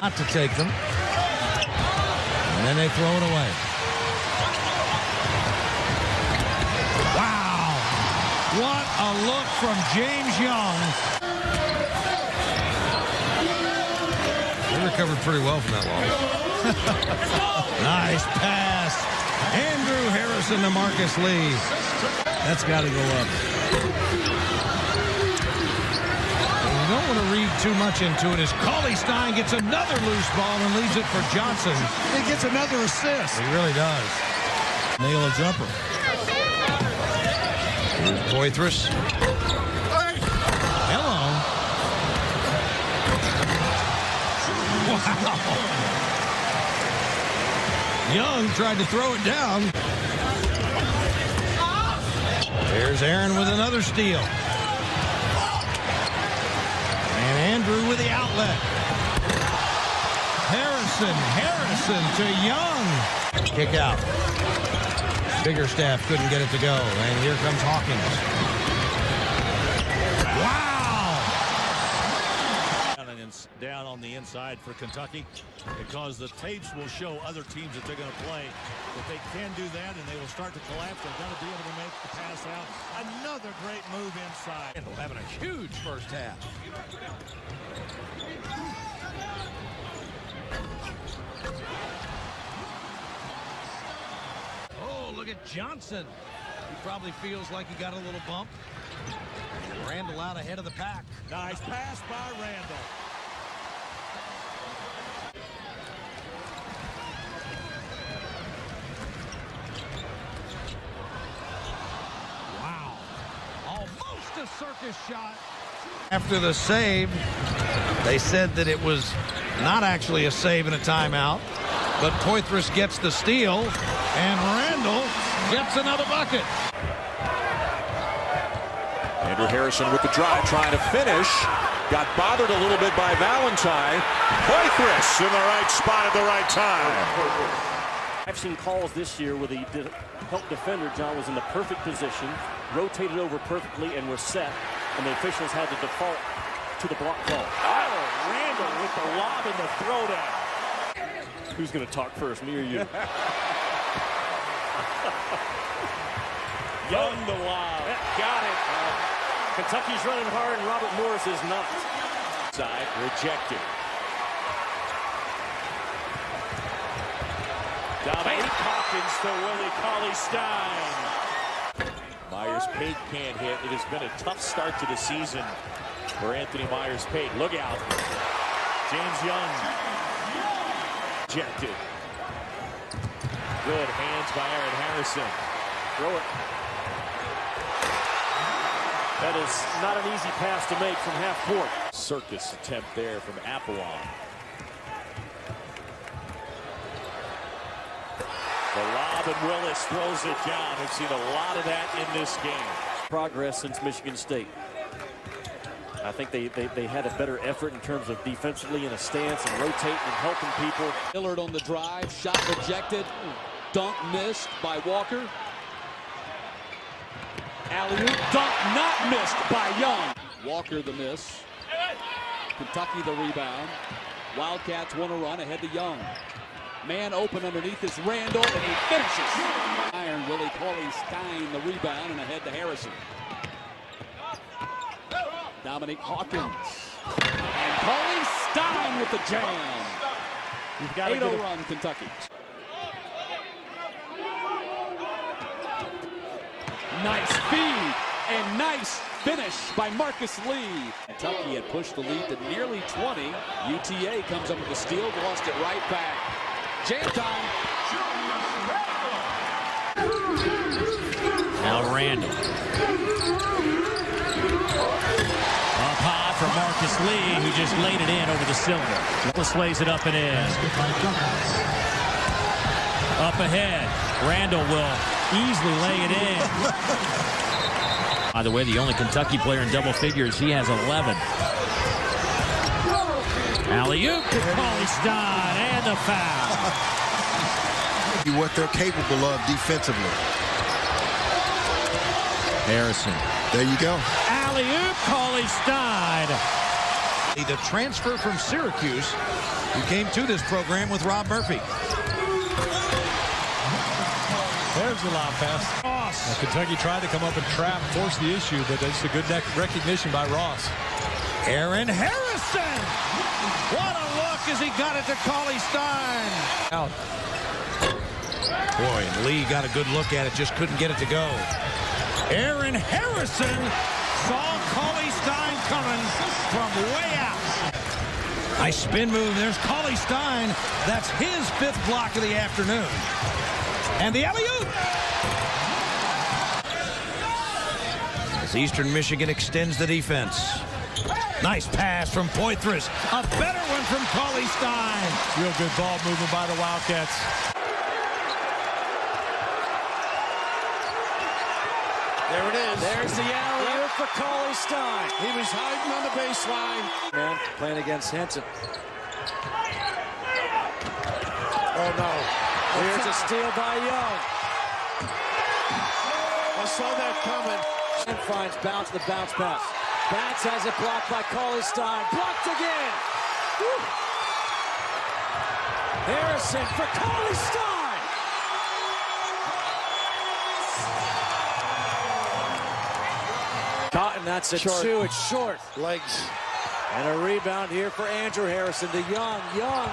Not to take them. And then they throw it away. Wow. What a look from James Young. They recovered pretty well from that loss. Nice pass. Andrew Harrison to Marcus Lee. That's got to go up. You don't want to read too much into it as Cauley-Stein gets another loose ball and leaves it for Johnson. He gets another assist. He really does. Nail a jumper. Here's Poitras. Hello. Wow. Young tried to throw it down. There's Aaron with another steal. And Andrew with the outlet. Harrison to Young. Kick out. Biggerstaff couldn't get it to go. And here comes Hawkins. the inside for Kentucky, because the tapes will show other teams that they're going to play that they can do that, and they will start to collapse. They're going to be able to make the pass out. Another great move inside. Randall having a huge first half. Oh, look at Johnson. He probably feels like he got a little bump. Randall out ahead of the pack. Nice pass by Randall. Wow. Almost a circus shot. After the save, they said that it was not actually a save in a timeout, but Poitras gets the steal, and Randall gets another bucket. Andrew Harrison with the drive, trying to finish. Got bothered a little bit by Valentine. Poitras in the right spot at the right time. I've seen calls this year where the help defender, John, was in the perfect position, rotated over perfectly, and were set, and the officials had to default to the block call. Oh, Randall with the lob and the throwdown. Who's going to talk first, me or you? Young the lob. Got it. Kentucky's running hard, and Robert Morris is not. Side rejected. Dominic Hawkins to Willie Cauley-Stein. Myers-Pate can't hit. It has been a tough start to the season for Anthony Myers-Pate. Look out. James Young. Rejected. Good hands by Aaron Harrison. Throw it. That is not an easy pass to make from half court. Circus attempt there from Appleton. The lob, and Willis throws it down. We've seen a lot of that in this game. Progress since Michigan State. I think they had a better effort in terms of defensively in a stance and rotating and helping people. Dillard on the drive, shot rejected, dunk missed by Walker. Alley-oop, dunk not missed by Young. Walker the miss. Kentucky the rebound. Wildcats want to run ahead to Young. Man open underneath is Randall, and he finishes. Iron Willie Cauley-Stein the rebound, and ahead to Harrison. Dominic Hawkins. And Cauley-Stein with the jam. You've got 8-0 run, Kentucky. Nice feed and nice finish by Marcus Lee. Kentucky had pushed the lead to nearly 20. UTA comes up with the steal, lost it right back. Jam time. Now Randall. Up high for Marcus Lee, who just laid it in over the cylinder. Willis lays it up and in. Up ahead. Randall will easily lay it in. By the way, the only Kentucky player in double figures, he has 11. Alley-oop to Cauley-Stein, and the foul. What they're capable of defensively. Harrison. There you go. Alley-oop, Cauley-Stein. The transfer from Syracuse, who came to this program with Rob Murphy. There's the lob pass. Ross. Well, Kentucky tried to come up and trap, force the issue, but that's a good recognition by Ross. Aaron Harrison. What a look as he got it to Cauley-Stein. Out. Boy, and Lee got a good look at it, just couldn't get it to go. Aaron Harrison saw Cauley-Stein coming from way out. Nice spin move. There's Cauley-Stein. That's his 5th block of the afternoon. And the alley-oop. As Eastern Michigan extends the defense. Nice pass from Poitras. A better one from Cauley-Stein. Real good ball movement by the Wildcats. There it is. There's the alley-oop for Cauley-Stein. He was hiding on the baseline. Man, playing against Henson. Oh, no. Here's a steal by Young. I saw that coming. And finds Bounce the bounce pass. Bounce has it blocked by Cauley-Stein. Blocked again. Harrison for Cauley-Stein. Cotton, that's a two. It's short. Legs. And a rebound here for Andrew Harrison to Young. Young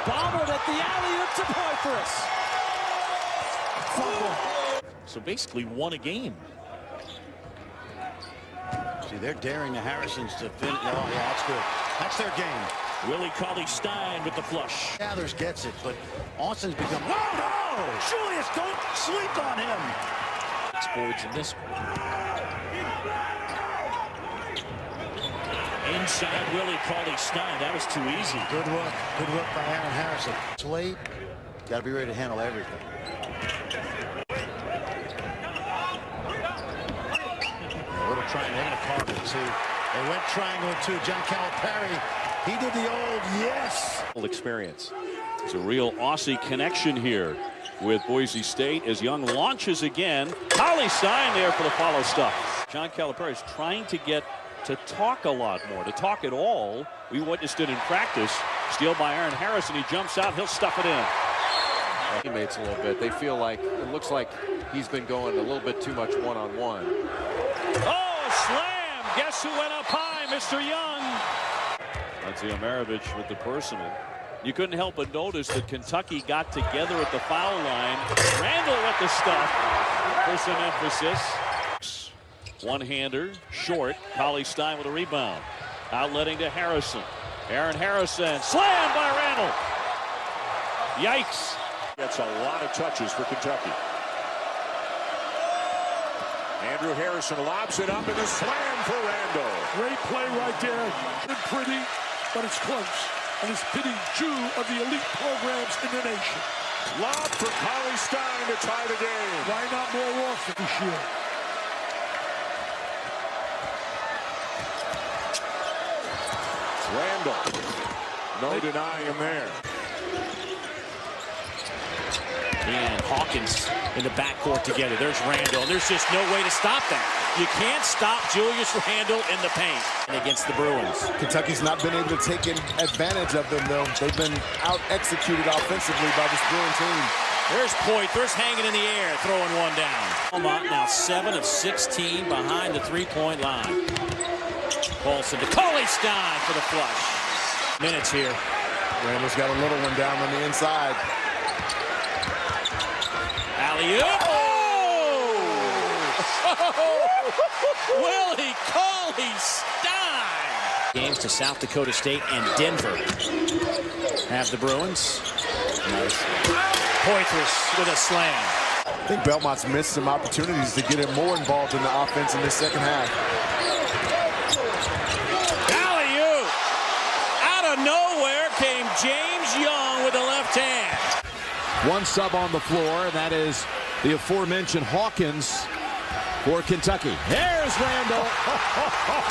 bobbled at the alley-oop to Poitras. So basically won a game. See, they're daring the Harrisons to finish. Oh, yeah, that's good. That's their game. Willie Cauley-Stein with the flush. Gathers gets it, but Austin's become. Oh, no! Julius, don't sleep on him. Boards in this one. Inside Willie Cauley-Stein. That was too easy. Good work. Good work by Aaron Harrison. It's late. Got to be ready to handle everything. A little triangle. They're going to carve it, too. They went triangle, too. John Calipari. He did the old yes. Experience. It's a real Aussie connection here with Boise State as Young launches again. Cauley-Stein there for the follow stop. John Calipari is trying to get to talk a lot more, to talk at all. We witnessed it in practice. Steal by Aaron Harrison. He jumps out. He'll stuff it in. Teammates a little bit. They feel like it looks like he's been going a little bit too much one-on-one. Oh, slam! Guess who went up high? Mr. Young. That's Omarovich with the personal. You couldn't help but notice that Kentucky got together at the foul line. Randall with the stuff for some emphasis. One-hander, short. Cauley-Stein with a rebound. Outletting to Harrison. Aaron Harrison, slammed by Randall. Yikes. That's a lot of touches for Kentucky. Andrew Harrison lobs it up in a slam for Randall. Great play right there. It's pretty, but it's close. And it's pitting two of the elite programs in the nation. Lob for Cauley-Stein to tie the game. Why not more often this year? Randall. No denying him there. And Hawkins in the backcourt together. There's Randall. There's just no way to stop that. You can't stop Julius Randall in the paint and against the Bruins. Kentucky's not been able to take advantage of them, though. They've been out-executed offensively by this Bruin team. There's Poitras hanging in the air, throwing one down. Belmont now 7 of 16 behind the three-point line. Paulson to Cauley-Stein for the flush. Minutes here. Randall's got a little one down on the inside. Alley-oop. Oh! Willie Cauley-Stein. Games to South Dakota State and Denver have the Bruins. Nice. Poitras with a slam. I think Belmont's missed some opportunities to get him more involved in the offense in this second half. Alley-oop. Out of nowhere came James Young with the left hand. One sub on the floor, and that is the aforementioned Hawkins for Kentucky. There's Randall.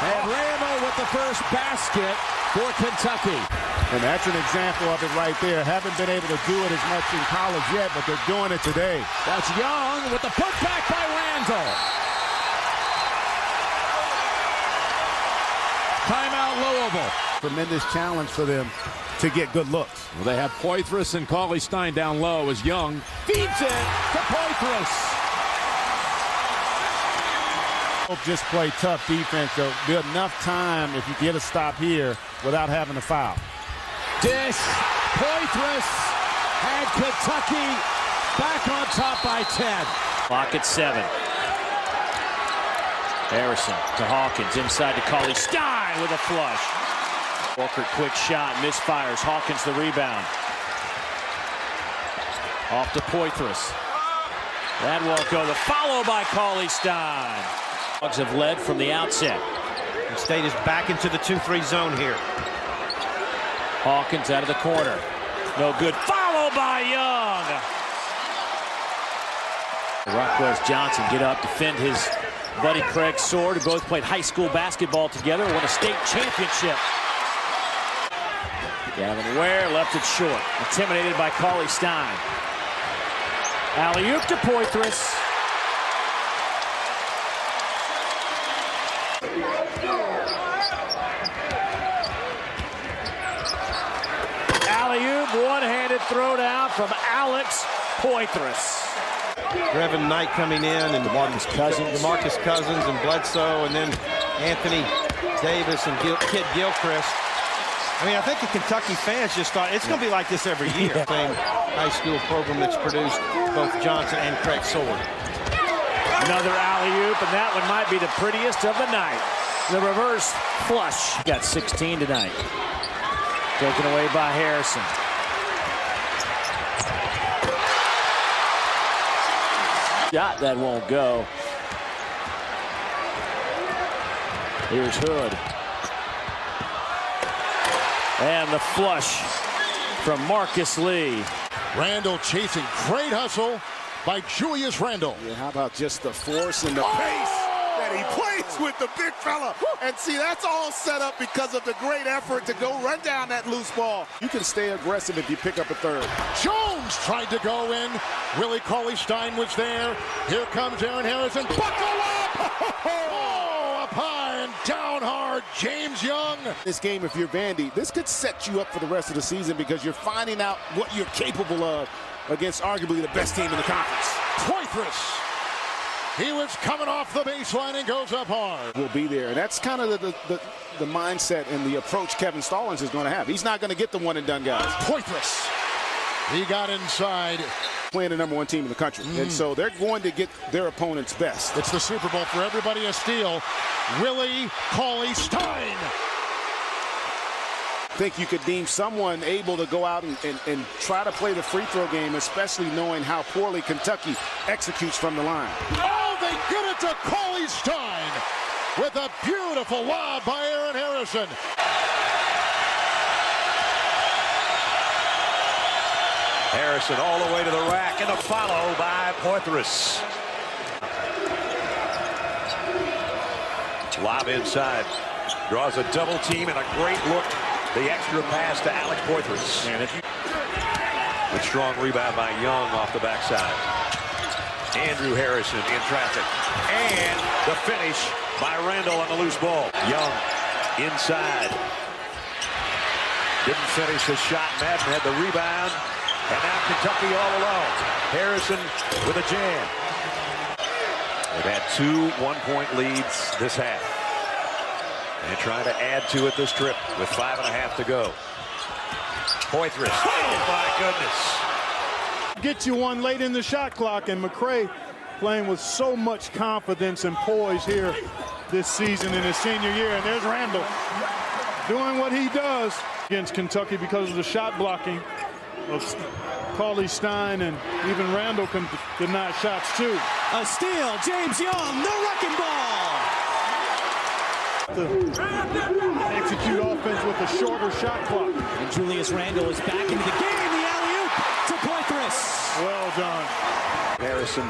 And Randall with the first basket for Kentucky. And that's an example of it right there. Haven't been able to do it as much in college yet, but they're doing it today. That's Young with the putback by Randall. Timeout Louisville. Tremendous challenge for them to get good looks. Well, they have Poitras and Cauley-Stein down low as Young feeds it to Poitras. Just play tough defense. There'll be enough time if you get a stop here without having to foul. Dish. Poitras and Kentucky back on top by 10. Clock at 7. Harrison to Hawkins, inside to Cauley-Stein with a flush. Walker, quick shot, misfires. Hawkins the rebound. Off to Poitras. That won't go. The follow by Cauley-Stein. Dogs have led from the outset. The State is back into the 2-3 zone here. Hawkins out of the corner. No good. Follow by Young. Rockwell Johnson get up, defend his buddy Craig Sword, who both played high school basketball together, won a state championship. Gavin Ware left it short. Intimidated by Cauley-Stein. Alley-oop to Poitras. throwdown from Alex Poitras. Brevin Knight coming in, and DeMarcus Cousins and Bledsoe, and then Anthony Davis and Kid Gilchrist. I mean, I think the Kentucky fans just thought it's going to be like this every year. Same high school program that's produced both Johnson and Craig Sword. Another alley-oop, and that one might be the prettiest of the night. The reverse flush. Got 16 tonight. Taken away by Harrison. Shot that won't go. Here's Hood. And the flush from Marcus Lee. Randall chasing. Great hustle by Julius Randall. Yeah, how about just the force and the pace that he plays with the big fella? And see, that's all set up because of the great effort to go run down that loose ball. You can stay aggressive if you pick up a third. Jones tried to go in. Willie Cauley-Stein was there. Here comes Aaron Harrison. Buckle up! Oh, up high and down hard. James Young. This game, if you're Vandy, this could set you up for the rest of the season because you're finding out what you're capable of against arguably the best team in the conference. Poitras. He was coming off the baseline and goes up hard. Will be there, and that's kind of the mindset and the approach Kevin Stallings is going to have. He's not going to get the one-and-done guys. Poitras. He got inside. Playing the #1 team in the country, and so they're going to get their opponent's best. It's the Super Bowl for everybody. A steal. Willie Cauley-Stein. I think you could deem someone able to go out and try to play the free throw game, especially knowing how poorly Kentucky executes from the line. Oh, they get it to Cauley-Stein with a beautiful lob by Aaron Harrison. Harrison all the way to the rack, and a follow by Poitras. Lob inside. Draws a double team and a great look. The extra pass to Alex Poitras. Good strong rebound by Young off the backside. Andrew Harrison in traffic. And the finish by Randall on the loose ball. Young inside. Didn't finish the shot. Madden had the rebound. And now Kentucky all alone. Harrison with a jam. They've had 2 one-point leads this half. And trying to add to it this trip with 5.5 to go. Poitras. Oh, my goodness. Get you one late in the shot clock, and McCray playing with so much confidence and poise here this season in his senior year. And there's Randall doing what he does against Kentucky because of the shot blocking of Cauley-Stein, and even Randall can deny shots too. A steal, James Young, the wrecking ball. To execute offense with a shorter shot clock. And Julius Randall is back into the game. The alley-oop to Poitras. Well done. Harrison.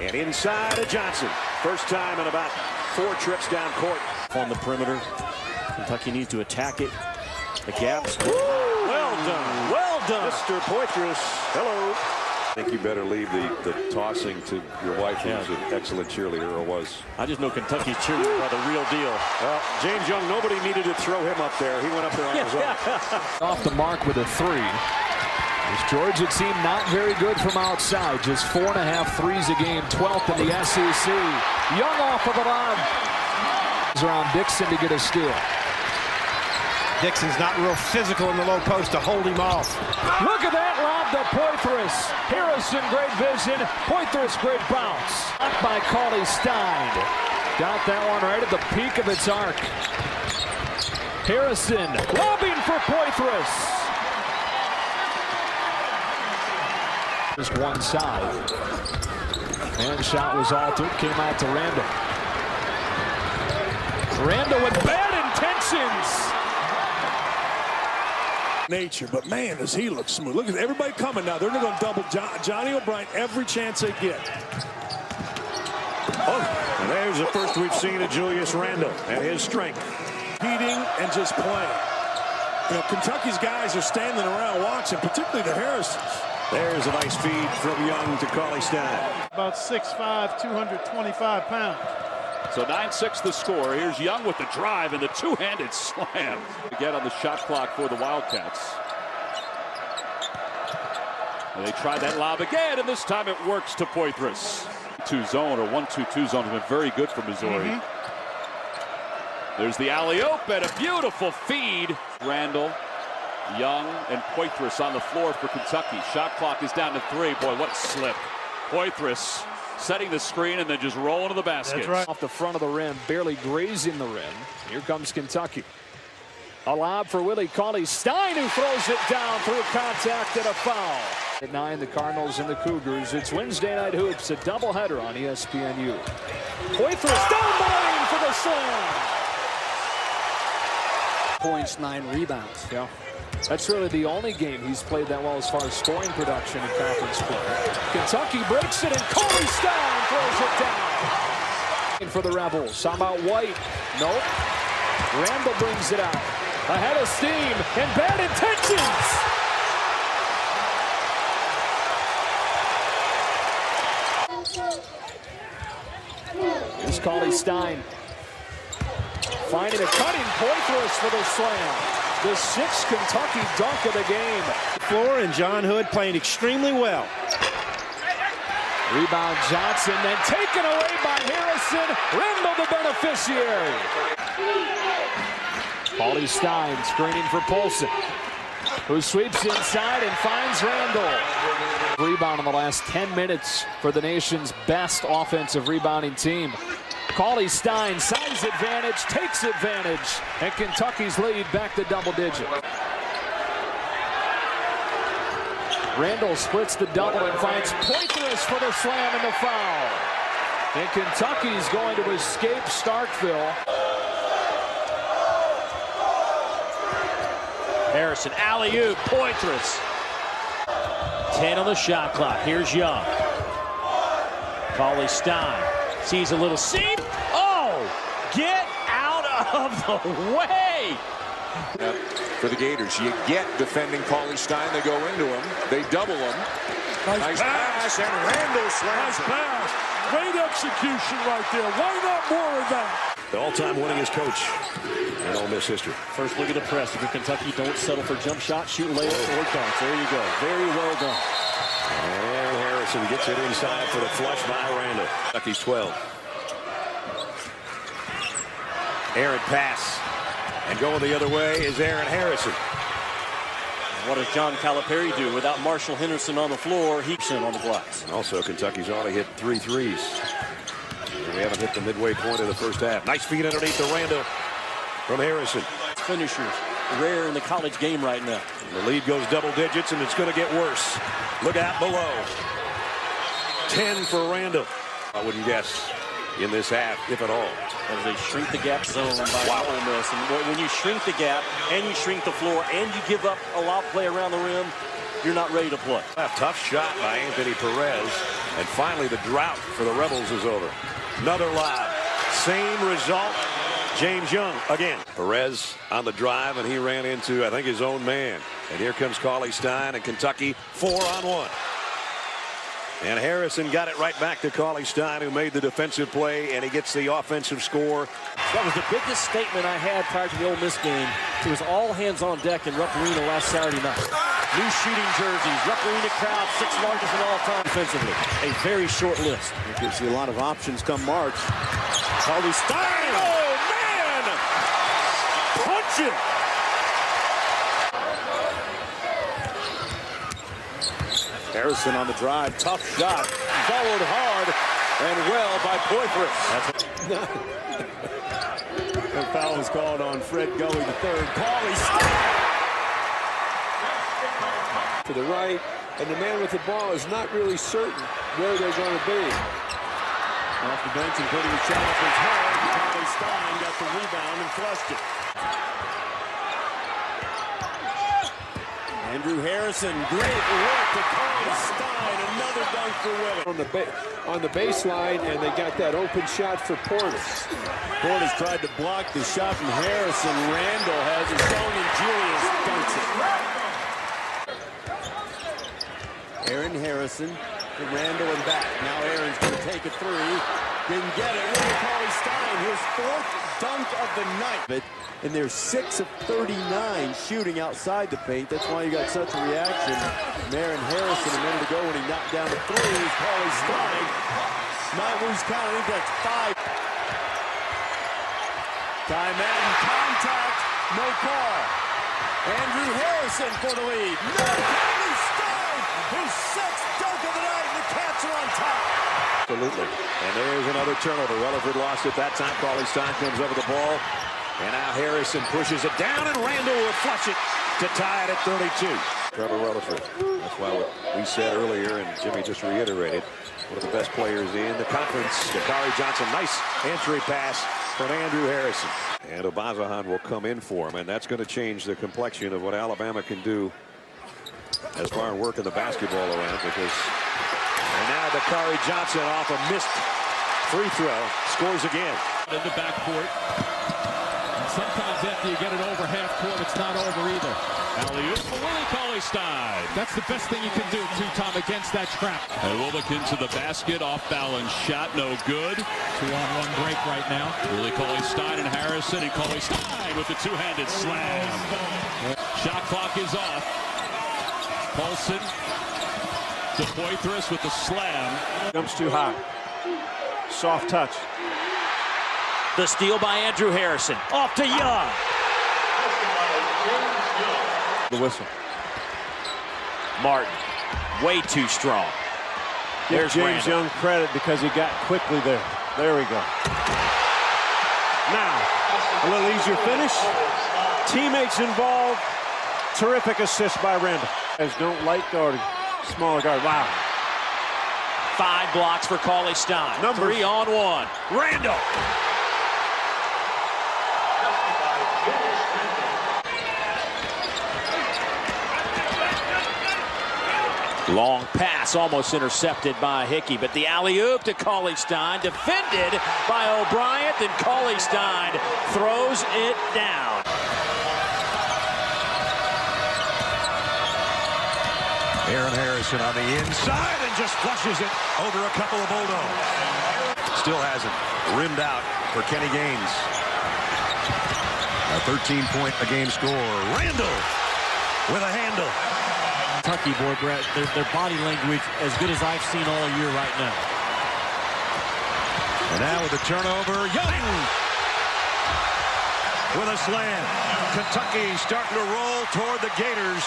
And inside to Johnson. First time in about 4 trips down court. On the perimeter. Kentucky needs to attack it. The gaps. Well done. Well done. Mr. Poitras. Hello. I think you better leave the tossing to your wife, who's an excellent cheerleader, or was. I just know Kentucky's cheerleaders are the real deal. Well, James Young, nobody needed to throw him up there. He went up there on his own. Off the mark with a 3. This Georgia team not very good from outside. Just 4.5 threes a game, 12th in the SEC. Young off of it on. Around Dixon to get a steal. Dixon's not real physical in the low post to hold him off. Look at that lob to Poitras. Harrison, great vision. Poitras, great bounce. Up by Cauley-Stein. Got that one right at the peak of its arc. Harrison lobbing for Poitras. Just one side. And shot was altered. Came out to Randall. Randall with bad intentions. Nature, but man, does he look smooth. Look at everybody coming now. They're going to double Johnny O'Brien every chance they get. Oh, and there's the first we've seen of Julius Randall and his strength. Competing and just playing. You know, Kentucky's guys are standing around watching, particularly the Harrisons. There's a nice feed from Young to Cauley-Stein. About 6'5", 225 pounds. So 9-6 the score. Here's Young with the drive and the two-handed slam. Again on the shot clock for the Wildcats. And they try that lob again, and this time it works to Poitras. 2 zone or 1-2-2 zone has been very good for Missouri. There's the alley-oop and a beautiful feed. Randall, Young, and Poitras on the floor for Kentucky. Shot clock is down to 3. Boy, what a slip. Poitras setting the screen and then just rolling to the basket. That's right. Off the front of the rim, barely grazing the rim. Here comes Kentucky. A lob for Willie Cauley-Stein, who throws it down through contact and a foul. At 9, the Cardinals and the Cougars. It's Wednesday Night Hoops, a doubleheader on ESPNU. Poitras down the lane for the slam. Points, 9 rebounds. Yeah. That's really the only game he's played that well as far as scoring production in conference play. Kentucky breaks it, and Cauley-Stein throws it down. For the Rebels, how about White? Nope. Randall brings it out. Ahead of steam, and bad intentions. Here's Cauley-Stein. Finding a cutting Poitras for the slam. The 6th Kentucky dunk of the game. Floor and John Hood playing extremely well. Rebound Johnson, then taken away by Harrison. Randall the beneficiary. Cauley-Stein screening for Polson, who sweeps inside and finds Randall. Rebound in the last 10 minutes for the nation's best offensive rebounding team. Cauley-Stein, size advantage, takes advantage, and Kentucky's lead back to double digit. Randall splits the double and finds Poitras for the slam and the foul. And Kentucky's going to escape Starkville. Harrison, alley-oop, Poitras. 10 on the shot clock. Here's Young. Cauley-Stein sees a little seam. Oh, get out of the way. For the Gators, you get defending Cauley-Stein. They go into him. They double him. Nice pass, and Randall slams it. Pass. Great execution right there. Why not more of that? The all-time winningest coach in Ole Miss history. First look at the press. If you're Kentucky, don't settle for jump shot, shoot layups or dunks. There you go. Very well done. And Harrison gets it inside for the flush by Randall. Kentucky's 12. Aaron pass. And going the other way is Aaron Harrison. What does John Calipari do without Marshall Henderson on the floor? He's on the glass. And also, Kentucky's already hit 3 threes. We haven't hit the midway point of the first half. Nice feed underneath the Randall from Harrison. Finishers, rare in the college game right now. And the lead goes double digits, and it's going to get worse. Look out below. 10 for Randall. I wouldn't guess in this half, if at all. As they shrink the gap zone by Ole Miss. And when you shrink the gap, and you shrink the floor, and you give up a lot of play around the rim, you're not ready to play. A tough shot by Anthony Perez. And finally, the drought for the Rebels is over. Another lob. Same result. James Young again. Perez on the drive, and he ran into, I think, his own man. And here comes Cauley-Stein, and Kentucky 4-on-1. And Harrison got it right back to Cauley-Stein, who made the defensive play, and he gets the offensive score. That was the biggest statement I had prior to the Ole Miss game. It was all hands on deck in Rupp Arena last Saturday night. New shooting jerseys, Rupp Arena crowd, 6th largest in all time defensively. A very short list. It gives you a lot of options come March. Cauley-Stein! Oh, man! Punch it! Harrison on the drive, tough shot, followed hard and well by Poitras. The foul was called on Fred Gully III. Cauley-Stein to the right, and the man with the ball is not really certain where they're going to be. Off the bench and putting a shot up his head. Cauley-Stein got the rebound and flushed it. Andrew Harrison, great work to Cauley-Stein, another dunk for Willie. On the baseline, and they got that open shot for Portis. Portis tried to block the shot from Harrison. Randall has his own, and Julius dunks it. Aaron Harrison to Randall and back. Now Aaron's going to take a three. Didn't get it. Cauley-Stein, his 4th dunk of the night. And they're 6 of 39 shooting outside the paint. That's why you got such a reaction. Marin Harrison a minute ago when he knocked down the threes. Cauley-Stein might lose count. I think that's 5. Timeout and contact. No call. Andrew Harrison for the lead. No, Cauley-Stein, his 6th dunk of the night, and the Cats are on top. Absolutely. And there's another turnover. Rutherford lost it that time. Cauley-Stein comes over the ball. And now Harrison pushes it down, and Randall will flush it to tie it at 32. Trevor Rutherford. That's why what we said earlier, and Jimmy just reiterated, one of the best players in the conference. Dakari Johnson, nice entry pass from Andrew Harrison. And Obazahan will come in for him, and that's going to change the complexion of what Alabama can do as far as working the basketball around, because and now Dakari Johnson off a missed free throw scores again. In the backcourt. And sometimes after you get it over half court, it's not over either. Alley-oop for Willie Cauley-Stein. That's the best thing you can do, Tom, against that trap. And Wilbekin to the basket, off-balance shot, no good. 2-on-1 break right now. Willie Cauley-Stein and Harrison, and Cauley-Stein with the two-handed slam. Shot clock is off. Paulson to Poitras with the slam. Jumps too high. Soft touch. The steal by Andrew Harrison. Off to Young. The whistle. Martin, way too strong. Give James Young credit because he got quickly there. There we go. Now, a little easier finish. Teammates involved. Terrific assist by Randall. Guys don't like guarding. Smaller guard. Wow. 5 blocks for Cauley-Stein. 3-on-1. Randall. Long pass almost intercepted by Hickey, but the alley-oop to Cauley-Stein, defended by O'Brien, then Cauley-Stein throws it down. Aaron Harrison on the inside and just flushes it over a couple of Bulldogs. Still hasn't rimmed out for Kenny Gaines. A 13-point-a-game score. Randall with a handle. Kentucky, boy, Brett, their body language as good as I've seen all year right now. And now with the turnover, Young with a slam. Kentucky starting to roll toward the Gators.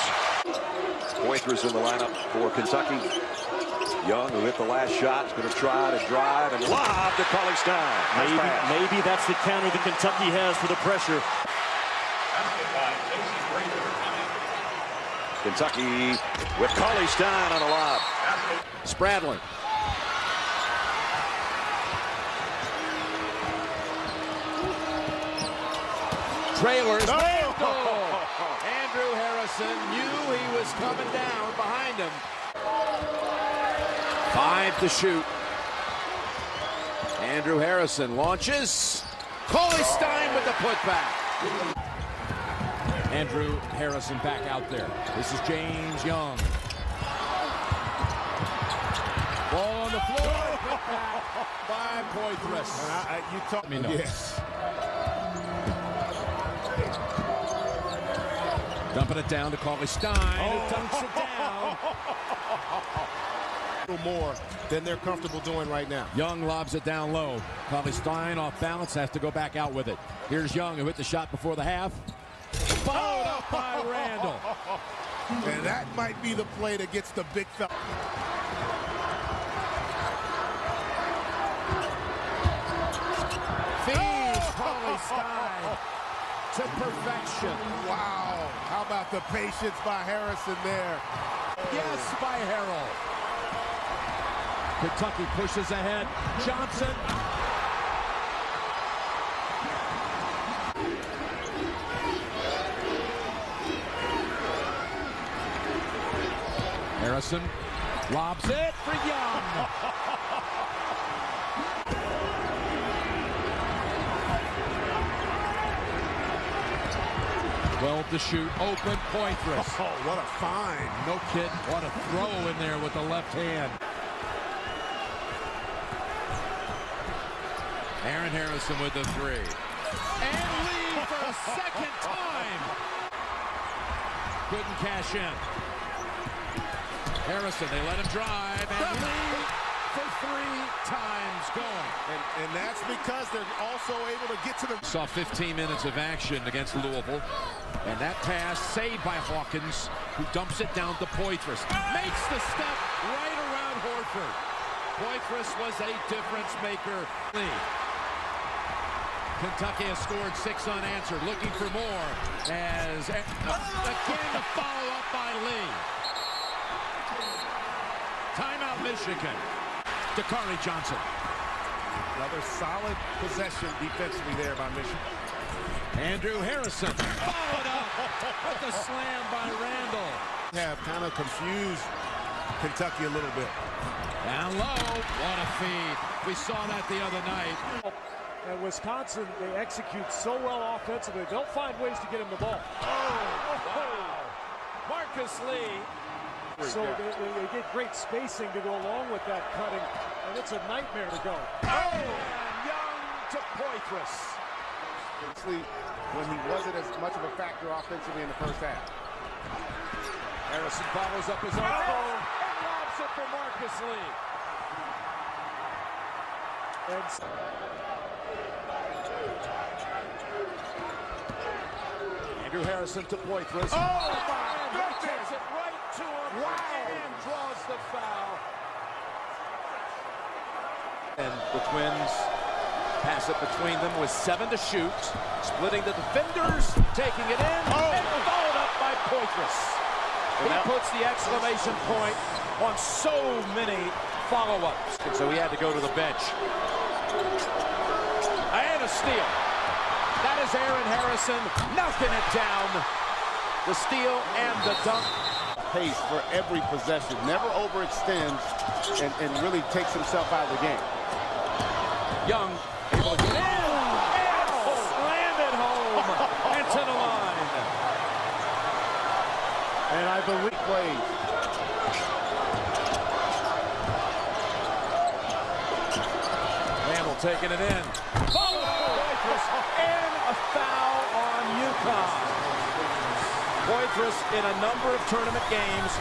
Poitras in the lineup for Kentucky. Young, who hit the last shot, is going to try to drive and lob to Cauley-Stein. Maybe that's the counter that Kentucky has for the pressure. Kentucky with Cauley-Stein on a lob. Spradlin. Trailers. Andrew Harrison knew he was coming down behind him. 5 to shoot. Andrew Harrison launches. Cauley-Stein with the putback. Andrew Harrison back out there. This is James Young. Ball on the floor. Put back by Poitras. You taught me. Yes. Dumping it down to Cauley-Stein, who dunks it down. A little more than they're comfortable doing right now. Young lobs it down low. Cauley-Stein off balance, has to go back out with it. Here's Young, who hit the shot before the half. Followed up by Randall. And that might be the play that gets the big fella. Feeds Cauley-Stein to perfection. Wow. How about the patience by Harrison there? Yes, by Harrell. Kentucky pushes ahead. Johnson. Harrison lobs it for Young. Well to shoot, open Poitras. Oh, what a find. No kid, what a throw in there with the left hand. Aaron Harrison with the three. And Lee for a second time. Couldn't cash in. Harrison, they let him drive, and Lee for 3 times going. And that's because they're also able to get to the... Saw 15 minutes of action against Louisville. And that pass saved by Hawkins, who dumps it down to Poitras. Makes the step right around Horford. Poitras was a difference maker. Lee. Kentucky has scored 6 unanswered, looking for more. As again the follow-up by Lee. Timeout Michigan. Dakari Johnson. Another solid possession defensively there by Michigan. Andrew Harrison followed up with the slam by Randall. Have kind of confused Kentucky a little bit. Down low, what a feed. We saw that the other night. And Wisconsin, they execute so well offensively. They'll find ways to get him the ball. Wow. Marcus Lee. So they get great spacing to go along with that cutting, and it's a nightmare to go. And Young to Poitras. When he wasn't as much of a factor offensively in the first half. Harrison follows up his own goal and lobs it for Marcus Lee. Andrew Harrison to Poitras. Oh, my goodness! Takes it right to him. Wow! And draws the foul. And the Twins pass it between them with 7 to shoot. Splitting the defenders, taking it in, and followed up by Poitras. He puts the exclamation point on so many follow-ups. And so he had to go to the bench. And a steal. That is Aaron Harrison knocking it down. The steal and the dunk. Pace for every possession. Never overextends and really takes himself out of the game. Young able to get in and slammed it home and to the line. And I believe plays. Randall taking it in. And a foul on UConn. Poitras in a number of tournament games.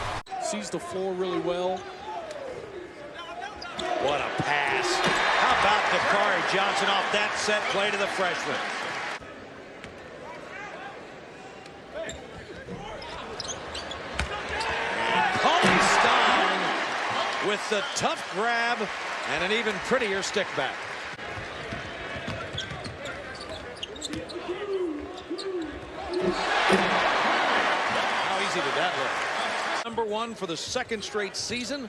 Sees the floor really well. What a pass. How about Dakari Johnson off that set play to the freshman? And Cauley-Stein with the tough grab and an even prettier stick back. How easy did that look? #1 for the 2nd straight season.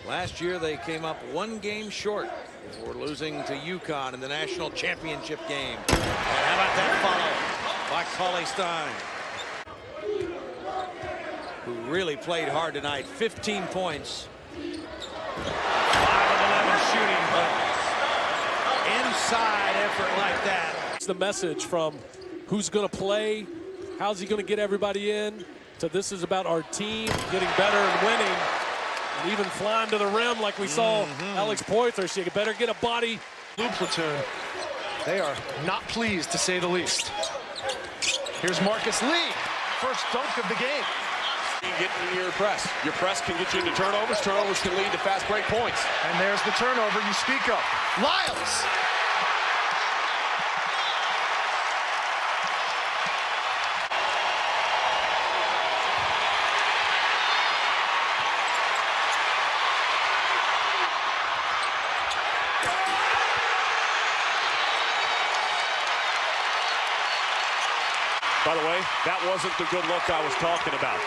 Last year they came up 1 game short before losing to UConn in the national championship game. And how about that follow by Cauley-Stein, who really played hard tonight. 15 points. 5 of 11 shooting, but inside effort like that. It's the message from who's going to play, how's he going to get everybody in, to this is about our team getting better and winning. And even flying to the rim like we saw Alex Poitras. You better get a body. Blue platoon, they are not pleased to say the least. Here's Marcus Lee, first dunk of the game. You get in your press. Your press can get you into turnovers. Turnovers can lead to fast break points. And there's the turnover you speak of. Lyles. By the way, that wasn't the good look I was talking about.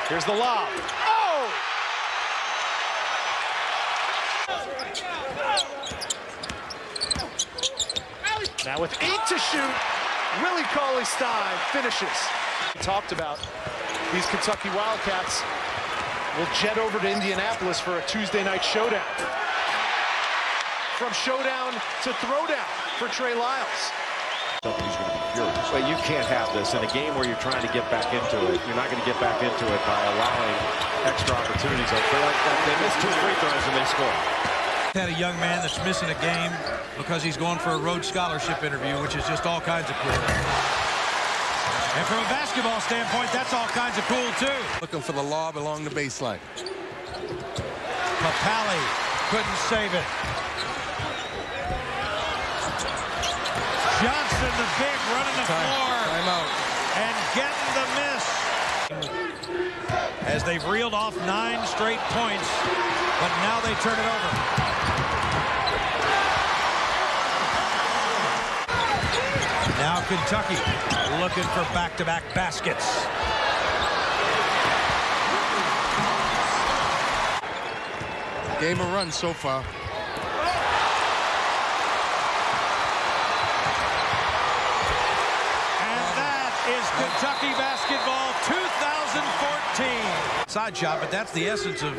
Here's the lob. Oh! Now with 8 to shoot, Willie Cauley-Stein finishes. We talked about these Kentucky Wildcats will jet over to Indianapolis for a Tuesday night showdown. From showdown to throwdown for Trey Lyles. He's going to be furious. But you can't have this in a game where you're trying to get back into it. You're not going to get back into it by allowing extra opportunities. They missed 2 free throws and they score. Had a young man that's missing a game because he's going for a Rhodes Scholarship interview, which is just all kinds of cool. And from a basketball standpoint, that's all kinds of cool, too. Looking for the lob along the baseline. Papali couldn't save it. Johnson, the big, running the floor. Timeout. And getting the miss. As they've reeled off 9 straight points, but now they turn it over. Now Kentucky looking for back-to-back baskets. Game of runs so far. And that is Kentucky basketball 2014. Side shot, but that's the essence of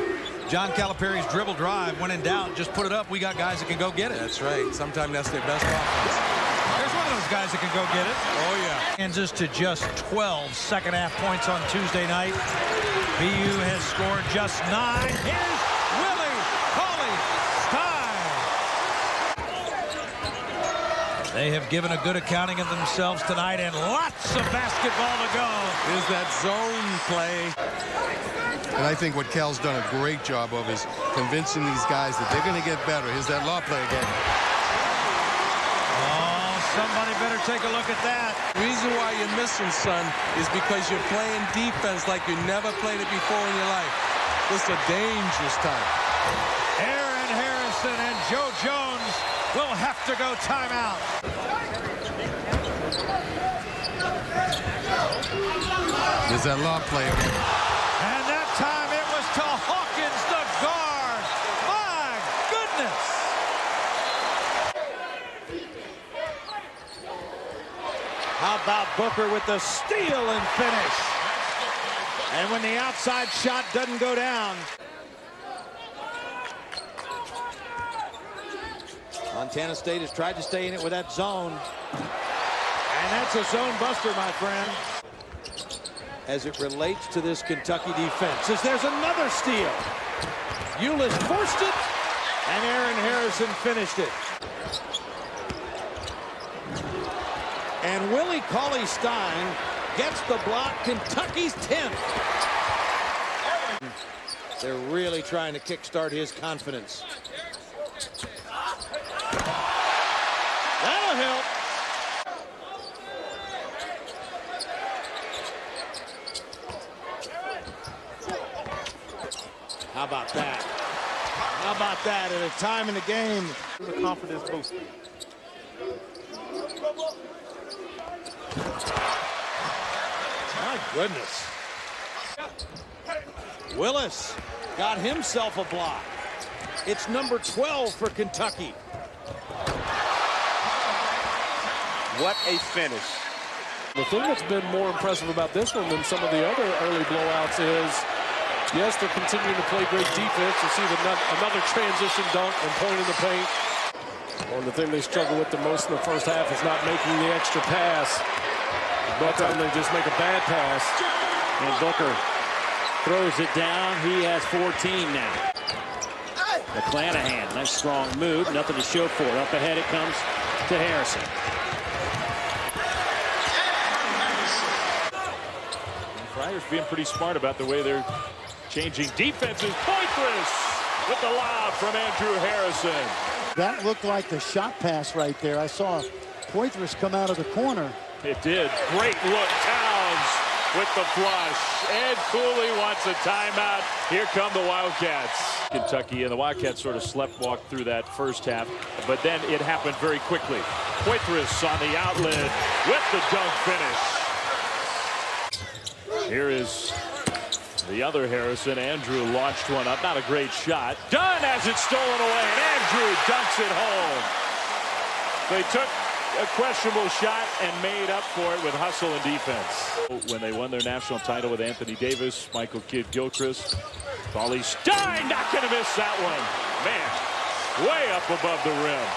John Calipari's dribble drive. When in doubt, just put it up. We got guys that can go get it. That's right. Sometimes that's their best offense. There's one of those guys that can go get it. Oh, yeah. Kansas to just 12 second-half points on Tuesday night. BU has scored just 9. Here's Willie Cauley-Stein. They have given a good accounting of themselves tonight, and lots of basketball to go. Is that zone play. And I think what Cal's done a great job of is convincing these guys that they're going to get better. Here's that lob play again. Somebody better take a look at that. The reason why you're missing, son, is because you're playing defense like you never played it before in your life. This is a dangerous time. Aaron Harrison and Joe Jones will have to go timeout. There's that lob play again. And that time it was to Hawkins, the guard. My goodness. How about Booker with the steal and finish? And when the outside shot doesn't go down. Montana State has tried to stay in it with that zone. And that's a zone buster, my friend. As it relates to this Kentucky defense, as there's another steal. Ulis forced it, and Aaron Harrison finished it. And Willie Cauley-Stein gets the block, Kentucky's 10th. They're really trying to kickstart his confidence. That'll help. How about that? How about that at a time in the game? The confidence boost. My goodness. Willis got himself a block. It's number 12 for Kentucky. What a finish. The thing that's been more impressive about this one than some of the other early blowouts is, yes, they're continuing to play great defense. You see another transition dunk and point in the paint. Well, the thing they struggle with the most in the first half is not making the extra pass. But they just make a bad pass. And Booker throws it down. He has 14 now. McClanahan, nice strong move. Nothing to show for it. Up ahead it comes to Harrison. Friars being pretty smart about the way they're changing defenses. Poitras with the lob from Andrew Harrison. That looked like the shot pass right there. I saw Poitras come out of the corner. It did. Great look. Towns with the flush. Ed Cooley wants a timeout. Here come the Wildcats. Kentucky and the Wildcats sort of sleptwalked through that first half, but then it happened very quickly. Poitras on the outlet with the dunk finish. Here is the other Harrison. Andrew launched one up. Not a great shot. Dunn has it stolen away, and Andrew dunks it home. They took a questionable shot and made up for it with hustle and defense. When they won their national title with Anthony Davis, Michael Kidd-Gilchrist, Cauley-Stein not going to miss that one. Man, way up above the rim.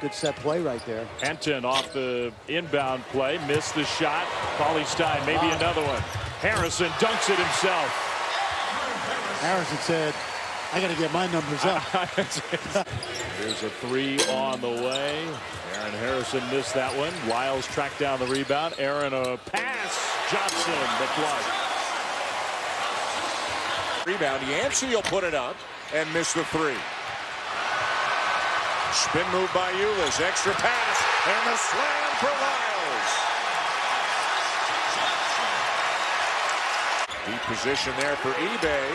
Good set play right there. Henton off the inbound play, missed the shot. Cauley-Stein, maybe another one. Harrison dunks it himself. Harrison said, I got to get my numbers up. Here's a three on the way. Aaron Harrison missed that one. Wiles tracked down the rebound. Aaron, a pass. Johnson, the block. Rebound. Yancey will put it up and miss the three. Spin move by Ulis. Extra pass. And the slam for Wiles. Deep position there for eBay.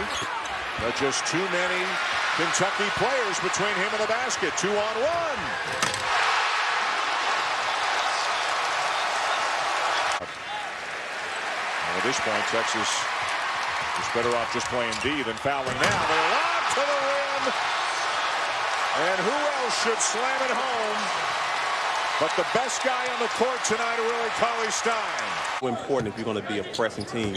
But just too many Kentucky players between him and the basket. 2-on-1. And at this point, Texas is better off just playing D than fouling now. But a lob to the rim. And who else should slam it home but the best guy on the court tonight, really, Cauley-Stein. Important if you're going to be a pressing team.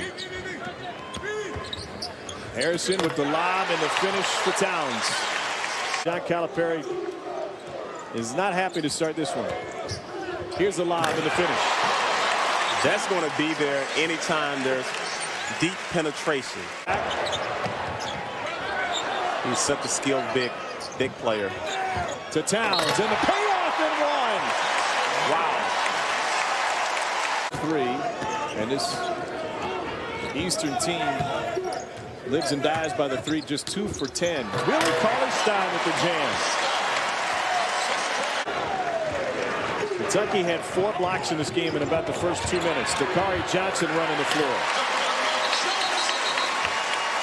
Harrison with the lob and the finish for Towns. John Calipari is not happy to start this one. Here's the lob and the finish. That's going to be there anytime there's deep penetration. He's such a skilled big player. To Towns and the payoff and one. Wow. Three, and this Eastern team lives and dies by the three, just 2 for 10. Really, Cauley-Stein with the jam. Kentucky had 4 blocks in this game in about the first 2 minutes. Dakari Johnson running the floor.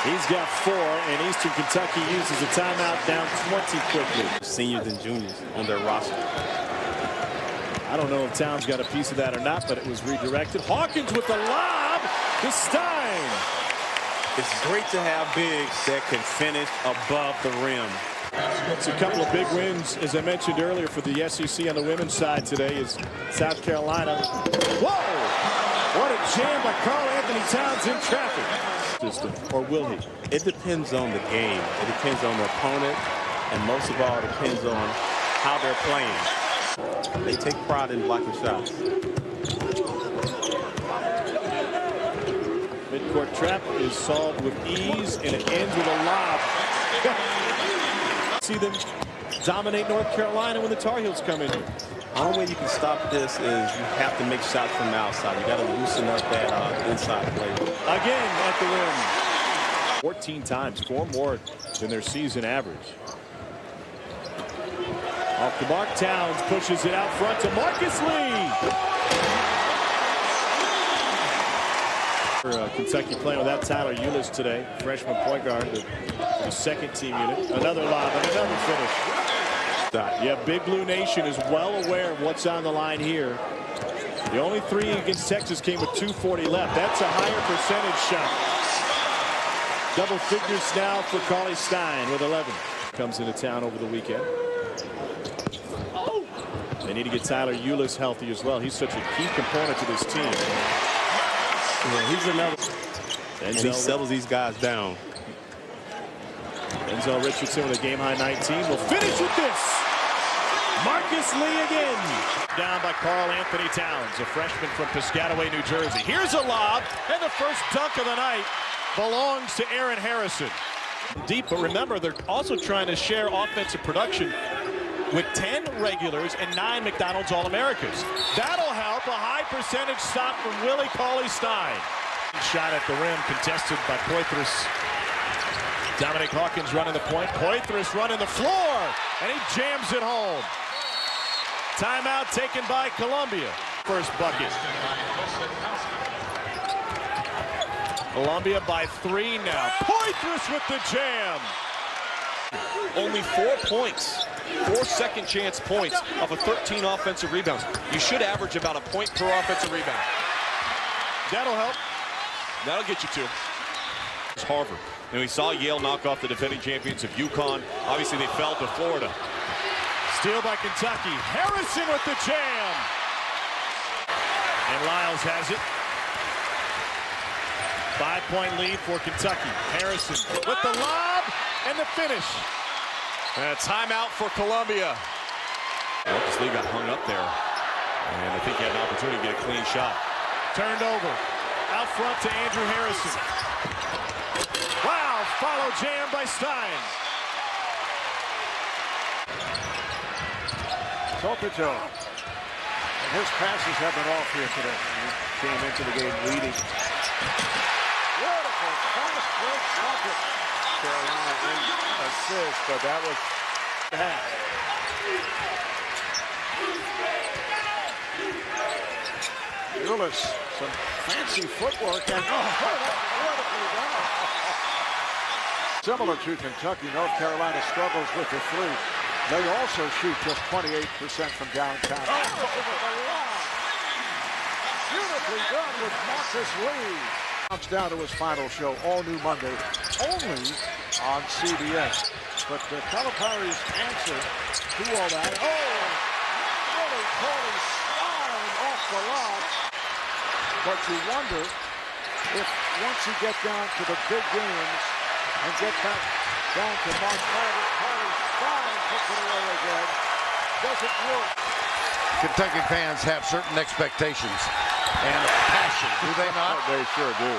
He's got 4, and Eastern Kentucky uses a timeout down 20 quickly. Seniors and juniors on their roster. I don't know if Towns got a piece of that or not, but it was redirected. Hawkins with the lob to Stein. It's great to have bigs that can finish above the rim. It's a couple of big wins, as I mentioned earlier, for the SEC on the women's side today is South Carolina. Whoa! What a jam by Karl-Anthony Towns in traffic. Or will he? It depends on the game. It depends on the opponent, and most of all, it depends on how they're playing. They take pride in blocking shots. Midcourt trap is solved with ease, and it ends with a lob. See them dominate North Carolina when the Tar Heels come in. The only way you can stop this is you have to make shots from the outside. You got to loosen up that inside play. Again at the rim. 14 times, 4 more than their season average. Off the mark, Towns pushes it out front to Marcus Lee. Kentucky playing without Tyler Ulis today, freshman point guard, the second team unit. Another lob and another finish. Yeah, Big Blue Nation is well aware of what's on the line here. The only 3 against Texas came with 2:40 left. That's a higher percentage shot. Double figures now for Cauley-Stein with 11. Comes into town over the weekend. They need to get Tyler Ulis healthy as well. He's such a key component to this team. Yeah, he's another. And he settles these guys down. Denzel Richardson with a game-high 19 will finish with this. Marcus Lee again. Down by Karl-Anthony Towns, a freshman from Piscataway, New Jersey. Here's a lob, and the first dunk of the night belongs to Aaron Harrison. Deep, but remember, they're also trying to share offensive production with 10 regulars and 9 McDonald's All-Americas. That'll help. A high percentage stop from Willie Cauley-Stein. Shot at the rim, contested by Poitras. Dominic Hawkins running the point. Poitras running the floor, and he jams it home. Timeout taken by Columbia. First bucket. Columbia by 3 now. Poitras with the jam. Only 4 points. 4 second chance points off of 13 offensive rebounds. You should average about a point per offensive rebound. That'll help. That'll get you 2. It's Harvard. And we saw Yale knock off the defending champions of UConn. Obviously, they fell to Florida. Steal by Kentucky. Harrison with the jam. And Lyles has it. 5-point lead for Kentucky. Harrison with the lob and the finish. And a timeout for Columbia. Marcus Lee got hung up there. And I think he had an opportunity to get a clean shot. Turned over. Out front to Andrew Harrison. Wow, follow jam by Stein. toe-to-toe. And his passes have been off here today. He came into the game leading. Beautiful fast-break bucket. Carolina in assist, but that was half. Ulis, some fancy footwork, and beautifully done. Similar to Kentucky, North Carolina struggles with the three. They also shoot just 28% from downtown. Over the line. Beautifully done with Marcus Lee. Comes down to his final show, all new Monday, only on CBS. But Calipari's answer to all that, really Cauley-Stein off the lot. But you wonder if once you get down to the big games and get back down to March Madness, Cauley-Stein puts it away again. Does it work? Kentucky fans have certain expectations and passion, do they not? They sure do.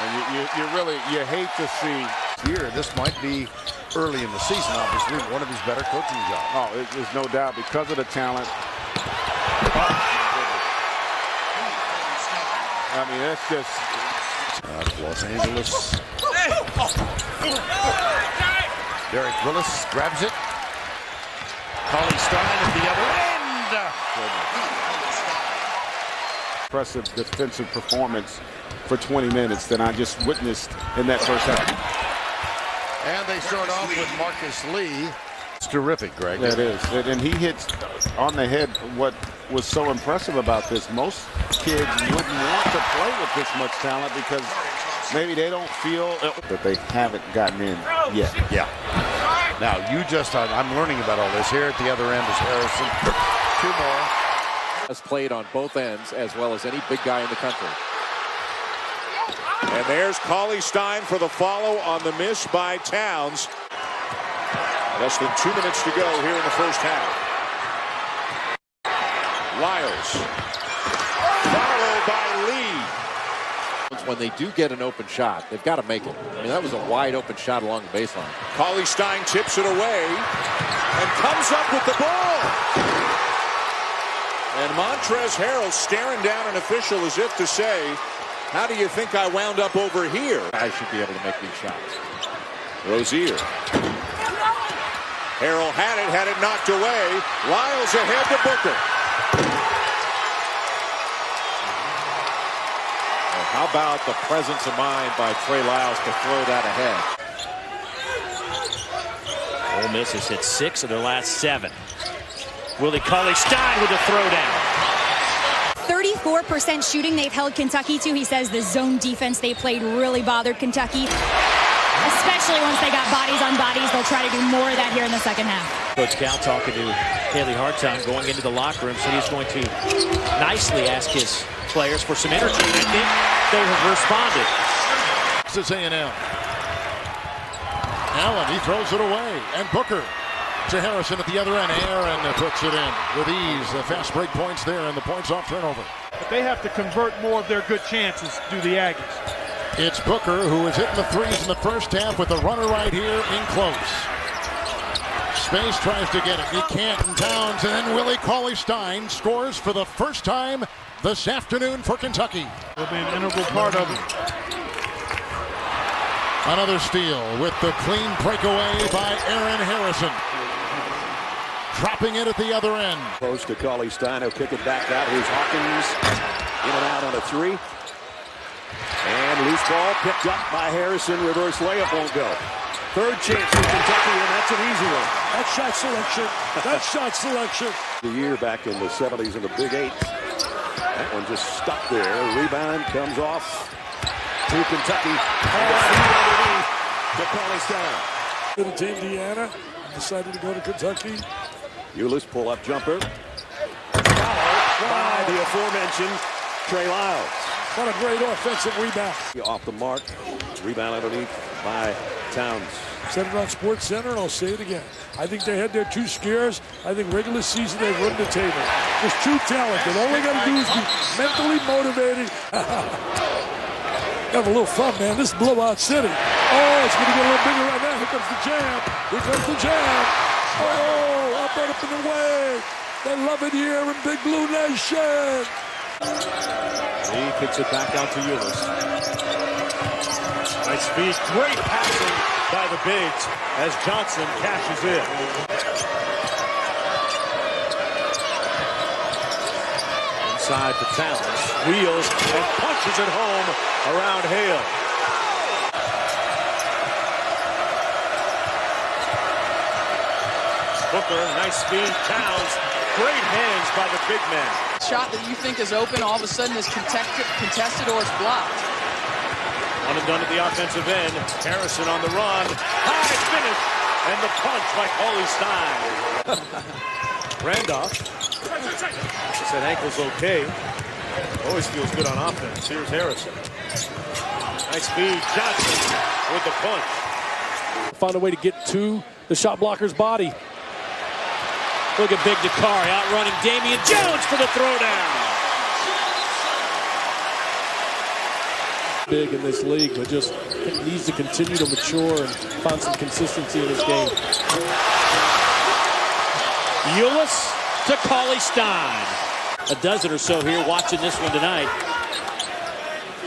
And you hate to see here. This might be early in the season, obviously, one of his better coaching jobs. Oh, there's no doubt because of the talent. I mean, that's just Los Angeles. Derek Willis grabs it. Cauley-Stein at the other end. Impressive defensive performance for 20 minutes that I just witnessed in that first half. And they start off with Marcus Lee. It's terrific, Greg. That is. And he hits on the head what was so impressive about this. Most kids wouldn't want to play with this much talent because maybe they don't feel that they haven't gotten in yet. Yeah. Now, I'm learning about all this. Here at the other end is Harrison. Two more. Has played on both ends as well as any big guy in the country. And there's Cauley-Stein for the follow on the miss by Towns. Less than 2 minutes to go here in the first half. Lyles. Followed by Lee. When they do get an open shot, they've got to make it. I mean, that was a wide open shot along the baseline. Cauley-Stein tips it away and comes up with the ball. And Montrezl Harrell staring down an official as if to say, how do you think I wound up over here? I should be able to make these shots. Rozier. Harrell had it knocked away. Lyles ahead to Booker. How about the presence of mind by Trey Lyles to throw that ahead? Ole Miss has hit 6 of their last 7. Willie Cauley-Stein with a throwdown. 34% shooting they've held Kentucky to. He says the zone defense they played really bothered Kentucky. Especially once they got bodies on bodies. They'll try to do more of that here in the second half. Coach Cal talking to Haley Harttown going into the locker room, said he's going to nicely ask his players for some energy. I think they have responded. This is A&M. Allen, he throws it away. And Booker to Harrison at the other end. Aaron puts it in with ease. The fast break points there and the points off turnover. But they have to convert more of their good chances, do the Aggies. It's Booker who is hitting the threes in the first half with a runner right here in close. Space tries to get it. He can't. And Towns, and then Willie Cauley-Stein scores for the first time this afternoon for Kentucky. Will be an integral part of it. Another steal with the clean breakaway by Aaron Harrison. Dropping it at the other end. Close to Cauley-Stein. He'll kick it back out. Here's Hawkins. In and out on a three. And loose ball picked up by Harrison. Reverse layup won't go. Third chance for Kentucky, and that's an easy one. That shot selection. That shot selection. The year back in the 70s in the Big 8. That one just stuck there. Rebound comes off to Kentucky. Underneath to Cauley-Stein. To Indiana. Decided to go to Kentucky. Ulis pull-up jumper. Followed by the aforementioned Trey Lyles. What a great offensive rebound. Off the mark. Rebound underneath by Towns. Said it on Sports Center, and I'll say it again. I think they had their 2 scares. I think regular season they run the table. Just too talented. All they got to do is be mentally motivated. Have a little fun, man. This is Blowout City. Oh, it's going to get a little bigger right now. Here comes the jam. Here comes the jam. Oh, up and in the way. They love it here in Big Blue Nation. He kicks it back out to Ulis. Nice speed. Great passing by the Bigs as Johnson cashes in. Inside to Towns. Wheels and punches it home around Hale. Booker, nice speed. Towns, great hands by the big man. Shot that you think is open, all of a sudden is contested or it's blocked. One and done at the offensive end. Harrison on the run. High finish. And the punch by Cauley-Stein. Randolph. Said ankle's okay. Always feels good on offense. Here's Harrison. Nice speed. Johnson with the punch. Find a way to get to the shot blocker's body. Look at Big Dakari outrunning Damian Jones for the throwdown. Big in this league, but just needs to continue to mature and find some consistency in his game. Ulis to Cauley-Stein. A dozen or so here watching this one tonight.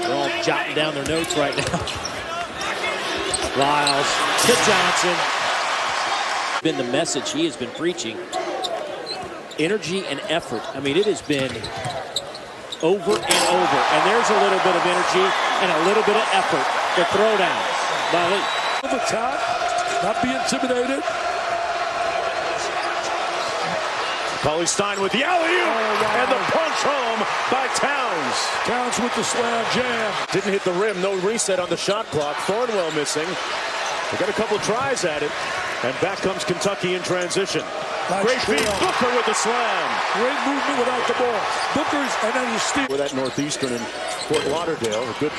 They're all jotting down their notes right now. Lyles to Johnson. Been the message he has been preaching. Energy and effort. I mean, it has been over and over. And there's a little bit of energy and a little bit of effort. The throwdown by Lee. Over top, not be intimidated. Cauley-Stein with the alley-oop and the punch home by Towns. Towns with the slam jam. Didn't hit the rim, no reset on the shot clock. Thornwell missing. They got a couple tries at it, and back comes Kentucky in transition. Nice great feed, Booker with the slam. Great movement without the ball. Booker's and then you steal. With that Northeastern in Fort Lauderdale, a good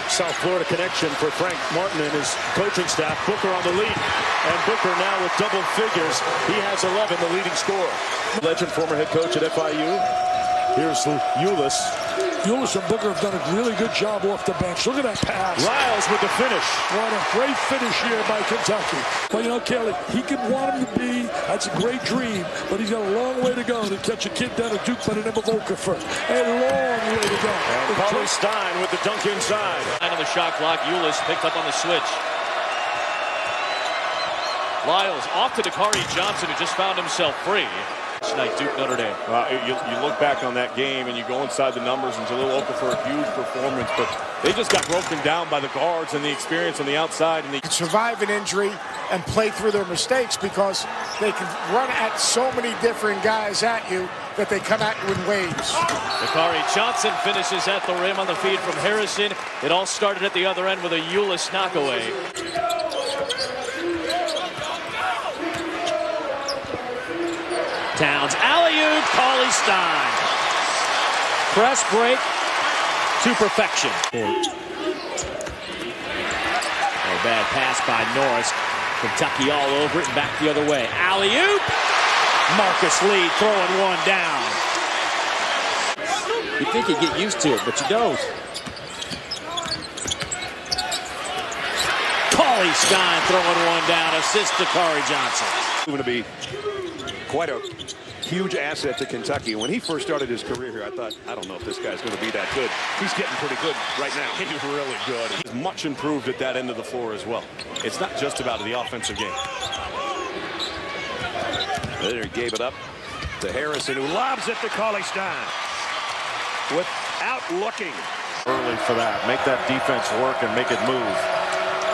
South Florida connection for Frank Martin and his coaching staff. Booker on the lead, and Booker now with double figures. He has 11, the leading scorer. Legend, former head coach at FIU. Here's Ulis. Ulis and Booker have done a really good job off the bench. Look at that pass. Lyles with the finish. What a great finish here by Kentucky. Well, you know, Kelly, he can want him to be. That's a great dream, but he's got a long way to go to catch a kid down at Duke by the name of Okafor. A long way to go. And Cauley-Stein with the dunk inside. On the shot clock, Ulis picked up on the switch. Lyles off to Dakari Johnson, who just found himself free. Tonight, Duke Notre Dame. You look back on that game and you go inside the numbers, and Jalil Okafor, a huge performance, but they just got broken down by the guards and the experience on the outside. And they survive an injury and play through their mistakes because they can run at so many different guys at you that they come at you in waves. Dakari Johnson finishes at the rim on the feed from Harrison. It all started at the other end with a Ulis knockaway. Towns, alley-oop, Cauley-Stein. Press break to perfection. A bad pass by Norris. Kentucky all over it and back the other way. Alley-oop. Marcus Lee throwing one down. You think you get used to it, but you don't. Cauley-Stein throwing one down. Assist to Dakari Johnson. Going to be quite a huge asset to Kentucky. When he first started his career here, I thought, I don't know if this guy's going to be that good. He's getting pretty good right now. He's really good. He's much improved at that end of the floor as well. It's not just about the offensive game. There he gave it up to Harrison, who lobs it to Cauley-Stein without looking. Early for that. Make that defense work and make it move.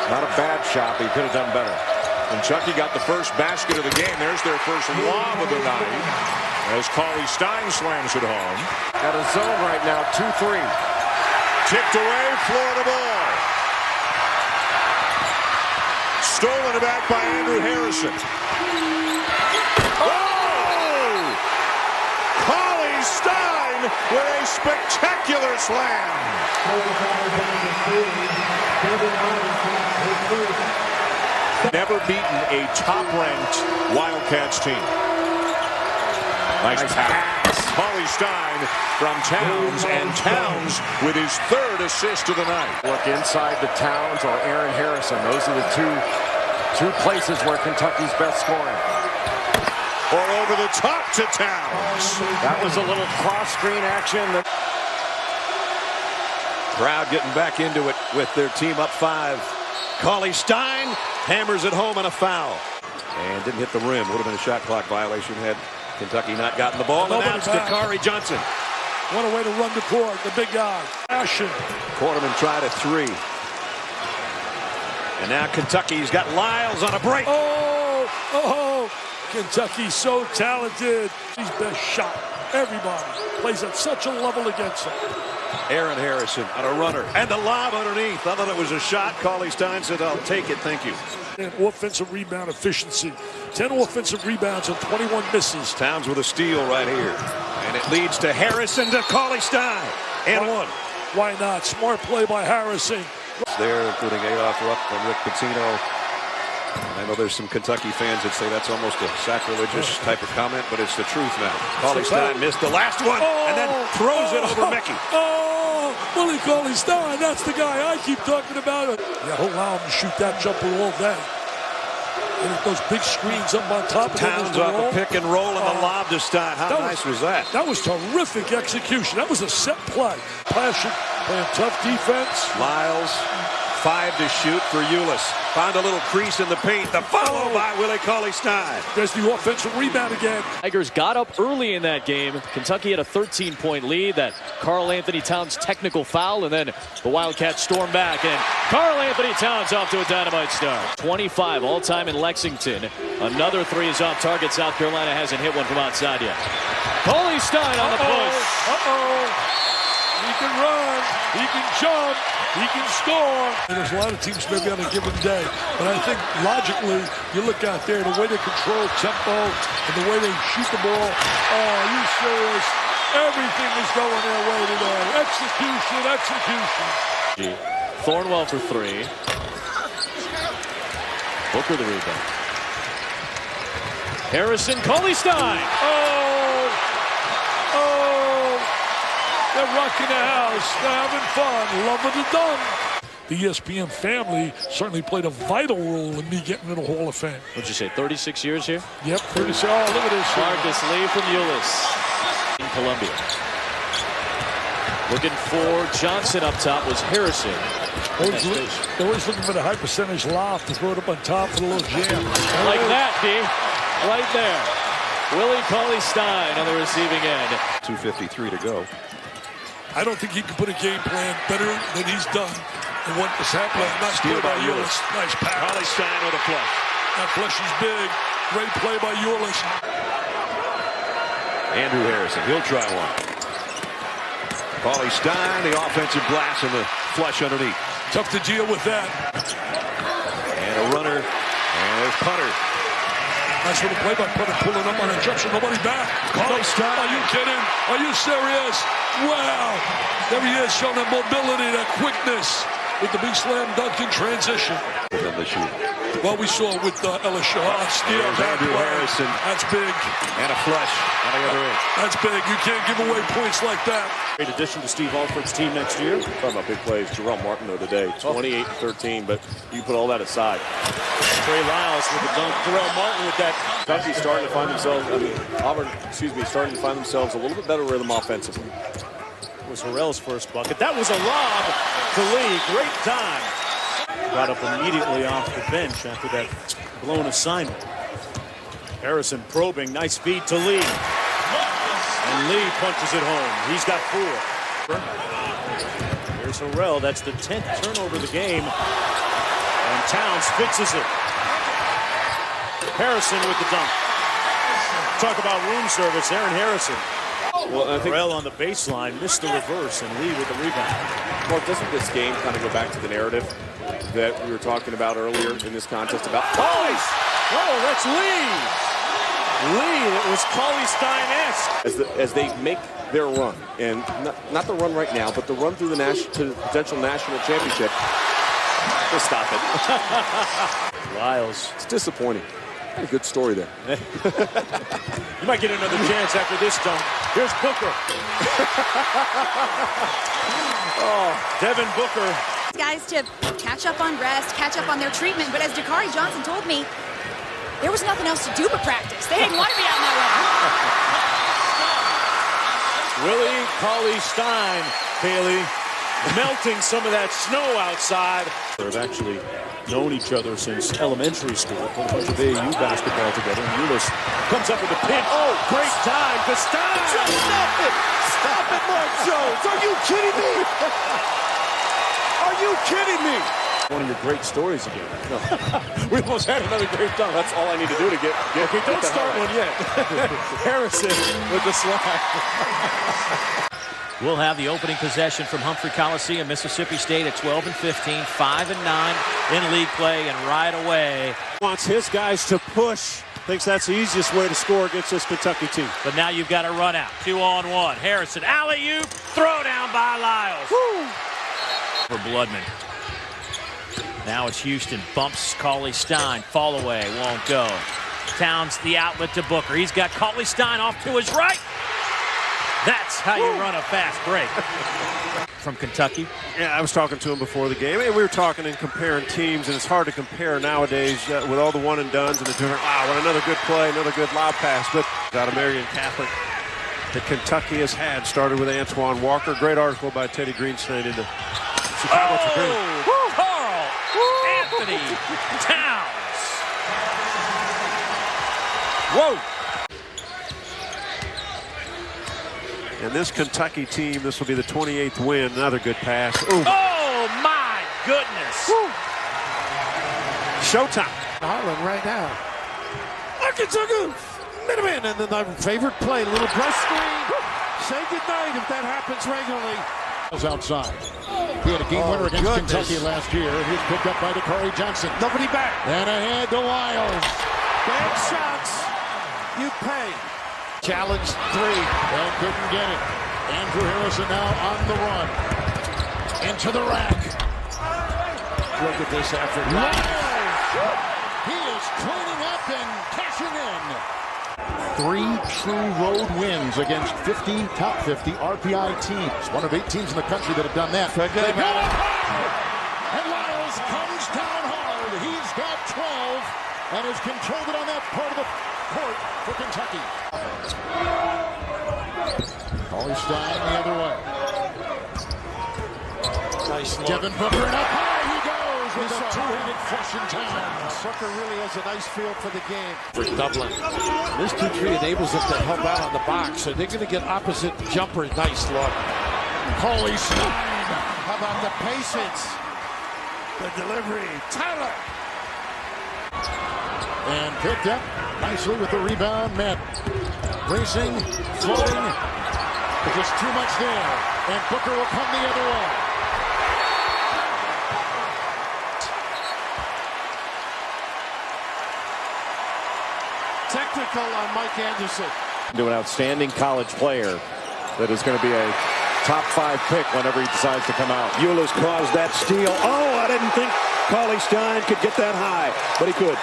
Not a bad shot, but he could have done better. Kentucky got the first basket of the game. There's their first lob of the night as Cauley-Stein slams it home. At a zone right now, 2-3. Tipped away, Florida ball. Stolen back by Andrew Harrison. Oh! Cauley-Stein with a spectacular slam. Never beaten a top-ranked Wildcats team. Nice pass. Cauley-Stein from Towns, and Towns with his 3rd assist of the night. Look inside the Towns or Aaron Harrison. Those are the two places where Kentucky's best scoring. Or over the top to Towns. That was a little cross-screen action. Crowd getting back into it with their team up 5. Cauley-Stein hammers it home on a foul. And didn't hit the rim. Would have been a shot clock violation had Kentucky not gotten the ball. And that's to Kari Johnson. What a way to run the court, the big guy. Passion. Quarterman tried a 3. And now Kentucky's got Lyles on a break. Oh, Kentucky's so talented. He's best shot. Everybody plays at such a level against him. Aaron Harrison on a runner. And the lob underneath. I thought it was a shot. Cauley-Stein said, I'll take it, thank you. And offensive rebound efficiency. 10 offensive rebounds and 21 misses. Towns with a steal right here. And it leads to Harrison to Cauley-Stein. And one. Why not? Smart play by Harrison. There, including Adolph Rupp and Rick Pitino. I know there's some Kentucky fans that say that's almost a sacrilegious type of comment, but it's the truth now. Cauley-Stein missed the last one and then throws it over Mickey. Willie Cauley-Stein, that's the guy I keep talking about. Yeah, he'll allow him to shoot that jumper all day. And those big screens up on top of Towns off a pick and roll and the lob to Stein. How nice was that? That was terrific execution. That was a set play. Passion, playing tough defense. Lyles, 5 to shoot for Ulis. Found a little crease in the paint. The follow by Willie Cauley-Stein. There's the offensive rebound again. Tigers got up early in that game. Kentucky had a 13-point lead. That Karl-Anthony Towns technical foul, and then the Wildcats storm back, and Karl-Anthony Towns off to a dynamite start. 25 all-time in Lexington. Another 3 is off target. South Carolina hasn't hit one from outside yet. Cauley-Stein on the push. He can run, he can jump, he can score. And there's a lot of teams maybe on a given day, but I think logically, you look out there, the way they control tempo and the way they shoot the ball. Oh, are you serious? Everything is going their way today. Execution, execution. Thornwell for 3. Booker the rebound. Harrison, Cauley-Stein. They're rocking the house. They're having fun. Loving the dunk. The ESPN family certainly played a vital role in me getting in the Hall of Fame. What'd you say, 36 years here? Yep, 36. Oh, look at this. Marcus Lee from Ulis in Columbia. Looking for Johnson up top was Harrison. They're always looking for the high percentage lob to throw it up on top for a little jam. Like that, D. Right there. Willie Cauley-Stein on the receiving end. 2:53 to go. I don't think he can put a game plan better than he's done and what was happening. Nice Steal play by by Ulis. Nice pass. Cauley-Stein with a flush. That flush is big. Great play by Ulis. Andrew Harrison, he'll try one. Cauley-Stein, the offensive glass and the flush underneath. Tough to deal with that. And a runner, and there's Punter. Nice little play by Punter, pulling up on a jump, so nobody back. Cauley-Stein. Are you kidding? Are you serious? Wow. There he is, showing that mobility, that quickness with the big slam dunk in transition. Within the shoot. Well, we saw with LSU on steal. Andrew Harrison. That's big. And a flush on the other end. That's big. You can't give away points like that. Great addition to Steve Alford's team next year. Talking about big plays. Jerome Martin, though, today. 28-13, but you put all that aside. Trey Lyles with the dunk. Jerome Martin with that. Kentucky starting to find themselves, Auburn, starting to find themselves a little bit better rhythm offensively. It was Harrell's first bucket. That was a lob to Lee. Great time. Got up immediately off the bench after that blown assignment. Harrison probing. Nice feed to Lee. And Lee punches it home. He's got 4. Here's Harrell. That's the 10th turnover of the game. And Towns fixes it. Harrison with the dunk. Talk about room service. Aaron Harrison. Well, I think Harrell on the baseline missed the reverse, and Lee with the rebound. Mark, doesn't this game kind of go back to the narrative that we were talking about earlier in this contest about? Oh, that's Lee. Lee, it was Cauley-Stein-esque. As they make their run, and not the run right now, but the run through to the potential national championship. Just stop it. Lyles. It's disappointing. A good story there. You might get another chance after this dunk. Here's Booker. Oh, Devin Booker. Guys to catch up on rest, catch up on their treatment, but as Dakari Johnson told me, there was nothing else to do but practice. They didn't want to be out in that weather. Willie Cauley-Stein, Kaylee, melting some of that snow outside. They've actually known each other since elementary school. Played a bunch of AAU basketball together. And Ulis comes up with a pinch. Oh, great time to Stein. Just stop it! Stop it, Mark Jones! Are you kidding me? Are you kidding me? One of your great stories again. No. We almost had another great dunk. That's all I need to do to get okay, don't start one yet. Harrison with the slide. We'll have the opening possession from Humphrey Coliseum, Mississippi State at 12 and 15, 5 and 9 in league play, and right away wants his guys to push. Thinks that's the easiest way to score against this Kentucky team. But now you've got a run out. 2-on-1. Harrison, alley-oop, throw down by Lyles. Woo! For Bloodman. Now it's Houston, bumps Cauley-Stein, fall away, won't go. Towns the outlet to Booker. He's got Cauley-Stein off to his right. That's how you run a fast break. From Kentucky. Yeah, I was talking to him before the game. And we were talking and comparing teams, and it's hard to compare nowadays with all the one and dones and the different. Wow, what another good play, another good lob pass. But out of Marian Catholic that Kentucky has had started with Antoine Walker. Great article by Teddy Greenstein in the Chicago Tribune. Karl-Anthony Towns. Whoa. And this Kentucky team, this will be the 28th win. Another good pass. Ooh. Oh, my goodness. Woo. Showtime. Harlan right now. Arkansas Minutemen, and then the favorite play, little brush screen. Say goodnight if that happens regularly. Outside. He had a game winner against Kentucky last year, and he was picked up by Dakari Johnson. Nobody back. And ahead to Lyles. Bad shots. You pay. Challenge 3 and couldn't get it. Andrew Harrison now on the run. Into the rack. Look at this effort. Lyles. He is cleaning up and cashing in. 3 true road wins against top 50 RPI teams. One of 8 teams in the country that have done that. They go hard. And Lyles comes down hard. He's got 12 and has controlled it on that part of the court for Kentucky. Cauley-Stein the other way. Nice look. Devin Booker, and up high he goes with a two-handed flush in town. Sucker really has a nice feel for the game. For Dublin. This 2-3 enables them to help out on the box, so they're going to get opposite jumpers. Nice look. Cauley-Stein. How about the patience? The delivery. Tyler. And picked up nicely with the rebound. Met. Racing, floating. But just too much there. And Booker will come the other way. Technical on Mike Anderson. To an outstanding college player that is going to be a top 5 pick whenever he decides to come out. Ulis caused that steal. Oh, I didn't think Cauley-Stein could get that high, but he could.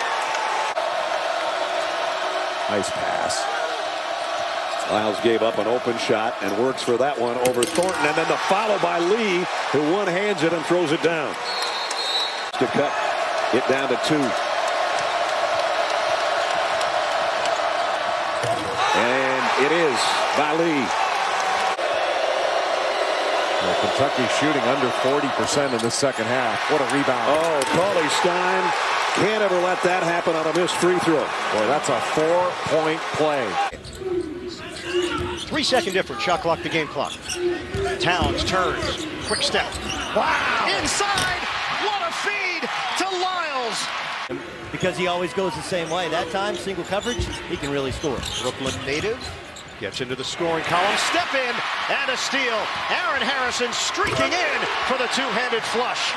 Nice pass. Lyles gave up an open shot and works for that one over Thornton, and then the follow by Lee, who one-hands it and throws it down. To cut it down to 2. And it is by Lee. Well, Kentucky shooting under 40% in the second half. What a rebound. Oh, Cauley-Stein can't ever let that happen on a missed free throw. Boy, that's a 4-point play. 3-second difference. Shot clock to game clock. Towns turns. Quick step. Wow. Inside. What a feed to Lyles. Because he always goes the same way. That time, single coverage, he can really score. Brooklyn native gets into the scoring column. Step in and a steal. Aaron Harrison streaking in for the two-handed flush.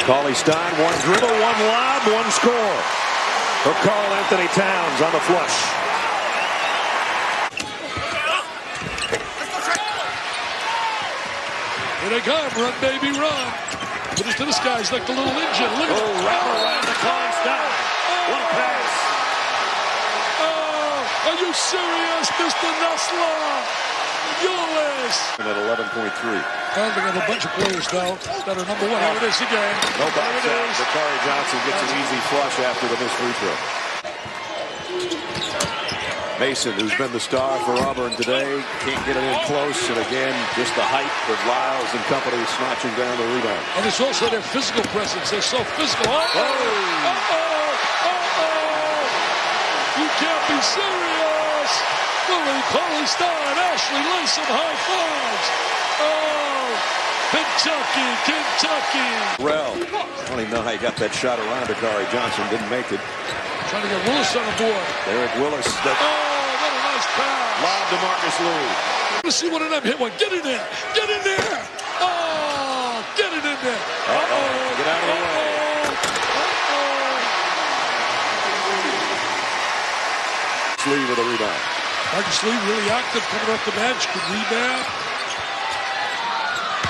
Cauley-Stein, one dribble, one lob, one score for Karl-Anthony Towns on the flush. Here they come, run baby run. Put it to this guy's like the little engine. Look at it. Wrap around the Cauley-Stein. What a pass. Oh, are you serious, Mr. Nestler? Ulis. At 11.3. And they have a bunch of players now that are number one. Here it is again. No bounce out. Bakari Johnson gets an easy flush after the missed free throw. Mason, who's been the star for Auburn today, can't get it in close. And again, just the height of Lyles and company snatching down the rebound. And it's also their physical presence. They're so physical. You can't be serious. Willie Cauley-Stein, Ashley lays some high fives. Oh, Kentucky. Rel, I don't even know how he got that shot around Bakari Johnson. Didn't make it. Trying to get Willis on the board. Derek Willis. Oh, what a nice pass. Lob to Marcus Lee. Let's see one of them hit one. Get in there. Get in there. Oh, get it in there. Get out of the way. Lee with a rebound. Marcus Lee really active coming off the bench. Good rebound.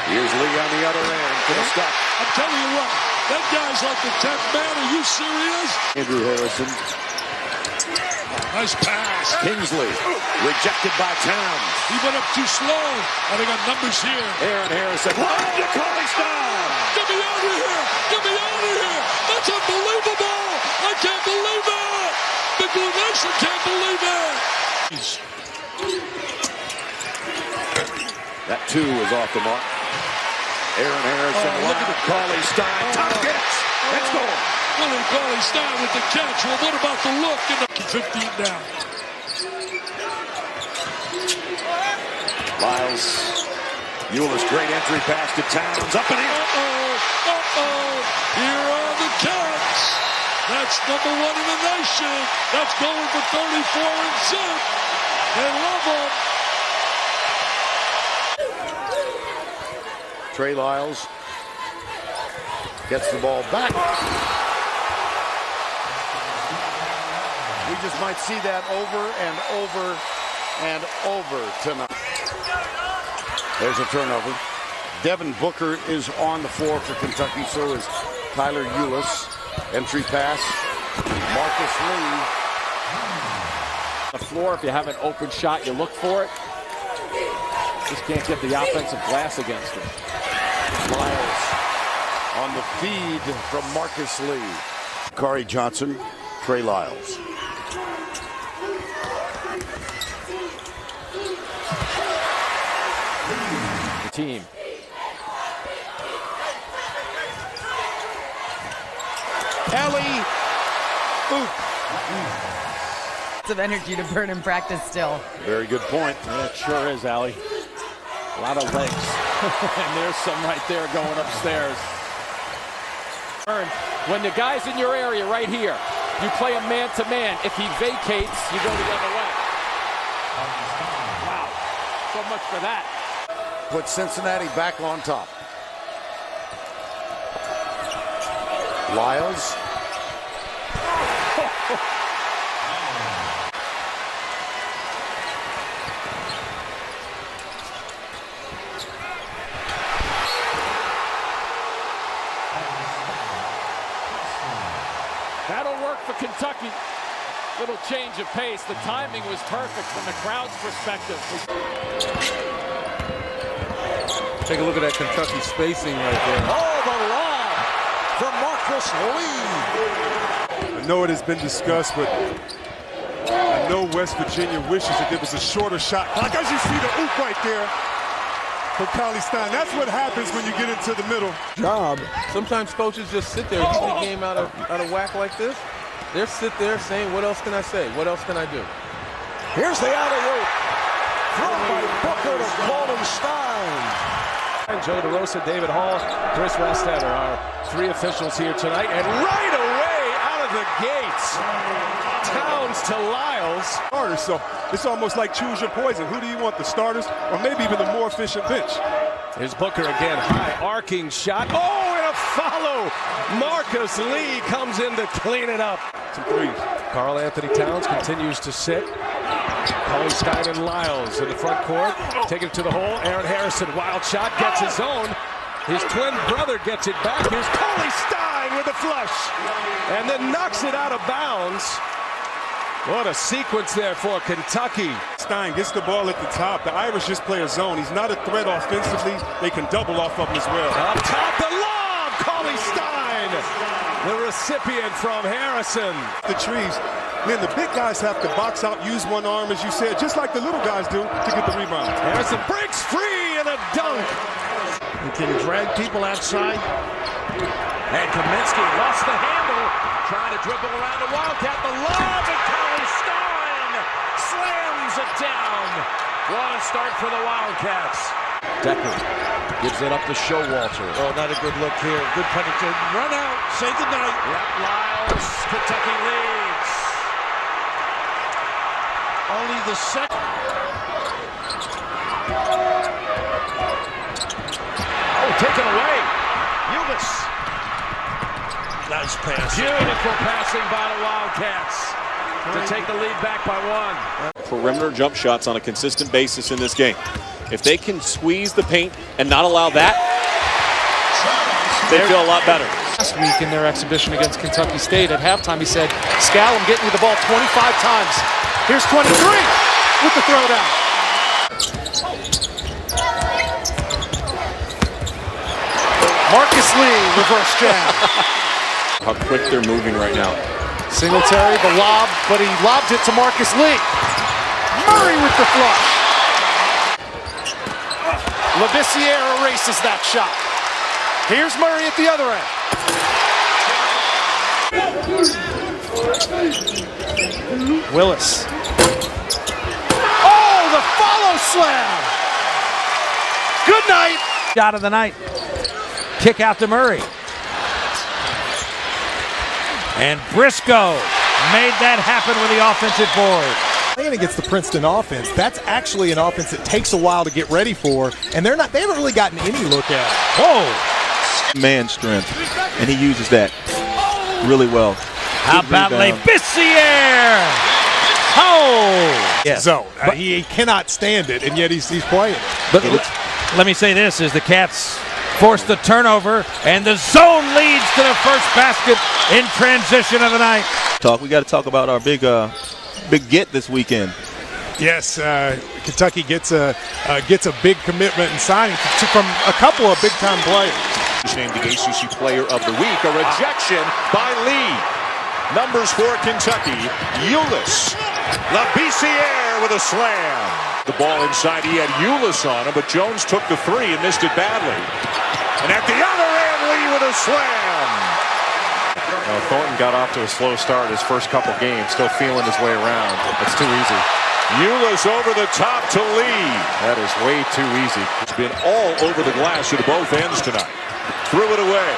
Here's Lee on the other end to the stop. I'm telling you what, that guy's like the 10th man. Are you serious? Andrew Harrison. Nice pass. Kingsley rejected by Towns. He went up too slow. Oh, they got numbers here. Aaron Harrison. Lob to Cauley-Stein. Get me out of here. Get me out of here. That's unbelievable. I can't believe it. Big Blue Nation can't believe it. That two is off the mark. Aaron Harrison, look at the Cauley-Stein. Top hits. Let's go. Willie Cauley-Stein with the catch. Well, what about the look? And 15 down. Lyles. Euless, great entry pass to Towns. Up and in. Here are the Cats. That's number one in the nation. That's going for 34 and 6. They love them. Trey Lyles gets the ball back. We just might see that over and over and over tonight. There's a turnover. Devin Booker is on the floor for Kentucky. So is Tyler Ulis. Entry pass. Marcus Lee. The floor, if you have an open shot, you look for it. Just can't get the offensive glass against him. Lyles on the feed from Marcus Lee. Bakari Johnson, Trey Lyles. The team. Ellie. Oop. Of energy to burn in practice still. Very good point. Yeah, it sure is, Allie. A lot of legs. And there's some right there going upstairs. When the guy's in your area right here, you play a man-to-man. If he vacates, you go the other way. Wow. So much for that. Put Cincinnati back on top. Lyles. That'll work for Kentucky. Little change of pace. The timing was perfect from the crowd's perspective. Take a look at that Kentucky spacing right there. Oh, the lob from Marcus Lee. I know it has been discussed, but I know West Virginia wishes that there was a shorter shot. Like as you see the oop right there for Cauley-Stein. That's what happens when you get into the middle. Sometimes coaches just sit there and get the game out of whack like this. They sit there saying, what else can I say? What else can I do? Here's the alley-oop. Thrown by Booker to Cauley-Stein. Joe DeRosa, David Hall, Chris Westheader, our three officials here tonight. And right away out of the gates, Towns to Lyles. So it's almost like choose your poison. Who do you want, the starters or maybe even the more efficient bench? Here's Booker again, high arcing shot. Oh, and a follow. Marcus Lee comes in to clean it up. Some threes. Karl-Anthony Towns continues to sit. Cauley-Stein and Lyles in the front court. Taking it to the hole. Aaron Harrison, wild shot, gets his own. His twin brother gets it back. Here's Cauley-Stein with the flush. And then knocks it out of bounds. What a sequence there for Kentucky. Stein gets the ball at the top. The Irish just play a zone. He's not a threat offensively. They can double off of him as well. Up top, the lob! Cauley-Stein, the recipient from Harrison. The trees. Man, the big guys have to box out, use one arm, as you said, just like the little guys do to get the rebound. Harrison breaks free and a dunk. He can drag people outside. And Kaminsky lost the handle, trying to dribble around the Wildcat. The lob, and Cauley-Stein slams it down. What a start for the Wildcats. Decker gives it up to Showalter. Oh, not a good look here. Good penetration. Run out. Say goodnight. Lyles, Kentucky leads. Only the second. Oh, taken away. Eunice. Nice pass. Beautiful passing by the Wildcats to take the lead back by one. Perimeter jump shots on a consistent basis in this game. If they can squeeze the paint and not allow that, they feel a lot better. Last week in their exhibition against Kentucky State at halftime, he said, Scal, I'm getting you the ball 25 times. Here's 23 with the throwdown. Marcus Lee, reverse jab. How quick they're moving right now. Singletary, the lob, but he lobbed it to Marcus Lee. Murray with the flush. Labissiere erases that shot. Here's Murray at the other end. Willis. Oh, the follow slam. Good night. Shot of the night. Kick out to Murray. And Briscoe made that happen with the offensive board. Playing against the Princeton offense, that's actually an offense that takes a while to get ready for, and they haven't really gotten any look at it. Whoa! Man strength, and he uses that really well. How about Labissiere? Oh! Yes. Zone. He cannot stand it, and yet he's playing it. But let me say this, as the Cats force the turnover, and the zone leads to the first basket in transition of the night. We got to talk about our big get this weekend. Yes, Kentucky gets a big commitment and signing from a couple of big-time players. He's named the ACC Player of the Week. A rejection by Lee. Numbers for Kentucky. Euless. Labissiere with a slam. The ball inside. He had Euless on him, but Jones took the three and missed it badly. And at the other end, Lee with a slam. Thornton got off to a slow start his first couple games, still feeling his way around. It's too easy. Euless over the top to Lee. That is way too easy. It's been all over the glass at both ends tonight. Threw it away.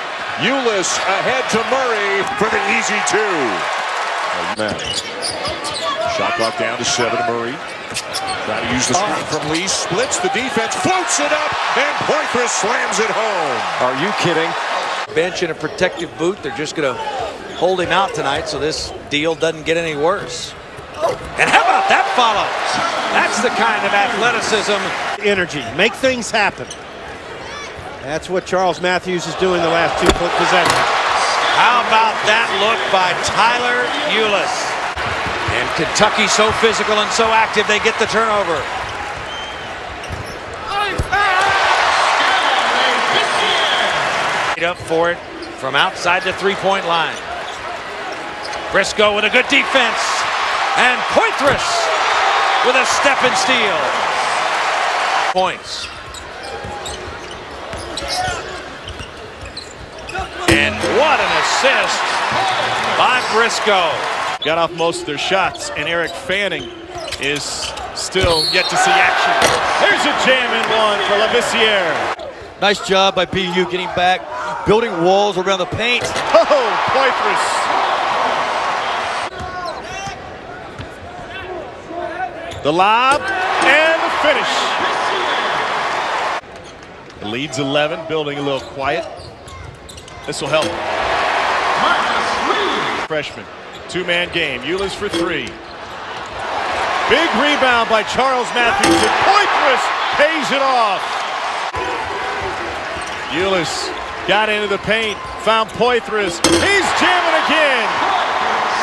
Euless ahead to Murray for the easy two. Shot clock down to 7. Murray trying to use the screen from Lee. Splits the defense, floats it up, and Poitras slams it home. Are you kidding? Bench in a protective boot. They're just going to hold him out tonight so this deal doesn't get any worse. And how about that follow? That's the kind of athleticism. Energy. Make things happen. That's what Charles Matthews is doing the last 2 possessions. How about that look by Tyler Euless? And Kentucky so physical and so active, they get the turnover. Up for it from outside the three-point line. Briscoe with a good defense. And Poitras with a step and steal. Points. And what an assist by Briscoe. Got off most of their shots, and Eric Fanning is still yet to see action. There's a jam in one for Labissiere. Nice job by BU getting back, building walls around the paint. Oh, Poitras. The lob and the finish. The lead's 11, building a little quiet. This will help. Freshman, 2-man game. Euless for 3. Big rebound by Charles Matthews, and Poitras pays it off. Ulis got into the paint, found Poitras. He's jamming again.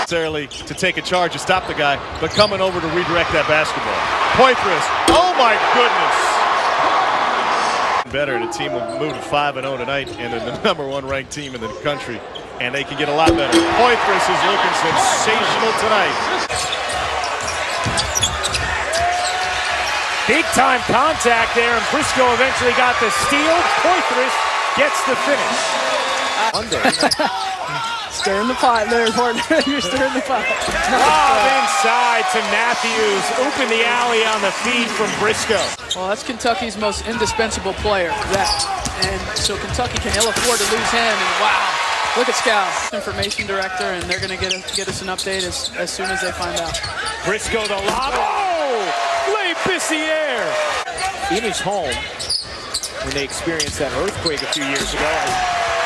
Necessarily to take a charge to stop the guy, but coming over to redirect that basketball. Poitras, oh my goodness. Better, the team will move to 5-0 tonight, and they're the #1 ranked team in the country, and they can get a lot better. Poitras is looking sensational tonight. Big time contact there, and Briscoe eventually got the steal. Poitras gets the finish. Stirring the pot there, partner. You're stirring the pot. Lob inside to Matthews. Open the alley on the feed from Briscoe. Well, that's Kentucky's most indispensable player. And so Kentucky can ill afford to lose him. And wow, look at Scal, information director, and they're going to get us an update as soon as they find out. Briscoe the lob. Oh, Le Bissiere. In his home, when they experienced that earthquake a few years ago,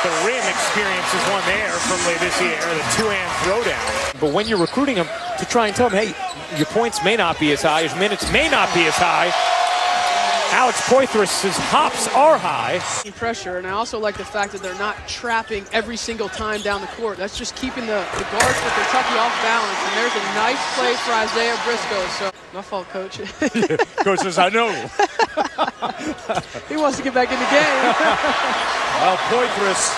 the rim experiences one there from Le Bissiere, the two-hand throwdown. But when you're recruiting him, to try and tell him, hey, your points may not be as high, your minutes may not be as high. Alex Poitras' hops are high. Pressure, and I also like the fact that they're not trapping every single time down the court. That's just keeping the guards for Kentucky off balance. And there's a nice play for Isaiah Briscoe. So, my fault, Coach. Coach says, I know. He wants to get back in the game. Well, Poitras.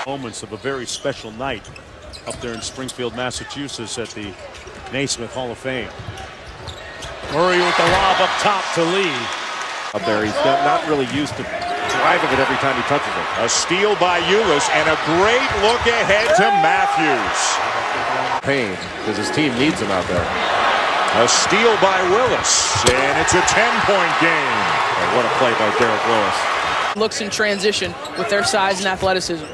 Moments of a very special night up there in Springfield, Massachusetts at the Naismith Hall of Fame. Murray with the lob up top to Lee. Up there, he's not really used to driving it every time he touches it. A steal by Ulis and a great look ahead to Matthews. Pain, because his team needs him out there. A steal by Willis, and it's a 10-point game. Oh, what a play by Derek Willis. Looks in transition with their size and athleticism.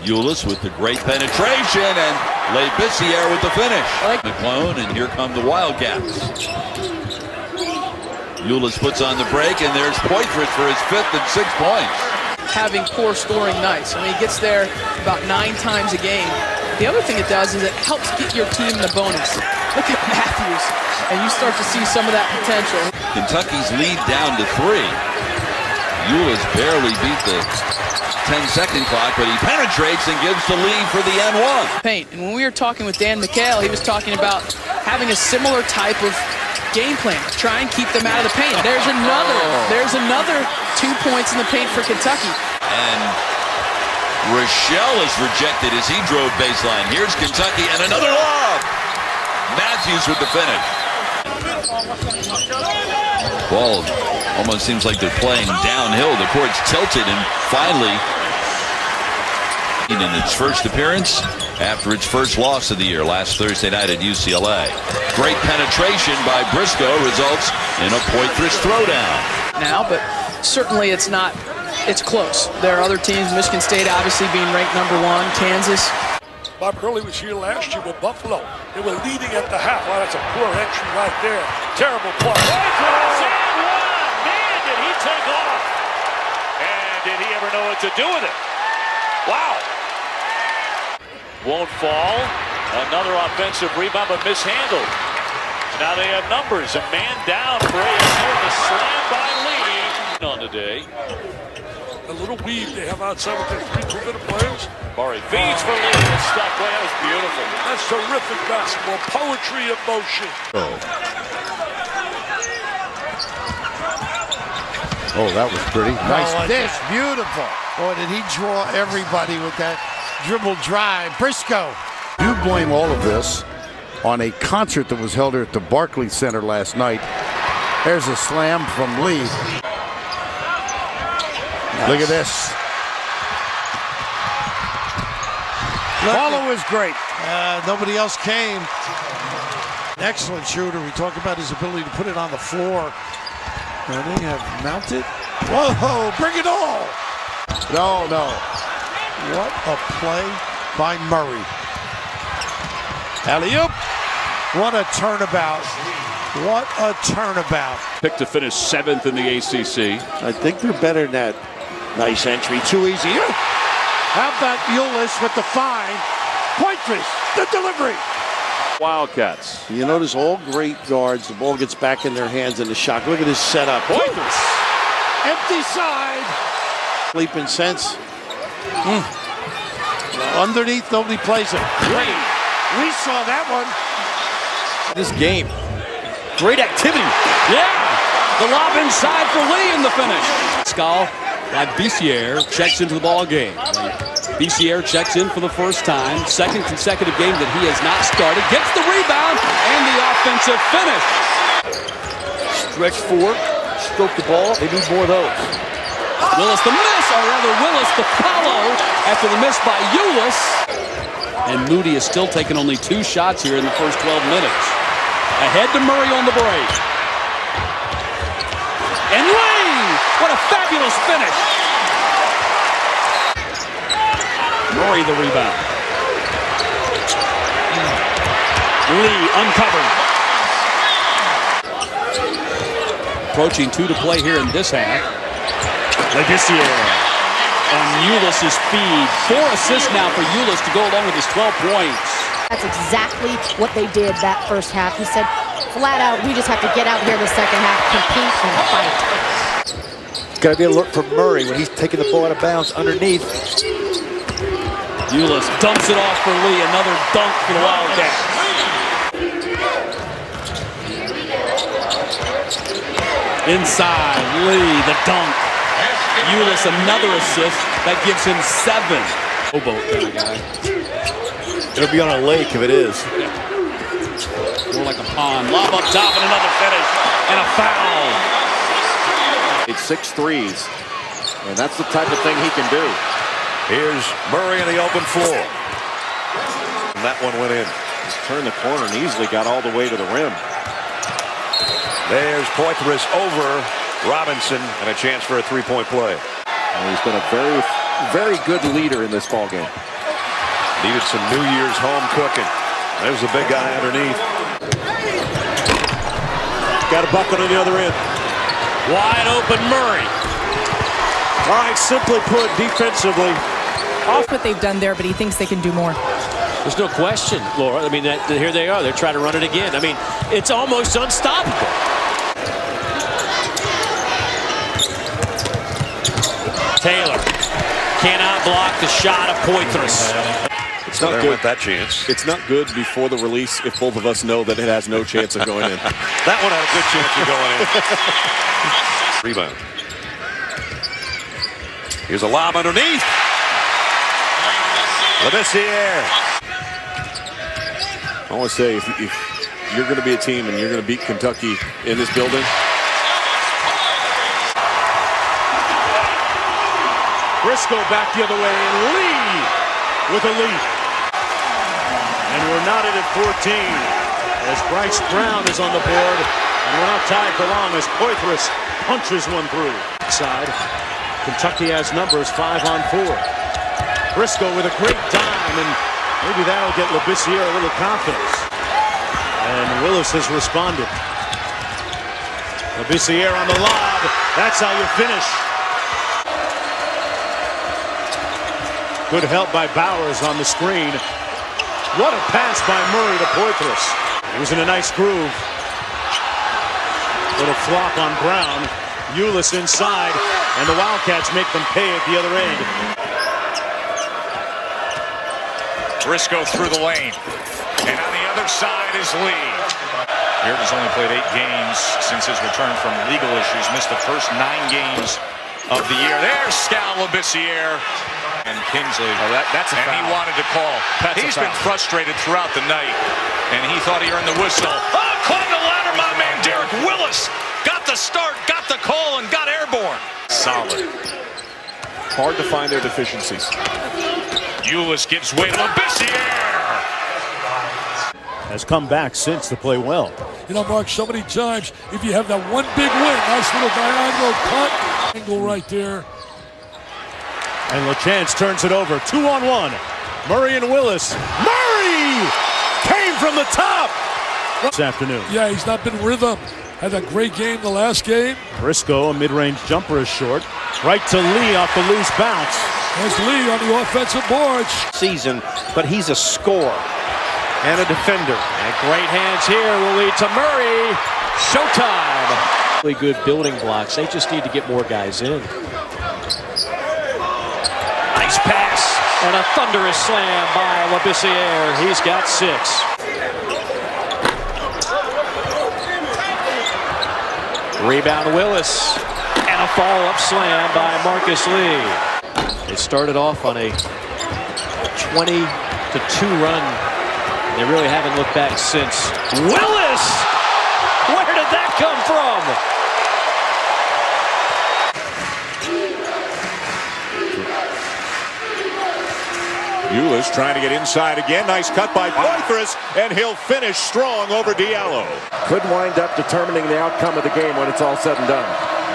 Ulis with the great penetration, and Le Bissiere with the finish. McClone, and here come the Wildcats. Ulis puts on the break, and there's Poitras for his 5th and 6 points. Having poor scoring nights. I mean, he gets there about 9 times a game. The other thing it does is it helps get your team the bonus. Look at Matthews, and you start to see some of that potential. Kentucky's lead down to 3. Ulis barely beat the 10-second clock, but he penetrates and gives the lead for the N1. Paint. And when we were talking with Dan McHale, he was talking about having a similar type of game plan. Try and keep them out of the paint. There's another 2 points in the paint for Kentucky. And Rochelle is rejected as he drove baseline. Here's Kentucky and another lob. Matthews with the finish. Ball almost seems like they're playing downhill. The court's tilted, and finally, in its first appearance after its first loss of the year last Thursday night at UCLA. Great penetration by Briscoe results in a Poitras throwdown. Now, but certainly it's close. There are other teams, Michigan State obviously being ranked #1, Kansas. Bob Hurley was here last year with Buffalo. They were leading at the half. Wow, that's a poor entry right there. Terrible play. Man, did he take off. And did he ever know what to do with it? Wow. Won't fall. Another offensive rebound, but mishandled. Now they have numbers. A man down for ASU. The slam by Lee on the day. The little weave they have outside with their 3 perimeter players. Barry feeds for Lee. The stop play. That was beautiful. That's terrific basketball. Poetry in motion. Oh, that was pretty. Nice. This, beautiful. Boy, did he draw everybody with that dribble drive. Briscoe. You blame all of this on a concert that was held here at the Barclays Center last night. There's a slam from Lee. Nice. Look at this. Follow was great. Nobody else came. Excellent shooter. We talked about his ability to put it on the floor. And they have mounted. Whoa, bring it all. No. What a play by Murray. Alley-oop. What a turnabout. What a turnabout. Picked to finish 7th in the ACC. I think they're better than that. Nice entry. Too easy. How about Ulis with the fine? Poitras, the delivery. Wildcats. You notice all great guards, the ball gets back in their hands in the shot. Look at this setup. Poitras. Empty side. Sleeping sense. Underneath, nobody plays it. We saw that one. This game. Great activity. Yeah. The lob inside for Lee in the finish. Skal by Bissiere checks into the ball game. Bissiere checks in for the first time. Second consecutive game that he has not started. Gets the rebound and the offensive finish. Stretch four. Stroke the ball. They need more of those. Willis the miss, or rather Willis the follow after the miss by Ulis. And Moody is still taking only 2 shots here in the first 12 minutes. Ahead to Murray on the break. And Lee! What a fabulous finish! Murray the rebound. Lee uncovered. Approaching 2 to play here in this half. Bissiere on Ulis' feed. 4 assists now for Ulis to go along with his 12 points. That's exactly what they did that first half. He said, flat out, we just have to get out here in the second half, compete and fight. It's got to be a look for Murray when he's taking the ball out of bounds underneath. Ulis dumps it off for Lee. Another dunk for the Wildcats. Inside, Lee, the dunk. Ulis, another assist. That gives him 7. Boat kind of guy. It'll be on a lake if it is. More like a pond. Lob up top and another finish. And a foul. It's 6 threes. And that's the type of thing he can do. Here's Murray in the open floor. And that one went in. He's turned the corner and easily got all the way to the rim. There's Poitras over Robinson and a chance for a 3-point play. And he's been a very, very good leader in this ball game. Needed some New Year's home cooking. There's a big guy underneath. Got a bucket on the other end. Wide open Murray. All right, simply put, defensively. Off what they've done there, but he thinks they can do more. There's no question, Laura. I mean, here they are. They're trying to run it again. I mean, it's almost unstoppable. Taylor cannot block the shot of Poitras. It's not good. That chance. It's not good before the release if both of us know that it has no chance of going in. That one had a good chance of going in. Rebound. Here's a lob underneath. Bissiere. I want to say, if you're going to be a team and you're going to beat Kentucky in this building, Briscoe back the other way, and Lee with a lead. And we're knotted at 14 as Bryce Brown is on the board. And we're not tied for long as Poitras punches one through. Side, Kentucky has numbers 5 on 4. Briscoe with a great dime, and maybe that'll get Bissiere a little confidence. And Willis has responded. Bissiere on the lob. That's how you finish. Good help by Bowers on the screen. What a pass by Murray to Poitras. He was in a nice groove. Little flop on Brown. Ulis inside, and the Wildcats make them pay at the other end. Briscoe through the lane. And on the other side is Lee. Beard has only played 8 games since his return from legal issues. Missed the first 9 games of the year. There's Bissiere. And Kingsley, that's a foul. And he wanted to call. He's been frustrated throughout the night, and he thought he earned the whistle. Oh, climbed the ladder, my man Derek Willis. Got the start, got the call, and got airborne. solid. Hard to find their deficiencies. Ulis gives way to Bissiere. Has come back since to play well. You know, Mark, so many times, if you have that one big win, nice little diagonal cut, angle right there. And LaChance turns it over. 2-on-1. Murray and Willis. Murray came from the top this afternoon. Yeah, he's not been rhythm. Had that great game the last game. Briscoe, a mid-range jumper is short. Right to Lee off the loose bounce. There's Lee on the offensive boards. Season, but he's a scorer and a defender. And great hands here will lead to Murray. Showtime. Really good building blocks. They just need to get more guys in. Nice pass and a thunderous slam by Labissiere. He's got 6. Rebound Willis and a follow-up slam by Marcus Lee. They started off on a 20-2 run. They really haven't looked back since. Willis! Where did that come from? Ulis trying to get inside again. Nice cut by Poitras, and he'll finish strong over Diallo. Could wind up determining the outcome of the game when it's all said and done.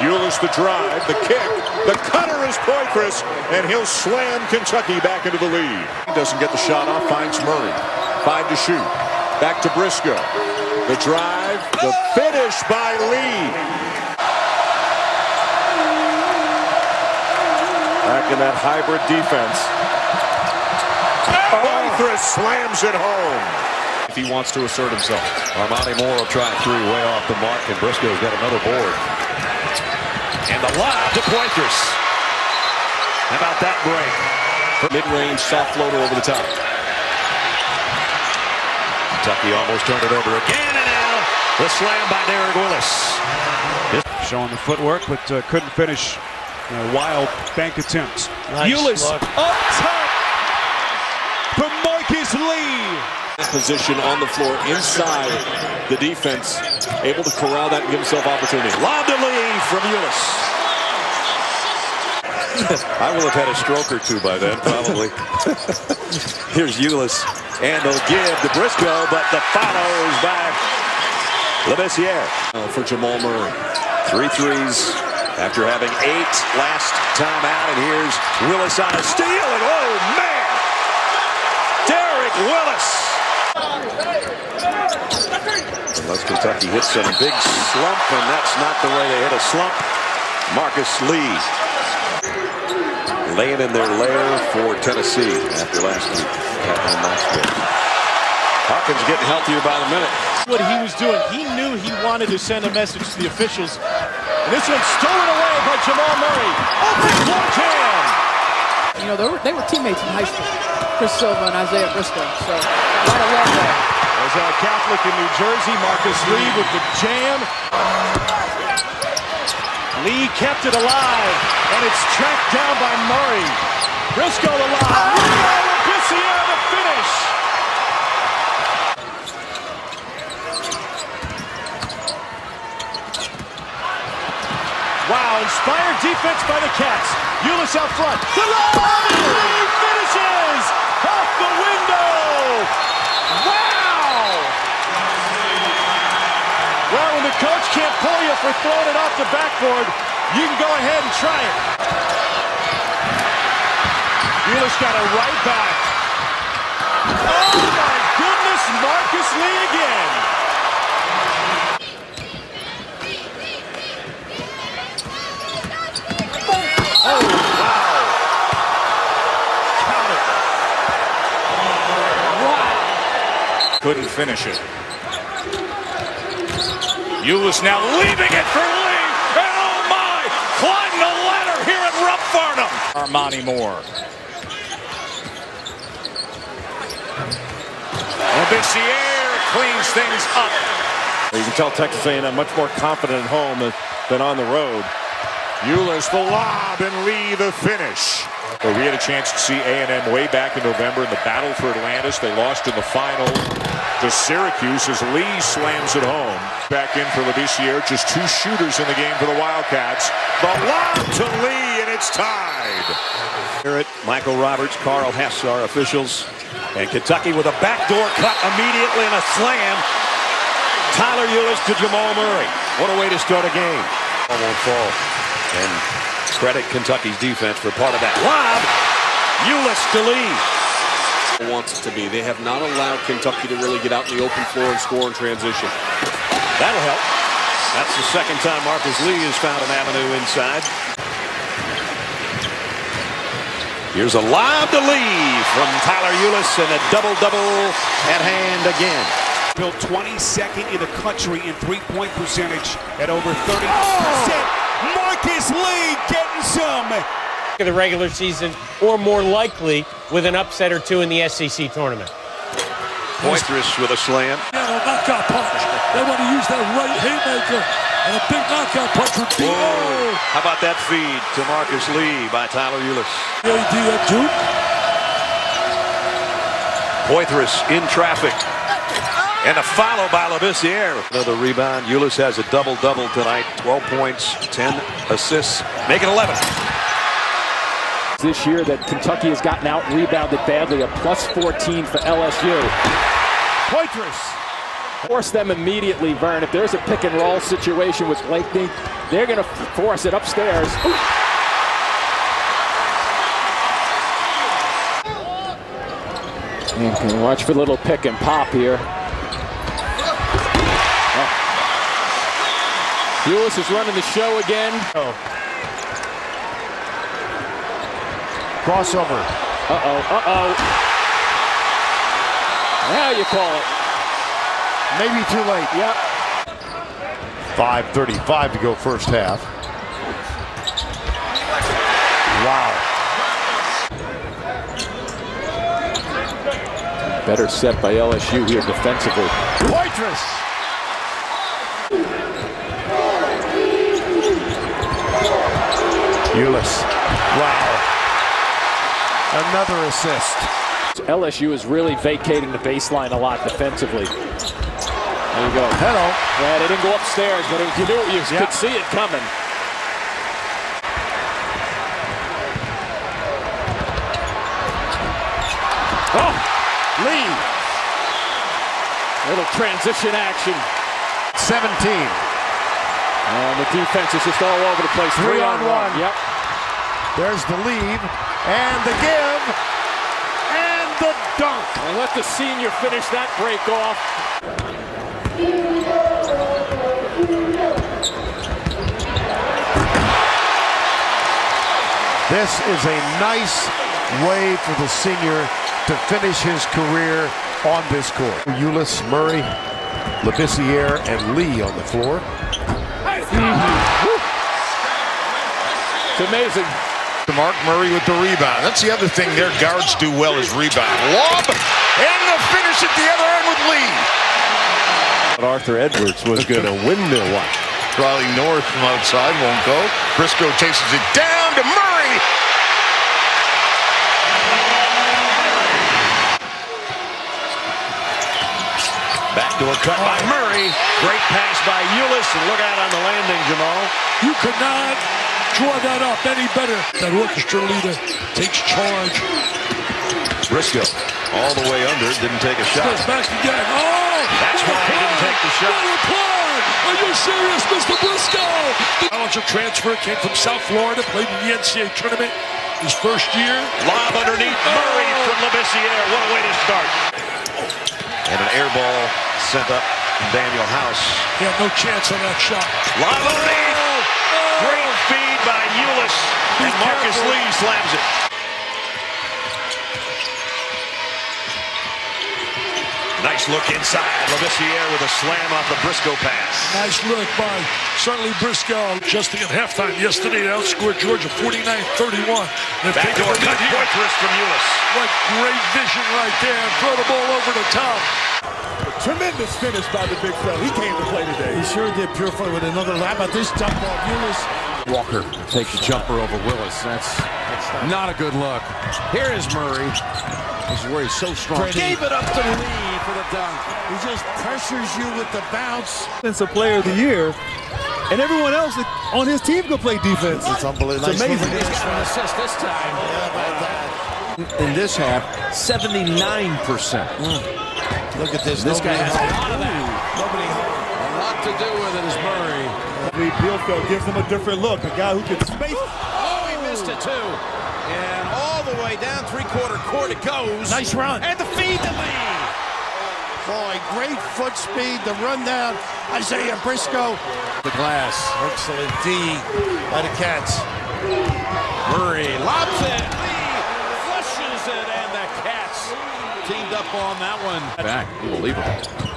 Ulis the drive, the kick, the cutter is Poitras, and he'll slam Kentucky back into the lead. He doesn't get the shot off, finds Murray. 5 to shoot. Back to Briscoe. The drive, the finish by Lee. Back in that hybrid defense. Poitras slams it home. If he wants to assert himself. Armani Moore will try 3 way off the mark, and Briscoe's got another board. And the lob to Poitras. How about that break? Mid-range soft floater over the top. Kentucky almost turned it over again, and now the slam by Derek Willis. Showing the footwork, but couldn't finish. Wild bank attempts. Nice Ulis look. up top for Marcus Lee. Position on the floor inside the defense, able to corral that and give himself opportunity. Lob to Lee from Ulis. I will have had a stroke or two by then, probably. Here's Ulis, and they'll give to Briscoe, but the follow is by Labissiere. For Jamal Murray. 3 threes after having 8 last time out, and here's Willis on a steal, and oh man! Derek Willis! Unless Kentucky hits a big slump, and that's not the way they hit a slump. Marcus Lee laying in their lair for Tennessee after last week. Hawkins getting healthier by the minute. What he was doing, he knew he wanted to send a message to the officials. And this one's stolen away by Jamal Murray. Open floor jam! You know, they were teammates in high school, Chris Silva and Isaiah Briscoe, so a lot of love there. There's a Catholic in New Jersey, Marcus Lee with the jam. Lee kept it alive, and it's tracked down by Murray. Briscoe alive. Labissiere to finish. Wow, inspired defense by the Cats. Ulis out front. The lob! Lee finishes! Off the window! Wow! Well, when the coach can't pull you for throwing it off the backboard, you can go ahead and try it. Ulis got it right back. Oh my goodness, Marcus Lee again. Oh, wow. Count it. Wow. Couldn't finish it. Ulis now leaving it for Lee. And oh my! Climb the ladder here at Rupp Farnham. Armani Moore. Labissiere cleans things up. You can tell Texas A&M much more confident at home than on the road. Ulis the lob, and Lee the finish. Well, we had a chance to see A&M way back in November in the battle for Atlantis. They lost in the final to Syracuse as Lee slams it home. Back in for Labissiere, just 2 shooters in the game for the Wildcats. The lob to Lee, and it's tied. Barrett, Michael Roberts, Carl Hess are officials. And Kentucky with a backdoor cut immediately and a slam. Tyler Ulis to Jamal Murray. What a way to start a game. Ball won't fall. And credit Kentucky's defense for part of that. Lob, Ulis to Lee. Wants it to be. They have not allowed Kentucky to really get out in the open floor and score in transition. That'll help. That's the second time Marcus Lee has found an avenue inside. Here's a lob to Lee from Tyler Ulis, and a double-double at hand again. Built 22nd in the country in three-point percentage at over 30%. Marcus Lee getting some of the regular season, or more likely with an upset or two in the SEC tournament. Poitras with a slam. Yeah, a knockout punch. They want to use that right haymaker, and a big knockout punch would be. Oh! How about that feed to Marcus Lee by Tyler Ulis? AD at Duke. Poitras in traffic. And a follow by Labissiere. Another rebound. Ulis has a double-double tonight. 12 points, 10 assists. Make it 11. This year that Kentucky has gotten out and rebounded badly, a plus 14 for LSU. Poitras. Force them immediately, Vern. If there's a pick and roll situation with Blakeney, they're going to force it upstairs. Okay, watch for a little pick and pop here. Ulis is running the show again. Crossover. Now you call it. Maybe too late. Yep. 5:35 to go first half. Wow. Better set by LSU here defensively. Poitras. Ulis. Wow. Another assist. LSU is really vacating the baseline a lot defensively. There you go. Hello. Yeah, they didn't go upstairs, but you knew you could see it coming. Oh, Lee. Little transition action. 17. And the defense is just all over the place. 3 on 1. Yep. There's the lead and the give and the dunk. And let the senior finish that break off. This is a nice way for the senior to finish his career on this court. Ulis, Murray, Labissiere, and Lee on the floor. It's amazing. Mark Murray with the rebound. That's the other thing their guards do well is rebound. Lob, and the finish at the other end with Lee. But Arthur Edwards was going to windmill one. Riley North from outside won't go. Briscoe chases it down to Murray. Backdoor cut by Murray. Great pass by Ulis, and look out on the landing, Jamal. You could not draw that up any better. That orchestra leader takes charge. Briscoe all the way under, didn't take a shot. Goes back again. Oh! That's why he didn't take the shot. What a play! Are you serious, Mr. Briscoe? College transfer, came from South Florida, played in the NCAA tournament his first year. Lob underneath Murray from Labissiere. What a way to start. And an air ball sent up from Daniel House. He had no chance on that shot. Lob underneath. Great feed by Ulis. And Marcus Lee slams it. Nice look inside. Labissiere with a slam off the Briscoe pass. Nice look by certainly Briscoe. Adjusting at halftime yesterday, they outscored Georgia 49-31. Backdoor cut Poitras from Ulis. What great vision right there. Throw the ball over the top. Tremendous finish by the big fella. He came to play today. He sure did. Pure fun with another lap at this jump ball. Ulis. Walker takes a jumper over Willis. That's not a good look. Here is Murray. This is where he's so strong. Gave it up to Lee for the dunk. He just pressures you with the bounce. It's a player of the year. And everyone else on his team can play defense. It's unbelievable. It's amazing. He's got an assist this time. In this half, 79%. Look at this. This guy has a lot of that. Nobody a lot to do with it is Murray. Lee Bielfeldt gives him a different look. A guy who can space. Oh, he missed it too. And all the way down three-quarter court it goes. Nice run. And the feed to Lee. Boy, great foot speed. The run down. Isaiah Briscoe. The glass. Excellent D by the Cats. Murray lobs it. Lee flushes it, and the Cats teamed up on that one. Back, unbelievable.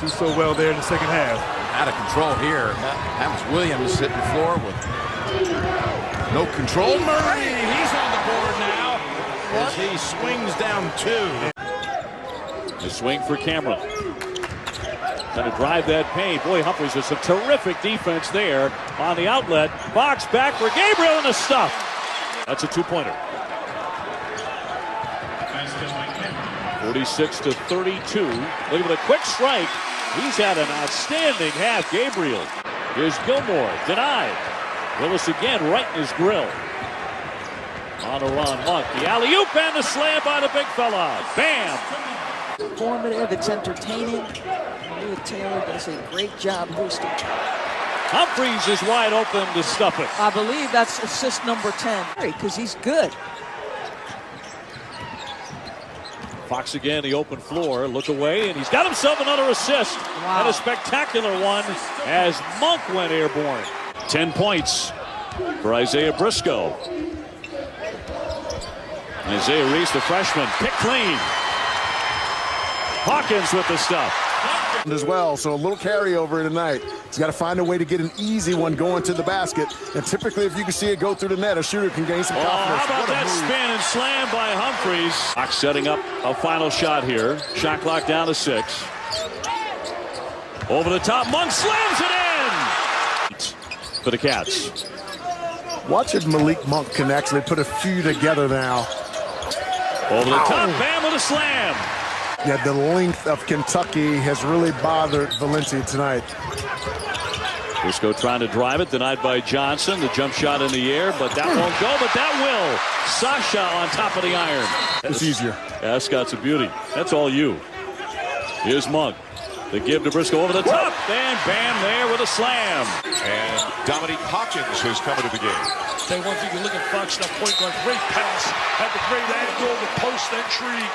Do so well there in the second half. Out of control here. That was Williams hitting the floor with no control. Murray, he's on the board. as he swings down 2. The swing for Cameron. Trying to drive that paint. Boy, Humphries has some terrific defense there on the outlet. Fox back for Gabriel and the stuff. That's a two-pointer. 46-32. Look at the quick strike. He's had an outstanding half. Gabriel. Here's Gilmore. Denied. Willis again right in his grill. On a run, Monk. The alley-oop and the slam by the big fella. Bam! Informative, it's entertaining. Leah Taylor does a great job hosting. Humphries is wide open to stuff it. I believe that's assist number 10, because he's good. Fox again, the open floor. Look away, and he's got himself another assist. Wow. And a spectacular one as Monk went airborne. 10 points for Isaiah Briscoe. Isaiah Reese, the freshman, pick clean. Hawkins with the stuff. As well, so a little carryover tonight. He's got to find a way to get an easy one going to the basket. And typically, if you can see it go through the net, a shooter can gain some confidence. How about that spin and slam by Humphries? Fox setting up a final shot here. Shot clock down to 6. Over the top, Monk slams it in! For the Cats. Watch if Malik Monk can actually put a few together now. Over the top, Bam with a slam. Yeah, the length of Kentucky has really bothered Valencia tonight. Briscoe trying to drive it, denied by Johnson. The jump shot in the air, but that won't go, but that will. Sasha on top of the iron. It's easier. Yeah, that's got some beauty. That's all you. Here's Monk. The give to Briscoe over the top, and Bam there with a slam. And Dominique Hawkins has come into the game. Tell you one thing, you look at Fox, that point guard, great pass, had the great angle, the post entry.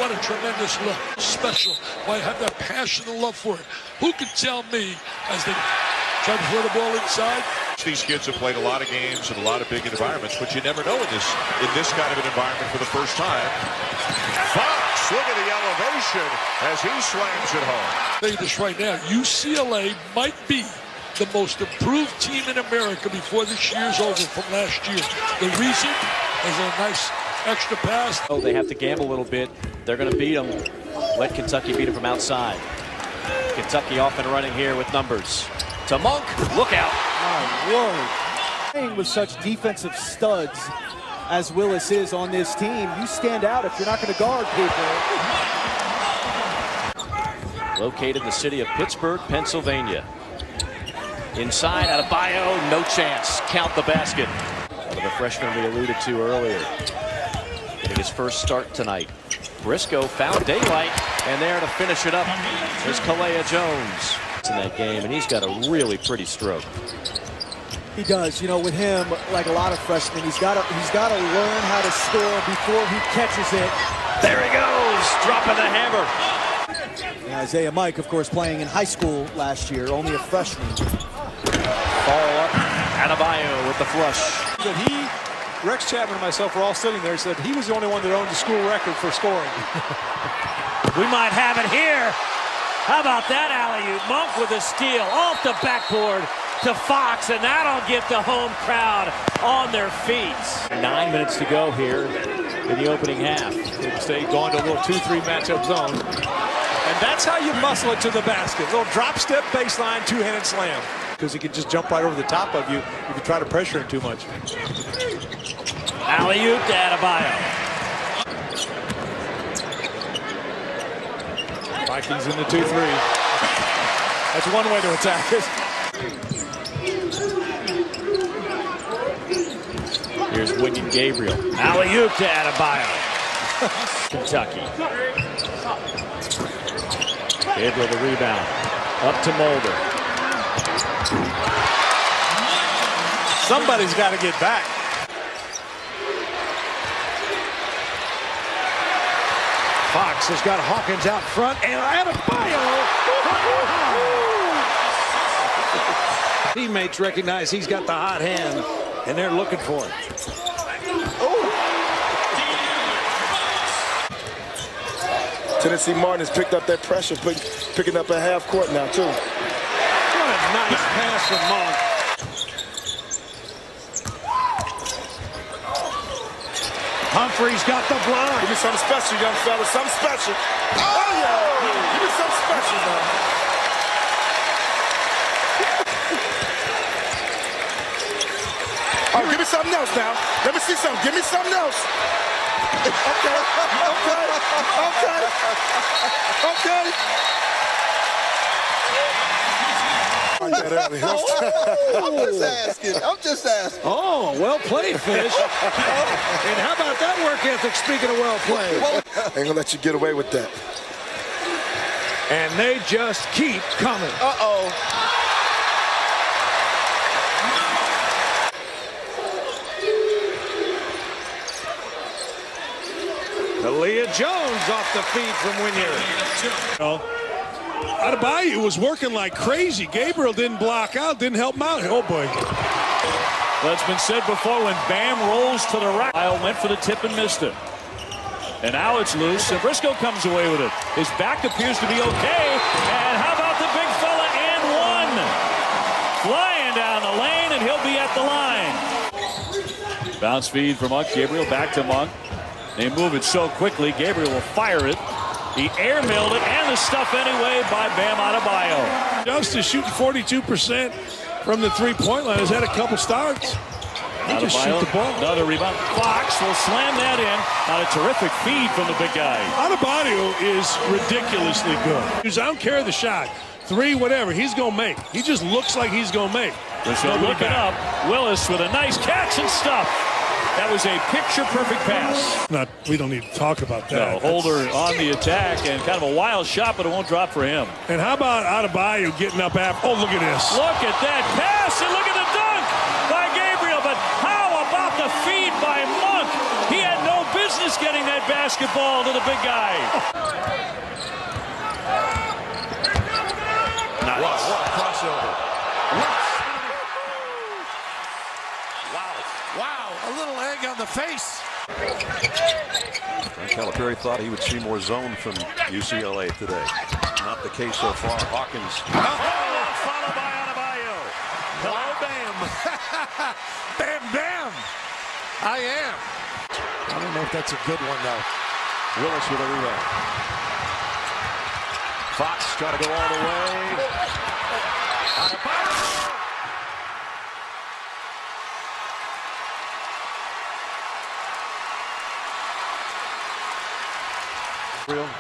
What a tremendous look. Special. Why have that passion and love for it? Who can tell me as they try to throw the ball inside? These kids have played a lot of games in a lot of big environments, but you never know in this kind of an environment for the first time. Fox, look at the elevation as he slams it home. I'll tell you this right now, UCLA might be the most improved team in America before this year's over from last year. The reason is a nice extra pass. Oh, they have to gamble a little bit. They're going to beat them. Let Kentucky beat them from outside. Kentucky off and running here with numbers. To Monk. Look out. My word. Playing with such defensive studs as Willis is on this team, you stand out if you're not going to guard people. Located in the city of Pittsburgh, Pennsylvania. Inside, Adebayo, no chance. Count the basket. One of the freshmen we alluded to earlier. Getting his first start tonight. Briscoe found daylight, and there to finish it up is Kalea Jones in that game, and he's got a really pretty stroke. He does. You know, with him, like a lot of freshmen, he's got to learn how to score before he catches it. There he goes, dropping the hammer. And Isaiah Mike, of course, playing in high school last year, only a freshman. Ball up, Adebayo with the flush. Rex Chapman and myself were all sitting there, said he was the only one that owned the school record for scoring. We might have it here. How about that alley-oop? Monk with a steal off the backboard to Fox, and that'll get the home crowd on their feet. 9 minutes to go here in the opening half. State going to a little 2-3 matchup zone. And that's how you muscle it to the basket. Little drop step baseline, two-handed slam. Because he can just jump right over the top of you if you try to pressure him too much. Alley-oop to Adebayo. Vikings in the 2-3. That's one way to attack it. Here's William Gabriel. Alley-oop to Adebayo. Kentucky. Gabriel the rebound. Up to Mulder. Somebody's got to get back. Fox has got Hawkins out front, and Adebayo. Teammates recognize he's got the hot hand, and they're looking for him. Tennessee Martin has picked up that pressure, picking up a half court now, too. What a nice pass from Monk. Humphrey's got the block. Give me something special, young fella. Something special. Oh, yeah. Give me something special, man. Oh, give me something else now. Let me see something. Give me something else. Okay. I'm just asking. Oh, well played, Fish. And how about that work ethic, speaking of well played? Ain't gonna let you get away with that. And they just keep coming. Talia Jones off the feed from Wynyard. Adebayo was working like crazy. Gabriel didn't block out, didn't help him out. Oh, boy. That's been said before when Bam rolls to the right. Kyle went for the tip and missed it. And now it's loose, and Briscoe comes away with it. His back appears to be okay. And how about the big fella and one? Flying down the lane, and he'll be at the line. Bounce feed from Monk. Gabriel back to Monk. They move it so quickly, Gabriel will fire it. He air-mailed it, and the stuff anyway by Bam Adebayo. Justice shooting 42% from the three-point line. Has had a couple starts. He just shoot the ball. Another rebound. Fox will slam that in on a terrific feed from the big guy. Adebayo is ridiculously good. I don't care the shot. Three, whatever, he's going to make. He just looks like he's going to make. So look it up. Willis with a nice catch and stuff. That was a picture-perfect pass. We don't need to talk about that. No, Holder on the attack, and kind of a wild shot, but it won't drop for him. And how about Adebayo getting up after? Oh, look at this. Look at that pass, and look at the dunk by Gabriel. But how about the feed by Monk? He had no business getting that basketball to the big guy. Nice. What a crossover. Wow, a little egg on the face. Calipari thought he would see more zone from UCLA today. Not the case so far. Hawkins. Followed by Adebayo. Hello, Bam. Bam, Bam. I am. I don't know if that's a good one, though. Willis with a rebound. Fox trying to go all the way. Adebayo.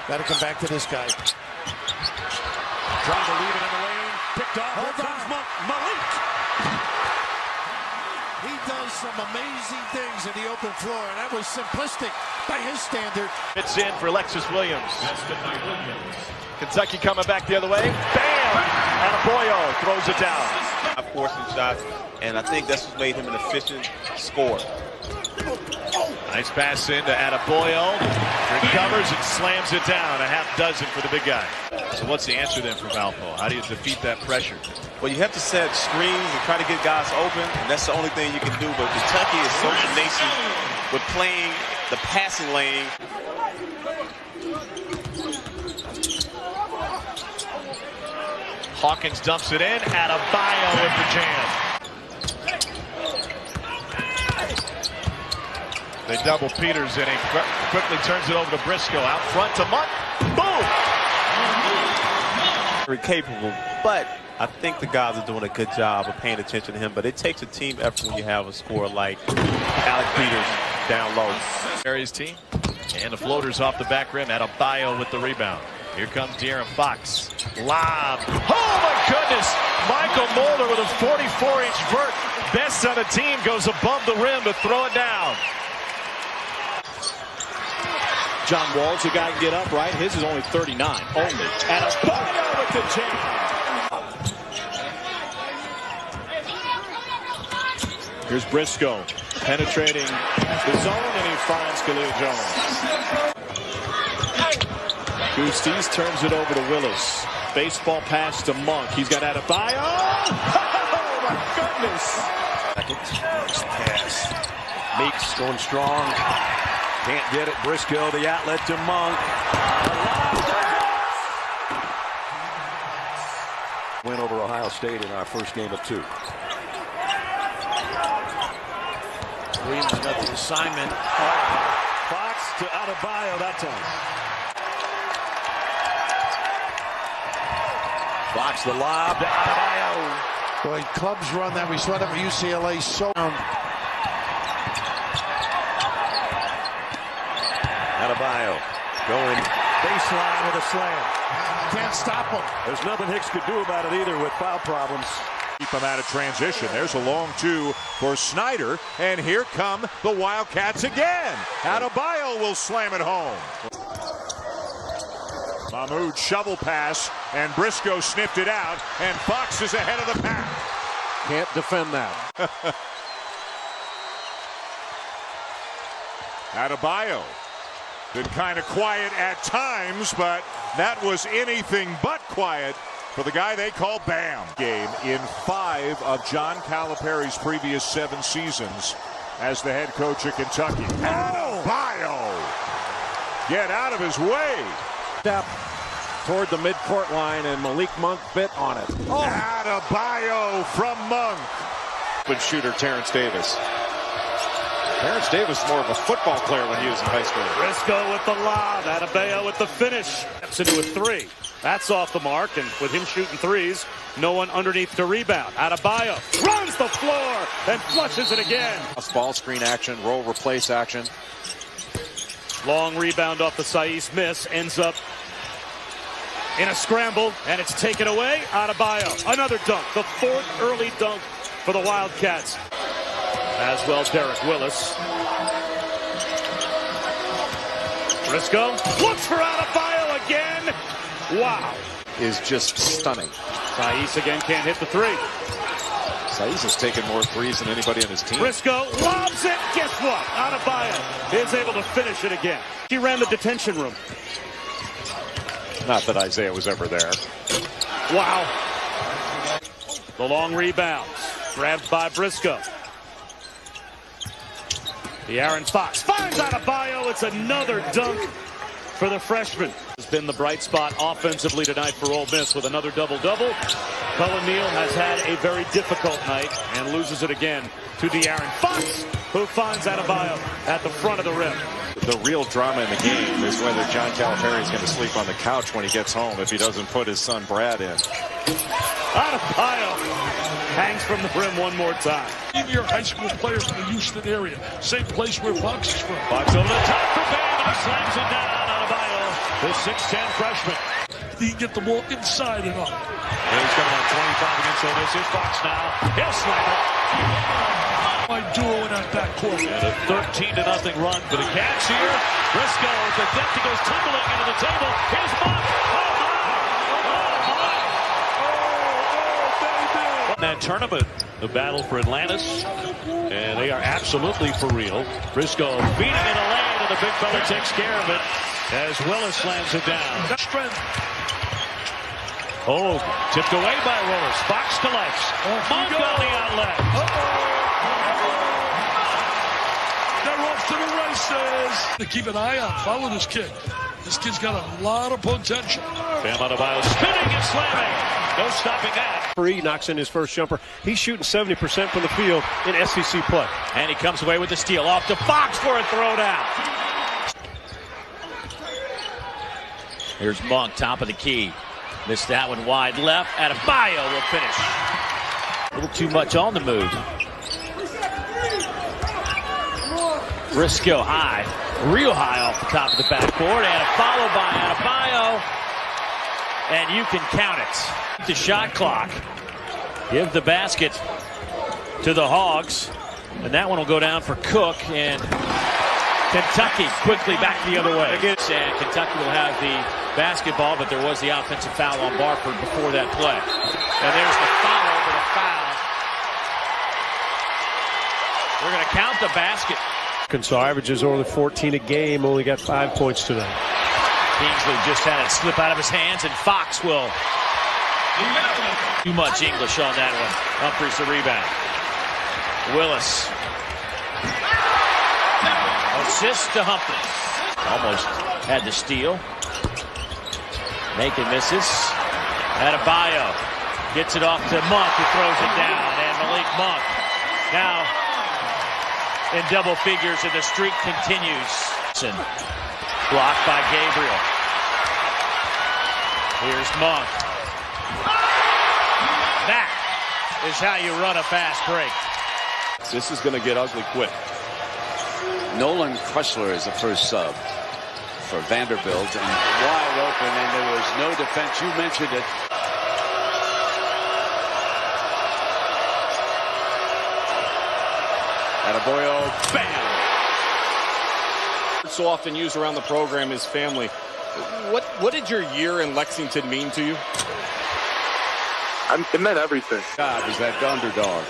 Got to come back to this guy. Trying to leave it in the lane. Picked off. Here comes Malik. He does some amazing things in the open floor, and that was simplistic by his standard. It's in for Alexis Williams. Kentucky coming back the other way. Bam! Adebayo throws it down. Forcing shots, and I think that's what made him an efficient scorer. Nice pass into Adebayo. Recovers and slams it down. A half dozen for the big guy. So what's the answer then for Valpo? How do you defeat that pressure? Well, you have to set screens and try to get guys open, and that's the only thing you can do. But Kentucky is so tenacious with playing the passing lane. Hawkins dumps it in. Adebayo with the jam. They double Peters and he quickly turns it over to Briscoe. Out front to Monk. Boom! Very capable, but I think the guys are doing a good job of paying attention to him. But it takes a team effort when you have a scorer like Alec Peters down low. Area's team. And the floater's off the back rim. Adebayo with the rebound. Here comes De'Aaron Fox. Lob. Oh, my goodness. Michael Mulder with a 44-inch vert. Best on the team goes above the rim to throw it down. John Wall's the guy can get up, right? His is only 39, only. And Adebayo with the jam. Here's Briscoe penetrating the zone, and he finds Kalia Jones. Gustis turns it over to Willis. Baseball pass to Monk. He's got Adebayo. Oh, my goodness. Pass. Meeks going strong. Can't get it. Briscoe, the outlet to Monk. Win over Ohio State in our first game of 2. Williams got the assignment. Fox to Adebayo that time. Blocks the lob to Adebayo. Boy, clubs run that. We saw them at UCLA so. Adebayo going baseline with a slam. Can't stop him. There's nothing Hicks could do about it either with foul problems. Keep him out of transition. There's a long two for Snyder. And here come the Wildcats again. Adebayo will slam it home. Mahmoud shovel pass, and Briscoe sniffed it out, and Fox is ahead of the pack. Can't defend that. Adebayo been kind of quiet at times, but that was anything but quiet for the guy they call Bam. Game in 5 of John Calipari's previous 7 seasons as the head coach of Kentucky. Adebayo! Get out of his way. Step toward the midcourt line, and Malik Monk bit on it. Adebayo from Monk. Good shooter Terrence Davis. Terrence Davis more of a football player when he was in high school. Briscoe with the lob. Adebayo with the finish. Steps into a 3. That's off the mark, and with him shooting threes, no one underneath to rebound. Adebayo runs the floor and flushes it again. Ball screen action, roll replace action. Long rebound off the Saiz miss. Ends up in a scramble, and it's taken away. Adebayo, another dunk. The 4th early dunk for the Wildcats. As well, Derek Willis. Briscoe looks for Adebayo again. Wow. Is just stunning. Saiz again can't hit the 3. Saiz has taken more threes than anybody on his team. Briscoe lobs it. Guess what? Adebayo is able to finish it again. He ran the detention room. Not that Isaiah was ever there. Wow. The long rebound. Grabbed by Briscoe. The Aaron Fox finds Adebayo. It's another dunk for the freshman. Has been the bright spot offensively tonight for Ole Miss with another double-double. Cullen Neal has had a very difficult night and loses it again to the Aaron Fox, who finds Adebayo at the front of the rim. The real drama in the game is whether John Calipari is going to sleep on the couch when he gets home if he doesn't put his son Brad in. Adebayo hangs from the rim one more time. Senior high school player from the Houston area. Same place where Fox is from. Fox over the top for Bam, and he slams it down. Adebayo, the 6'10 freshman. He can get the ball inside and up. And he's got about 25 against Ole Miss. Here's Fox now. He'll slam it. My duo in that backcourt. And a 13-0 run for the Cats here. Briscoe, the depth goes tumbling into the table. Here's Monk. That tournament, the battle for Atlantis, and they are absolutely for real. Briscoe beating in a lane, and the big fella takes care of it as well as slams it down. Strength. Oh, tipped away by Willis. Fox collects. Monk on the outlet. They're off to the races. To keep an eye on, follow this kid. This kid's got a lot of potential. Bam Adebayo spinning and slamming. No stopping that. He knocks in his first jumper. He's shooting 70% from the field in SEC play. And he comes away with the steal. Off to Fox for a throwdown. Here's Monk, top of the key. Missed that one wide left. Adebayo will finish. A little too much on the move. Briscoe high. Real high off the top of the backboard. And a follow by Adebayo. And you can count it. The shot clock. Give the basket to the Hogs. And that one will go down for Cook. And Kentucky quickly back the other way. And Kentucky will have the basketball, but there was the offensive foul on Barford before that play. And there's the foul, but a foul. We're going to count the basket. Arkansas averages only 14 a game, only got 5 points tonight. Kingsley just had it slip out of his hands, and Fox will. Too much English on that one. Humphries the rebound. Willis. Assist to Humphries. Almost had the steal. Macon misses. Adebayo gets it off to Monk, who throws it down. And Malik Monk now in double figures, and the streak continues. Blocked by Gabriel. Here's Monk. That is how you run a fast break. This is going to get ugly quick. Nolan Kressler is the first sub for Vanderbilt, and wide open, and there was no defense. You mentioned it. Attaboyo, bam! So often used around the program is family. What did your year in Lexington mean to you? It meant everything. God, was that underdog.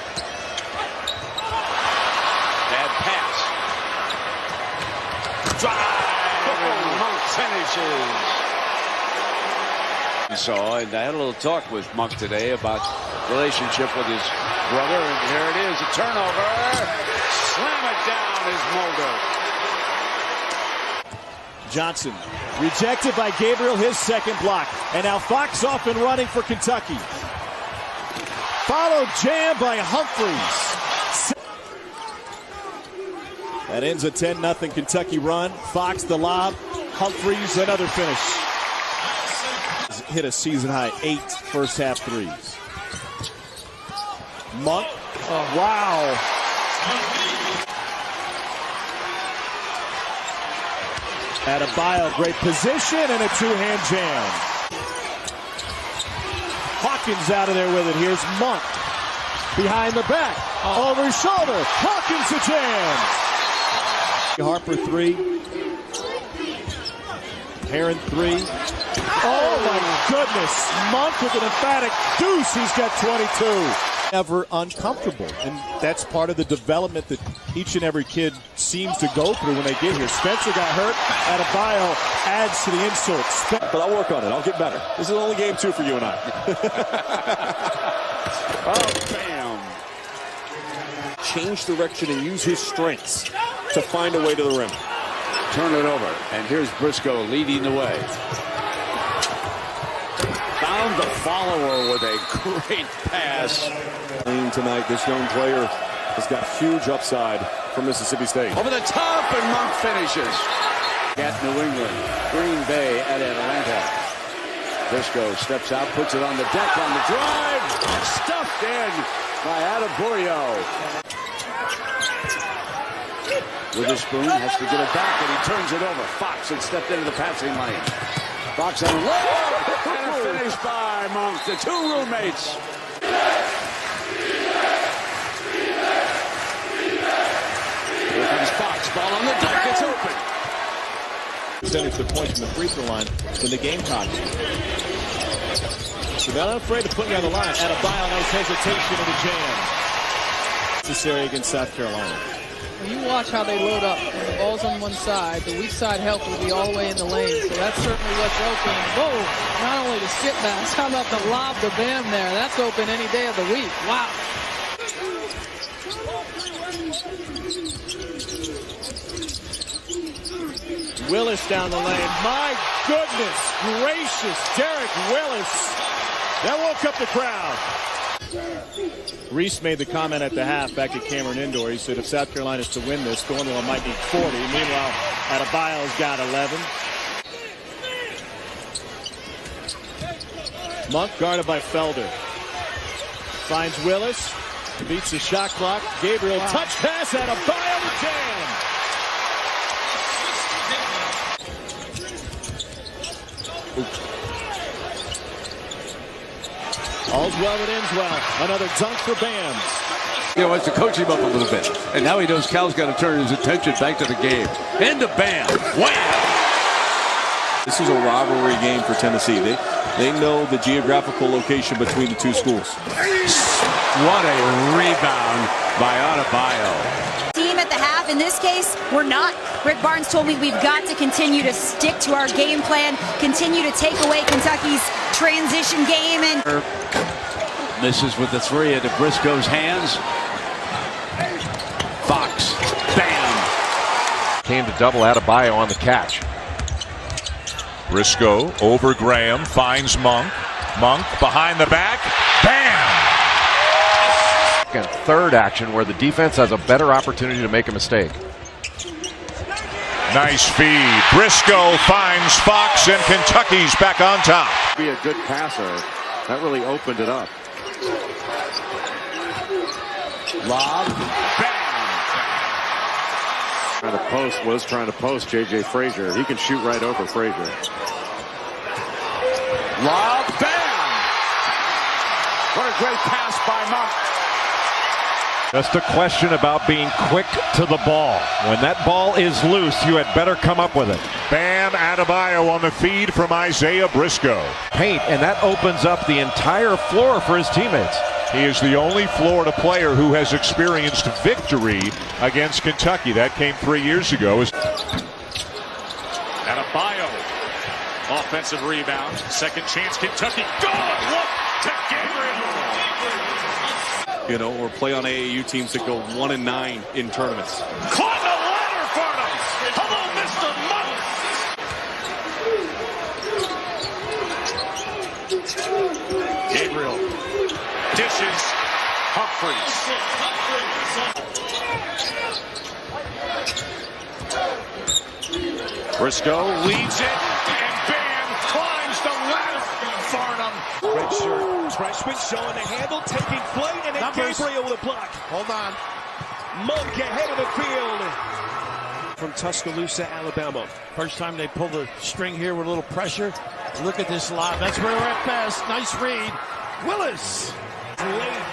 Bad pass. Drive, and Monk finishes. So, and I had a little talk with Monk today about relationship with his brother, and here it is, a turnover. Slam it down is Mulder. Johnson rejected by Gabriel, his second block. And now Fox off and running for Kentucky. Followed jam by Humphreys. That ends a 10-0 Kentucky run. Fox the lob. Humphreys another finish. Hit a season-high 8 first-half threes. Monk. Oh, wow. Adebayo, great position and a two-hand jam. Hawkins out of there with it. Here's Monk. Behind the back. Over his shoulder. Hawkins a jam. Harper 3. Heron 3. Oh my goodness. Monk with an emphatic deuce. He's got 22. Never uncomfortable. And that's part of the development that each and every kid seems to go through when they get here. Spencer got hurt. Adebayo adds to the insult. But I'll work on it. I'll get better. This is only game 2 for you and I. Oh, bam. Change direction and use his strengths to find a way to the rim. Turn it over. And here's Briscoe leading the way. Found the follower with a great pass. Tonight, this young player has got huge upside for Mississippi State. Over the top, and Monk finishes. At New England, Green Bay at Atlanta. Briscoe steps out, puts it on the deck on the drive. Stuffed in by Adebayo. With a spoon, has to get it back, and he turns it over. Fox had stepped into the passing lane. Fox on low, and a finish by Monk. The two roommates. Here comes Fox, ball on the deck, it's open. Percentage of points from the free throw line in the Gamecocks. So they're not afraid to put you on the line. Adebayo, nice hesitation in the jam. Necessary against South Carolina. When you watch how they load up, when the ball's on one side, the weak side help will be all the way in the lane. So that's certainly what's open. Whoa, not only the sit backs, how about the lob to Bam there? That's open any day of the week. Wow. Willis down the lane. My goodness gracious, Derek Willis. That woke up the crowd. Reese made the comment at the half back at Cameron Indoor. He said if South Carolina is to win this, Thornwell might need 40. Meanwhile, Adebayo's got 11. Monk guarded by Felder. Finds Willis. Beats the shot clock. Gabriel touch pass. Adebayo the jam. All's well that ends well. Another dunk for Bam. You know, has to coach him up a little bit. And now he knows Cal's got to turn his attention back to the game. Into Bam. Wham! This is a rivalry game for Tennessee. They know the geographical location between the two schools. What a rebound by Adebayo. Team at the half. In this case, we're not. Rick Barnes told me we've got to continue to stick to our game plan, continue to take away Kentucky's transition game. And misses with the three into Briscoe's hands. Fox, bam. Came to double Adebayo on the catch. Briscoe over Graham, finds Monk. Monk behind the back, bam! And third action where the defense has a better opportunity to make a mistake. Nice feed. Briscoe finds Fox, and Kentucky's back on top. Be a good passer. That really opened it up. Lob. Trying to post J.J. Frazier. He can shoot right over Frazier. Lob. Bam! What a great pass by Monk. Just a question about being quick to the ball. When that ball is loose, you had better come up with it. Bam Adebayo on the feed from Isaiah Briscoe. Paint, and that opens up the entire floor for his teammates. He is the only Florida player who has experienced victory against Kentucky. That came 3 years ago. Adebayo. Offensive rebound. Second chance, Kentucky. Good look to Gabriel. You know, or play on AAU teams that go 1-9 in tournaments. Caught the ladder, Farnham. Hello, Mr. Monk. Gabriel dishes. Humphreys. Briscoe leads it, and Bam climbs the ladder. Farnham. Red shirt. Freshman showing the handle, taking flight, and then Gabriel with a block. Hold on. Monk ahead of the field. From Tuscaloosa, Alabama. First time they pull the string here with a little pressure. Look at this lob. That's where we're at best. Nice read. Willis. Late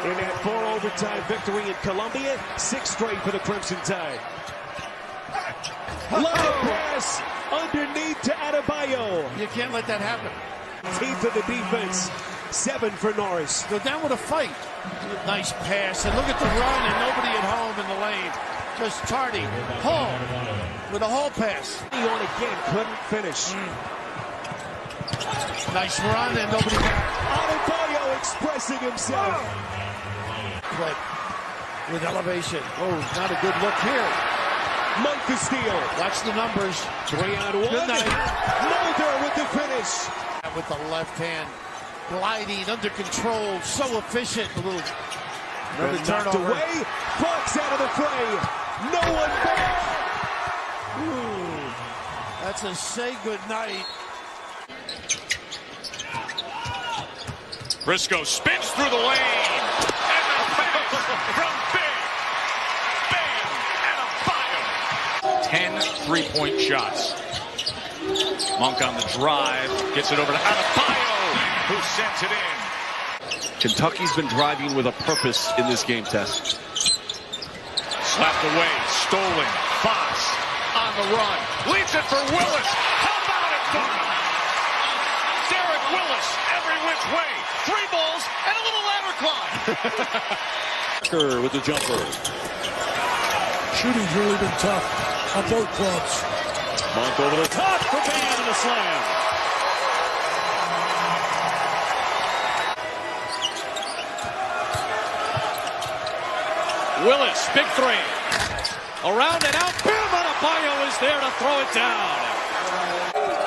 in that 4 overtime victory in Columbia. 6th straight for the Crimson Tide. Love pass underneath to Adebayo. You can't let that happen. Teeth of the defense. 7 for Norris. Go down with a fight. Nice pass. And look at the run and nobody at home in the lane. Just tardy. Hall with a hole pass. He on again. Couldn't finish. Nice run and nobody back. Adebayo expressing himself. Clip with elevation. Oh, not a good look here. Monk the steal. Watch the numbers. 3-on-1. Good night. Mulder with the finish. With the left hand. Gliding, under control, so efficient. A little another turnover. Away. Fox out of the fray. No one there. Ooh, that's a say good night. Briscoe spins through the lane. And the finish from Bam Adebayo. 10 3-point shots. Monk on the drive. Gets it over to Adebayo, who sends it in. Kentucky's been driving with a purpose in this game, Tess. Slapped away, stolen. Fox on the run. Leads it for Willis. How about it, Farnham? Derek Willis, every which way. 3 balls and a little ladder climb. Hager with the jumper. Shooting's really been tough on both clubs. Monk over the top for Bam and a slam. Willis, big 3. Around and out. Bam Adebayo is there to throw it down.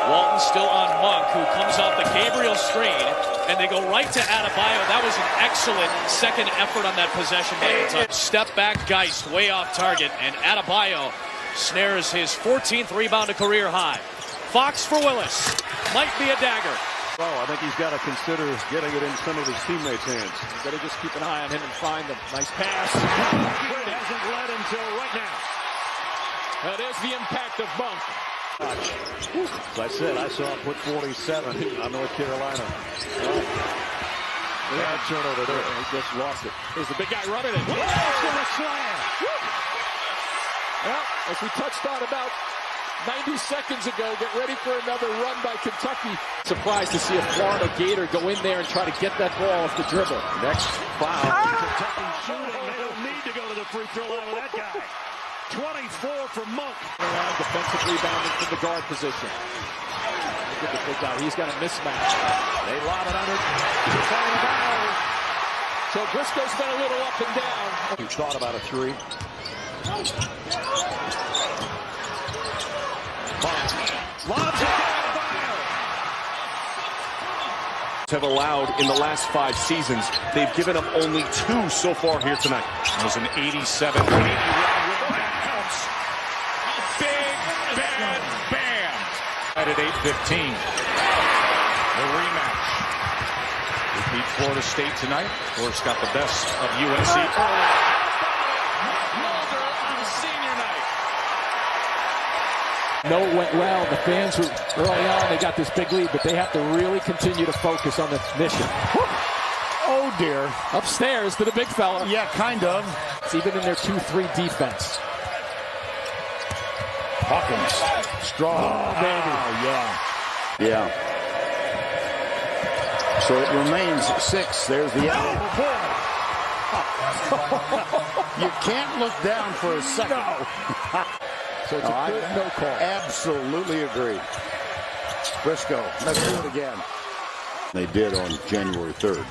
Walton still on Monk, who comes off the Gabriel screen, and they go right to Adebayo. That was an excellent second effort on that possession by Kentucky. Step back, Geist, way off target, and Adebayo snares his 14th rebound to career high. Fox for Willis. Might be a dagger. Oh, I think he's got to consider getting it in some of his teammates' hands. He's got to just keep an eye on him and find them. Nice pass. It hasn't led until right now. That is the impact of Monk. As I said, I saw him put 47 on North Carolina. Bad turnover there. He just lost it. Here's the big guy running it. Well, as we touched on about 90 seconds ago, get ready for another run by Kentucky. Surprised to see a Florida Gator go in there and try to get that ball off the dribble. Next foul. Kentucky shooting. They don't need to go to the free throw line with that guy. 24 for Monk. Around defensive rebounding from the guard position. Look at the big guy. He's got a mismatch. They lob it under. So Briscoe's been a little up and down. He thought about a 3. Lobs it down Have allowed in the last 5 seasons. They've given up only 2 so far here tonight. It was an 87. Big at 8:15. The rematch. Repeat Florida State tonight. Of course, got the best of UNC. Mulder on senior night. No, it went well. The fans were early on. They got this big lead, but they have to really continue to focus on the mission. Oh, dear. Upstairs to the big fella. Yeah, kind of. It's even in their 2-3 defense. Hawkins. Strong. Oh, baby. Yeah. So it remains 6. There's the out. You can't look down for a second. No. So it's a good no call. Absolutely agree. Briscoe, let's do it again. They did on January 3rd.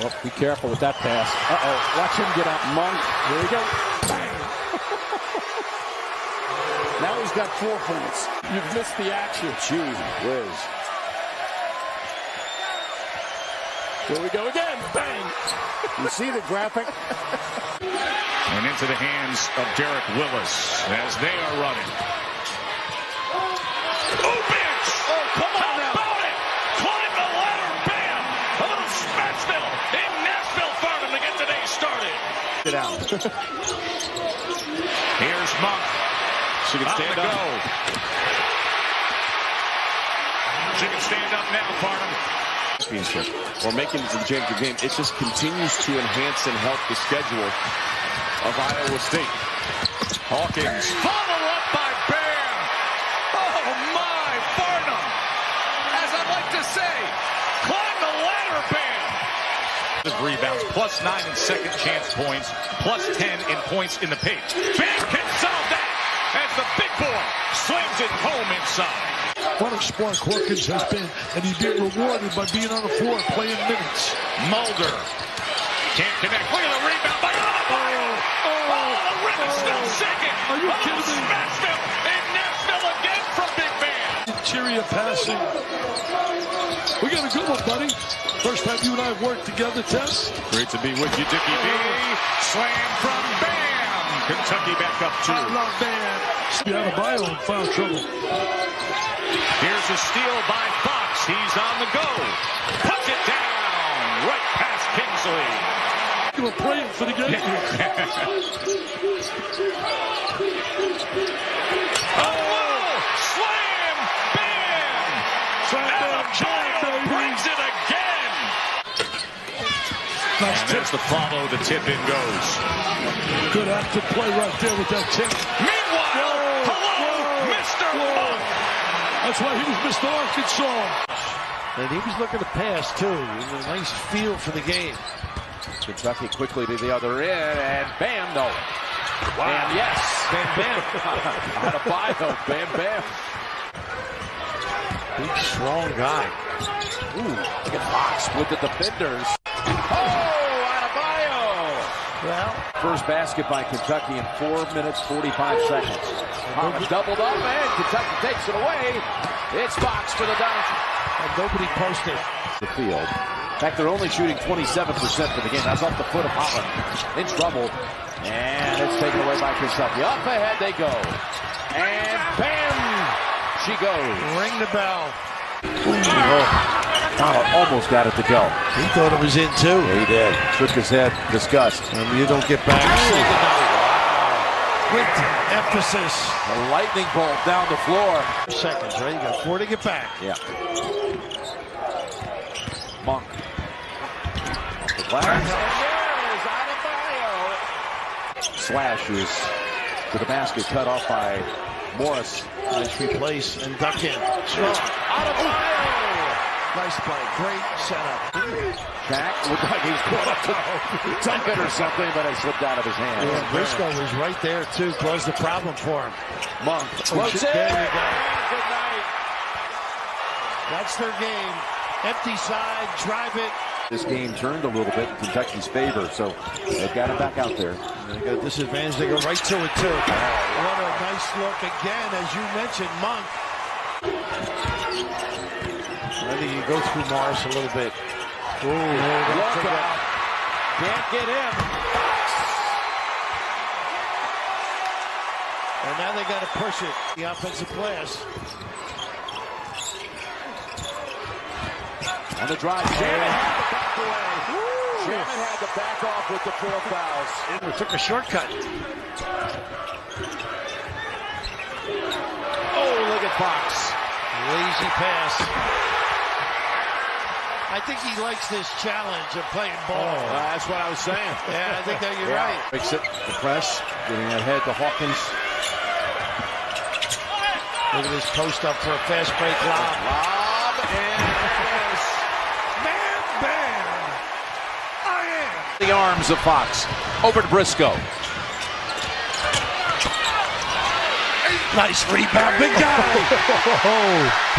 Well, be careful with that pass. Uh-oh, watch him get out. Monk, here we go. Now he's got 4 points. You've missed the action. Gee whiz. Here we go again. Bang! You see the graphic? And into the hands of Derek Willis as they are running. Oh, bench! Oh, come on now. How about it? Climb the ladder, bam! A little Smashville in Nashville, Farnham to get today started. Get out. Here's Monk. She can stand up. She can stand up now, Farnham. Or making it to the championship game, it just continues to enhance and help the schedule of Iowa State. Hawkins, follow up by Bam. Oh my, Farnham. As I'd like to say, climb the ladder, Bam. Rebounds, +9 in second chance points, +10 in points in the paint. Bam can solve that as the big boy slams it home inside. What a spark Hawkins has been, and he's being rewarded by being on the floor, playing minutes. Mulder can't connect. Look at the rebound by Adebayo. Oh, the rim is still sinking. Are you kidding me? Smashville in Nashville again from Big Man. Interior passing. We got a good one, buddy. First time you and I have worked together, Tess. Great to be with you, Dickie D. Slam from Bam. Kentucky back up 2. I love Bam. Adebayo in foul trouble. Here's a steal by Fox. He's on the go. Puts it down. Right past Kingsley. You were praying for the game. Oh, slam. Bam. Adebayo brings it again. Nice and there's the follow. The tip in goes. Good active play right there with that tip. Meanwhile, hello, Mr. Monk. That's why he was Mr. Arkansas. And he was looking to pass, too. It was a nice feel for the game. Kentucky quickly to the other end, and bam, no. Wow. And yes, bam, bam. Adebayo, bam, bam. Big, strong guy. Ooh, look at Fox with the defenders. Oh, Adebayo. Well, first basket by Kentucky in 4 minutes, 45 seconds. Harmon doubled up, and Kentucky takes it away. It's Fox for the dunk. And nobody posted the field. In fact, they're only shooting 27% for the game. That's off the foot of Holland. In trouble. And it's taken away by Kentucky. Up ahead they go. And bam! She goes. Ring the bell. Almost got it to go. He thought it was in, too. Yeah, he did. Shook his head. Disgust. And you don't get back. With emphasis. A lightning bolt down the floor. Seconds, right? You got 4 to get back. Yeah. Monk. The glass. Slashes to the basket, cut off by Morris. Nice replace and duck in. Strong. Nice play. Great setup. Back looked like he's going up to dump it or something, but it slipped out of his hand. Yeah, Briscoe was right there, too. Caused the problem for him. Monk. Floats it. There you go. Good night. That's their game. Empty side, drive it. This game turned a little bit in Kentucky's favor, so they've got it back out there. They got a disadvantage. They go right to it, too. What a nice look again, as you mentioned, Monk. I think you go through Morris a little bit. Ooh, look out. Can't get in. And now they got to push it. The offensive glass. On the drive, Jamin had to back away. Jamin had to back off with the 4 fouls. We took a shortcut. Oh, look at Fox. Lazy pass. I think he likes this challenge of playing ball. That's what I was saying. Yeah, I think that you're right. Makes it the press, getting ahead to Hawkins. Look at this post up for a fast break lob. Lob and finish. Man, bam! I am. The arms of Fox. Over to Briscoe. Nice rebound, big guy.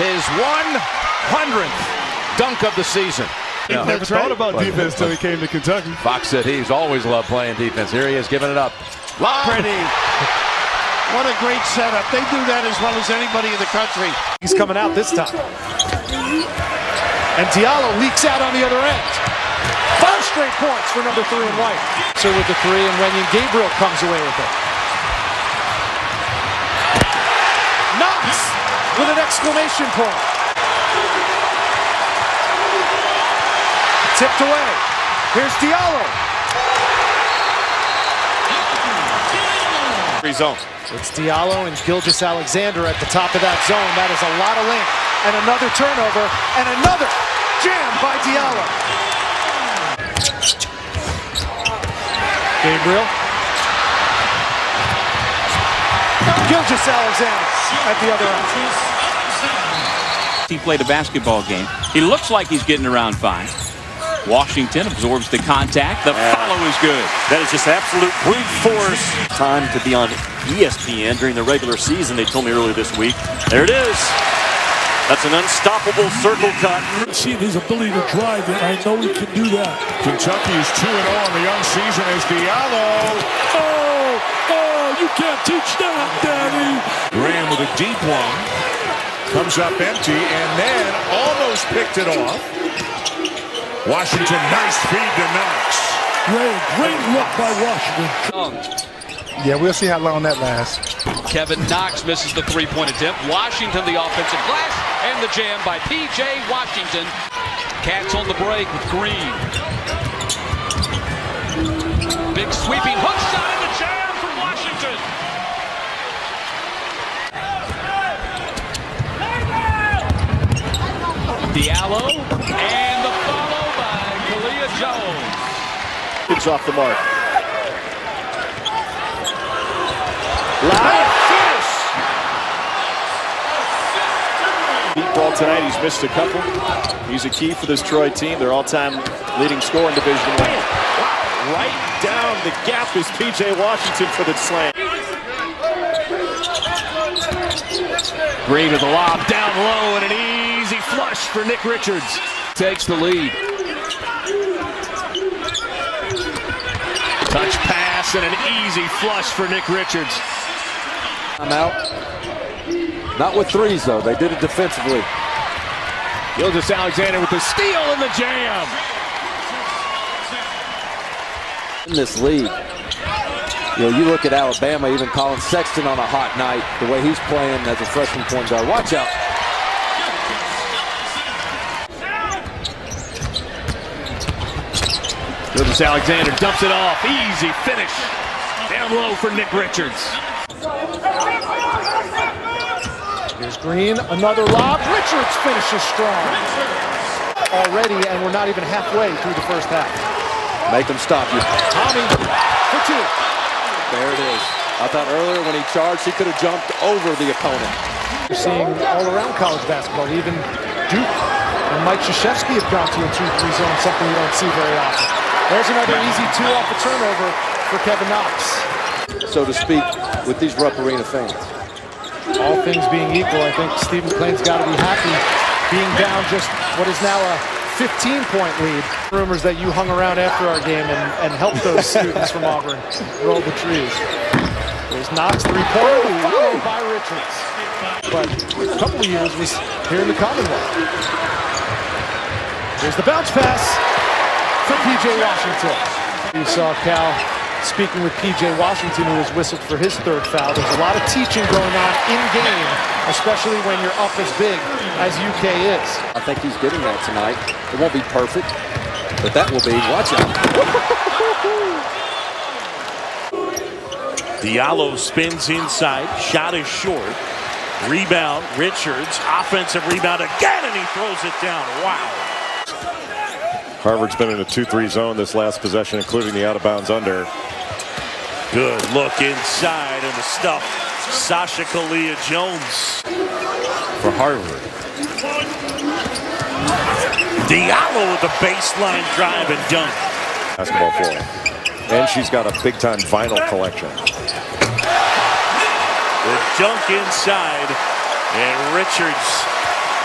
His 100th dunk of the season. Yeah. Never thought about defense till he came to Kentucky. Fox said he's always loved playing defense. Here he is giving it up. Lob. Pretty. What a great setup. They do that as well as anybody in the country. He's coming out this time. And Diallo leaks out on the other end. 5 straight points for number 3 in white. So with the 3, and Wenyen Gabriel comes away with it. Knox with an exclamation point. Tipped away. Here's Diallo. Free zone. It's Diallo and Gilgeous-Alexander at the top of that zone. That is a lot of length. And another turnover. And another jam by Diallo. Gabriel. Gilgeous-Alexander at the other end. He played a basketball game. He looks like he's getting around fine. Washington absorbs the contact. The follow is good. That is just absolute brute force. Time to be on ESPN during the regular season, they told me earlier this week. There it is. That's an unstoppable circle cut. See his ability to drive it. I know he can do that. Kentucky is 2-0 on the young season as Diallo. Oh, you can't teach that, Daddy. Graham with a deep one. Comes up empty and then almost picked it off. Washington, nice feed to Knox. Great look by Washington. Yeah, we'll see how long that lasts. Kevin Knox misses the 3-point attempt. Washington the offensive glass, and the jam by P.J. Washington. Cats on the break with Green. Big sweeping hook shot in the jam for Washington. Diallo and the follow by Kalia Jones. It's off the mark. Live finish. Deep ball tonight. He's missed a couple. He's a key for this Troy team. Their all-time leading scorer in Division I. Wow. Right down the gap is P.J. Washington for the slam. Green with the lob down low and an easy flush for Nick Richards. Takes the lead. Touch pass and an easy flush for Nick Richards. I'm out. Not with threes, though. They did it defensively. Gilgeous-Alexander with the steal and the jam. In this league, you know, you look at Alabama, even Colin Sexton on a hot night, the way he's playing as a freshman point guard. Watch out. Gilgeous-Alexander dumps it off. Easy finish. Down low for Nick Richards. Here's Green, another lob. Richards finishes strong. Already, and we're not even halfway through the first half. Make them stop you. Tommy for 2. There it is. I thought earlier when he charged, he could have jumped over the opponent. You're seeing all around college basketball, even Duke and Mike Krzyzewski have gone to a 2-3 zone, something you don't see very often. There's another easy 2 off a turnover for Kevin Knox. So to speak, with these Rupp Arena fans. All things being equal, I think Steve McLean's got to be happy being down just what is now a 15-point lead. Rumors that you hung around after our game and helped those students from Auburn roll the trees. There's Knox, 3-pointer, followed by Richards. But a couple of years was here in the Commonwealth. Here's the bounce pass for P.J. Washington. You saw Cal speaking with P.J. Washington, who was whistled for his third foul. There's a lot of teaching going on in-game, especially when you're up as big as UK is. I think he's getting that tonight. It won't be perfect, but that will be. Watch out. Diallo spins inside. Shot is short. Rebound, Richards. Offensive rebound again, and he throws it down. Wow. Harvard's been in a 2-3 zone this last possession, including the out-of-bounds under. Good look inside, and the stuff. Sasha Kalia-Jones for Harvard. Diallo with the baseline drive and dunk. Basketball for her. And she's got a big-time vinyl collection. The dunk inside, and Richards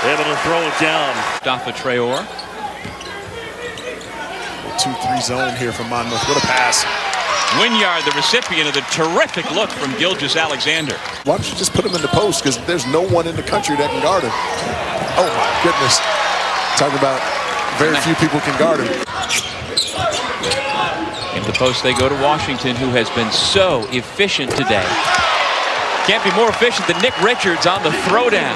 able to throw it down. Mustafa Traore. 2-3 zone here from Monmouth. What a pass. Wynyard, the recipient of the terrific look from Gilgeous-Alexander. Why don't you just put him in the post? Because there's no one in the country that can guard him. Oh, my goodness. Talk about very few people can guard him. In the post, they go to Washington, who has been so efficient today. Can't be more efficient than Nick Richards on the throwdown.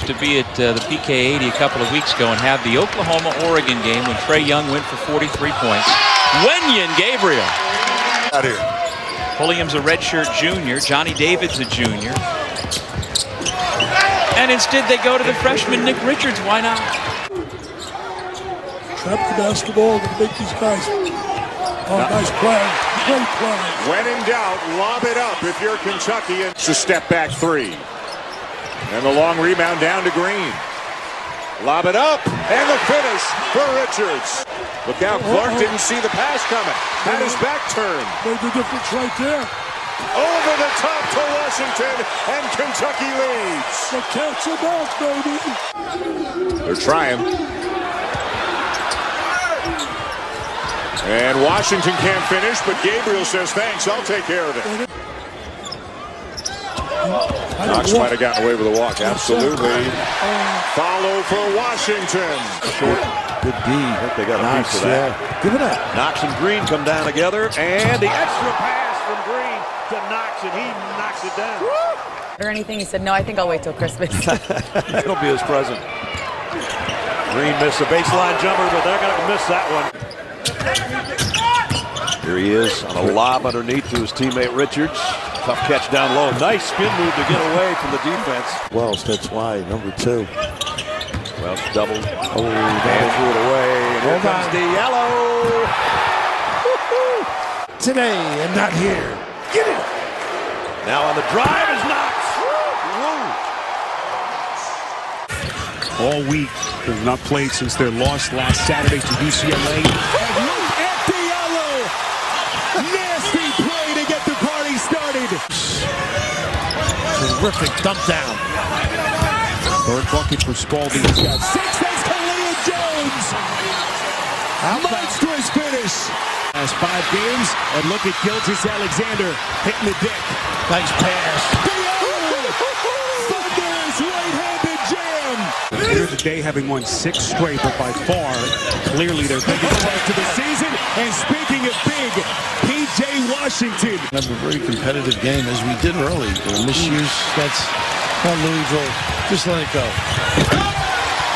To be at the PK 80 a couple of weeks ago and have the Oklahoma-Oregon game when Trae Young went for 43 points. Wenyen Gabriel. Out here. Pulliam's a redshirt junior. Johnny David's a junior. And instead they go to the freshman Nick Richards. Why not? Trap the basketball to make these guys. Oh, nice play. Great play. When in doubt, lob it up if you're Kentucky. It's a step back three. And the long rebound down to Green. Lob it up, and the finish for Richards. Look out, Clark didn't see the pass coming. Had his back turned. Made the difference right there. Over the top to Washington, and Kentucky leads. The catch him out, baby. They're trying. And Washington can't finish, but Gabriel says, thanks, I'll take care of it. Knox might have gotten away with a walk. Absolutely. Follow for Washington. Short. Good D. I think they got a piece of that. Give it up. Knox and Green come down together, and the extra pass from Green to Knox, and he knocks it down. Or anything? He said, no, I think I'll wait till Christmas. That'll be his present. Green missed a baseline jumper, but they're going to miss that one. Here he is on a lob underneath to his teammate Richards. Tough catch down low. Nice spin move to get away from the defense. Wells, that's why, number 2. Wells doubled. Oh, man threw it away. And here comes the yellow. Today and not here. Get it. Now on the drive is Knox. All week, they've not played since their loss last Saturday to UCLA. And look at Diallo! Nasty play to get the party started. Terrific dump down. Third bucket for Spalding. He's got 6. That's Kalia-Jones. Monstrous finish. Last 5 games, and look at Gilgeous-Alexander hitting the deck. Nice pass. Diallo! Thunderous right-handed jam. Here today, having won 6 straight, but by far, clearly they're thinking to the season. And speaking of big, P.J. Washington. Have a very competitive game as we did early. Misuse, that's on Louisville. Just let it go.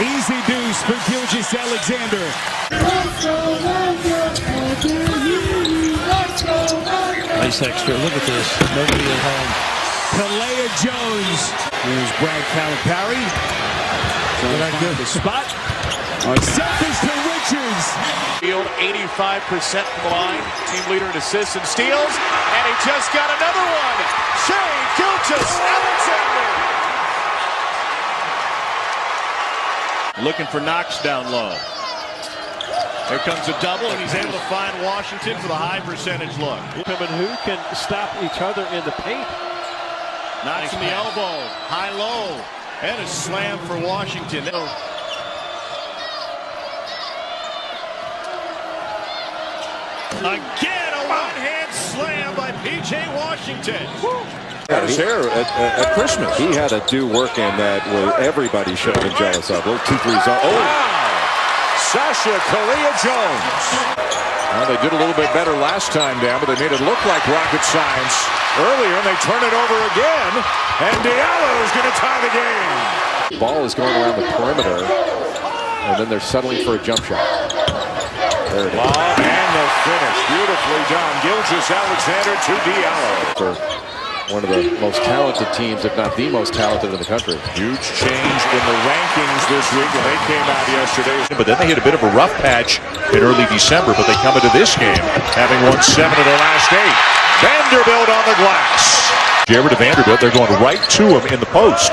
Easy deuce for Gilgeous-Alexander. Nice extra. Look at this. Nobody at home. Kalia-Jones. Here's Brad Calipari. Not good. The spot. Selfish to Richards. Field 85% from the line. Team leader in assists and steals. And he just got another one. Shea Gilgeous-Alexander. Looking for Knox down low. Here comes a double, and he's able to find Washington for the high percentage look. And who can stop each other in the paint? Knox in the elbow, high-low, and a slam for Washington. Again, a one-hand slam by P.J. Washington. Got his hair at Christmas. He had a do work in that where everybody should have been jealous of. Little 2-3 zone. Oh! Wow! Sasha Kalia-Jones. Well, they did a little bit better last time down, but they made it look like rocket science earlier, and they turn it over again, and Diallo is going to tie the game. The ball is going around the perimeter, and then they're settling for a jump shot. There it is. Lob and the finish. Beautifully done. Gilgeous-Alexander to Diallo. For one of the most talented teams, if not the most talented in the country. Huge change in the rankings this week when they came out yesterday. But then they hit a bit of a rough patch in early December, but they come into this game having won 7 of their last 8. Vanderbilt on the glass. Jared to Vanderbilt, they're going right to him in the post.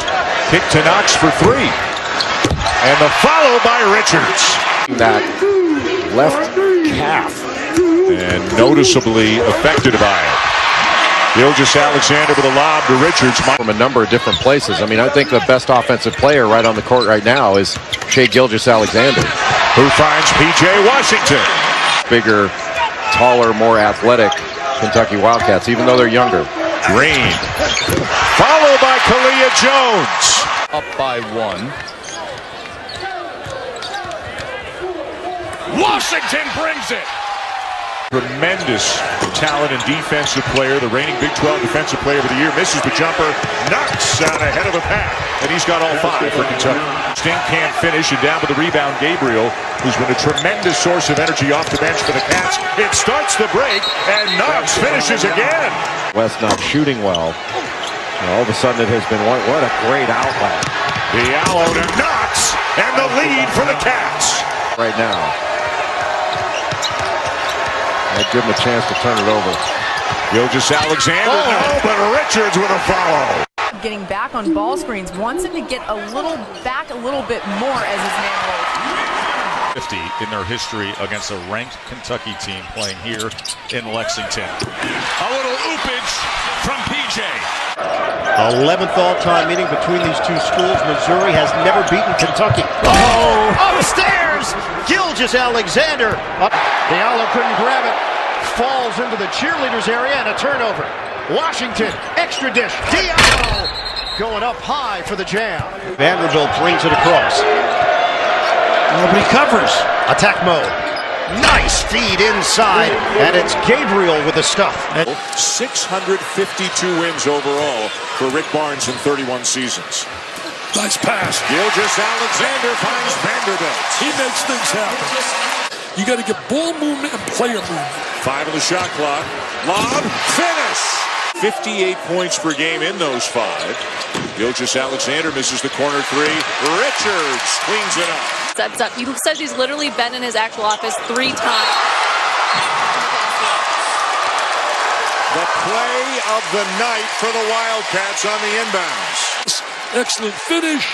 Kick to Knox for 3. And the follow by Richards. That left calf. And noticeably affected by it. Gilgeous-Alexander with a lob to Richards. From a number of different places. I mean, I think the best offensive player right on the court right now is Gilgeous-Alexander. Who finds P.J. Washington. Bigger, taller, more athletic Kentucky Wildcats, even though they're younger. Green. Followed by Kalia Jones. Up by 1. Washington brings it. Tremendous talent and defensive player, the reigning Big 12 Defensive Player of the Year, misses the jumper, knocks out ahead of the pack, and he's got all 5 for Kentucky. Sting can't finish, and down with the rebound, Gabriel, who's been a tremendous source of energy off the bench for the Cats. It starts the break, and Knox finishes again. West not shooting well. And all of a sudden it has been, what a great outlet. Diallo to Knox, and the lead for the Cats. Right now. I'd give him a chance to turn it over. Gilgeous-Alexander, no, but Richards with a follow. Getting back on ball screens, wants him to get a little back a little bit more as his man rolls. 50 in their history against a ranked Kentucky team playing here in Lexington. A little oopage from PJ. 11th all-time meeting between these two schools. Missouri has never beaten Kentucky. Oh! Upstairs! Gilgeous-Alexander. Diallo couldn't grab it. Falls into the cheerleaders area and a turnover. Washington, extra dish. Diallo going up high for the jam. Vanderbilt brings it across. Nobody covers. Attack mode. Nice feed inside, and it's Gabriel with the stuff. 652 wins overall for Rick Barnes in 31 seasons. Nice pass. Gilgeous-Alexander finds Vanderbilt. He makes things happen. You got to get ball movement and player movement. 5 on the shot clock. Lob, finish. 58 points per game in those 5. Gilgeous-Alexander misses the corner 3. Richards cleans it up. Sets up. He says he's literally been in his actual office 3 times. The play of the night for the Wildcats on the inbounds. Excellent finish.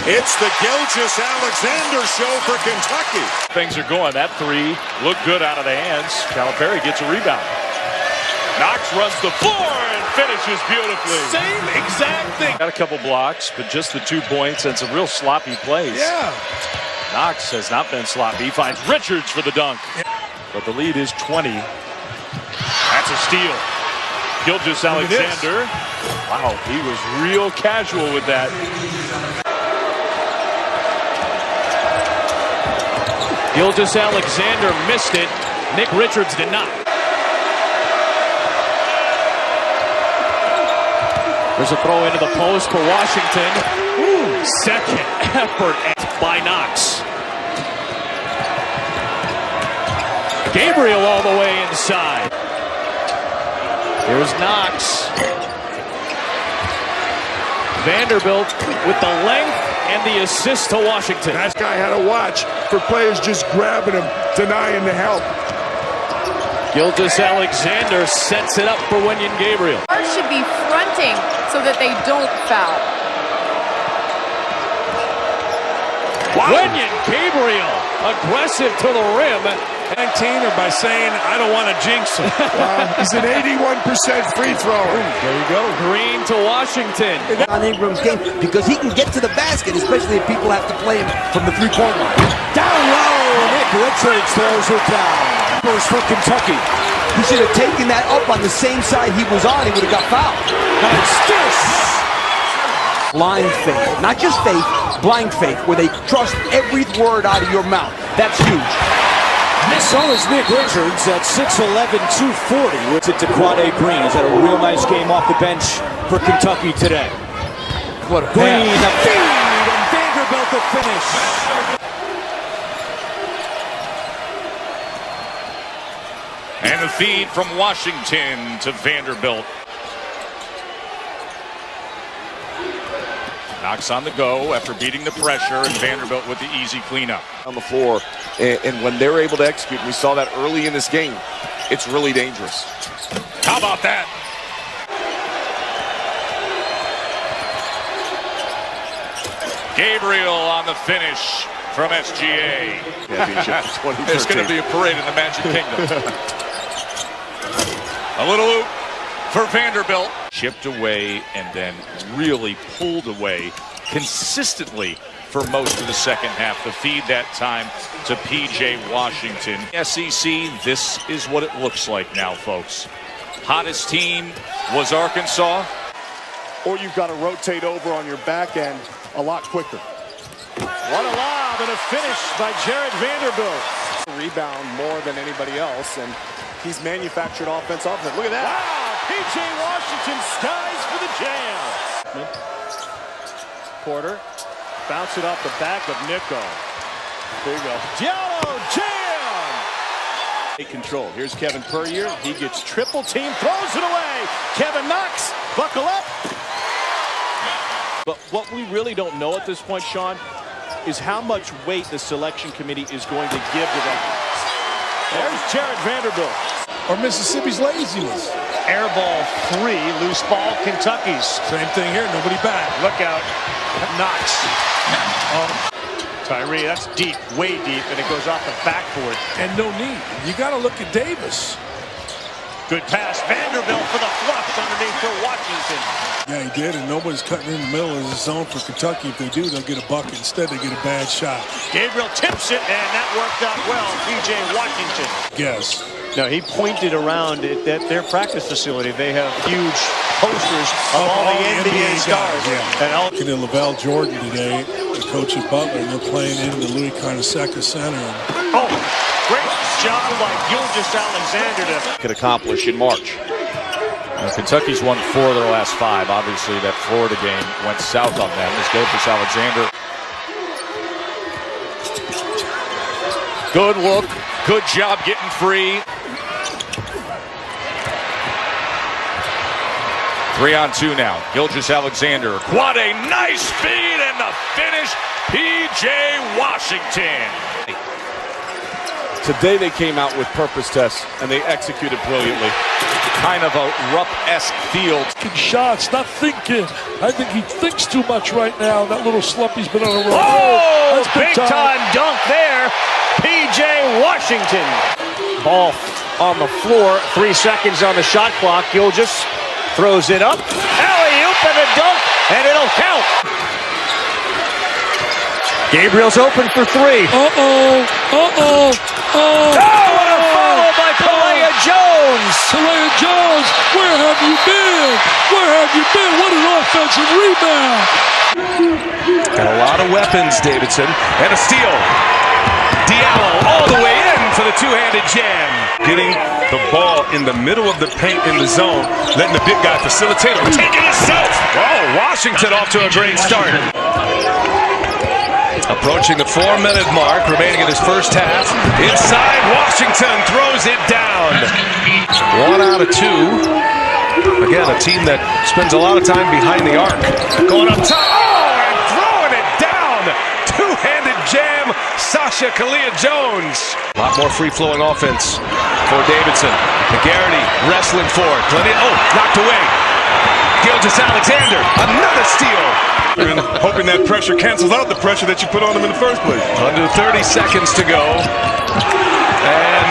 It's the Gilgeous-Alexander show for Kentucky. Things are going. That 3 looked good out of the hands. Calipari gets a rebound. Knox runs the floor and finishes beautifully. Same exact thing. Got a couple blocks, but just the 2 points and some real sloppy plays. Yeah. Knox has not been sloppy. He finds Richards for the dunk. But the lead is 20. That's a steal. Gilgeous-Alexander. Wow, he was real casual with that. Gilgeous-Alexander missed it. Nick Richards did not. There's a throw into the post for Washington. Ooh, second effort by Knox. Gabriel all the way inside. Here's Knox. Vanderbilt with the length and the assist to Washington. That guy had a watch for players just grabbing him, denying the help. Gilgeous-Alexander sets it up for Wenyen Gabriel. Should be fronting so that they don't foul. Wenyen Gabriel, aggressive to the rim. 19 or by saying, I don't want to jinx him. He's an 81% free thrower. There you go. Green to Washington. On Ingram's game because he can get to the basket, especially if people have to play him from the three-point line. Down low, Nick Richards throws it down. First for Kentucky. He should have taken that up on the same side he was on. He would have got fouled. Nice. Blind faith, not just faith, blind faith, where they trust every word out of your mouth. That's huge. So is Nick Richards at 6'11", 240. It's it to Quade Green. He's had a real nice game off the bench for Kentucky today. What a Green, the feed, and Vanderbilt the finish. And the feed from Washington to Vanderbilt. Knox on the go after beating the pressure, and Vanderbilt with the easy cleanup. On the floor, and when they're able to execute, and we saw that early in this game, it's really dangerous. How about that? Gabriel on the finish from SGA. There's going to be a parade in the Magic Kingdom. A little oop for Vanderbilt. Chipped away and then really pulled away consistently for most of the second half. The feed that time to P.J. Washington. SEC, this is what it looks like now, folks. Hottest team was Arkansas. Or you've got to rotate over on your back end a lot quicker. What a lob and a finish by Jared Vanderbilt. Rebound more than anybody else, and he's manufactured offense off of it. Look at that. Wow, P.J. Washington skies for the jam. Porter, bounce it off the back of Nico. There you go. Diallo, jam! Control. Here's Kevin Puryear. He gets triple team, throws it away. Kevin Knox, buckle up. But what we really don't know at this point, Sean, is how much weight the selection committee is going to give to that. There's Jared Vanderbilt. Or Mississippi's laziness. Air ball 3, loose ball, Kentucky's. Same thing here, nobody back. Look out, Knox. Tyree, that's deep, way deep, and it goes off the backboard. And no need. You got to look at Davis. Good pass, Vanderbilt for the flush underneath for Washington. Yeah, he did, and nobody's cutting in the middle of the zone for Kentucky. If they do, they'll get a bucket. Instead, they get a bad shot. Gabriel tips it, and that worked out well. P.J. Washington. Yes. No, he pointed around at their practice facility. They have huge posters of all the NBA stars. Yeah. And all looking at Lavelle Jordan today, the coach at Butler, and they're playing in the Louis Carnesecca Center. Oh, great job by Gilgeous-Alexander could accomplish in March. Kentucky's won 4 of their last 5. Obviously, that Florida game went south on them as Gilgeous-Alexander. Good look. Good job getting free. 3-on-2 now. Gilgeous-Alexander. What a nice feed and the finish. P.J. Washington. Today they came out with purpose tests, and they executed brilliantly. Kind of a Rupp-esque field. Shots, not thinking. I think he thinks too much right now. That little slump he's been on a roll. Oh, big time dunk there. P.J. Washington. Ball on the floor. 3 seconds on the shot clock. Gilgeous throws it up. Alley-oop and a dunk, and it'll count. Gabriel's open for 3. Uh-oh. Oh, and a follow by Pelea Jones. Pelea Jones, where have you been? Where have you been? What an offensive rebound. Got a lot of weapons, Davidson, and a steal. Diallo all the way in for the two-handed jam. Getting the ball in the middle of the paint in the zone, letting the big guy facilitate him. Taking himself. Oh, Washington off to a great start. Approaching the 4-minute mark, remaining in his first half. Inside, Washington throws it down. 1 out of 2. Again, a team that spends a lot of time behind the arc. Going up top, and throwing it down. Two-handed jam, Sasha Kalia Jones. A lot more free-flowing offense for Davidson. McGarity wrestling for it. Knocked away. Gilgeous-Alexander, another steal. And hoping that pressure cancels out the pressure that you put on them in the first place. Under 30 seconds to go. And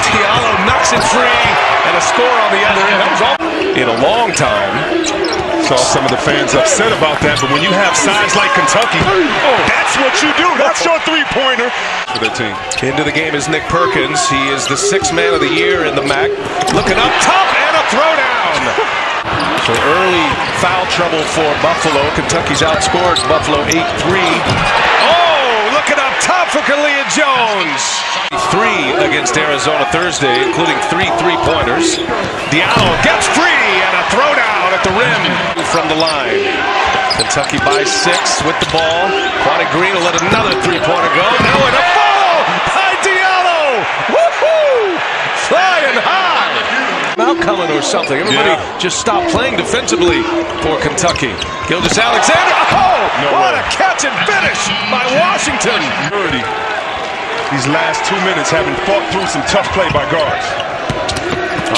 Diallo knocks it free. And a score on the other end. That was all in a long time. Saw some of the fans upset about that, but when you have size like Kentucky, that's what you do. That's your three-pointer. For their team. Into the game is Nick Perkins. He is the 6th man of the year in the MAC. Looking up top and a throwdown. So early foul trouble for Buffalo. Kentucky's outscored Buffalo 8-3. Oh, looking up top for Kalia Jones. 3 against Arizona Thursday, including 3 3-pointers. Diallo gets free and a throwdown at the rim from the line. Kentucky by 6 with the ball. Quade Green will let another 3-pointer go. Now with a ball by Diallo. Woohoo! Flying high. Out coming or something. Everybody just stopped playing defensively for Kentucky. Gilgeous-Alexander. Oh, what a catch and finish by Washington. These last 2 minutes having fought through some tough play by guards.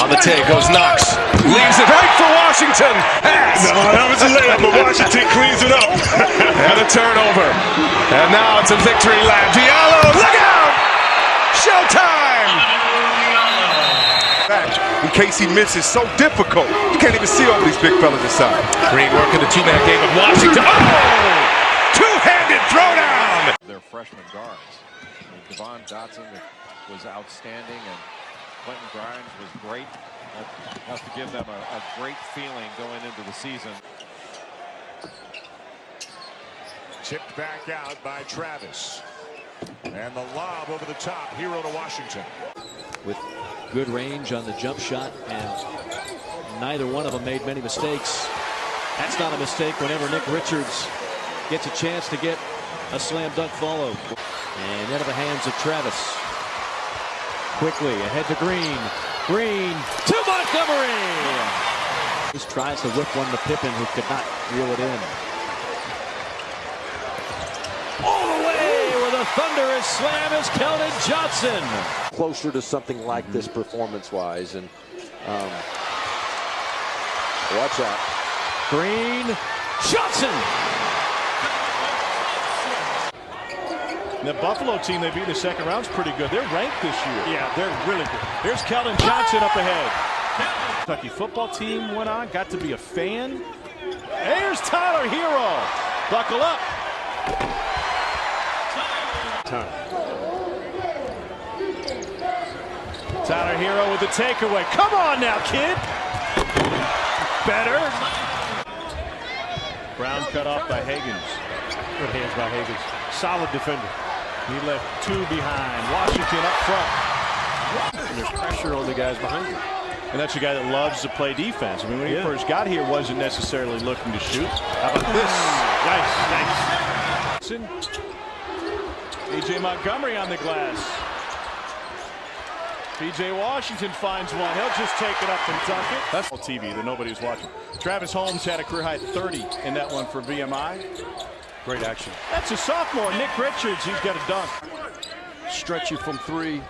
On the take goes Knox. Leaves it right for Washington. Pass. No, that was a layup, but Washington cleans it up. And a turnover. And now it's a victory lap. Diallo, look out! Showtime! In case he misses, so difficult. You can't even see over these big fellas inside. Green working the 2-man game with Washington. Oh! Two-handed throwdown! Their freshman guards. Devon Dotson was outstanding, and Quentin Grimes was great. That has to give them a great feeling going into the season. Tipped back out by Travis. And the lob over the top. Hero to Washington. With good range on the jump shot, and neither one of them made many mistakes. That's not a mistake whenever Nick Richards gets a chance to get a slam dunk follow. And into the hands of Travis. Quickly ahead to Green. Green to Montgomery. He tries to whip one to Pippen, who could not reel it in. All the way with a thunderous slam is Keldon Johnson. Closer to something like this performance-wise, and watch out. Green, Johnson. The Buffalo team they beat in the second round is pretty good. They're ranked this year. Yeah, they're really good. Here's Keldon Johnson up ahead. Kentucky football team went on, got to be a fan. Here's Tyler Hero. Buckle up. Tyler Hero with the takeaway. Come on now, kid. Better. Brown cut off by Higgins. Good hands by Higgins. Solid defender. He left 2 behind. Washington up front. And there's pressure on the guys behind him. And that's a guy that loves to play defense. I mean, when he first got here, wasn't necessarily looking to shoot. How about this? Nice. A.J. Montgomery on the glass. P.J. Washington finds one. He'll just take it up and dunk it. That's all TV that nobody's watching. Travis Holmes had a career-high 30 in that one for VMI. Great action. That's a sophomore, Nick Richards. He's got a dunk. Stretch you from 3.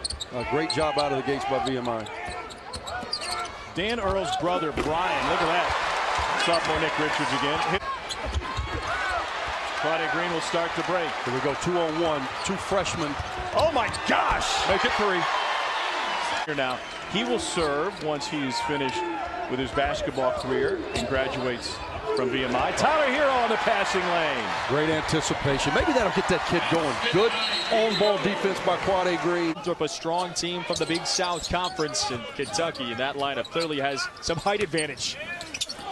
Great job out of the gates by VMI. Dan Earl's brother, Brian. Look at that. Sophomore Nick Richards again. Quade Green will start the break. Here we go, 2-on-1. 2 freshmen. Oh my gosh! Make it 3. Here now, he will serve once he's finished with his basketball career and graduates from VMI. Tyler Hero on the passing lane. Great anticipation. Maybe that'll get that kid going. Good on-ball defense by Quade Green. Up a strong team from the Big South Conference in Kentucky, and that lineup clearly has some height advantage.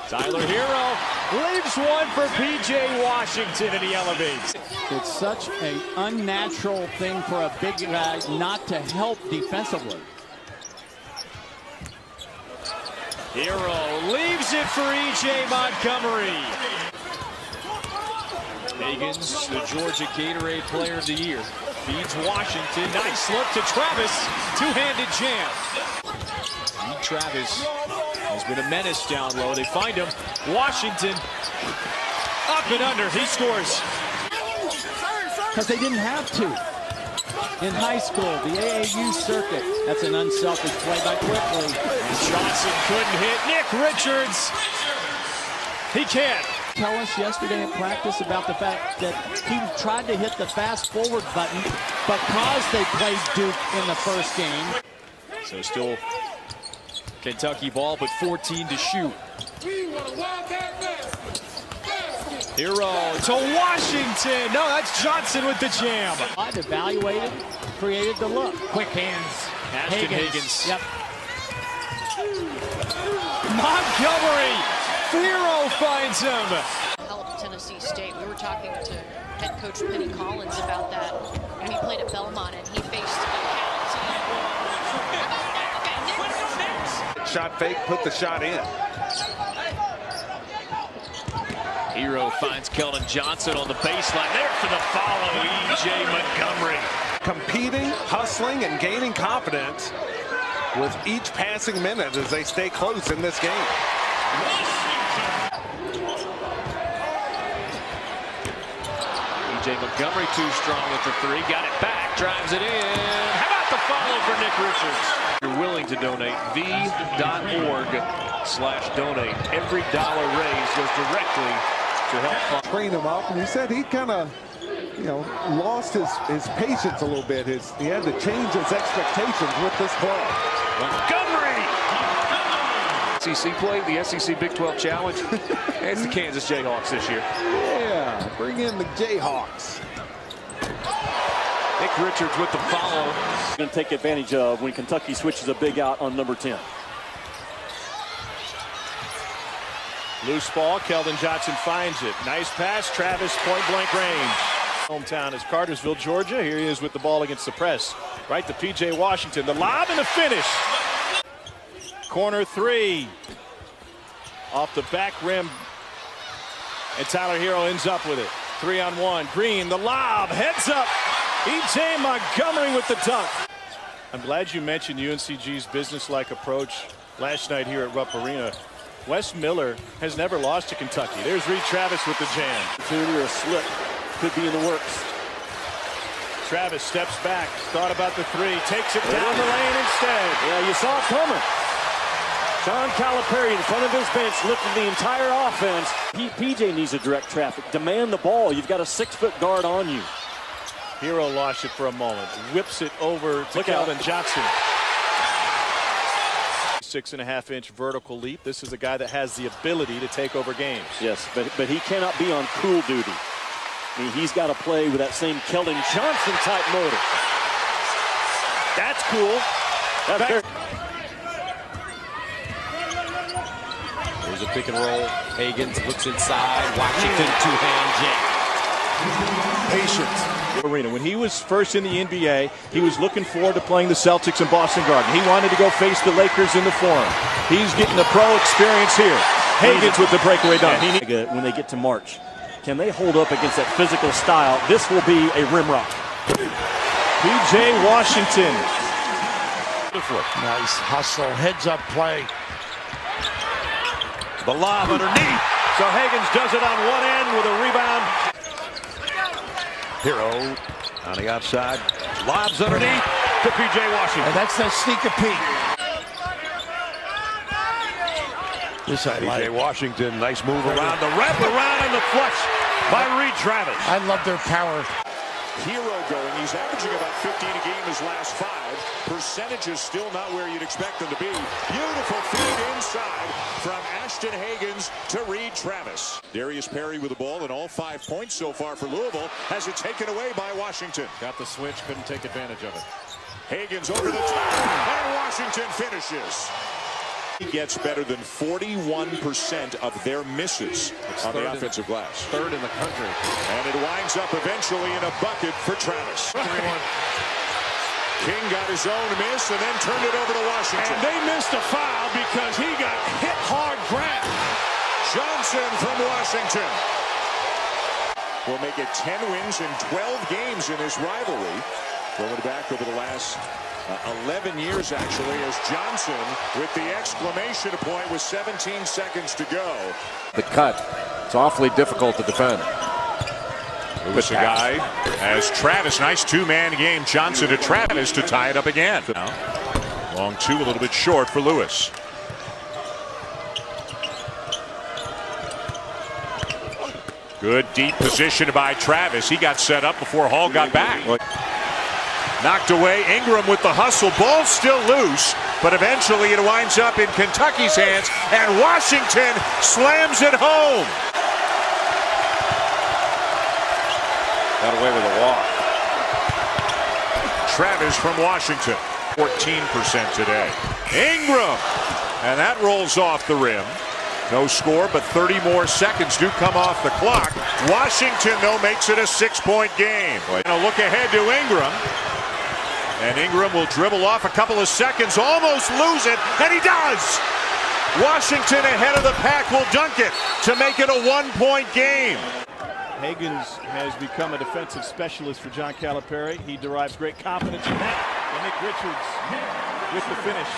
Tyler Hero leaves one for P.J. Washington, and he elevates. It's such an unnatural thing for a big guy not to help defensively. Hero leaves it for E.J. Montgomery. Higgins, the Georgia Gatorade Player of the Year, feeds Washington. Nice look to Travis. Two-handed jam. Travis has been a menace down low. They find him. Washington up and under. He scores. Because they didn't have to. In high school, the AAU circuit. That's an unselfish play by Quickly. And Johnson couldn't hit. Nick Richards. He can't. Tell us yesterday in practice about the fact that he tried to hit the fast forward button because they played Duke in the first game. So still Kentucky ball, but 14 to shoot. Hero to Washington. No, that's Johnson with the jam. Evaluated, created the look. Quick hands. Ashton Higgins. Yep. Montgomery Hero finds him. Help Tennessee State. We were talking to head coach Penny Collins about that when he played at Belmont and he faced Shot fake, put the shot in. Hero finds Keldon Johnson on the baseline. There for the follow, E.J. Montgomery. Competing, hustling, and gaining confidence with each passing minute as they stay close in this game. E.J. Montgomery too strong with the three. Got it back, drives it in. How about the follow for Nick Richards? You're willing to donate, v.org/donate. Every dollar raised goes directly to help fund. Train him up, and he said he kind of, lost his patience a little bit. He had to change his expectations with this club. Montgomery! SEC play, the SEC Big 12 Challenge. It's the Kansas Jayhawks this year. Yeah, bring in the Jayhawks. Nick Richards with the follow. Going to take advantage of when Kentucky switches a big out on number 10. Loose ball, Keldon Johnson finds it. Nice pass, Travis, point-blank range. Hometown is Cartersville, Georgia. Here he is with the ball against the press. Right to P.J. Washington. The lob and the finish. Corner three. Off the back rim. And Tyler Hero ends up with it. 3-on-1. Green, the lob, heads up. E.J. Montgomery with the dunk. I'm glad you mentioned UNCG's business-like approach last night here at Rupp Arena. Wes Miller has never lost to Kentucky. There's Reed Travis with the jam. Opportunity or a slip could be in the works. Travis steps back, thought about the three, takes it down the lane instead. Yeah, you saw it coming. John Calipari in front of his bench lifted the entire offense. PJ needs to direct traffic. Demand the ball. You've got a 6-foot guard on you. Hero lost it for a moment. Whips it over to Keldon Johnson. 6.5-inch vertical leap. This is a guy that has the ability to take over games. Yes, but he cannot be on cool duty. I mean, he's got to play with that same Keldon Johnson type motor. That's cool. There's a pick and roll. Hagens looks inside. Washington two-hand jam. Patience. Arena. When he was first in the NBA, he was looking forward to playing the Celtics in Boston Garden. He wanted to go face the Lakers in the Forum. He's getting the pro experience here. Hagens with the breakaway dunk. When they get to March, can they hold up against that physical style? This will be a rim rock. P.J. Washington. Nice hustle, heads up play. The lob underneath. So Hagens does it on one end with a rebound. Hero on the outside, lobs underneath to P.J. Washington. And that's that sneaker peek. This side, P.J. Washington, nice move around the wrap around and the flush by Reed Travis. I love their power. Hero going. He's averaging about 15 a game his last 5. Percentages still not where you'd expect them to be. Beautiful feed inside from Ashton Hagens to Reed Travis. Darius Perry with the ball and all 5 points so far for Louisville. Has it taken away by Washington. Got the switch, couldn't take advantage of it. Hagens over the top, and Washington finishes. He gets better than 41% of their misses on the offensive glass. Third in the country. And it winds up eventually in a bucket for Travis. 3-1. King got his own miss and then turned it over to Washington. And they missed a foul because he got hit hard ground. Johnson from Washington will make it 10 wins in 12 games in this rivalry. Going back over the last 11 years, actually, as Johnson with the exclamation point with 17 seconds to go. The cut. It's awfully difficult to defend. Lewis a guy as Travis, nice two-man game. Johnson to Travis to tie it up again. Long two, a little bit short for Lewis. Good deep position by Travis. He got set up before Hall got back. Knocked away. Ingram with the hustle. Ball still loose, but eventually it winds up in Kentucky's hands, and Washington slams it home. Got away with a walk. Travis from Washington, 14% today. Ingram, and that rolls off the rim. No score, but 30 more seconds do come off the clock. Washington, though, makes it a 6-point game. And a look ahead to Ingram. And Ingram will dribble off a couple of seconds, almost lose it, and he does! Washington ahead of the pack will dunk it to make it a 1-point game. Higgins has become a defensive specialist for John Calipari. He derives great confidence in that. And Nick Richards with the finish.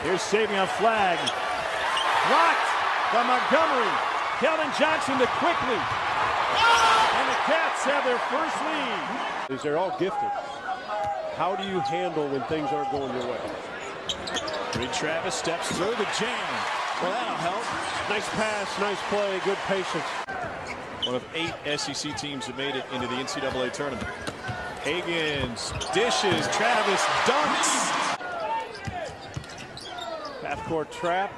Here's Savion Flag. Blocked by Montgomery. Keldon Johnson to Quickly. And the Cats have their first lead. They're all gifted. How do you handle when things aren't going your way? Reed Travis steps through the jam. Well, that'll help. Nice pass, nice play, good patience. One of 8 SEC teams that made it into the NCAA tournament. Higgins dishes, Travis dunks. Half-court trap.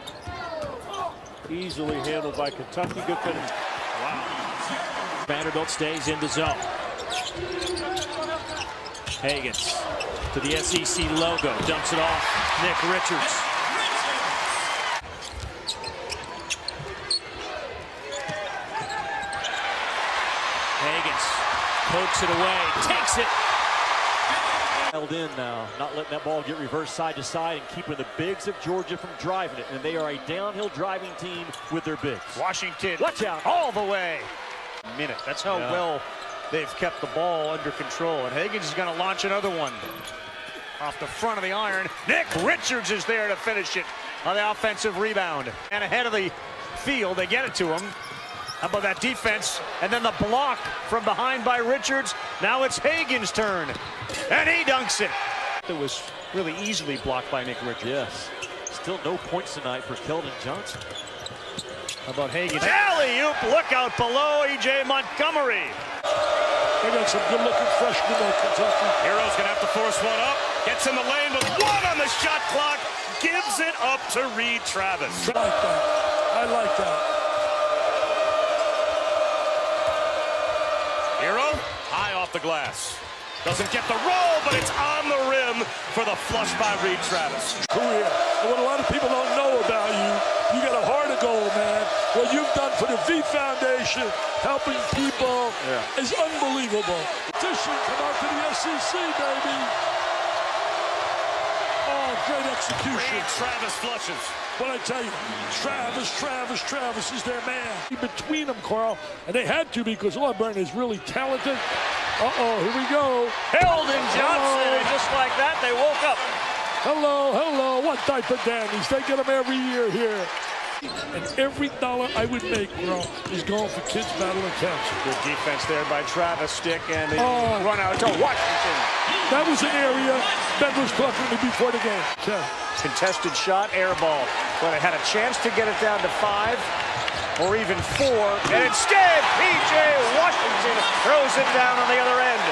Easily handled by Kentucky. Good finish. Wow. Vanderbilt stays in the zone. Higgins to the SEC logo. Dumps it off. Nick Richards. Higgins pokes it away. Takes it. Held in now, not letting that ball get reversed side to side and keeping the bigs of Georgia from driving it. And they are a downhill driving team with their bigs. Washington, watch out, all the way. Minute. That's how well they've kept the ball under control. And Higgins is going to launch another one off the front of the iron. Nick Richards is there to finish it on the offensive rebound. And ahead of the field, they get it to him. How about that defense? And then the block from behind by Richards. Now it's Higgins' turn. And he dunks it. It was really easily blocked by Nick Richards. Yes. Still no points tonight for Keldon Johnson. How about Higgins? Alley-oop, look out below E.J. Montgomery. They got some good-looking freshmen on Kentucky. Hero's going to have to force one up. Gets in the lane with one on the shot clock. Gives it up to Reed Travis. I like that. I like that. Hero, high off the glass. Doesn't get the roll, but it's on the rim for the flush by Reed Travis. Career. And what a lot of people don't know about you got a heart of gold, man. What you've done for the V Foundation, helping people, is unbelievable. Petition, come out to the SEC, baby. Oh, great execution. Reed Travis flushes. What I tell you, Travis is their man. Between them, Carl, and they had to because Auburn is really talented. Uh-oh, here we go. Keldon Johnson, and just like that, they woke up. Hello, what type of dandies? They get them every year here. And every dollar I would make, bro, is going for kids battling cancer. Good defense there by Travis Stick, and the run out to Washington. That was an area Ben was talking to me before the game. Okay. Contested shot, air ball. But it had a chance to get it down to 5 or even 4. And instead, P.J. Washington throws it down on the other end.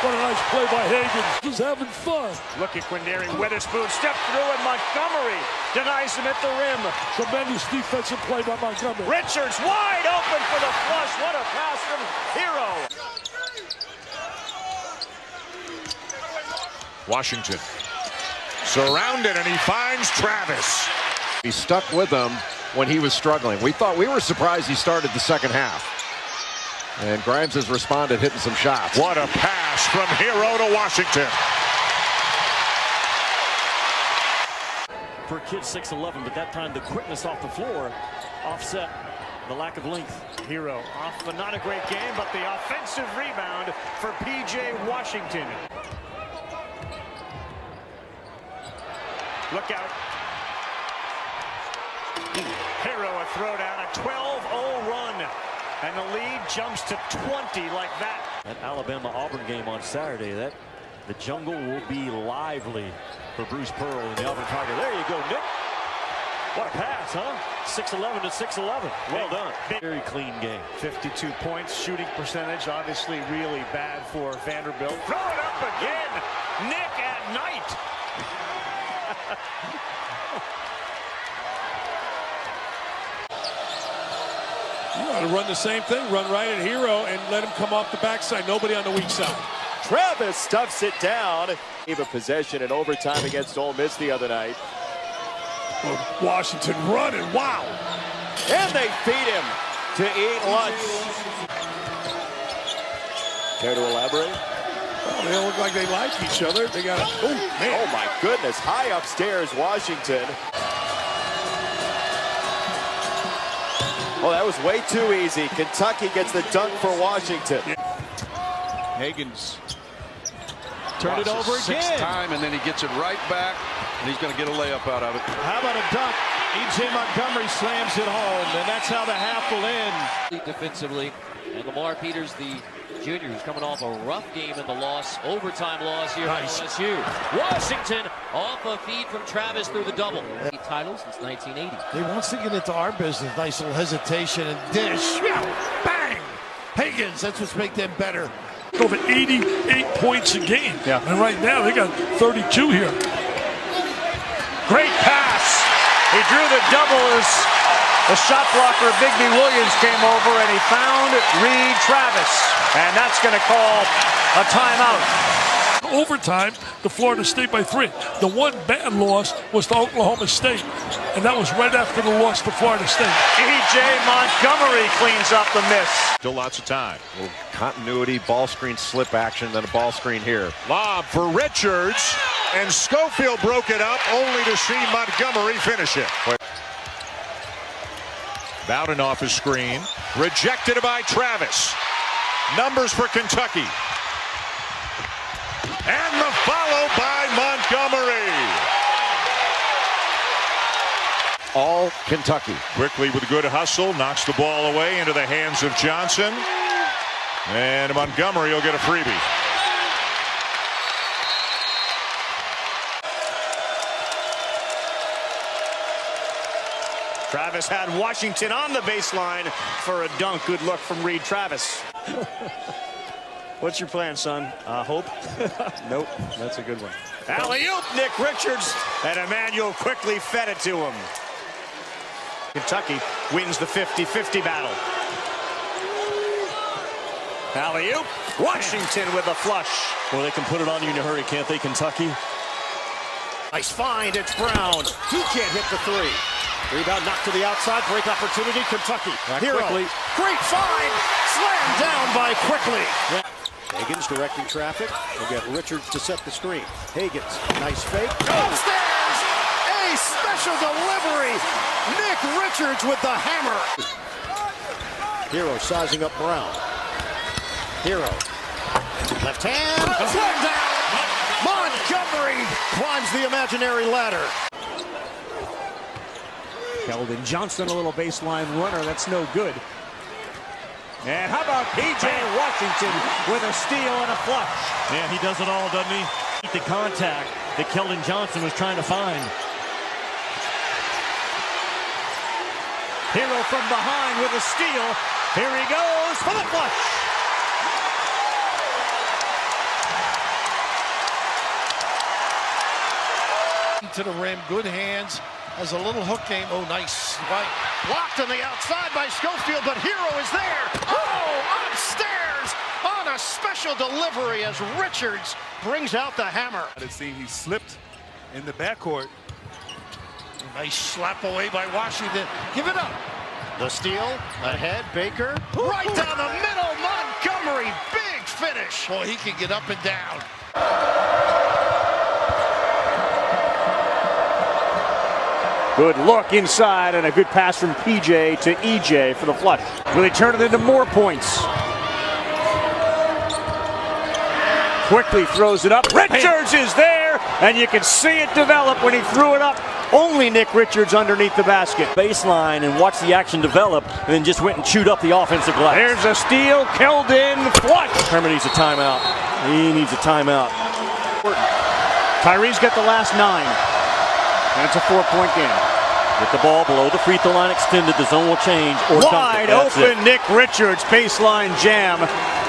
What a nice play by Hager. Just having fun. Look at Quindary Witherspoon step through, and Montgomery denies him at the rim. Tremendous defensive play by Montgomery. Richards wide open for the flush. What a pass from Hero. Washington surrounded, and he finds Travis. He stuck with them when he was struggling. We were surprised he started the second half. And Grimes has responded, hitting some shots. What a pass from Hero to Washington. For a kid 6'11", but that time the quickness off the floor offset the lack of length. Hero off, but not a great game, but the offensive rebound for P.J. Washington. Look out. Hero a throwdown, a 12-0 run. And the lead jumps to 20 like that. That Alabama-Auburn game on Saturday, the jungle will be lively for Bruce Pearl and the Auburn Tiger. There you go, Nick. What a pass, huh? 6'11" to 6'11". Well done. Very clean game. 52 points, shooting percentage, obviously really bad for Vanderbilt. Throw it up again. Nick at night. You ought to run the same thing. Run right at Hero and let him come off the backside. Nobody on the weak side. Travis stuffs it down. Gave a possession in overtime against Ole Miss the other night. Washington running, wow. And they feed him to eat lunch. Care to elaborate? Well, they look like they like each other. They got a, oh, man. Oh, my goodness. High upstairs, Washington. Oh, that was way too easy. Kentucky gets the dunk for Washington. Hagen's Turn it over again. Sixth time, and then he gets it right back, and he's going to get a layup out of it. How about a dunk? E.J. Montgomery slams it home, and that's how the half will end. Defensively, and Lamar Peters, the junior, who's coming off a rough game in the overtime loss here at LSU. Washington off a feed from Travis through the double. Titles since 1980. They wants to get into our business. Nice little hesitation and dish. Bang! Higgins, that's what's make them better. Over 88 points a game. Yeah. And right now they got 32 here. Great pass. He drew the double as the shot blocker, Bigby Williams, came over and he found Reed Travis. And that's going to call a timeout. Overtime, the Florida State by 3. The one bad loss was to Oklahoma State, and that was right after the loss to Florida State. E.J. Montgomery cleans up the miss. Still lots of time. A little continuity, ball screen slip action, then a ball screen here. Lob for Richards, and Schofield broke it up, only to see Montgomery finish it. Bowden off his screen, rejected by Travis. Numbers for Kentucky. And the follow by Montgomery. All Kentucky. Quickly with a good hustle, knocks the ball away into the hands of Johnson. And Montgomery will get a freebie. Travis had Washington on the baseline for a dunk. Good look from Reed Travis. What's your plan, son? Hope? Nope, that's a good one. Alley-oop, Nick Richards, and Emmanuel quickly fed it to him. Kentucky wins the 50-50 battle. Alley-oop, Washington with a flush. Well, they can put it on you in a hurry, can't they, Kentucky? Nice find, it's Brown. He can't hit the three. Rebound knocked to the outside, break opportunity, Kentucky. Hero, Quickly. Great find, slammed down by Quickly. Higgins directing traffic. We'll get Richards to set the screen. Higgins, nice fake. Upstairs! A special delivery! Nick Richards with the hammer. Hero sizing up Brown. Hero. Left hand. Slam down! Montgomery climbs the imaginary ladder. Keldon Johnson, a little baseline runner. That's no good. And how about P.J. Washington with a steal and a flush? Man, he does it all, doesn't he? The contact that Keldon Johnson was trying to find. Hero from behind with a steal. Here he goes for the flush. To the rim, good hands. Has a little hook game. Oh, nice. Right. Blocked on the outside by Schofield, but Hero is there. Oh, upstairs on a special delivery as Richards brings out the hammer. It seemed he slipped in the backcourt. Nice slap away by Washington. Give it up. The steal, ahead, Baker. Right down the middle, Montgomery, big finish. Boy, he can get up and down. Good look inside and a good pass from PJ to EJ for the flush. Will he turn it into more points? Quickly throws it up. Richards is there, and you can see it develop when he threw it up. Only Nick Richards underneath the basket. Baseline and watch the action develop, and then just went and chewed up the offensive glass. There's a steal. Keldon flush. Herman needs a timeout. He needs a timeout. Tyrese got the last 9. And it's a 4-point game. With the ball below the free throw line extended, the zone will change. Or wide open, Nick Richards, baseline jam.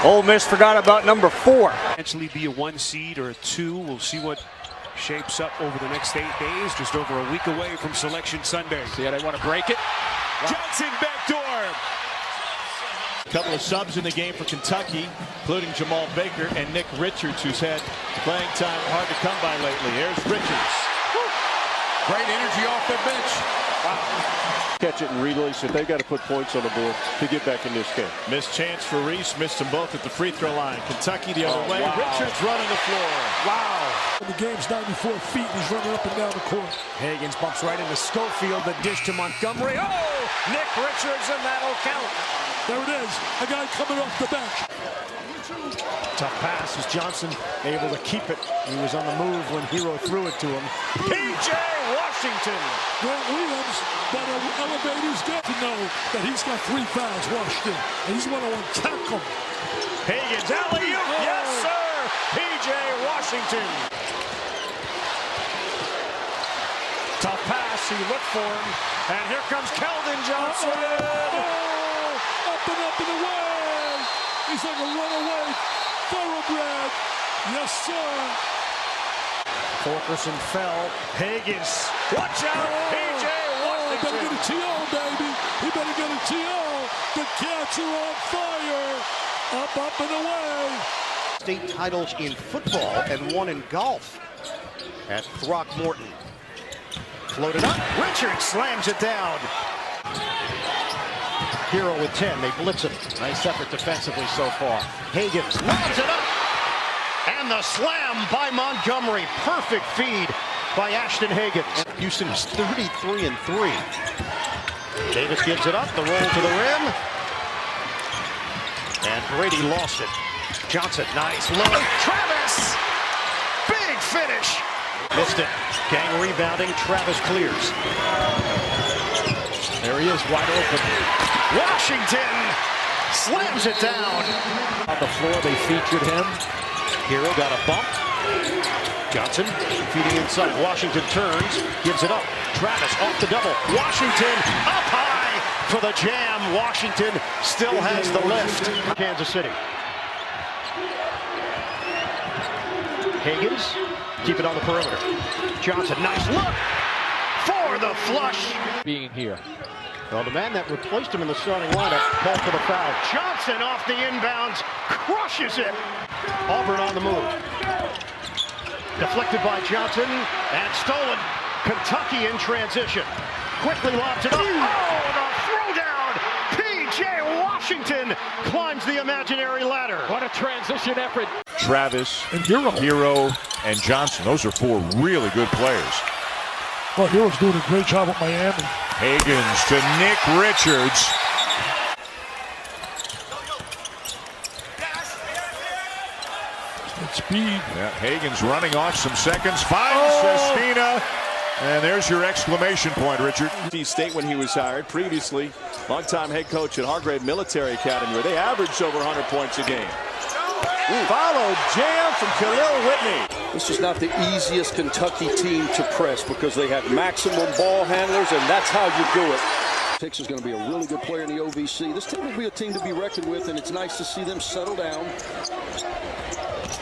Ole Miss forgot about number 4. Potentially be a 1 seed or a 2. We'll see what shapes up over the next 8 days. Just over a week away from Selection Sunday. See how they want to break it? Johnson backdoor. A couple of subs in the game for Kentucky, including Jamal Baker and Nick Richards, who's had playing time hard to come by lately. Here's Richards. Great energy off their bench. Catch it and release it. They've got to put points on the board to get back in this game. Missed chance for Reese. Missed them both at the free throw line. Kentucky the other way. Wow. Richards running the floor. Wow. The game's 94 feet. He's running up and down the court. Higgins bumps right into Schofield. The dish to Montgomery. Oh! Nick Richards, and that'll count. There it is. A guy coming off the bench. Tough pass as Johnson able to keep it. He was on the move when Hero threw it to him. P.J. Washington. Grant Williams, that elevators get to know that he's got 3 fouls, Washington, and he's going to attack him. Higgins, alley-oop, yes sir, P.J. Washington. Tough pass, he looked for him, and here comes Keldon Johnson. Up and away. He's like a runaway thoroughbred. Yes, sir. Fulkerson fell. Higgins, watch out, P.J. Washington. Better get a TO, baby. He better get a TO. The Cats are on fire. Up and away. State titles in football and 1 in golf at Throckmorton. Floated up. Richards slams it down. Hero with 10. They blitz him. Nice effort defensively so far. Higgins lobs it up. And the slam by Montgomery. Perfect feed by Ashton Higgins. Houston is 33-3. Davis gives it up. The roll to the rim. And Brady lost it. Johnson, nice look. Travis! Big finish. Missed it. Gang rebounding. Travis clears. There he is, wide open. Washington slams it down. On the floor, they featured him. Hero got a bump. Johnson feeding inside. Washington turns, gives it up. Travis off the double. Washington up high for the jam. Washington still has the lift. Kansas City. Higgins, keep it on the perimeter. Johnson, nice look for the flush. Being here. Well, the man that replaced him in the starting lineup called for the foul. Johnson off the inbounds, crushes it. Auburn on the move. Deflected by Johnson and stolen. Kentucky in transition. Quickly lobs it up. Oh, the throwdown. P.J. Washington climbs the imaginary ladder. What a transition effort. Travis, Hero, and Johnson. Those are 4 really good players. Well, Hero's doing a great job at Miami. Higgins to Nick Richards. Speed. Yeah, Higgins running off some seconds. Finds Sestina. And there's your exclamation point, Richard. State when he was hired. Previously, longtime head coach at Hargrave Military Academy, where they averaged over 100 points a game. Follow jam from Khalil Whitney. This is not the easiest Kentucky team to press because they have maximum ball handlers, and that's how you do it. Hicks is going to be a really good player in the OVC. This team will be a team to be reckoned with, and it's nice to see them settle down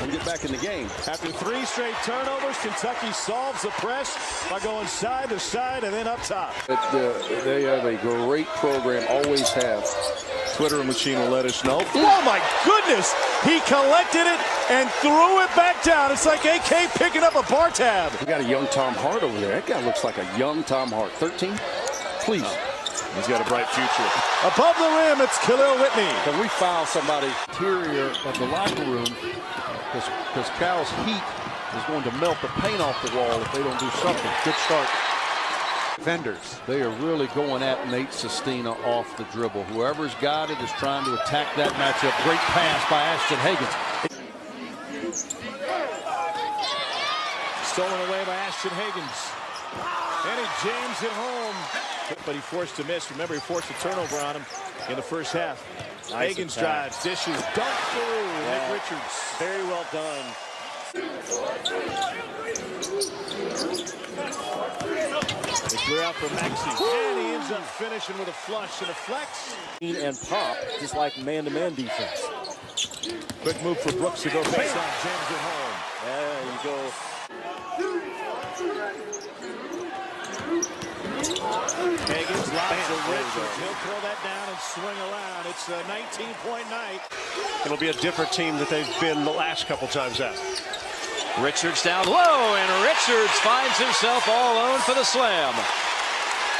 and get back in the game. After 3 straight turnovers, Kentucky solves the press by going side to side and then up top. They have a great program, always have. Twitter machine will let us know. Oh my goodness! He collected it and threw it back down. It's like AK picking up a bar tab. We got a young Tom Hart over there. That guy looks like a young Tom Hart. 13? Please. He's got a bright future. Above the rim, it's Khalil Whitney. Can we foul somebody? Interior of the locker room, because Cal's heat is going to melt the paint off the wall if they don't do something. Good start. Defenders, they are really going at Nate Sestina off the dribble. Whoever's got it is trying to attack that matchup. Great pass by Ashton Higgins. Stolen away by Ashton Higgins. And he jams it home. But he forced a miss. Remember, he forced a turnover on him in the first half. Nice Higgins attack. drives, dishes, dunk through. Nick Richards. Very well done. They clear out for Maxey. And he ends up finishing with a flush and a flex. And pop, just like man-to-man defense. Quick move for Brooks to go baseline. Jams it home. There you go. Higgins lobs to Richards. He'll throw that down and swing around. It's a 19-point night. It'll be a different team that they've been the last couple times out. Richards down low, and Richards finds himself all alone for the slam.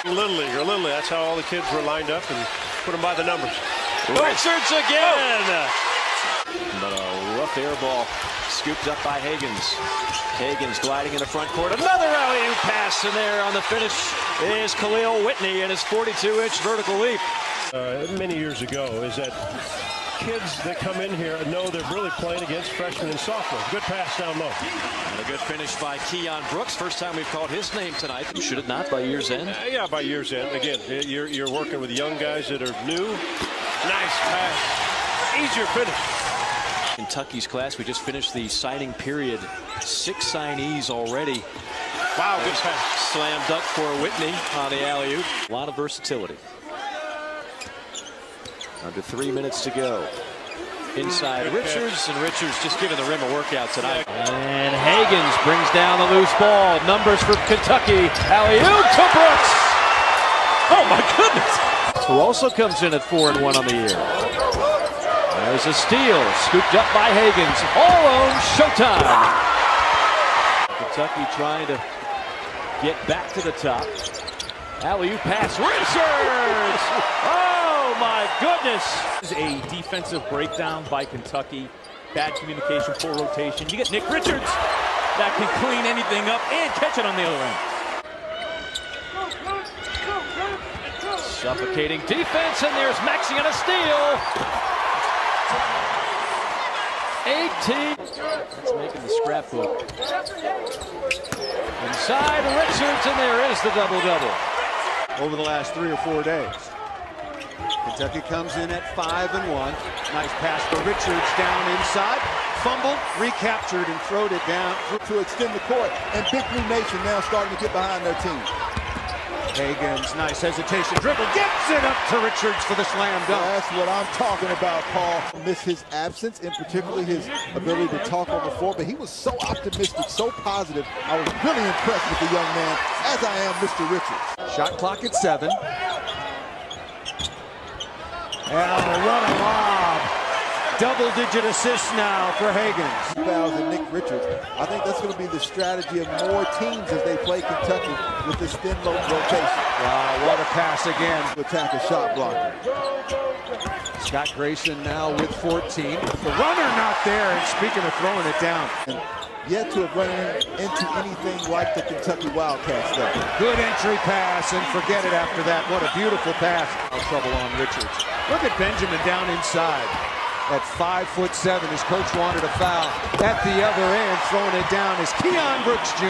Little League, that's how all the kids were lined up and put them by the numbers. Richards again! But a rough air ball scooped up by Hagens gliding in the front court. Another alley-oop pass, and there on the finish is Khalil Whitney and his 42-inch vertical leap. Many years ago is that kids that come in here know they're really playing against freshmen and sophomores. Good pass down low. And a good finish by Keon Brooks. First time we've called his name tonight. Should it not by year's end? Yeah, by year's end. Again, you're working with young guys that are new. Nice pass. Easier finish. Kentucky's class, we just finished the signing period. 6 signees already. Wow, good pass. Slam dunk for Whitney on the alley-oop. A lot of versatility. Under 3 minutes to go. Inside Richards, and Richards just giving the rim a workout tonight. And Hagens brings down the loose ball. Numbers for Kentucky. Alley-oop to Brooks. Oh my goodness. Who also comes in at 4-1 on the year. There's a steal, scooped up by Hagens. All on Showtime. Kentucky trying to get back to the top. Alley-oop pass, Richards! Oh my goodness! This is a defensive breakdown by Kentucky. Bad communication, poor rotation. You get Nick Richards that can clean anything up and catch it on the other end. Suffocating defense, and there's Maxey on a steal. 18. That's making the scrapbook. Inside Richards, and there is the double-double. Over the last 3 or 4 days. Kentucky comes in at 5-1. Nice pass for Richards down inside. Fumbled, recaptured, and throwed it down to extend the court. And Big Blue Nation now starting to get behind their team. Hagens, nice hesitation, dribble, gets it up to Richards for the slam dunk. That's what I'm talking about, Paul. Miss his absence, and particularly his ability to talk on the floor, but he was so optimistic, so positive. I was really impressed with the young man, as I am Mr. Richards. Shot clock at 7. And a running lob. Double-digit assists now for Hagens. 2000 Nick Richards. I think that's going to be the strategy of more teams as they play Kentucky with this thin low rotation. Wow, what a pass again. To attack a shot blocker. Scott Grayson now with 14. The runner not there, and speaking of throwing it down. And yet to have run into anything like the Kentucky Wildcats though. Good entry pass, and forget it after that. What a beautiful pass. No trouble on Richards. Look at Benjamin down inside. At 5'7", his coach wanted a foul. At the other end, throwing it down is Keon Brooks Jr.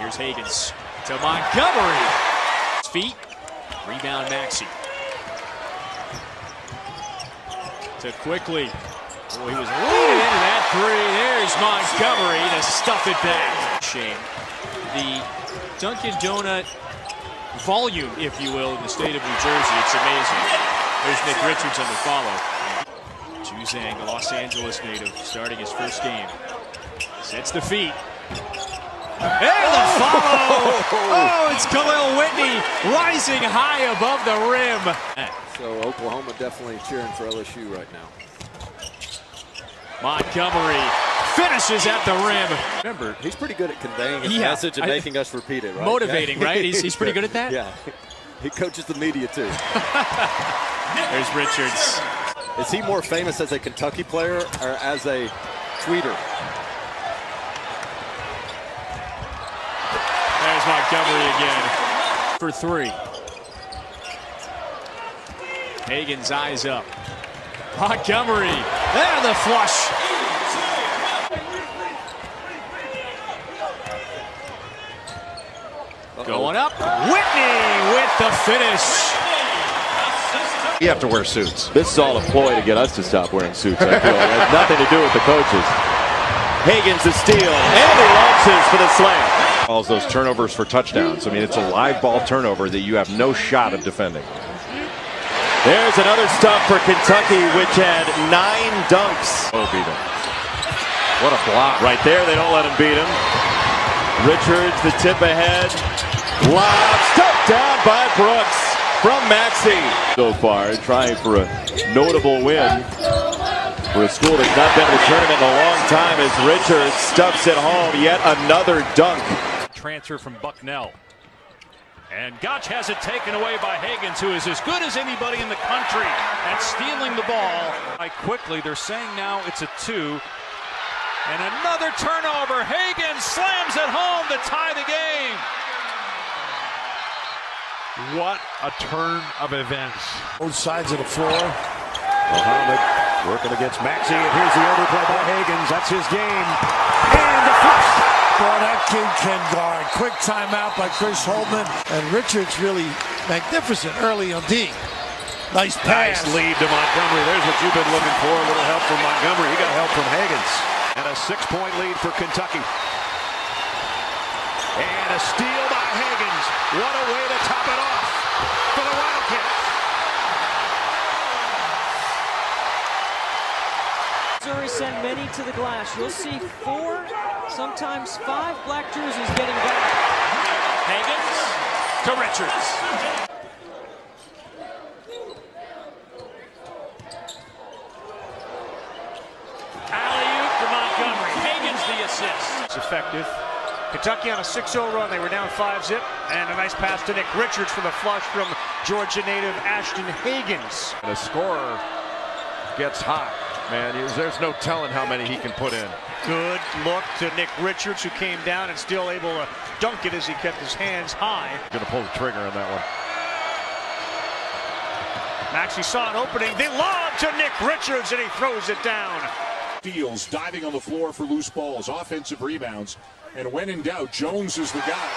Here's Hagens to Montgomery. His feet. Rebound Maxey. To Quickly. Oh, he was leading into that three. There's Montgomery to stuff it back. Shame. The Dunkin' Donut volume, if you will, in the state of New Jersey. It's amazing. There's Nick Richards on the follow. Juzang, the Los Angeles native, starting his first game. Sets the feet. And the follow! Oh, it's Khalil Whitney rising high above the rim. So Oklahoma definitely cheering for LSU right now. Montgomery finishes at the rim. Remember, he's pretty good at conveying his message and making us repeat it, right? Motivating, right? He's pretty good at that? Yeah. He coaches the media, too. There's Richards. Is he more famous as a Kentucky player or as a tweeter? There's Montgomery again for 3. Hagens eyes up. Montgomery, and the flush. Going up, Whitney with the finish. You have to wear suits. This is all a ploy to get us to stop wearing suits, I feel. It has nothing to do with the coaches. Hagens a steal, and he launches for the slam. Calls those turnovers for touchdowns. I mean, it's a live ball turnover that you have no shot of defending. There's another stop for Kentucky, which had 9 dunks. Oh, beat him. What a block. Right there, they don't let him beat him. Richards, the tip ahead. Lob, stuck down by Brooks from Maxey. So far, trying for a notable win. For a school that's not been to the tournament in a long time as Richards stuffs it home. Yet another dunk. Transfer from Bucknell. And Gotch has it taken away by Higgins, who is as good as anybody in the country at stealing the ball. Quickly, they're saying now it's a 2. And another turnover. Higgins slams it home to tie the game. What a turn of events. Both sides of the floor. Muhammad working against Maxey. And here's the overplay by Higgins. That's his game. And the flush. Boy, that kid can guard. Quick timeout by Chris Holtman. And Richards really magnificent early on D. Nice pass. Nice lead to Montgomery. There's what you've been looking for. A little help from Montgomery. He got help from Higgins. And a 6-point lead for Kentucky. And a steal by Higgins. What a way to top it off for the Wildcats. Missouri send many to the glass. You'll see 4, sometimes 5 black jerseys getting back. Higgins to Richards. Alley-oop to Montgomery. Higgins the assist. It's effective. Kentucky on a 6-0 run. They were down 5-zip. And a nice pass to Nick Richards for the flush from Georgia native Ashton Higgins. The scorer gets hot. Man, there's no telling how many he can put in. Good look to Nick Richards, who came down and still able to dunk it as he kept his hands high. Gonna pull the trigger on that one. Maxey saw an opening. They lob to Nick Richards, and he throws it down. Fields diving on the floor for loose balls, offensive rebounds. And when in doubt, Jones is the guy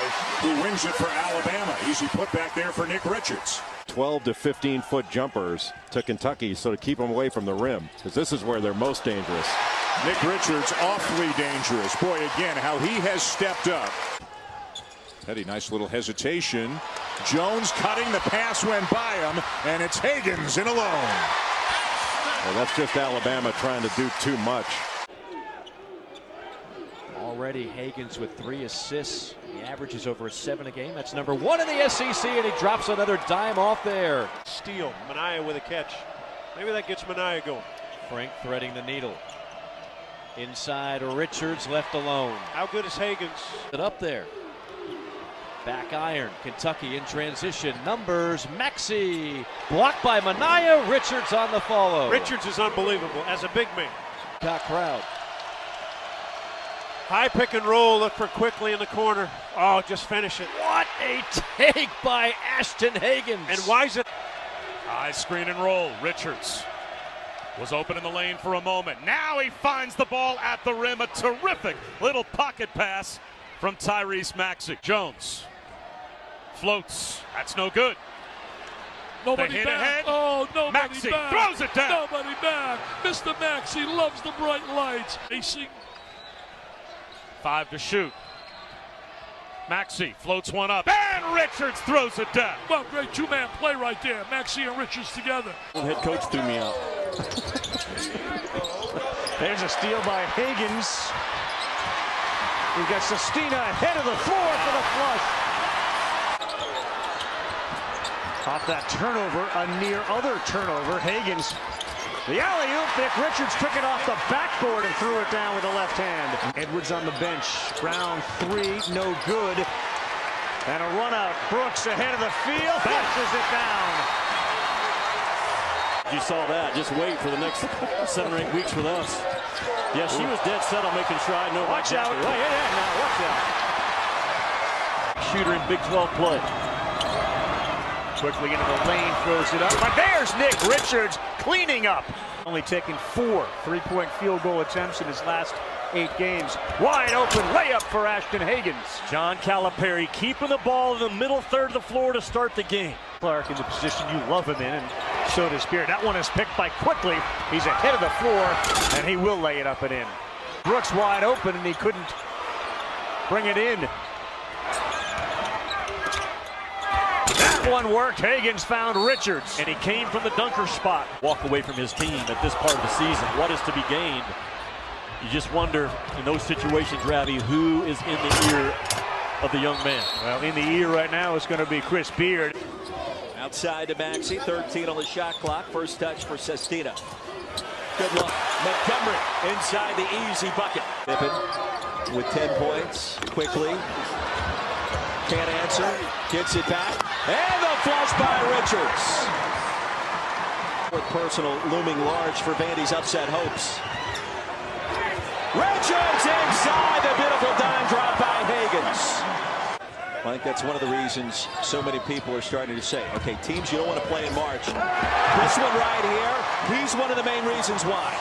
who wins it for Alabama. Easy put back there for Nick Richards. 12 to 15-foot jumpers to Kentucky, so to keep them away from the rim, because this is where they're most dangerous. Nick Richards awfully dangerous. Boy, again, how he has stepped up. Petty, nice little hesitation. Jones cutting, the pass went by him, and it's Higgins in alone. Well, that's just Alabama trying to do too much. Already Higgins with 3 assists. He averages over 7 a game. That's number 1 in the SEC, and he drops another dime off there. Steal. Minaya with a catch. Maybe that gets Minaya going. Frank threading the needle. Inside, Richards left alone. How good is Higgins? It up there. Back iron. Kentucky in transition. Numbers. Maxey. Blocked by Minaya. Richards on the follow. Richards is unbelievable as a big man. Got crowd. High pick and roll. Look for Quickly in the corner. Oh, just finish it. What a take by Ashton Higgins. And why is it? High screen and roll. Richards was open in the lane for a moment. Now he finds the ball at the rim. A terrific little pocket pass from Tyrese Maxey. Jones floats. That's no good. Nobody They hit back. ahead. Oh, nobody Maxey back. throws it down. Nobody back. Mr. Maxey loves the bright lights. Racing. 5 to shoot. Maxey floats one up, and Richards throws it down. Well, great 2-man play right there. Maxey and Richards together. Head coach threw me out. There's a steal by Higgins. We've got Sestina ahead of the floor for the flush. Off that turnover, a near other turnover. Higgins. The alley-oop. Nick Richards took it off the backboard and threw it down with the left hand. Edwards on the bench. Brown 3, no good. And a run out. Brooks ahead of the field. Bashes it down. You saw that. Just wait for the next 7 or 8 weeks with us. Yeah, she was dead set on making sure I know. Watch out. Right, yeah, now watch out. Shooter in Big 12 play. Quickly into the lane, throws it up. But there's Nick Richards cleaning up. Only taken 4 3-point field goal attempts in his last 8 games. Wide open layup for Ashton Higgins. John Calipari keeping the ball in the middle third of the floor to start the game. Clark in the position you love him in, and so does Beard. That one is picked by Quickly. He's ahead of the floor, and he will lay it up and in. Brooks wide open, and he couldn't bring it in. That one worked. Higgins found Richards. And he came from the dunker spot. Walk away from his team at this part of the season. What is to be gained? You just wonder in those situations, Ravi, who is in the ear of the young man? Well, in the ear right now is going to be Chris Beard. Outside to Maxey, 13 on the shot clock. First touch for Sestina. Good luck. Montgomery inside the easy bucket. Pippen with 10 points quickly. Can't answer. Gets it back. And the flush by Richards. Fourth personal looming large for Vandy's upset hopes. Richards inside, the beautiful dime drop by Higgins. I think that's one of the reasons so many people are starting to say, okay, teams you don't want to play in March. This one right here, he's one of the main reasons why.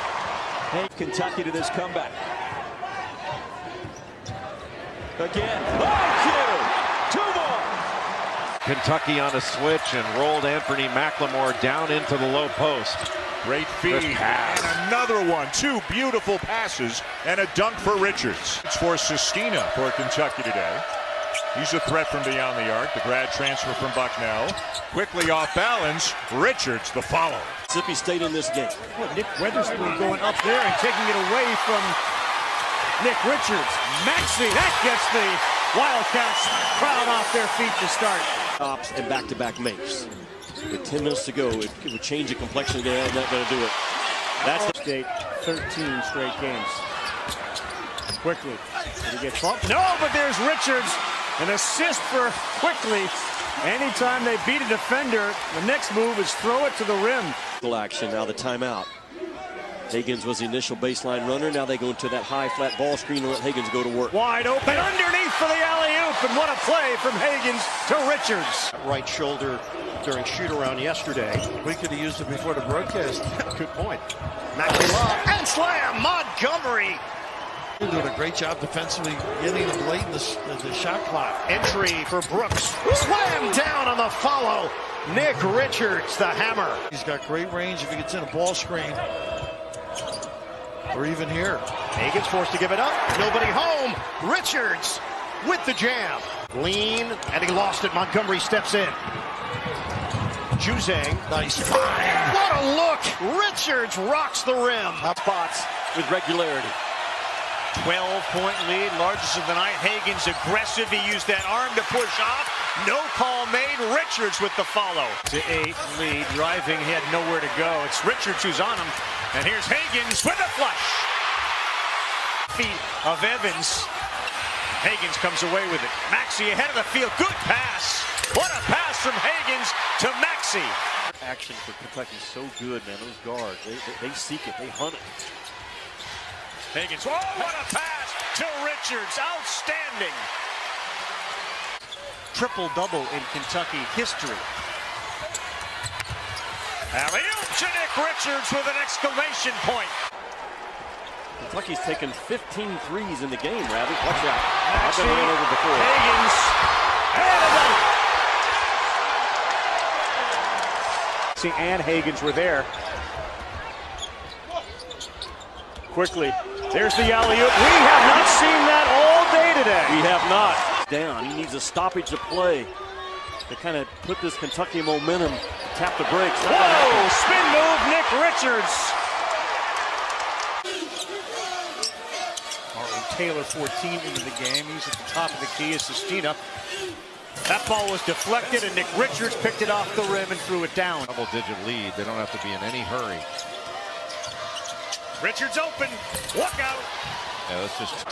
Hey, Kentucky to this comeback. Again, oh, two more. Kentucky on a switch and rolled Anthony McLemore down into the low post. Great feed. And another one. Two beautiful passes and a dunk for Richards. It's for Sestina for Kentucky today. He's a threat from beyond the arc. The grad transfer from Bucknell. Quickly off balance. Richards the follow. Mississippi State in this game. Nick Weatherspoon going up there and taking it away from Nick Richards. Maxey, that gets the Wildcats crowd off their feet to start. Stops and back-to-back makes. With 10 minutes to go, it would change the complexion of the game. Not going to do it. That's State 13 straight games. Quickly. Did he get bumped? No, but there's Richards. An assist for Quickly. Anytime they beat a defender, the next move is throw it to the rim. Action, now the timeout. Higgins was the initial baseline runner. Now they go into that high flat ball screen and let Higgins go to work. Wide open underneath for the alley-oop, and what a play from Higgins to Richards. Right shoulder during shoot-around yesterday. We could have used it before the broadcast. Good point. Maxey lob and slam. Montgomery. Doing a great job defensively, getting them late in the shot clock. Entry for Brooks. Slam down on the follow. Nick Richards, the hammer. He's got great range if he gets in a ball screen. Or even here. Higgins forced to give it up. Nobody home. Richards with the jam. Lean, and he lost it. Montgomery steps in. Juzang. Nice find. What a look. Richards rocks the rim. Spots with regularity. 12-point lead, largest of the night. Higgins aggressive. He used that arm to push off. No call made. Richards with the follow. To 8 lead, driving. He had nowhere to go. It's Richards who's on him. And here's Higgins with a flush. Feet of Evans. Higgins comes away with it. Maxey ahead of the field. Good pass. What a pass from Higgins to Maxey. Action for Kentucky so good, man. Those guards, they seek it. They hunt it. Higgins, oh, what a pass to Richards. Outstanding. Triple-double in Kentucky history. Alley-oop to Nick Richards with an exclamation point. Kentucky's taken 15 threes in the game, Rabbit. Watch out. I've been ran over before. Higgins. And another. See, and Higgins were there. Quickly. There's the alley-oop. We have not seen that all day today. We have not. Down. He needs a stoppage of play to kind of put this Kentucky momentum, tap the brakes. Whoa! Spin move, Nick Richards. Marlon Taylor, 14 into the game. He's at the top of the key as Sestina. That ball was deflected, and Nick Richards picked it off the rim and threw it down. Double-digit lead. They don't have to be in any hurry. Richards open. Look out. Yeah, that's just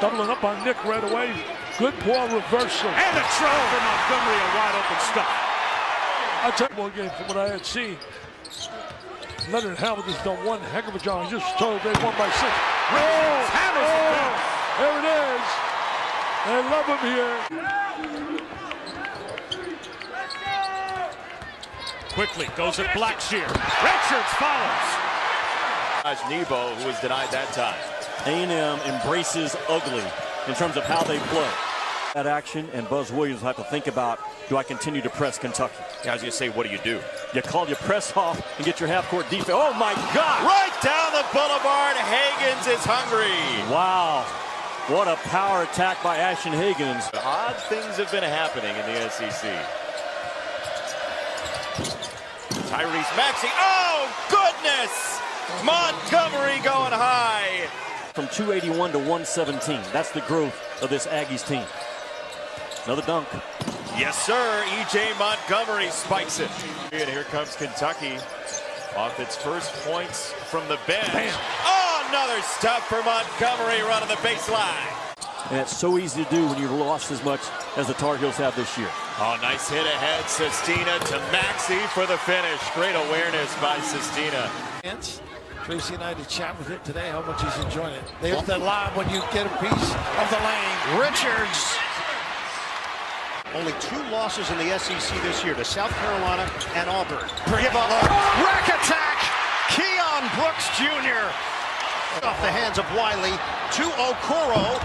Doubling up on Nick right away. Good ball reversal. And the throw for Montgomery, a wide open stop. I tell you one game from what I had seen. Leonard Hamilton's done one heck of a job. Just told they won by 6. There it is. They love him here. Quickly goes at Blackshear. Richards follows. Nebo, who was denied that time. A&M embraces ugly in terms of how they play. That action, and Buzz Williams will have to think about, do I continue to press Kentucky? I was going to say, what do? You call your press off and get your half-court defense. Oh, my God! Right down the boulevard, Higgins is hungry. Wow. What a power attack by Ashton Higgins. Odd things have been happening in the SEC. Tyrese Maxey. Oh, goodness! Montgomery going high. From 281 to 117. That's the growth of this Aggies team. Another dunk. Yes, sir. E.J. Montgomery spikes it. And here comes Kentucky off its first points from the bench. Oh, another stop for Montgomery running the baseline. And it's so easy to do when you've lost as much as the Tar Heels have this year. Oh, nice hit ahead. Sestina to Maxey for the finish. Great awareness by Sestina. Tracy and I had to chat with him today how much he's enjoying it. There's the lob when you get a piece of the lane. Richards. Only 2 losses in the SEC this year to South Carolina and Auburn. Forgive all the rack attack. Keon Brooks Jr. off the hands of Wiley to Okoro.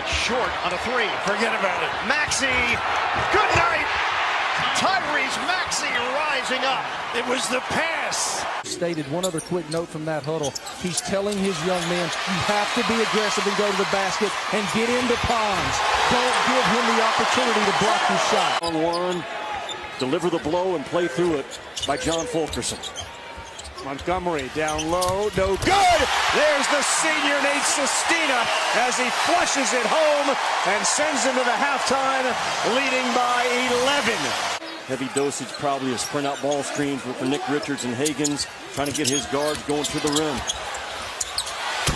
Short on a 3. Forget about it. Maxey. Good night. Tyrese Maxey rising up. It was the pass. Stated one other quick note from that huddle. He's telling his young men, you have to be aggressive and go to the basket and get into ponds. Don't give him the opportunity to block your shot. On one, deliver the blow and play through it by John Fulkerson. Montgomery down low, no good. There's the senior Nate Sestina as he flushes it home and sends him to the halftime, leading by 11. Heavy dosage probably of sprint out ball screens for Nick Richards and Higgins, trying to get his guards going to the rim.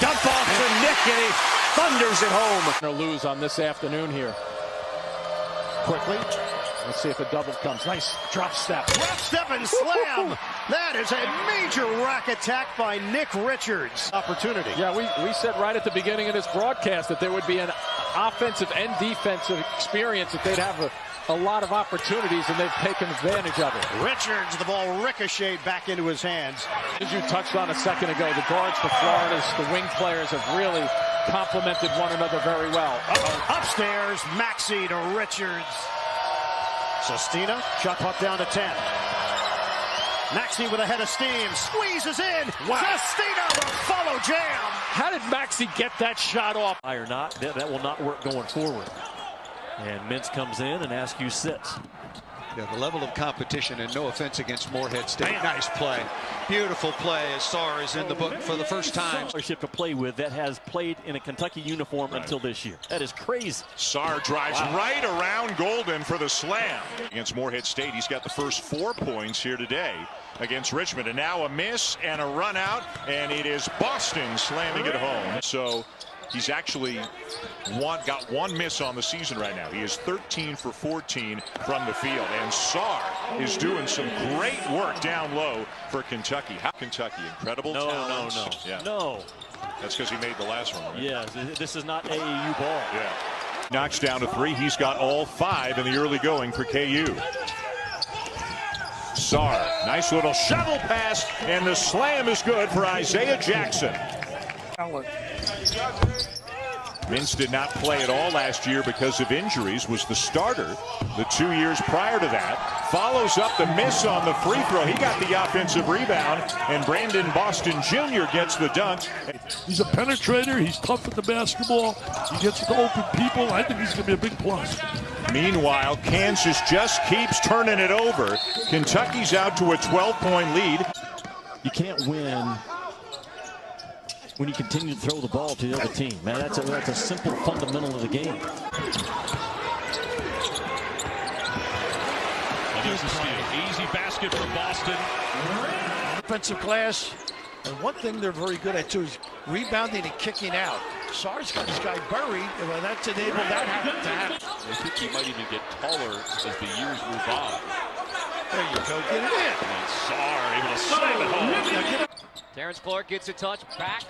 Dump off to Nick and he thunders it home. Or lose on this afternoon here. Quickly. Let's see if a double comes. Nice drop step. Drop step and slam. That is a major rack attack by Nick Richards. Opportunity. Yeah, we said right at the beginning of this broadcast that there would be an offensive and defensive experience, that they'd have a lot of opportunities, and they've taken advantage of it. Richards, the ball ricocheted back into his hands. As you touched on a second ago, the guards for Florida's, the wing players have really complemented one another very well. Upstairs, Maxey to Richards. Sestina, shot clock down to 10. Maxey with a head of steam, squeezes in. Wow. Sestina with a follow jam. How did Maxey get that shot off? Or not, that will not work going forward. And Mintz comes in and Askew sits. Yeah, the level of competition, and no offense against Morehead State. Nice play. Beautiful play as Sarr is in the book for the first time. Scholarship to play with that has played in a Kentucky uniform until this year. That is crazy. Sarr drives right around Golden for the slam. Against Morehead State, he's got the first 4 points here today against Richmond. And now a miss and a run out, and it is Boston slamming it home. So he's actually got 1 miss on the season right now. He is 13 for 14 from the field. And Sarr is doing some great work down low for Kentucky. Kentucky, incredible talent. No. That's because he made the last one, right? Yes, this is not AAU ball. Yeah. Knocks down to 3. He's got all 5 in the early going for KU. Sarr, nice little shovel pass, and the slam is good for Isaiah Jackson. Mintz did not play at all last year because of injuries, was the starter the 2 years prior to that. Follows up the miss on the free throw. He got the offensive rebound, and Brandon Boston Jr. gets the dunk. He's a penetrator. He's tough at the basketball. He gets to open people. I think he's going to be a big plus. Meanwhile, Kansas just keeps turning it over. Kentucky's out to a 12-point lead. You can't win when you continue to throw the ball to the other team. Man, that's a simple fundamental of the game. Easy basket for Boston. Defensive class. And one thing they're very good at, too, is rebounding and kicking out. Sarr's got this guy buried. Well, that's enabled that to happen. I think he might even get taller as the years move on. There you go. Get it in. And Sarr able to slam it home. Terrence Clark gets a touch back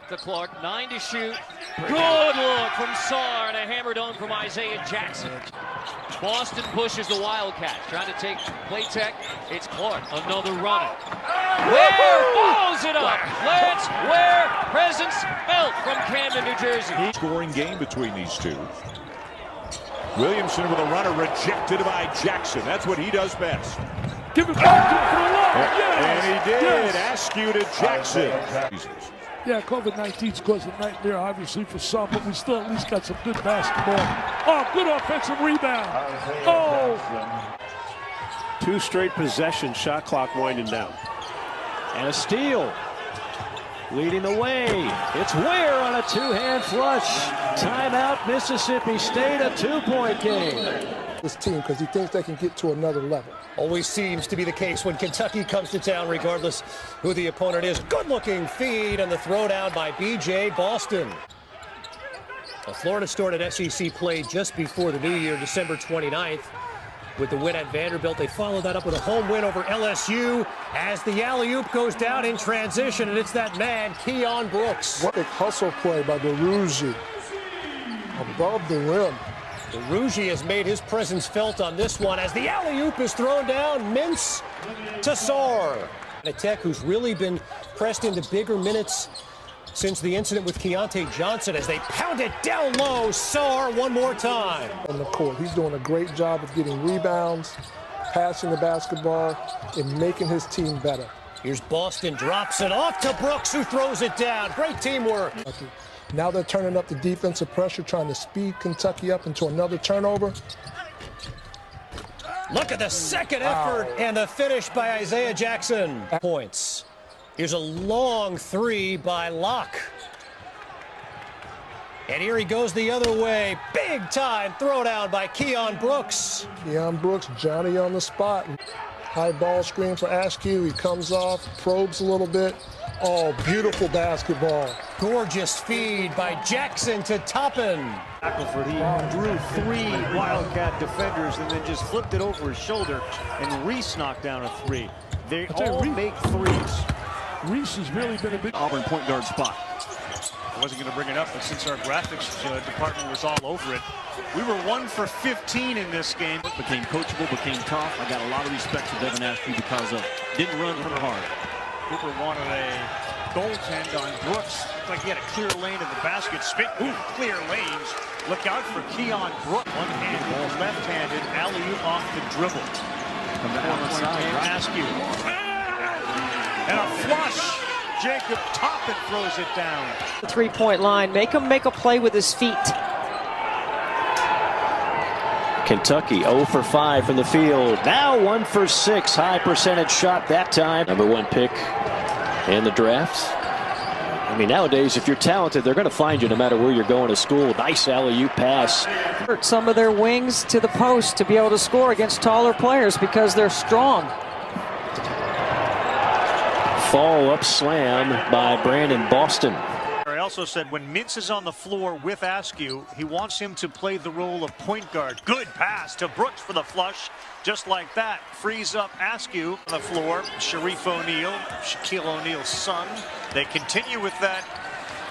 to Clark. 9 to shoot. Good look from Sarr and a hammer dunk from Isaiah Jackson. Boston pushes the Wildcats, trying to take play tech. It's Clark, another runner. Ware follows it up. Let's Ware, presence felt from Camden, New Jersey. Scoring game between these two. Williamson with a runner rejected by Jackson. That's what he does best. Give it back to him for a lob. Yes. And he did. Yes. Askew to Jackson. Yeah, COVID-19's caused a nightmare, obviously, for some, but we still at least got some good basketball. Oh, good offensive rebound. Oh! 2 straight possessions, shot clock winding down. And a steal. Leading the way. It's Ware on a 2-hand flush. Timeout, Mississippi State, a 2-point game. This team, because he thinks they can get to another level. Always seems to be the case when Kentucky comes to town, regardless who the opponent is. Good-looking feed and the throwdown by B.J. Boston. Well, Florida started SEC play just before the new year, December 29th. With the win at Vanderbilt, they followed that up with a home win over LSU as the alley-oop goes down in transition, and it's that man, Keon Brooks. What a hustle play by DeRougie above the rim. DeRougie has made his presence felt on this one as the alley-oop is thrown down. Mintz to Sarr. A Tech who's really been pressed into bigger minutes since the incident with Keontae Johnson as they pound it down low. Sarr one more time. On the court, he's doing a great job of getting rebounds, passing the basketball, and making his team better. Here's Boston, drops it off to Brooks, who throws it down. Great teamwork. Now they're turning up the defensive pressure, trying to speed Kentucky up into another turnover. Look at the second effort and the finish by Isaiah Jackson. Points. Here's a long three by Locke. And here he goes the other way. Big time throwdown by Keon Brooks. Keon Brooks, Johnny on the spot. High ball screen for Askew. He comes off, probes a little bit. Oh, beautiful basketball. Gorgeous feed by Jackson to Toppin. Shackelford, he drew three Wildcat defenders and then just flipped it over his shoulder, and Reese knocked down a three. They all make threes. Reese has really been a big Auburn point guard spot. I wasn't going to bring it up, but since our graphics department was all over it, we were 1 for 15 in this game. Became coachable, became tough. I got a lot of respect for Devin Askew because of didn't run hard. Cooper wanted a goaltend on Brooks. Looked like he had a clear lane in the basket. Speaking of clear lanes, look out for Keon Brooks. One-handed, left-handed, alley-oop off the dribble. From the outside, Askew. And a flush. Jacob Toppin throws it down. The three-point line. Make him make a play with his feet. Kentucky 0 for 5 from the field. Now 1 for 6. High percentage shot that time. #1 pick in the draft. I mean, nowadays, if you're talented, they're going to find you no matter where you're going to school. Nice alley-oop pass. Some of their wings to the post to be able to score against taller players because they're strong. Follow-up slam by Brandon Boston. I also said when Mintz is on the floor with Askew, he wants him to play the role of point guard. Good pass to Brooks for the flush. Just like that, frees up Askew on the floor. Sharif O'Neal, Shaquille O'Neal's son. They continue with that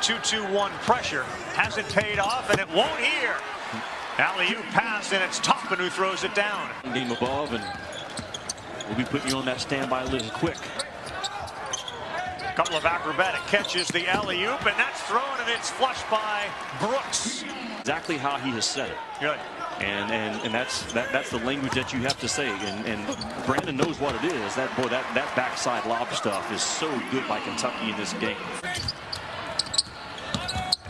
2-2-1 pressure. Hasn't paid off, and it won't here. Alley-oop pass, and it's Toppin who throws it down. Game above, and we'll be putting you on that standby list quick. Couple of acrobatic catches, the alley-oop, and that's thrown, and it's flushed by Brooks. Exactly how he has said it. Good. And that's the language that you have to say. And Brandon knows what it is. That backside lob stuff is so good by Kentucky in this game.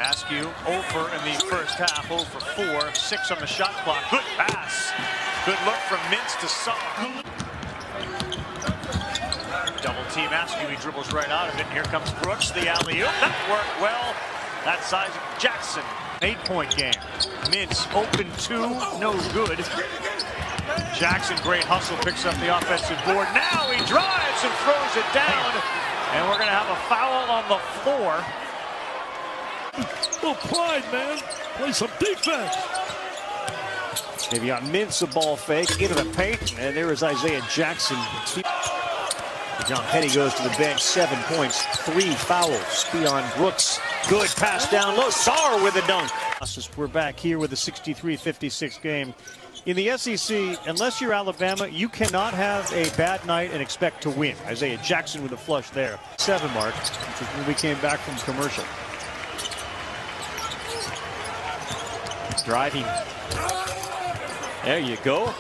Askew over in the first half, 0 for 4, 6 on the shot clock. Good pass. Good look from Mintz to Sarr. Double team Askew, he dribbles right out of it. And here comes Brooks, the alley-oop. That worked well. That's Isaac Jackson. 8-point game. Mintz open 2, no good. Jackson, great hustle, picks up the offensive board. Now he drives and throws it down. And we're going to have a foul on the floor. little pride, man. Play some defense. Maybe on Mintz, a ball fake into the paint. And there is Isaiah Jackson. John Petty goes to the bench, 7 points, 3 fouls. Keon Brooks, good pass down low. Sarr with a dunk. We're back here with a 63-56 game. In the SEC, unless you're Alabama, you cannot have a bad night and expect to win. Isaiah Jackson with a flush there. 7 mark, which is when we came back from commercial. Driving. There you go.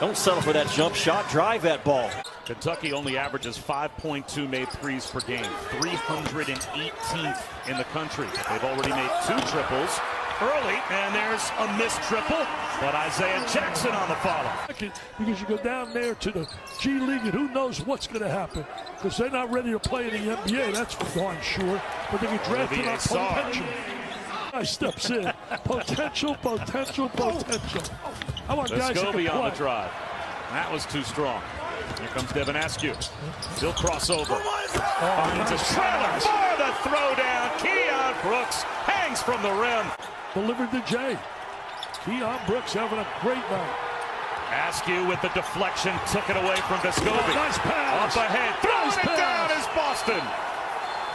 Don't settle for that jump shot. Drive that ball. Kentucky only averages 5.2 made threes per game, 318th in the country. They've already made 2 triples early, and there's a missed triple, but Isaiah Jackson on the follow. Because you go down there to the G League, and who knows what's going to happen, because they're not ready to play in the NBA, that's for darn sure, but they get drafted on potential. Guy steps in. Potential. I want guys that can Vescovi on the play. drive. That was too strong. Here comes Devin Askew. He'll cross over. Finds a trailer for the throwdown. Keon Brooks hangs from the rim. Delivered to Jay. Keon Brooks having a great night. Askew with the deflection, took it away from Vescovi. Nice pass. Up ahead, throwing Nice it down is Boston.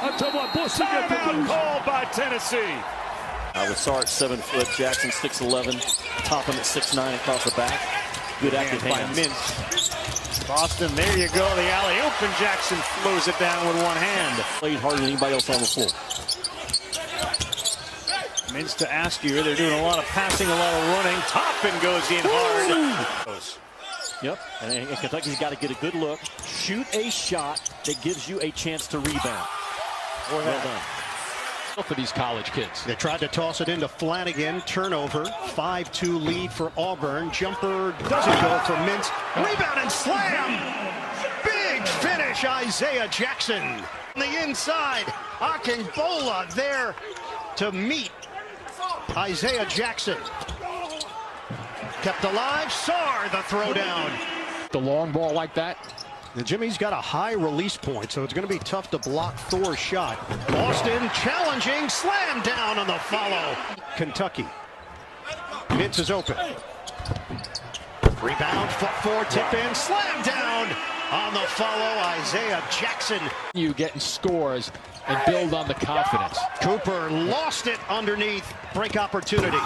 I'll tell you what, Boston get the Timeout boost. called by Tennessee. With Sarge 7 foot, Jackson 6'11", Topham at 6'9" across the back. Good active hands. By Mintz. Boston, there you go, the alley-oop, and Jackson throws it down with one hand. Played harder than anybody else on the floor. Mintz to Askew, they're doing a lot of passing, a lot of running. Toppin goes in hard. Yep, and Kentucky's got to get a good look, shoot a shot that gives you a chance to rebound. Well done. For these college kids. They tried to toss it into Flanagan. Turnover. 5-2 lead for Auburn. Jumper doesn't go for Mintz. Rebound and slam. Big finish, Isaiah Jackson. On the inside, Akingbola there to meet Isaiah Jackson. Kept alive. Sarr the throwdown. The long ball like that. And Jimmy's got a high release point, so it's going to be tough to block Thor's shot. Boston challenging, slam down on the follow. Kentucky. Mintz is open. Rebound, foot four, tip in, slam down on the follow. Isaiah Jackson. You getting scores and build on the confidence. Cooper lost it underneath. Break opportunity.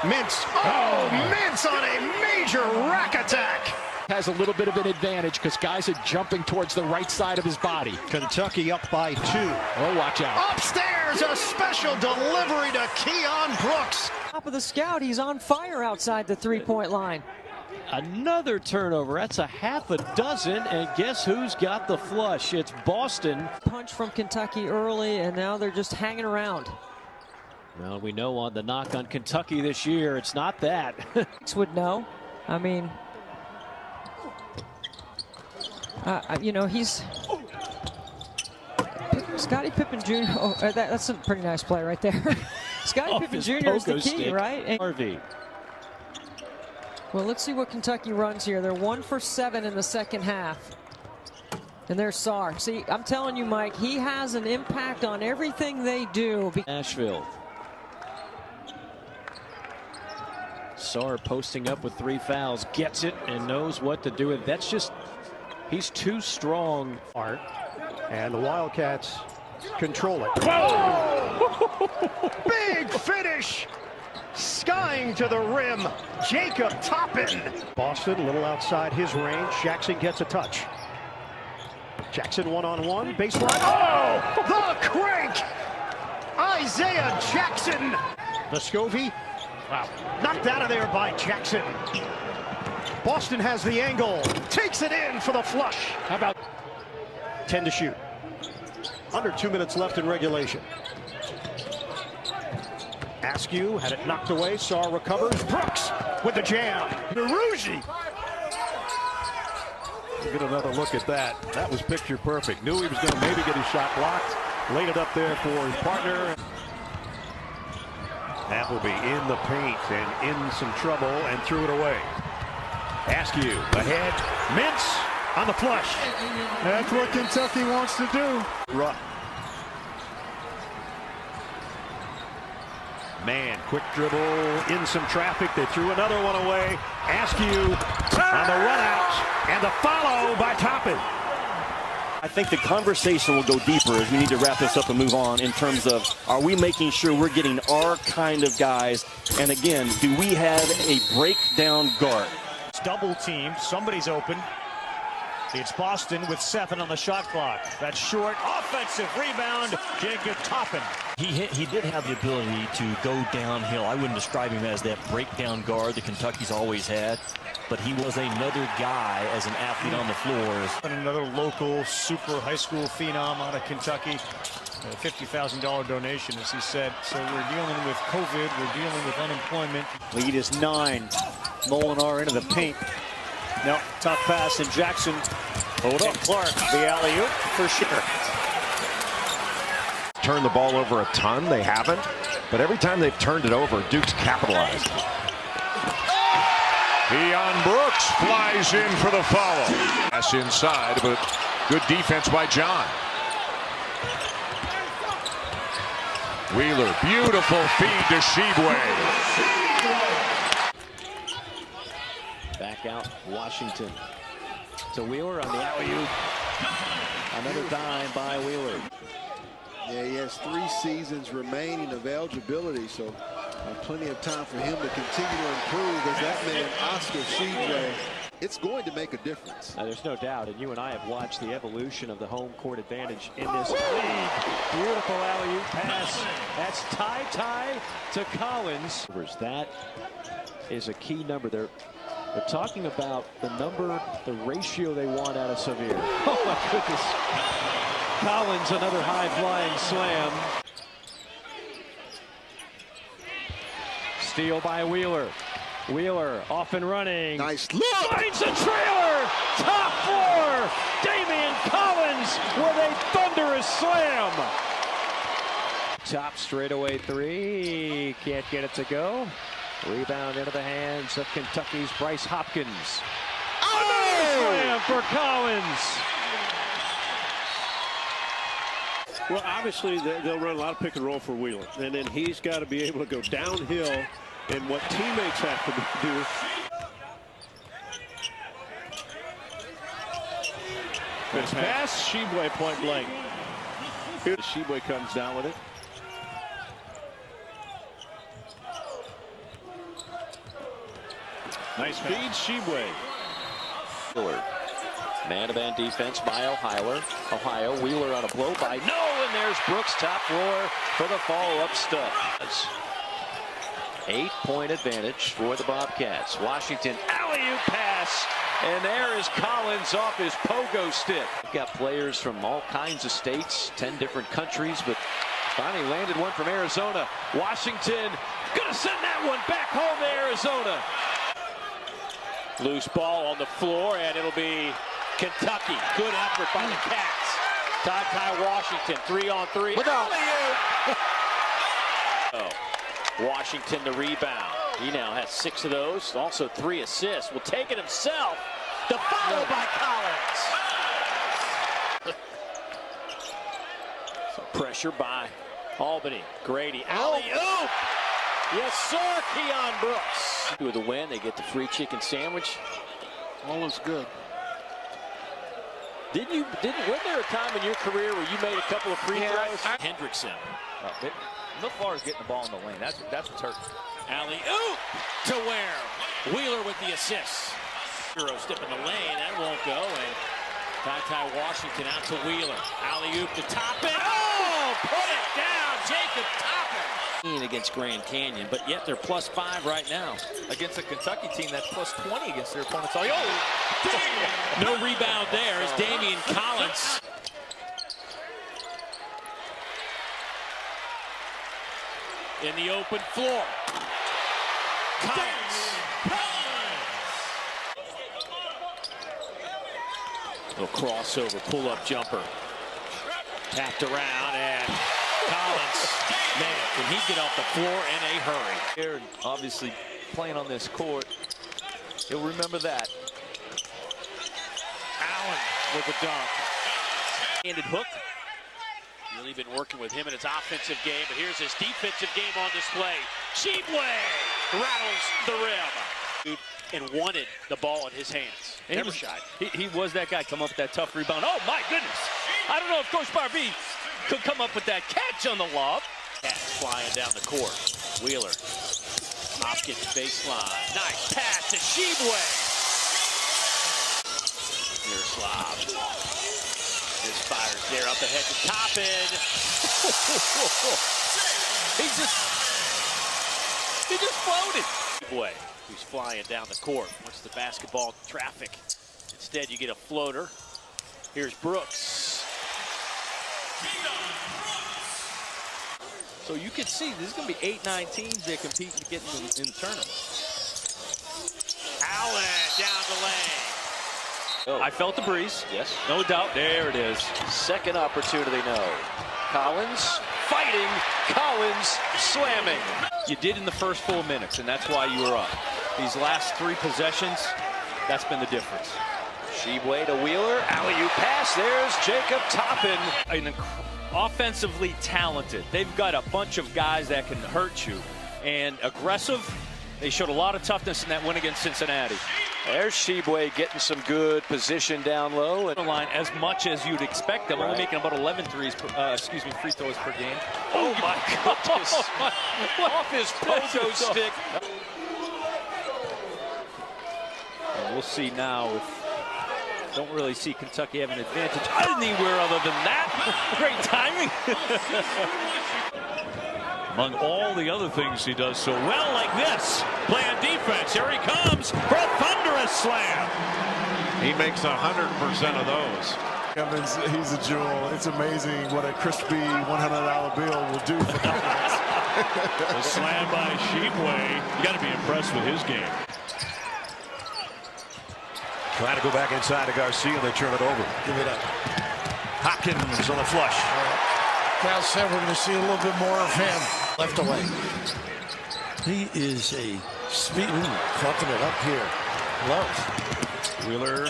Mintz. Oh, Mintz on a major rack attack. Has a little bit of an advantage because guys are jumping towards the right side of his body. Kentucky up by 2. Oh, watch out. Upstairs, a special delivery to Keon Brooks. Top of the scout, he's on fire outside the three-point line. Another turnover. That's a half a dozen, and guess who's got the flush? It's Boston. Punch from Kentucky early, and now they're just hanging around. Well, we know on the knock on Kentucky this year, it's not that. Would know. I mean, you know, he's Scottie Pippen Jr. Oh, that's a pretty nice play right there. Scottie Pippen Jr. is the key, right? And RV. well, let's see what Kentucky runs here. They're 1 for 7 in the second half. And there's Sarr. See, I'm telling you, Mike, he has an impact on everything they do. Nashville. Sarr posting up with 3 fouls, gets it and knows what to do with it. That's just, he's too strong. Art. And the Wildcats control it. Whoa! Big finish! Skying to the rim, Jacob Toppin. Boston, a little outside his range. Jackson gets a touch. Jackson one-on-one, baseline. Oh, the crank! Isaiah Jackson. Vescovi, wow, knocked out of there by Jackson. Boston has the angle, takes it in for the flush. How about 10 to shoot? Under 2 minutes left in regulation. Askew had it knocked away. Sarr recovers. Brooks with the jam. Naruji. We'll get another look at that. That was picture perfect. Knew he was going to maybe get his shot blocked. Laid it up there for his partner. Appleby in the paint and in some trouble and threw it away. Askew ahead. Mintz on the flush. That's what Kentucky wants to do. Man, quick dribble, in some traffic. They threw another one away. Askew on the run out and the follow by Toppin. I think the conversation will go deeper as we need to wrap this up and move on in terms of, are we making sure we're getting our kind of guys? And again, do we have a breakdown guard? It's double team, somebody's open. It's Boston with 7 on the shot clock. That's short, offensive rebound, Jacob Toppin. He did have the ability to go downhill. I wouldn't describe him as that breakdown guard that Kentucky's always had, but he was another guy as an athlete on the floor. And another local super high school phenom out of Kentucky. A $50,000 donation, as he said. So we're dealing with COVID, we're dealing with unemployment. Lead is 9. Molinar into the paint. Now, tough pass, and Jackson. Hold up, Clark, the alley-oop for sure. Turned the ball over a ton. They haven't. But every time they've turned it over, Duke's capitalized. Keon Brooks flies in for the foul. Pass inside, but good defense by John. Wheeler, beautiful feed to Shebway. Back out, Washington to Wheeler on the alley-oop. Another dime by Wheeler. Yeah, he has 3 seasons remaining of eligibility, so plenty of time for him to continue to improve as that man, Oscar Shebway. It's going to make a difference. There's no doubt, and you and I have watched the evolution of the home court advantage in this league. Beautiful alley-oop pass. That's tie to Collins. That is a key number. They're talking about the number, the ratio they want out of Sevier. Oh my goodness. Collins, another high-flying slam. Steal by Wheeler. Wheeler off and running. Nice look. Finds a trailer. Top floor. Damian Collins with a thunderous slam. Top straightaway 3. Can't get it to go. Rebound into the hands of Kentucky's Bryce Hopkins. Oh! Slam for Collins. Well, obviously, they'll run a lot of pick and roll for Wheeler. And then he's got to be able to go downhill in what teammates have to do. Good pass, Shebway point blank. Here, Shebway comes down with it. Nice feed, Shebway. Man-to-man defense by Ohio. Wheeler on a blow by and there's Brooks, top floor for the follow-up stuff. 8-point advantage for the Bobcats. Washington alley-oop pass, and there is Collins off his pogo stick. We've got players from all kinds of states, 10 different countries, but finally landed one from Arizona. Washington gonna send that one back home to Arizona. Loose ball on the floor, and it'll be Kentucky. Good effort by the Cats. Ty Washington, 3-on-3. Washington the rebound. He now has 6 of those, also 3 assists. Will take it himself. The follow by Collins. So pressure by Albany. Grady. Alley-oop. Yes, sir, Keon Brooks. With the win, they get the free chicken sandwich. All is good. Wasn't there a time in your career where you made a couple of free throws? Hendrickson. No far as getting the ball in the lane. That's what's hurting. Alley-oop to Ware. Wheeler with the assist. Euro step in the lane. That won't go. And Ty Washington out to Wheeler. Alley-oop to Toppin. Oh, put it down. Jacob Toppin. Against Grand Canyon, but yet they're +5 right now. Against a Kentucky team that's +20 against their opponents. No rebound there is Damian Collins. In the open floor. Collins. Little crossover, pull-up jumper. Tapped around, and Collins, man, can he get off the floor in a hurry? Aaron, obviously playing on this court, he'll remember that. Allen with the dunk. Handed hook. Really been working with him in his offensive game, but here's his defensive game on display. Shebway rattles the rim. And wanted the ball in his hands. Never shied. He was that guy, come up with that tough rebound. Oh my goodness. I don't know if Coach Barbie could come up with that catch on the lob. Cats flying down the court. Wheeler. Hopkins baseline. Nice pass to Shebway. Here's Slob. This fires there up ahead to Toppin. He just floated. Shebway, who's flying down the court. Wants the basketball traffic. Instead, you get a floater. Here's Brooks. So you can see there's going to be 8-9 teams that compete to get in the tournament. Allen down the lane. Oh. I felt the breeze. Yes. No doubt. There it is. Second opportunity, no. Collins fighting. Collins slamming. You did in the first 4 minutes, and that's why you were up. These last 3 possessions, that's been the difference. Sheboy to Wheeler, alley-oop pass, there's Jacob Toppin. Offensively talented. They've got a bunch of guys that can hurt you. And aggressive, they showed a lot of toughness in that win against Cincinnati. There's Sheboy getting some good position down low. And line as much as you'd expect them, only making about 11 free throws per game. Oh my goodness. Off his pogo stick. And we'll see now if don't really see Kentucky have an advantage anywhere other than that. Great timing. Among all the other things he does so well, like this, playing defense. Here he comes for a thunderous slam. He makes 100% of those. Evans, he's a jewel. It's amazing what a crispy $100 bill will do for Evans. A slam by Sheboy. You got to be impressed with his game. Trying to go back inside to Garcia, and they turn it over. Give it up. Hopkins on the flush. Cal said we're going to see a little bit more of him. Left away. He is a speed. Clumping it up here. Love. Wheeler,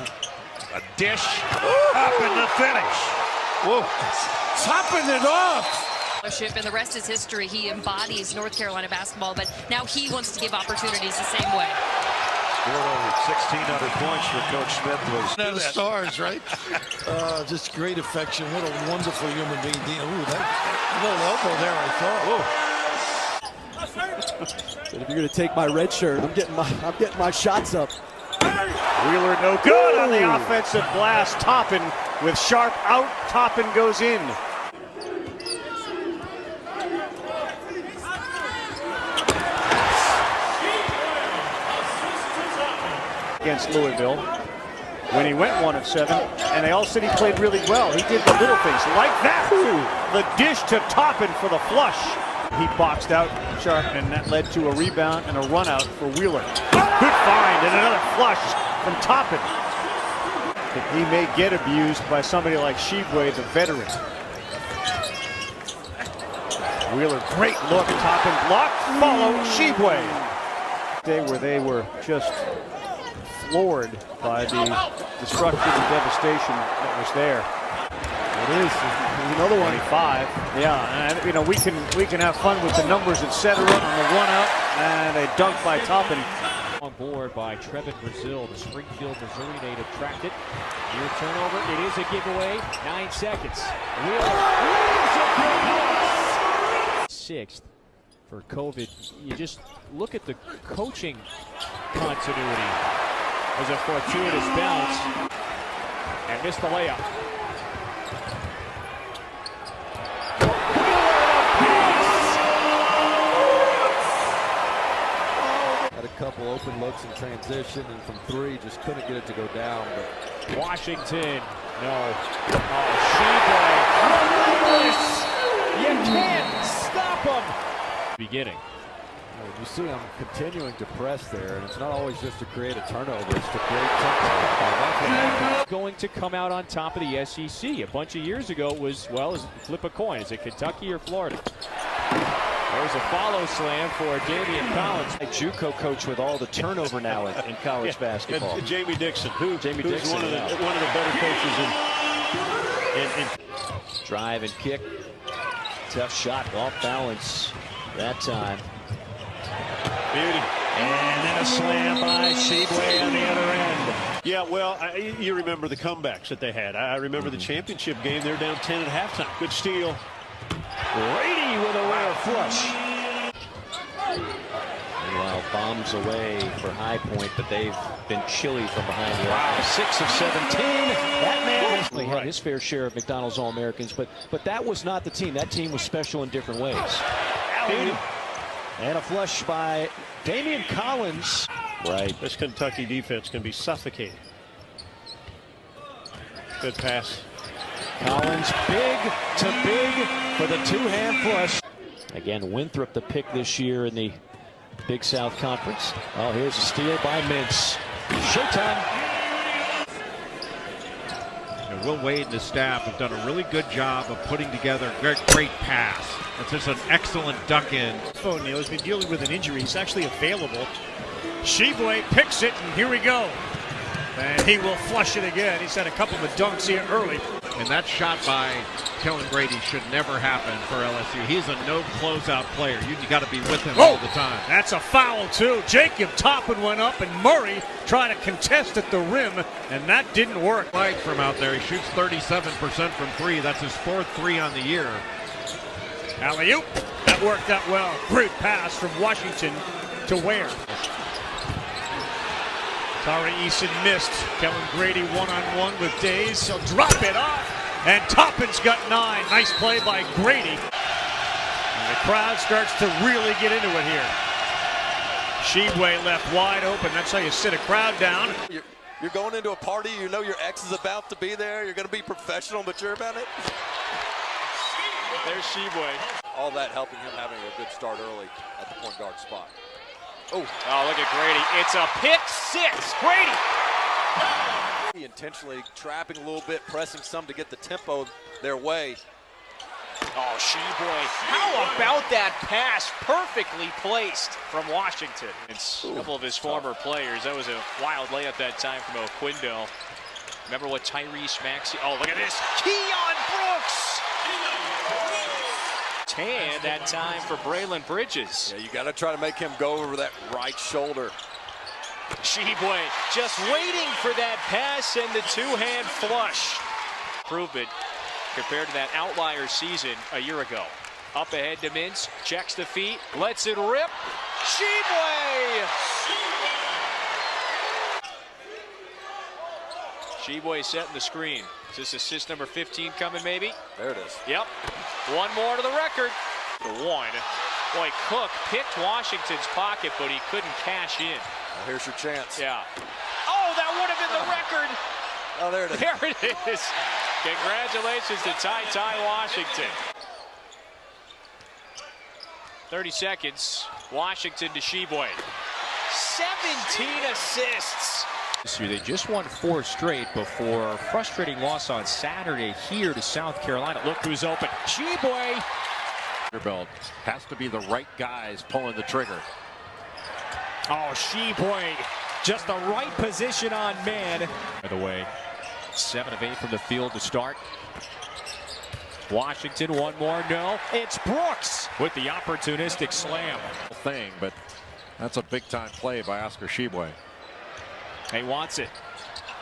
a dish, up in the finish. Whoa. Topping it off. And the rest is history. He embodies North Carolina basketball, but now he wants to give opportunities the same way. Scored over 1,600 points for Coach Smith. Out of stars, right? Just great affection. What a wonderful human being. Ooh, that little elbow there, I thought. But if you're going to take my red shirt, I'm getting my shots up. Wheeler no good on the offensive glass. Toppin with Sharp out. Toppin goes in. Against Louisville when he went 1 of 7, and they all said he played really well. He did the little things like that. The dish to Toppin for the flush. He boxed out Sharp, and that led to a rebound and a run out for Wheeler. Good find and another flush from Toppin. He may get abused by somebody like Sheboy, the veteran. Wheeler, great look. Toppin blocked, follow Sheboy. Day where they were just floored by the destruction and devastation that was there. It is another one. 25. Yeah, and you know we can have fun with the numbers, etc. On the run out and a dunk by Toppin. On board by Trevin Brazil, the Springfield, Missouri native, tracked it. Near turnover, it is a giveaway. 9 seconds. Sixth for COVID. You just look at the coaching continuity. Was a fortuitous bounce and missed the layup. Had a couple open looks in transition, and from 3 just couldn't get it to go down. But Washington, no. Oh, Sheboy. You can't stop him. Beginning. You see him continuing to press there, and it's not always just to create a turnover, it's to create tempo. Going to come out on top of the SEC. A bunch of years ago was, well, flip a coin. Is it Kentucky or Florida? There's a follow slam for Damian Collins. A JUCO coach with all the turnover now in college basketball. And Jamie Dixon, who's one of the better coaches in. Drive and kick. Tough shot, off balance that time. Beauty. And then a slam by Sheboy on the other end. Yeah, well, you remember the comebacks that they had. I remember the championship game. They're down 10 at halftime. Good steal. Brady with a rare flush. Meanwhile, bombs away for High Point, but they've been chilly from behind the arc. 6 of 17. That man has had his fair share of McDonald's All-Americans, but that was not the team. That team was special in different ways. And a flush by Damian Collins. Right. This Kentucky defense can be suffocating. Good pass. Collins big to big for the two-hand flush. Again, Winthrop the pick this year in the Big South Conference. Oh, here's a steal by Mintz. Showtime. Will Wade and his staff have done a really good job of putting together a great pass. It's just an excellent duck in. Neil has been dealing with an injury. He's actually available. Sheboy picks it, and here we go. And he will flush it again. He's had a couple of dunks here early. And that shot by Kellen Grady should never happen for LSU. He's a no closeout player. You got to be with him all the time. That's a foul, too. Jacob Toppin went up, and Murray trying to contest at the rim, and that didn't work. Mike from out there. He shoots 37% from three. That's his 4th 3 on the year. Alley-oop. That worked out well. Great pass from Washington to Ware. Tari Eason missed. Kellen Grady one-on-one with Days. He'll drop it off. And Toppin's got 9. Nice play by Grady. And the crowd starts to really get into it here. Sheboy left wide open. That's how you sit a crowd down. You're going into a party. You know your ex is about to be there. You're going to be professional, mature about it. There's Sheboy. All that helping him having a good start early at the point guard spot. Oh, look at Grady. It's a pick 6. Grady. He intentionally trapping a little bit, pressing some to get the tempo their way. Oh, Sheboy. How about that pass? Perfectly placed from Washington. It's a couple of his former players. That was a wild layup that time from Oquindo. Remember what Tyrese Maxey. Oh, look at this. Keon Brooks. Tan that time for Braylon Bridges. Yeah, you got to try to make him go over that right shoulder. Sheboy just waiting for that pass and the two-hand flush. Improvement compared to that outlier season a year ago. Up ahead to Mintz, checks the feet, lets it rip. Sheboy! Sheboy setting the screen. Is this assist number 15 coming, maybe? There it is. Yep. One more to the record. The one. Boy, Cook picked Washington's pocket, but he couldn't cash in. Well, here's your chance. Yeah. Oh, that would have been the record. Oh, there it is. There it is. Congratulations to Ty Washington. 30 seconds. Washington to Sheboy. 17 assists. This year, they just won 4 straight before a frustrating loss on Saturday here to South Carolina. Look who's open. Sheboy. Belt has to be the right guys pulling the trigger. Oh, Sheboy. Just the right position on man. By the way, 7 of 8 from the field to start. Washington, one more, no. It's Brooks with the opportunistic slam. But that's a big-time play by Oscar Sheboy. He wants it.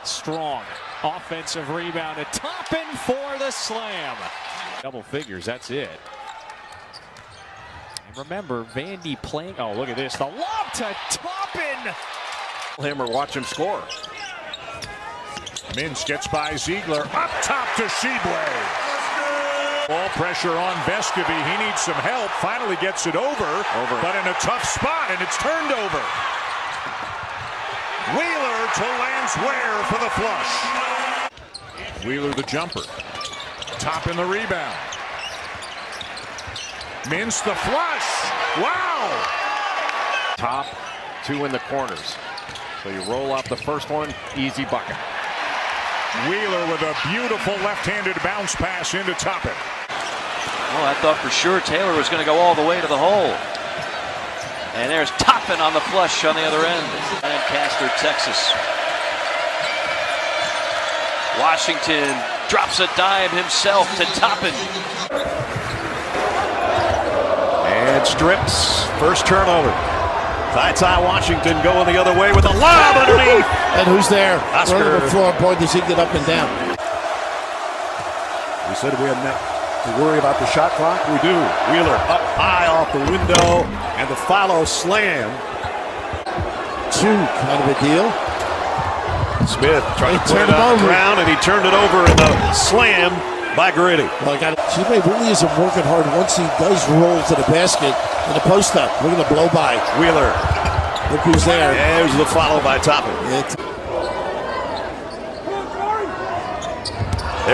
Strong offensive rebound. And Toppin for the slam. Double figures, that's it. And remember, Vandy playing. Oh, look at this. The lob to Toppin. Him or watch him score. Mintz gets by Ziegler. Up top to Sheboy. Ball pressure on Vescovy. He needs some help. Finally gets it over. But in a tough spot, and it's turned over. Wheeler to Lance Ware for the flush. Wheeler the jumper. Toppin the rebound. Mintz the flush. Wow! Top 2 in the corners. So you roll out the first one, easy bucket. Wheeler with a beautiful left-handed bounce pass into Toppin. Oh, I thought for sure Taylor was going to go all the way to the hole. And there's Toppin on the flush on the other end. Lancaster, Texas. Washington drops a dime himself to Toppin. And strips. First turnover. Ty Washington going the other way with a lob underneath. And who's there? Oscar. Running the floor, boy, does he get up and down. We said we had to worry about the shot clock. We do. Wheeler up high off the window, and the follow slam. 2 kind of a deal. Smith trying to put it on the ground, and he turned it over in the slam by Grady. Well, Sheboy really isn't working hard once he does roll to the basket in the post up. We're going to blow by. Wheeler. Look who's there. There's the follow by Toppin. There's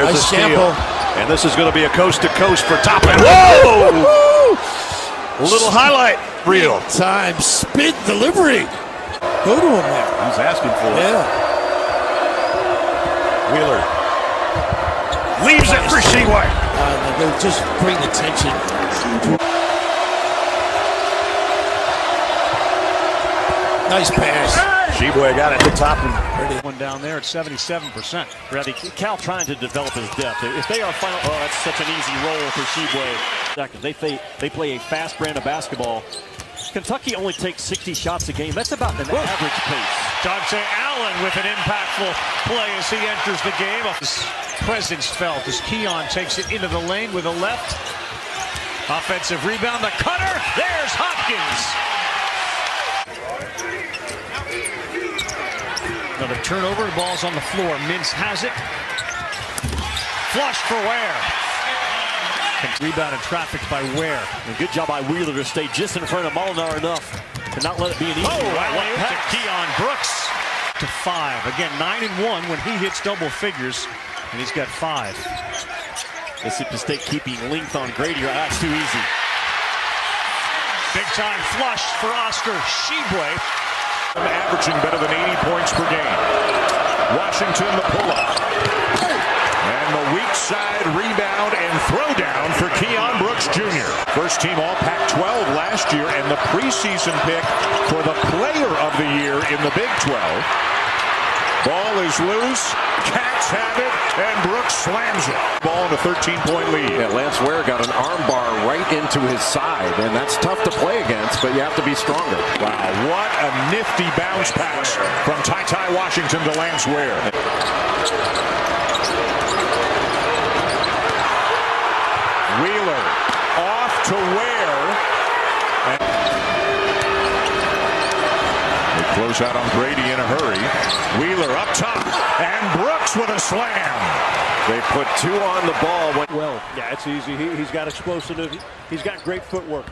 nice the steal. Sample. And this is going to be a coast-to-coast for Toppin. Whoa! A little highlight reel. Time spin delivery. Go to him there. He's asking for it. Yeah. Wheeler leaves it for Sheboy. They're just bring attention. Nice pass. Sheboy got it at the top. One down there at 77%. Ready. Cal trying to develop his depth. If they are final, oh, that's such an easy roll for Sheboy. They play a fast brand of basketball. Kentucky only takes 60 shots a game. That's about an average pace. Dante Allen with an impactful play as he enters the game. His presence felt as Keon takes it into the lane with a left. Offensive rebound, the cutter. There's Hopkins. Another turnover, the ball's on the floor. Mintz has it. Flush for Ware. Rebounded traffic by Ware. And good job by Wheeler to stay just in front of Molinar enough to not let it be an easy to Keon Brooks to 5. Again, 9 and 1 when he hits double figures, and he's got 5. Mississippi State keeping length on Grady. That's too easy. Big time flush for Oscar Sheboy. Averaging better than 80 points per game. Washington the pull-up. And the weak side rebound and throwdown for Keon Brooks Jr. First team all Pac-12 last year and the preseason pick for the player of the year in the Big 12. Ball is loose. Cats have it, and Brooks slams it. Ball in a 13-point lead. Yeah, Lance Ware got an arm bar right into his side, and that's tough to play against, but you have to be stronger. Wow, what a nifty bounce pass from Ty Washington to Lance Ware. Wheeler off to Ware. They close out on Grady in a hurry. Wheeler up top, and Brooks with a slam. They put 2 on the ball. Well, yeah, it's easy. He's got explosive. He's got great footwork.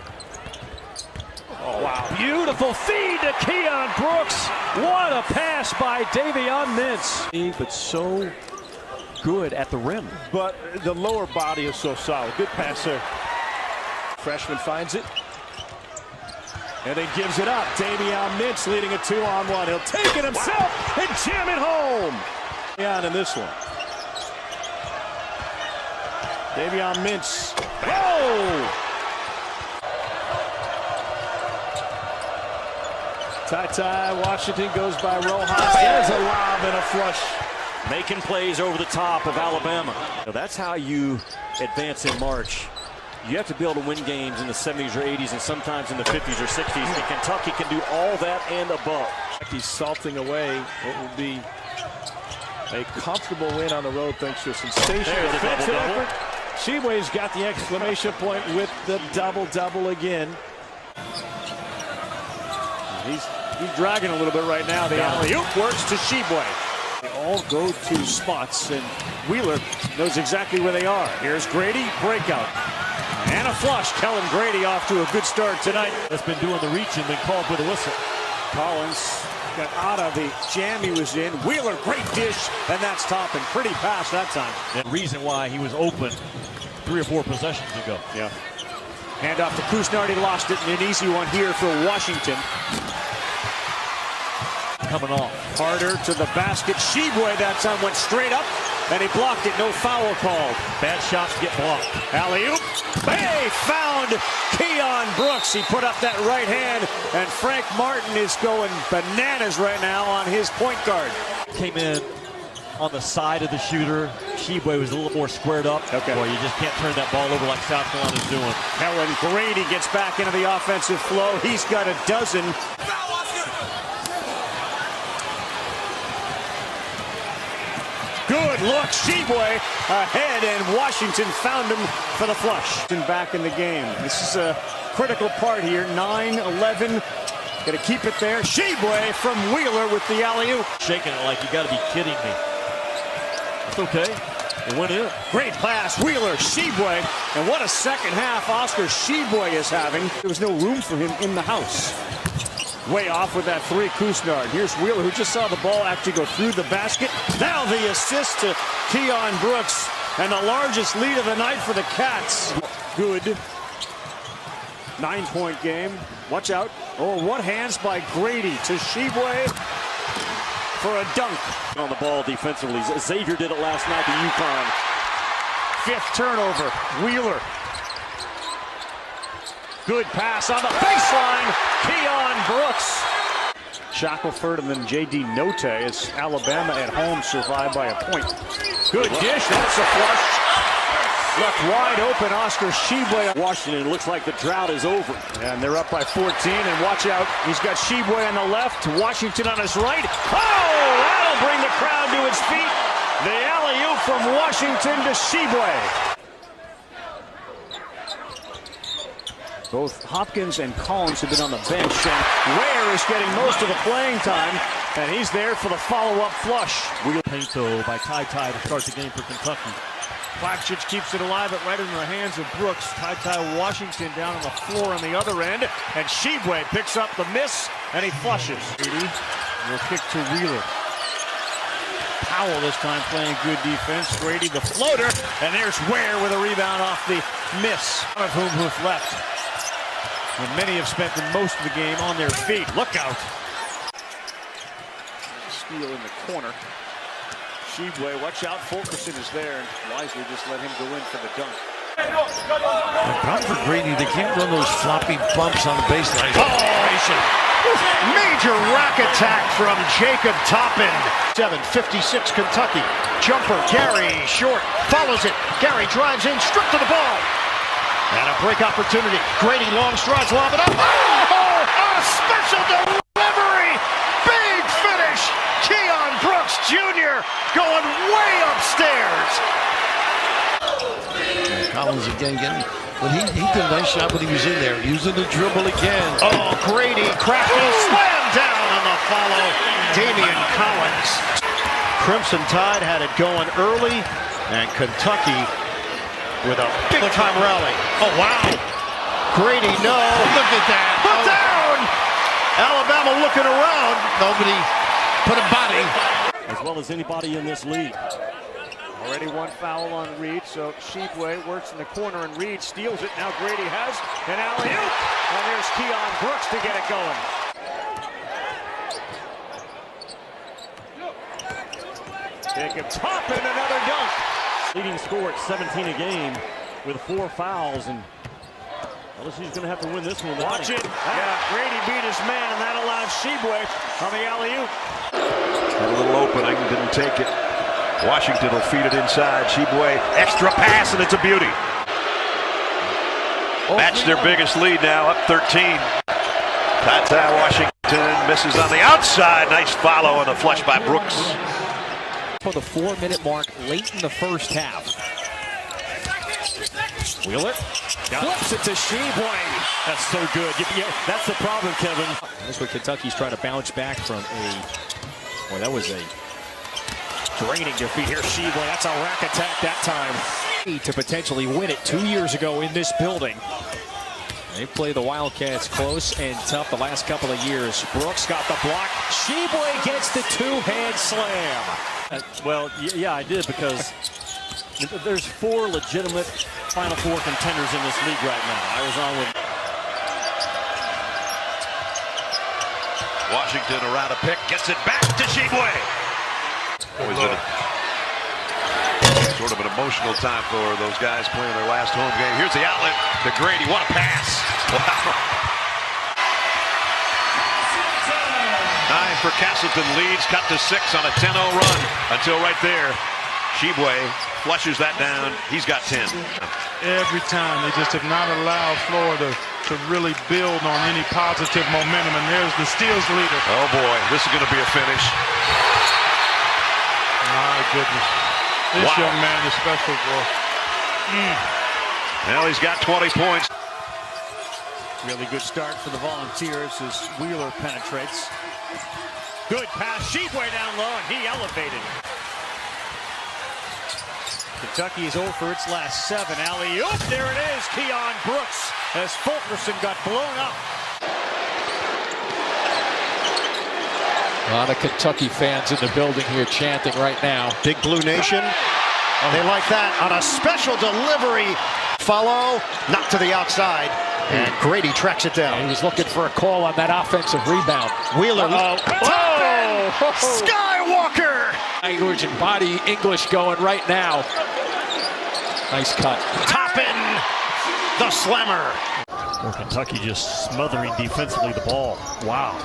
Oh, wow. Beautiful feed to Keon Brooks. What a pass by Davion Mintz. But so good at the rim. But the lower body is so solid. Good pass there. Freshman finds it. And then gives it up. Davion Mintz leading a 2-on-1. He'll take it himself and jam it home. Yeah, in this one. Davion Mintz. Oh! Ty Washington goes by Rojas. There's a lob and a flush. Making plays over the top of Alabama. So that's how you advance in March. You have to be able to win games in the 70s or 80s and sometimes in the 50s or 60s. And Kentucky can do all that and above. He's salting away what will be a comfortable win on the road thanks to a sensational defensive effort. Sheboy's got the exclamation point with the double-double again. He's dragging a little bit right now. The alley-oop works to Sheboy. They all go to spots, and Wheeler knows exactly where they are. Here's Grady, breakout. And a flush. Kellen Grady off to a good start tonight. That's been doing the reach and been called with a whistle. Collins got out of the jam he was in. Wheeler, great dish, and that's topping. Pretty pass that time. The reason why he was open 3 or 4 possessions ago. Yeah. Hand off to Kusnard. He lost it, and an easy one here for Washington. Coming off. Harder to the basket. Sheboy that time went straight up, and he blocked it. No foul called. Bad shots get blocked. Alley-oop. They found Keon Brooks. He put up that right hand, and Frank Martin is going bananas right now on his point guard. Came in on the side of the shooter. Sheboy was a little more squared up. Okay. Boy, you just can't turn that ball over like South Carolina's doing. Kellen Grady gets back into the offensive flow. He's got a dozen. Good look, Sheboy ahead, and Washington found him for the flush. Back in the game. This is a critical part here. 9-11. Got to keep it there. Sheboy from Wheeler with the alley-oop. Shaking it like you got to be kidding me. It's okay. It went in. Great pass. Wheeler, Sheboy. And what a second half Oscar Sheboy is having. There was no room for him in the house. Way off with that 3, Kusnard. Here's Wheeler, who just saw the ball actually go through the basket. Now the assist to Keon Brooks, and the largest lead of the night for the Cats. Good. 9-point game. Watch out. Oh, what hands by Grady to Sheboy for a dunk. On the ball defensively. Xavier did it last night to UConn. 5th turnover. Wheeler. Good pass on the baseline. Keon Brooks. Shackelford and then J.D. Note as Alabama at home survived by a point. Good dish. That's a flush. Left wide open, Oscar Shibwe. Washington, looks like the drought is over. And they're up by 14, and watch out. He's got Shibwe on the left, Washington on his right. Oh, that'll bring the crowd to its feet. The alley-oop from Washington to Shibwe. Both Hopkins and Collins have been on the bench, and Ware is getting most of the playing time, and he's there for the follow-up flush. Pinto by Ty to start the game for Kentucky. Klavchich keeps it alive, but right in the hands of Brooks. Ty Washington down on the floor on the other end, and Shibwe picks up the miss, and he flushes. Will kick to Wheeler. Powell this time playing good defense. Grady the floater, and there's Ware with a rebound off the miss. One of whom left. When many have spent the most of the game on their feet. Look out. Steal in the corner. Shibwe, watch out. Fulkerson is there, and wisely just let him go in for the dunk. The problem for Grady, they can't run those floppy bumps on the baseline. Major rack attack from Jacob Toppin. 7:56 Kentucky. Jumper, Gary short, follows it. Gary drives in, stripped to the ball. And a break opportunity. Grady long strides, lob it up. Oh, a special delivery. Big finish. Keon Brooks Jr. going way upstairs. Collins again getting, but he did a nice job when he was in there, using the dribble again. Oh, Grady crafty slam down on the follow. Damian Collins. Crimson Tide had it going early, and Kentucky with a big-time rally. Oh, wow. Grady, no. Look at that. Put down. Alabama looking around. Nobody put a body. As well as anybody in this league. Already one foul on Reed, so Shibwe works in the corner, and Reed steals it. Now Grady has an alley-oop. And there's Keon Brooks to get it going. Jacob Toppin, another dunk. Leading score at 17 a game with 4 fouls, and LSU's going to have to win this one. Watch it. Yeah, Grady beat his man, and that allows Shibwe on the alley-oop. Had a little opening, didn't take it. Washington will feed it inside. Shibwe, extra pass, and it's a beauty. Match their biggest lead now, up 13. Washington misses on the outside. Nice follow and a flush by Brooks. For the 4-minute mark late in the first half. Wheeler flips it to Shibwe. That's so good. Yeah, that's the problem, Kevin. That's what Kentucky's trying to bounce back from boy, that was a draining defeat here. Shibwe, that's a rack attack that time. To potentially win it 2 years ago in this building. They play the Wildcats close and tough the last couple of years. Brooks got the block. Shibwe gets the two-hand slam. Well, yeah, I did, because there's 4 legitimate Final Four contenders in this league right now. I was on with Washington around a pick, gets it back to Shibwe. Always sort of an emotional time for those guys playing their last home game. Here's the outlet to Grady. What a pass. Wow. 9 for Castleton, leads cut to 6 on a 10-0 run until right there. Shibwe flushes that down. He's got 10. Every time they just have not allowed Florida to really build on any positive momentum, and there's the steals leader. Oh boy, this is going to be a finish. My goodness. This young man is special, boy. Well, he's got 20 points. Really good start for the Volunteers as Wheeler penetrates. Good pass. Shibwe down low, and he elevated. Kentucky is 0 for its last 7. Alley-oop. There it is. Keon Brooks as Fulkerson got blown up. A lot of Kentucky fans in the building here chanting right now. Big Blue Nation. They like that on a special delivery. Follow, not to the outside. And Grady tracks it down. He was looking for a call on that offensive rebound. Wheeler. Skywalker. Language and body English going right now. Nice cut. Toppin, the slammer. Kentucky just smothering defensively the ball. Wow.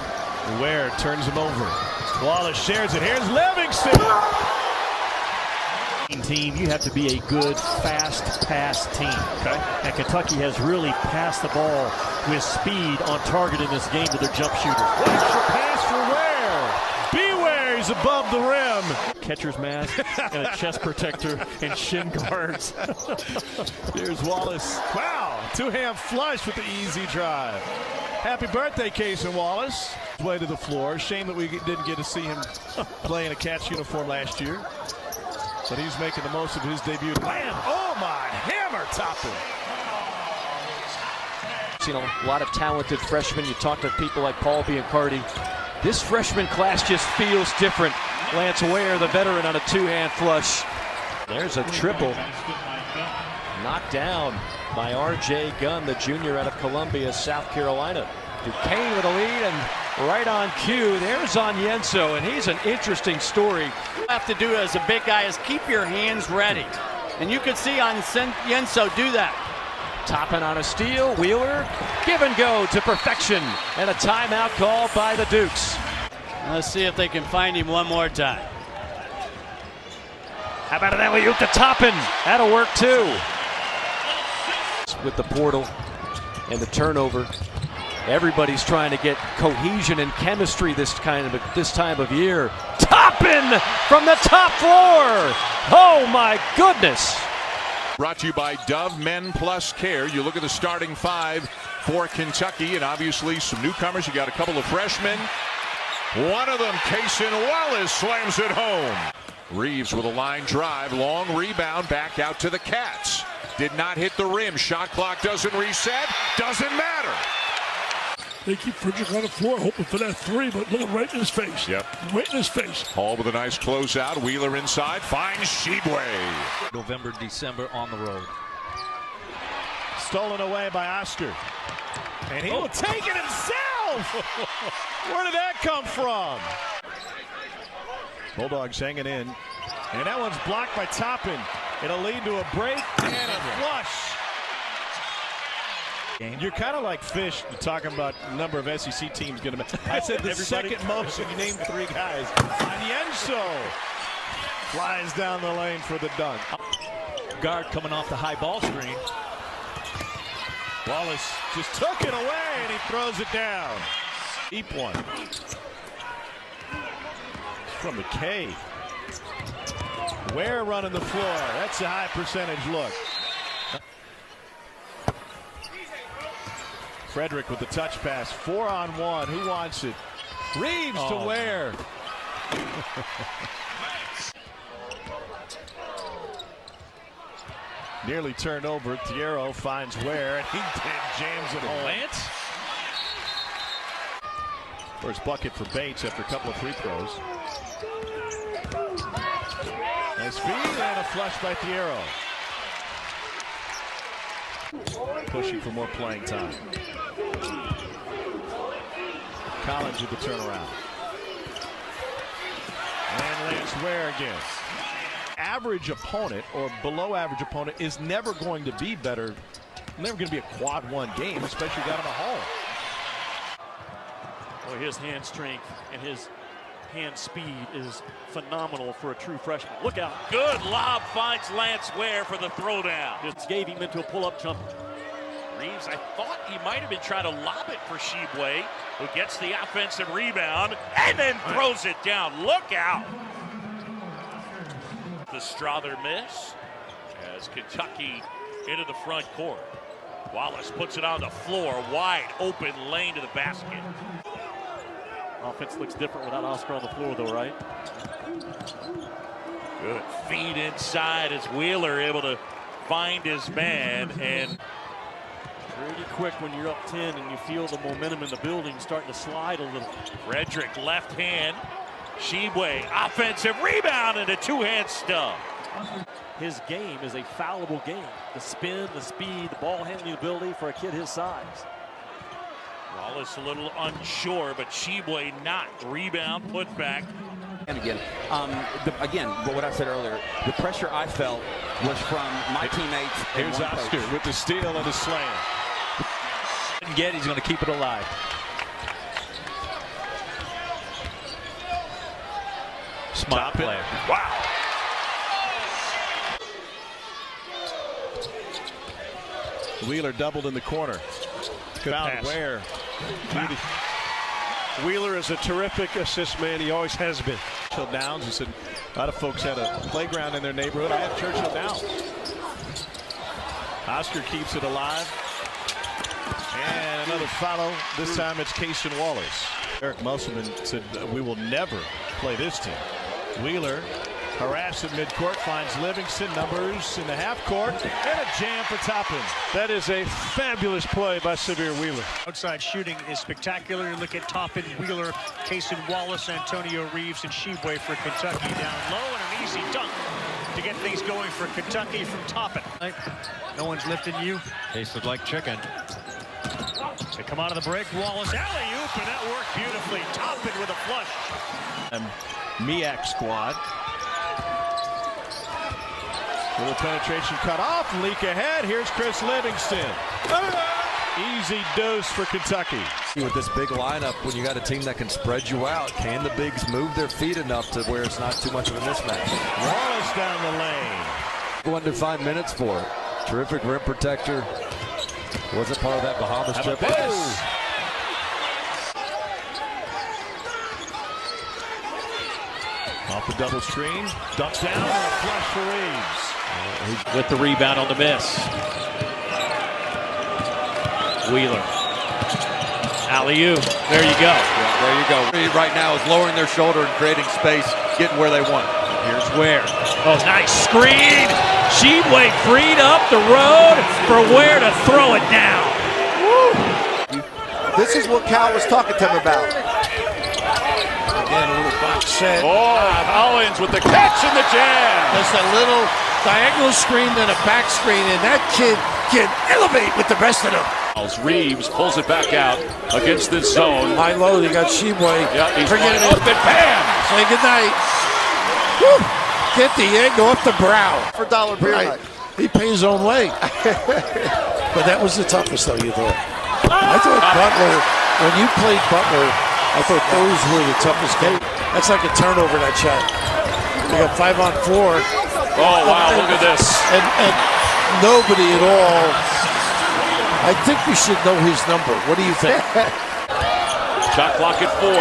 Ware turns him over. Wallace shares it. Here's Livingston. Team, you have to be a good, fast pass team. Okay. And Kentucky has really passed the ball with speed on target in this game to their jump shooters. Extra pass for Ware. Beware, he's above the rim. Catcher's mask and a chest protector and shin guards. Here's Wallace. Wow, two-hand flush with the easy drive. Happy birthday, Casey Wallace. Way to the floor. Shame that we didn't get to see him play in a Cats uniform last year. But he's making the most of his debut. Bam! Oh my, hammer Toppin. Seen a lot of talented freshmen. You talk to people like Paul Biancardi. This freshman class just feels different. Lance Ware, the veteran, on a two-hand flush. There's a triple. Knocked down by R.J. Gunn, the junior out of Columbia, South Carolina. Duquesne with a lead, and right on cue, there's Onyenso, and he's an interesting story. What you have to do as a big guy is keep your hands ready. And you could see Onyenso do that. Toppin on a steal, Wheeler, give and go to perfection, and a timeout call by the Dukes. Let's see if they can find him one more time. How about an alley-oop to Toppin? That'll work too. With the portal and the turnover, everybody's trying to get cohesion and chemistry this time of year. Toppin from the top floor. Oh my goodness. Brought to you by Dove Men Plus Care. You look at the starting five for Kentucky, and obviously some newcomers. You got a couple of freshmen. One of them, Cason Wallace, slams it home. Reeves with a line drive, long rebound, back out to the Cats. Did not hit the rim. Shot clock doesn't reset. Doesn't matter. They keep Frederick on the floor, hoping for that three, but look right in his face. Yep. Right in his face. Hall with a nice closeout. Wheeler inside. Finds Shibwe. November, December on the road. Stolen away by Oscar. And he will take it himself. Where did that come from? Bulldogs hanging in. And that one's blocked by Toppin. It'll lead to a break and a flush. You're kind of like Fish talking about the number of SEC teams going to. I said the second most. You named three guys. Onyenso flies down the lane for the dunk. Guard coming off the high ball screen. Wallace just took it away and he throws it down. Deep one. From McKay. Ware running the floor. That's a high percentage look. Frederick with the touch pass. 4-on-1. Who wants it? Reeves to Ware. Nearly turned over. Thiero finds Ware, and he jams it home. Lance. First bucket for Bates after a couple of free throws. Nice feed and a flush by Thiero. Pushing for more playing time. Collins with the turnaround. And Lance Ware again. Average opponent or below average opponent is never going to be better. Never going to be a quad one game, especially got him at home. Well, his hand strength and his hand speed is phenomenal for a true freshman. Look out. Good lob finds Lance Ware for the throwdown. Just gave him into a pull-up jumper. Reeves, I thought he might have been trying to lob it for Shibwe, who gets the offensive rebound and then throws it down. Look out. The Strother miss as Kentucky into the front court. Wallace puts it on the floor, wide open lane to the basket. Offense looks different without Oscar on the floor, though, right? Good feed inside as Wheeler able to find his man, and pretty quick when you're up 10 and you feel the momentum in the building starting to slide a little. Frederick left hand. Shibwe offensive rebound and a two-hand stub. His game is a fallible game. The spin, the speed, the ball handling ability for a kid his size. Wallace a little unsure, but Shibwe not. Rebound, put back. And again, what I said earlier, the pressure I felt was from my teammates. Here's Oscar with the steal and the slam. He's going to keep it alive. Smart play. Wow. Wheeler doubled in the corner. Good Found pass. Ware. Wheeler is a terrific assist man. He always has been. Churchill Downs. He said a lot of folks had a playground in their neighborhood. I had Churchill Downs. Oscar keeps it alive. And another follow. This time it's Cason Wallace. Eric Musselman said we will never play this team. Wheeler harassed at midcourt, finds Livingston, numbers in the half court, and a jam for Toppin. That is a fabulous play by Severe Wheeler. Outside shooting is spectacular. Look at Toppin, Wheeler, Cason Wallace, Antonio Reeves, and Sheboy for Kentucky down low, and an easy dunk to get things going for Kentucky from Toppin. No one's lifting you. Tasted like chicken. They come out of the break. Wallace alley-oop, and that worked beautifully. Toppin with a flush. MEAC squad. Little penetration cut off. Leak ahead. Here's Chris Livingston. Easy dose for Kentucky. With this big lineup, when you got a team that can spread you out, can the bigs move their feet enough to where it's not too much of a mismatch? Wallace down the lane. One to 5 minutes for it. Terrific rim protector. Wasn't part of that Bahamas trip. Off the double screen. Dump down and a flush for Reeves. With the rebound on the miss. Wheeler. Alley-oop. There you go. Yeah, there you go. Right now is lowering their shoulder and creating space, getting where they want. Here's Ware. Oh, nice screen. Sheboy freed up the road for Ware to throw it down. Woo. This is what Cal was talking to him about. Again, a little box set. Oh, Collins with the catch and the jam. Just a little diagonal screen and a back screen, and that kid can elevate with the rest of them. Reeves pulls it back out against this zone. High low, they got Sheboy. Yeah, he's Forget wide it. open. Bam! Say goodnight. Woo. Get the egg off the brow. For dollar beer night. He pays his own way. But that was the toughest, though, you thought. I thought Butler, when you played Butler, I thought those were the toughest game. That's like a turnover, that shot. They got 5 on 4. Oh, wow, look at this. And nobody at all. I think we should know his number. What do you think? Shot clock at 4.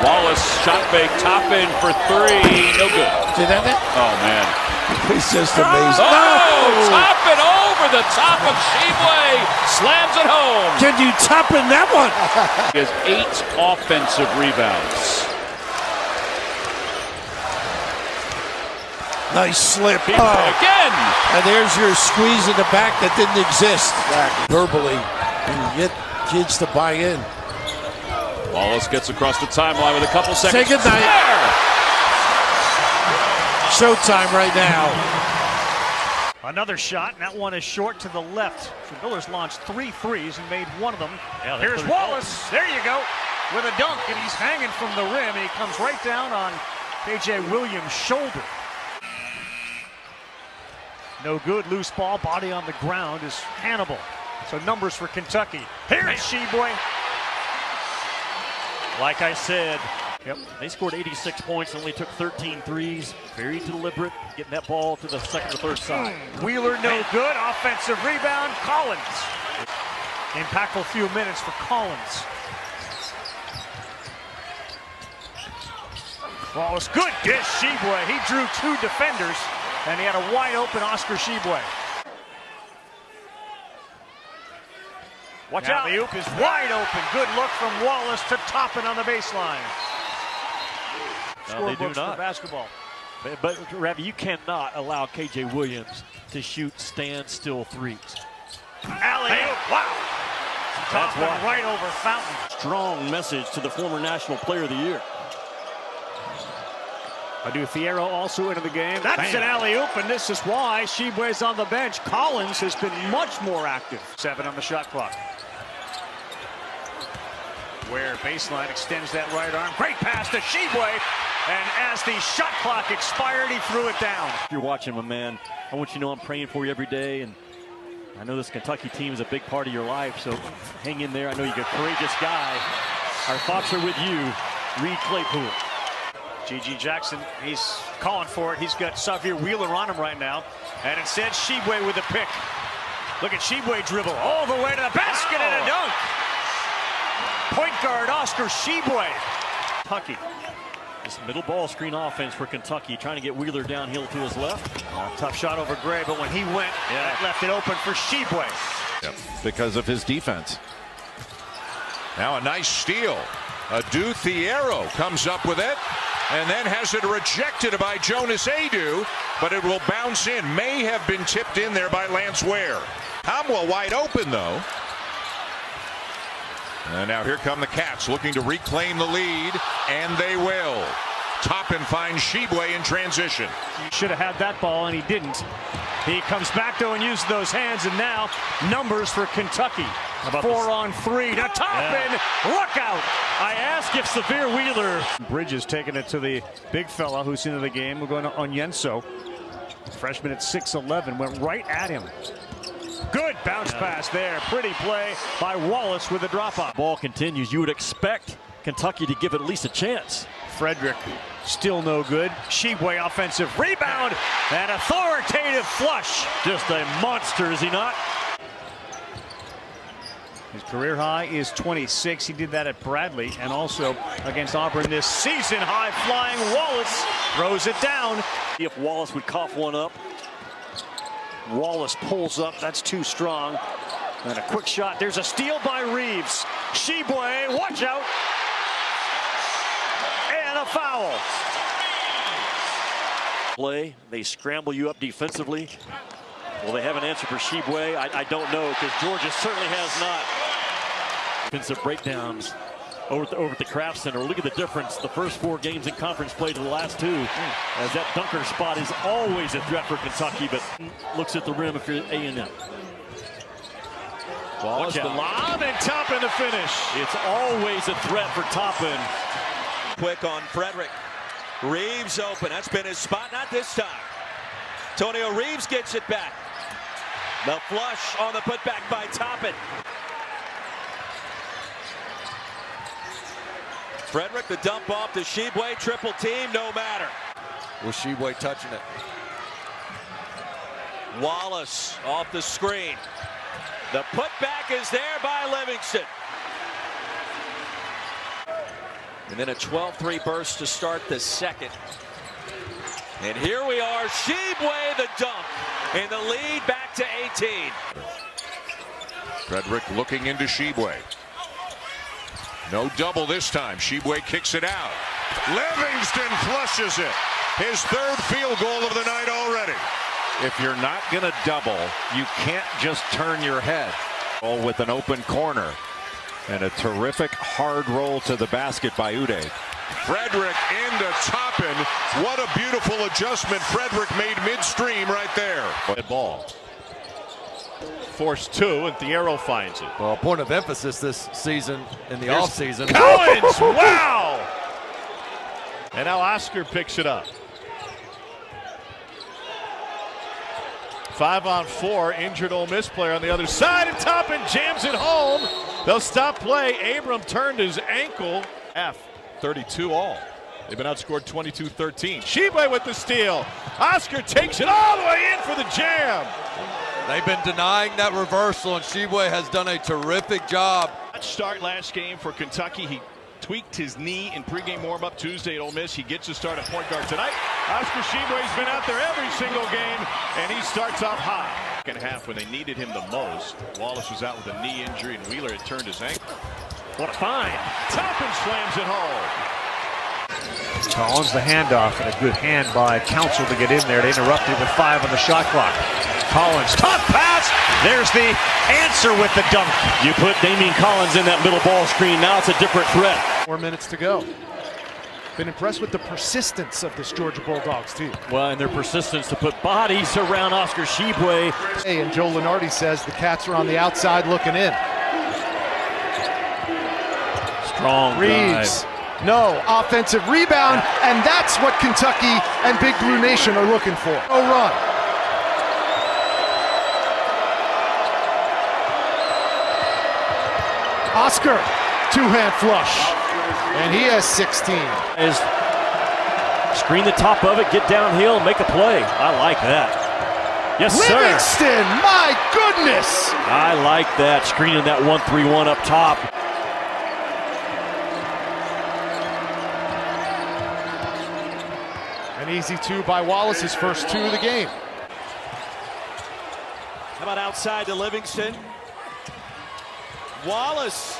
Wallace, shot fake, Toppin for 3. No good. See that? Oh, man. He's just amazing. Oh, Toppin over the top of Sheboy. Slams it home. Can you Toppin that one? He has 8 offensive rebounds. Nice slip. Again. And there's your squeeze in the back that didn't exist. Verbally, you get kids to buy in. Wallace gets across the timeline with a couple seconds. Say goodnight. Showtime right now. Another shot, and that one is short to the left. So Miller's launched 3 threes and made one of them. Yeah, here's Wallace. There you go. With a dunk, and he's hanging from the rim. And he comes right down on K.J. Williams' shoulder. No good. Loose ball. Body on the ground is Hannibal. So numbers for Kentucky. Here's Sheboy. Like I said, they scored 86 points, only took 13 threes. Very deliberate, getting that ball to the second or third side. Wheeler no good. Offensive rebound. Collins. Impactful few minutes for Collins. Wallace, good dish, Sheboy. He drew 2 defenders, and he had a wide open Oscar Sheboy. Watch out. The oop is wide open. Good look from Wallace to Toppin on the baseline. No, they do Scorebooks not. for basketball. But Ravi, you cannot allow K.J. Williams to shoot standstill threes. Alley-oop. Wow. Toppin right over Fountain. Strong message to the former National Player of the Year. Adu Fierro also into the game. That's an alley-oop, and this is why Sheboy's on the bench. Collins has been much more active. 7 on the shot clock. Where baseline extends that right arm. Great pass to Sheboy. And as the shot clock expired, he threw it down. If you're watching, my man, I want you to know I'm praying for you every day. And I know this Kentucky team is a big part of your life, so hang in there. I know you're a courageous guy. Our thoughts are with you, Reed Claypool. G.G. Jackson, he's calling for it. He's got Xavier Wheeler on him right now. And instead, Sheboy with a pick. Look at Sheboy dribble all the way to the basket and a dunk. Point guard Oscar Sheboy. Kentucky. This middle ball screen offense for Kentucky, trying to get Wheeler downhill to his left. Tough shot over Gray, but when he went, that left it open for Sheboy. Yep, because of his defense. Now a nice steal. Adu Thiero comes up with it and then has it rejected by Jonas Adu, but it will bounce in. May have been tipped in there by Lance Ware. Hamwell wide open though. And now here come the Cats looking to reclaim the lead, and they will. Toppin finds Sheboy in transition. Should have had that ball, and he didn't. He comes back, though, and uses those hands, and now numbers for Kentucky. 4 on 3 to Toppin. Look out! I ask if Xavier Wheeler. Bridges taking it to the big fella who's into the game. We're going to Onyenso. Freshman at 6'11", went right at him. Good bounce pass there. Pretty play by Wallace with a drop-off. Ball continues. You would expect Kentucky to give it at least a chance. Frederick still no good. Sheboy offensive rebound and authoritative flush. Just a monster, is he not? His career high is 26. He did that at Bradley and also against Auburn this season. High flying Wallace throws it down. If Wallace would cough one up. Wallace pulls up. That's too strong. And a quick shot. There's a steal by Reeves. Sheboy, watch out. And a foul. Play. They scramble you up defensively. Will they have an answer for Sheboy? I don't know, because Georgia certainly has not. Defensive breakdowns over at the Kraft Center. Look at the difference. The first 4 games in conference play to the last 2. As that dunker spot is always a threat for Kentucky, but looks at the rim if you're A&M. Wallace the lob and Toppin to finish. It's always a threat for Toppin. Quick on Frederick. Reeves open. That's been his spot. Not this time. Antonio Reeves gets it back. The flush on the putback by Toppin. Frederick, the dump off to Sheboy. Triple team, no matter. Was Sheboy touching it? Wallace off the screen. The putback is there by Livingston. And then a 12-3 burst to start the second. And here we are, Sheboy the dunk. And the lead back to 18. Frederick looking into Sheboy. No double this time. Sheboy kicks it out. Livingston flushes it. His 3rd field goal of the night already. If you're not going to double, you can't just turn your head. With an open corner. And a terrific hard roll to the basket by Uday. Frederick into Toppin. What a beautiful adjustment Frederick made midstream right there. Ball. Forced 2, and Thiero finds it. Well, a point of emphasis this season in the offseason. Collins, wow! And now Oscar picks it up. 5 on 4, injured Ole Miss player on the other side, and Toppin jams it home. They'll stop play. Abram turned his ankle. 32 all. They've been outscored 22-13. Sheboy with the steal. Oscar takes it all the way in for the jam. They've been denying that reversal, and Sheboy has done a terrific job. Start last game for Kentucky. He tweaked his knee in pregame warm-up Tuesday at Ole Miss. He gets a start at point guard tonight. Oscar Sheboy's been out there every single game, and he starts off hot. Second half when they needed him the most. Wallace was out with a knee injury, and Wheeler had turned his ankle. What a find. Toppin slams it home. Collins the handoff, and a good hand by Council to get in there to interrupt it with 5 on the shot clock. Collins, tough pass. There's the answer with the dunk. You put Damian Collins in that middle ball screen. Now it's a different threat. 4 minutes to go. Been impressed with the persistence of this Georgia Bulldogs team. Well, and their persistence to put bodies around Oscar Sheboy. Hey, and Joe Lenardi says the Cats are on the outside looking in. Strong Reeves. drive. No, offensive rebound, and that's what Kentucky and Big Blue Nation are looking for. No run. Oscar, 2-hand flush, and he has 16. Screen the top of it, get downhill, make a play. I like that. Yes, Livingston, sir. my goodness! I like that. Screening that 1-3-1 up top. An easy two by Wallace, his first two of the game. How about outside to Livingston? Wallace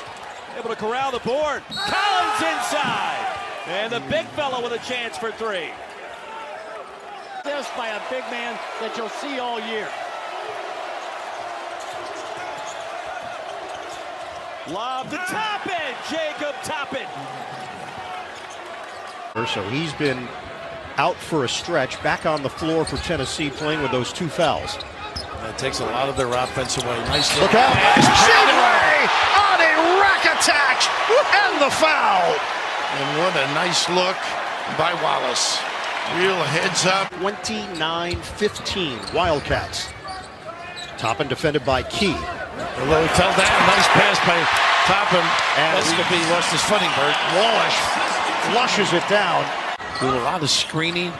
able to corral the board. Collins inside. And the big fella with a chance for three. This by a big man that you'll see all year. Lob to Toppin. Jacob Toppin. So he's been out for a stretch, back on the floor for Tennessee, playing with those two fouls. That takes a lot of their offense away. Nice look out. Shibway on a rack attack and the foul. And what a nice look by Wallace. Real heads up. 29-15 Wildcats. Toppin defended by Key. Although he fell down, nice pass by Toppin. And Escobee lost his footing, Bert. Wallace flushes it down. Doing a lot of screening.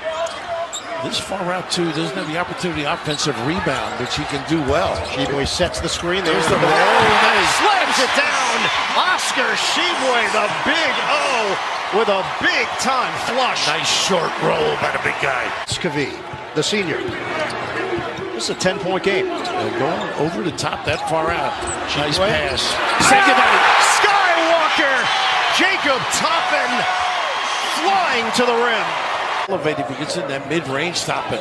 This far out, too, doesn't have the opportunity offensive rebound, which he can do well. Shibway sets the screen. There's the ball. Nice. Slams it down. Oscar Shibway, the big O, with a big-time flush. Nice short roll by the big guy. Scavee, the senior. This is a 10-point game. Going over the top that far out. Nice pass. Skywalker! Jacob Toppin flying to the rim. Elevated if he gets in that mid-range, Toppin.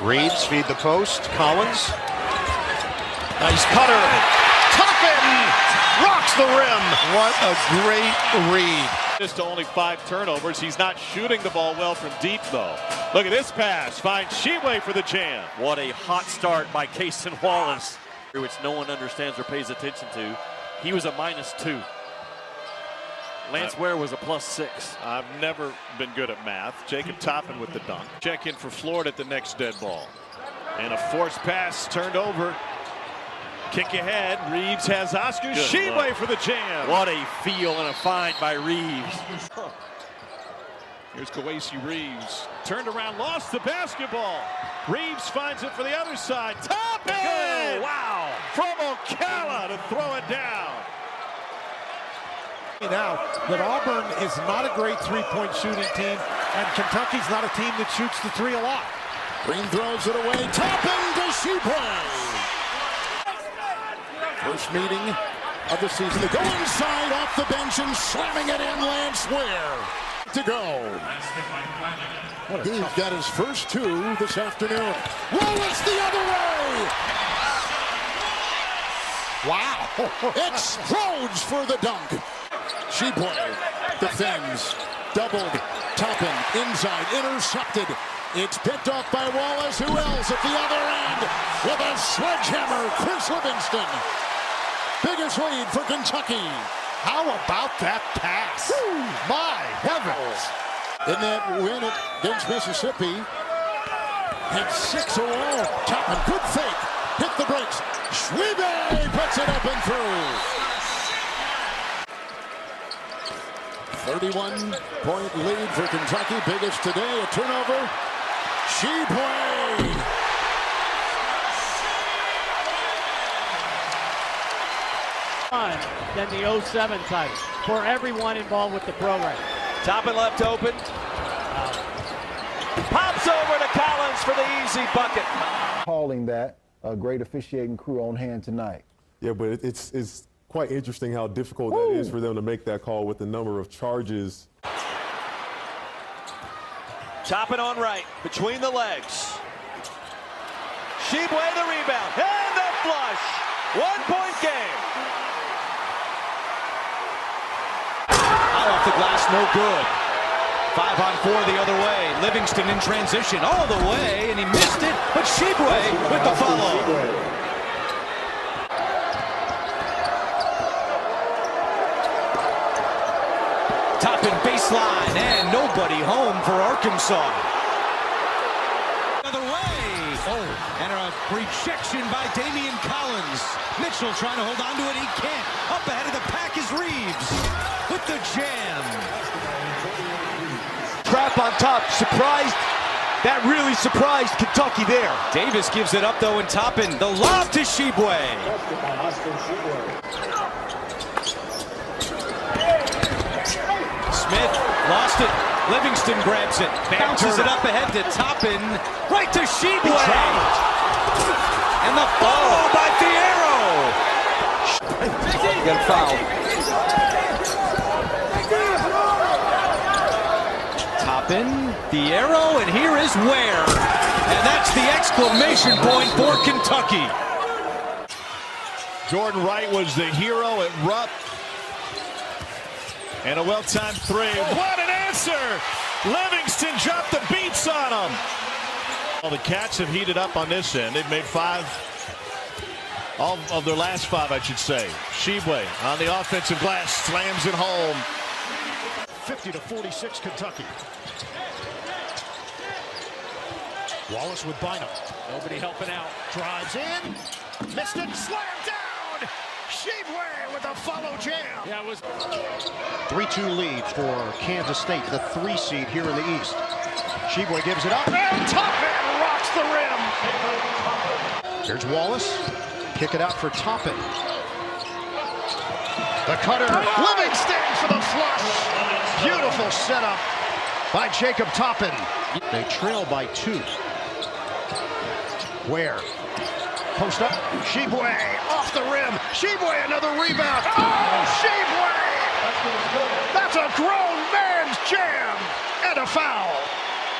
Reeves feed the post. Collins. Nice cutter. Toppin rocks the rim. What a great read. Just only 5 turnovers. He's not shooting the ball well from deep, though. Look at this pass. Finds Shibway for the jam. What a hot start by Cason Wallace, which no one understands or pays attention to. He was a -2. Lance Ware was a +6. I've never been good at math. Jacob Toppin with the dunk. Check in for Florida at the next dead ball. And a forced pass turned over. Kick ahead. Reeves has Oscar Shibway for the jam. What a feel and a find by Reeves. Here's Kawasi Reeves. Turned around, lost the basketball. Reeves finds it for the other side. Toppin! Oh, wow. From Ocala to throw it down. Now that Auburn is not a great three-point shooting team, and Kentucky's not a team that shoots the three a lot. Green throws it away. Toppin to Shibway. First meeting of the season. They go inside off the bench and slamming it in. Lance Ware to go. He's got his first 2 this afternoon. Wallace the other way. Wow. Explodes for the dunk. Shibway defends. Doubled. Toppin inside. Intercepted. It's picked off by Wallace. Who else at the other end? With a sledgehammer. Chris Livingston. Biggest lead for Kentucky. How about that pass? Woo, my heavens. In that win against Mississippi, had 6 alone. Toppin, good fake. Hit the brakes. Shibway puts it up and through. 31-point lead for Kentucky. Biggest today. A turnover. Shibway. Than the 07 title for everyone involved with the program. Toppin left open. Pops over to Collins for the easy bucket. Calling that a great officiating crew on hand tonight. Yeah, but it's quite interesting how difficult that is for them to make that call with the number of charges. Toppin on right, between the legs. Shibway the rebound, and the flush. 1-point game. Off the glass, no good. 5-on-4 the other way. Livingston in transition all the way, and he missed it, but Shibway with the follow. Toppin baseline, and nobody home for Arkansas. Other way. Oh, and a rejection by Damian Collins. Mitchell trying to hold on to it, he can't. Up ahead of the pack is Reeves with the jam. Crowd up on top. Surprised. That really surprised Kentucky there. Davis gives it up, though, and Toppin. The lob to Shibwe. Smith lost it. Livingston grabs it. Bounces it up ahead to Toppin. Right to Shibwe. And the follow by Fierro. You got a foul. Toppin, Fierro, and here is Ware. And that's the exclamation point for Kentucky. Jordan Wright was the hero at Rupp. And a well-timed three. What an answer! Livingston dropped the beats on him. Well, the Cats have heated up on this end. They've made 5, all of their last 5, I should say. Shibwe on the offensive glass, slams it home. 50-46 Kentucky. Wallace with Bynum. Nobody helping out. Drives in. Missed it. Slammed down. Shibwe with a follow jam. Yeah, it was 3-2 lead for Kansas State, the 3 seed here in the East. Shibwe gives it up. And Toppin rocks the rim. Here's Wallace. Kick it out for Toppin. The cutter. Livingston for the flush. Beautiful setup by Jacob Toppin. They trail by 2. Ware. Post up. Shibwe off the rim. Shibwe another rebound. Oh, Shibwe! That's a grown man's jam and a foul.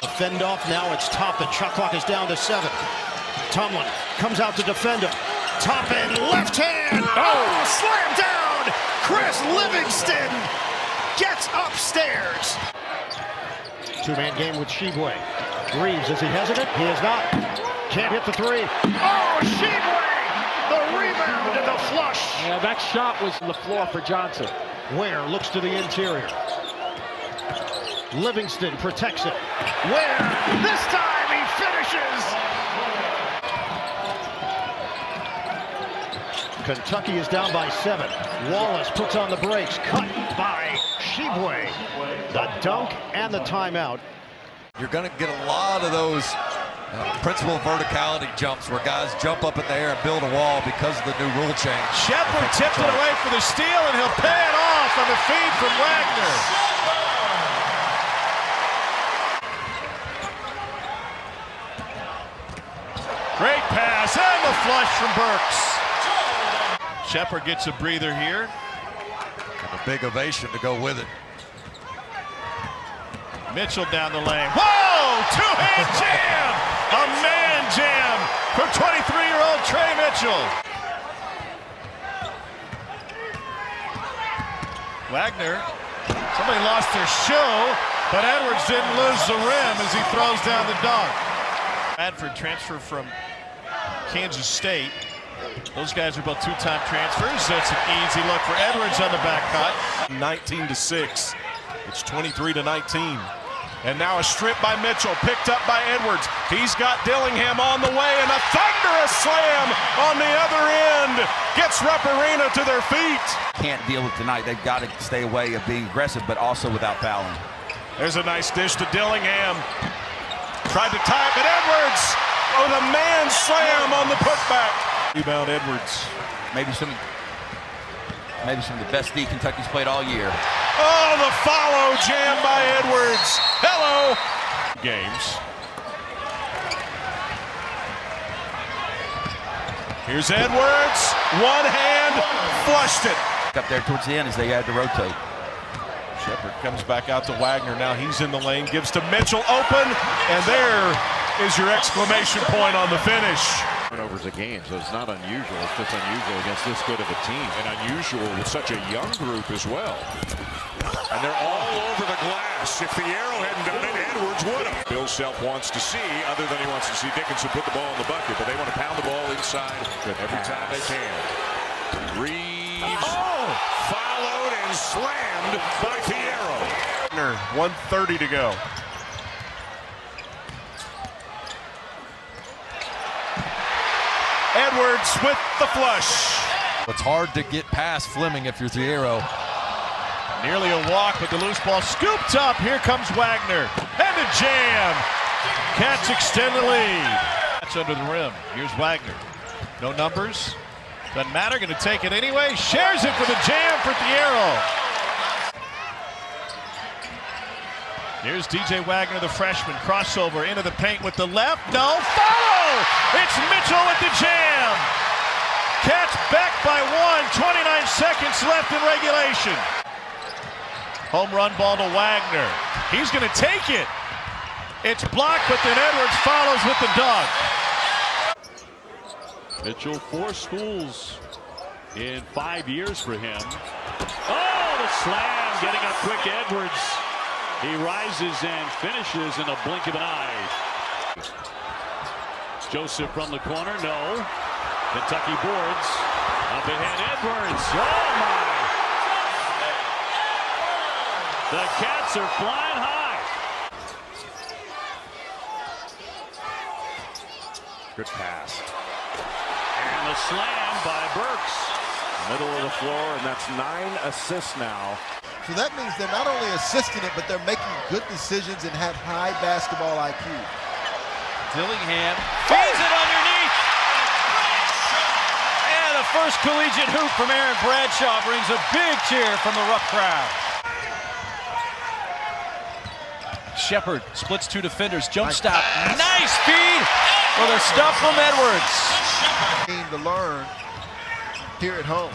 A fend off now. It's Toppin. Shot clock is down to 7. Tomlin comes out to defend him. Toppin left hand. Oh, slam down. Chris Livingston gets upstairs. 2-man game with Shibwe. Reeves, is he hesitant? He is not. Can't hit the 3. Oh, Shibwe! The rebound and the flush. Yeah, that shot was on the floor for Johnson. Ware looks to the interior. Livingston protects it. Ware, this time he finishes. Kentucky is down by 7. Wallace puts on the brakes. Cut by Shibwe. The dunk and the timeout. You're going to get a lot of those principal verticality jumps where guys jump up in the air and build a wall because of the new rule change. Shepard tipped it away for the steal, and he'll pay it off on the feed from Wagner. Great pass, and the flush from Burks. Shepard gets a breather here. And a big ovation to go with it. Mitchell down the lane. Whoa! Two-hand jam! A man jam for 23-year-old Trey Mitchell. Wagner, somebody lost their shoe, but Edwards didn't lose the rim as he throws down the dunk. Bradford transfer from Kansas State. Those guys are both 2-time transfers. That's an easy look for Edwards on the back cut. 19-6. It's 23-19. And now a strip by Mitchell, picked up by Edwards. He's got Dillingham on the way, and a thunderous slam on the other end. Gets Rupp Arena to their feet. Can't deal with tonight. They've got to stay away of being aggressive, but also without fouling. There's a nice dish to Dillingham. Tried to tie it, but Edwards with a man slam on the putback. Rebound Edwards. Maybe some of the best D Kentucky's played all year. Oh, the follow jam by Edwards. Hello. Games. Here's Edwards. One hand, flushed it. Up there towards the end as they had to rotate. Shepard comes back out to Wagner. Now he's in the lane, gives to Mitchell, open, and there is your exclamation point on the finish. Turnovers a game, so it's not unusual. It's just unusual against this good of a team, and unusual with such a young group as well. And they're all over the glass. If Fierro hadn't done it, Edwards would have. Bill Self wants to see, other than he wants to see Dickinson put the ball in the bucket, but they want to pound the ball inside every time they can. Reeves followed and slammed by Fierro. 1:30 to go. Edwards with the flush. It's hard to get past Fleming if you're Fierro. Nearly a walk, but the loose ball scooped up. Here comes Wagner. the jam. Cats extend the lead. That's under the rim. Here's Wagner. No numbers. Doesn't matter. Going to take it anyway. Shares it for the jam for Thiero. Here's DJ Wagner, the freshman. Crossover into the paint with the left. No. Follow! It's Mitchell with the jam. Cats back by 1. 29 seconds left in regulation. Home run ball to Wagner. He's going to take it. It's blocked, but then Edwards follows with the dunk. Mitchell, 4 schools in 5 years for him. Oh, the slam, getting up quick, Edwards. He rises and finishes in a blink of an eye. Joseph from the corner, no. Kentucky boards. Up ahead, Edwards. Oh, my. The Cats are flying high. Good pass. And the slam by Burks. Middle of the floor, and that's 9 assists now. So that means they're not only assisting it, but they're making good decisions and have high basketball IQ. Dillingham feeds it underneath. And the first collegiate hoop from Aaron Bradshaw brings a big cheer from the Rupp crowd. Shepard splits 2 defenders, jump stop. Nice feed for the stuff from Edwards. To learn here at home.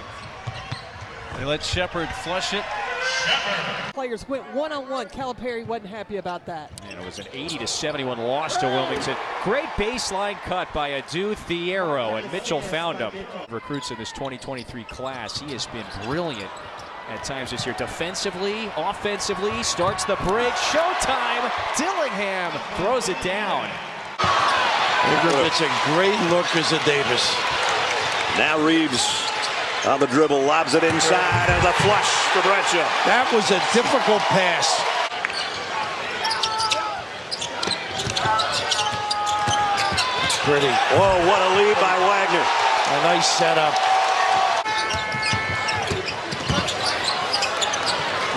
They let Shepard flush it. Players went one-on-one. Calipari wasn't happy about that. And it was an 80-71 loss to Wilmington. Great baseline cut by Adu Thiero, and Mitchell found him. Recruits in this 2023 class, he has been brilliant at times this year. Defensively, offensively, starts the break. Showtime! Dillingham throws it down. It's a great look as a Davis. Now Reeves on the dribble, lobs it inside as a flush for Bradshaw. That was a difficult pass. Pretty. Whoa, what a lead by Wagner. A nice setup.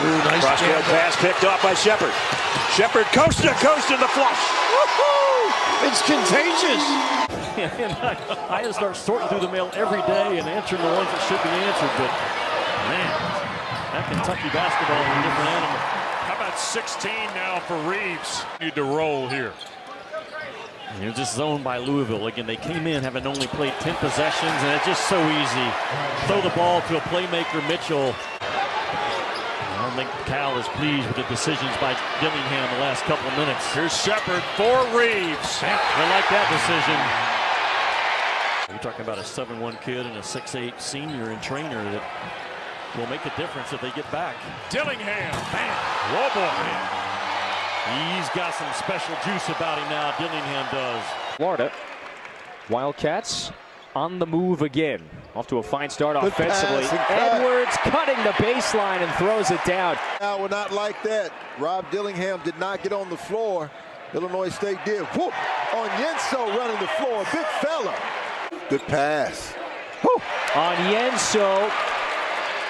Ooh, nice cross-field pass picked off by Shepard. Shepard coast to coast in the flush. Woo-hoo! It's contagious. I had to start sorting through the mail every day and answering the ones that should be answered, but man, that Kentucky basketball is a different animal. How about 16 now for Reeves? Need to roll here. And they're just zoned by Louisville. Again, they came in having only played 10 possessions, and it's just so easy. Throw the ball to a playmaker, Mitchell. I don't think Cal is pleased with the decisions by Dillingham the last couple of minutes. Here's Shepard for Reeves. They like that decision. You're talking about a 7'1" kid and a 6'8" senior and trainer that will make a difference if they get back. Dillingham, man, whoa boy. He's got some special juice about him now, Dillingham does. Florida, Wildcats on the move again. Off to a fine start offensively. Edwards cutting the baseline and throws it down. Now we're not like that. Rob Dillingham did not get on the floor. Illinois State did. Whoop! On Yenso running the floor, big fella. Good pass. Onyenso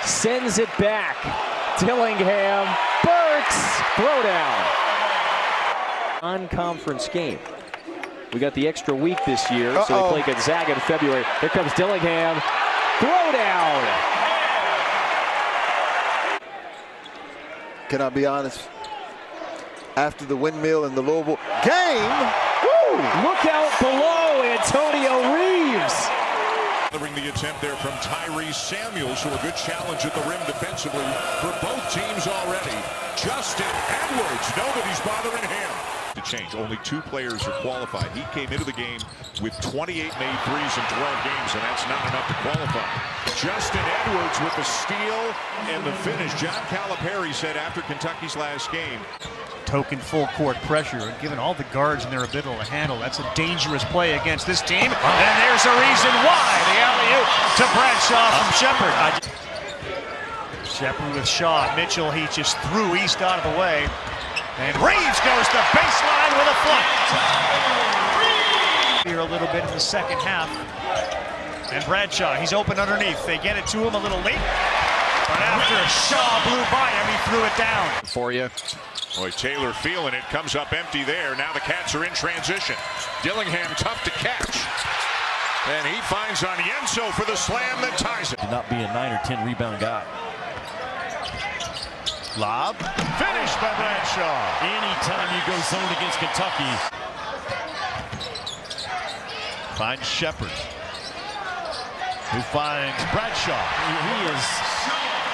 sends it back. Dillingham, Burks, throwdown. On-conference game. We got the extra week this year, so they play Gonzaga in February. Here comes Dillingham, throwdown. Can I be honest? After the windmill in the Louisville game, woo! Look out below, Antonio Reeves. The attempt there from Tyrese Samuels, who a good challenge at the rim defensively for both teams already. Justin Edwards, nobody's bothering him. To change, only 2 players are qualified. He came into the game with 28 made threes in 12 games, and that's not enough to qualify. Justin Edwards with the steal and the finish. John Calipari said after Kentucky's last game, token full court pressure, and given all the guards and their ability to handle, that's a dangerous play against this team. And there's a reason why. The alley-oop to Bradshaw from Shepard. Shepard with Shaw. Mitchell, he just threw East out of the way. And Reeves goes to baseline with a flush. Here a little bit in the second half. And Bradshaw, he's open underneath. They get it to him a little late. But after Shaw blew by him, he threw it down. For you. Boy, Taylor feeling it, comes up empty there. Now the Cats are in transition. Dillingham tough to catch. And he finds Onyenso for the slam that ties it. Not be a 9 or 10 rebound guy. Lob. Finished by Bradshaw. Anytime you go zone against Kentucky. Finds Shepard, who finds Bradshaw.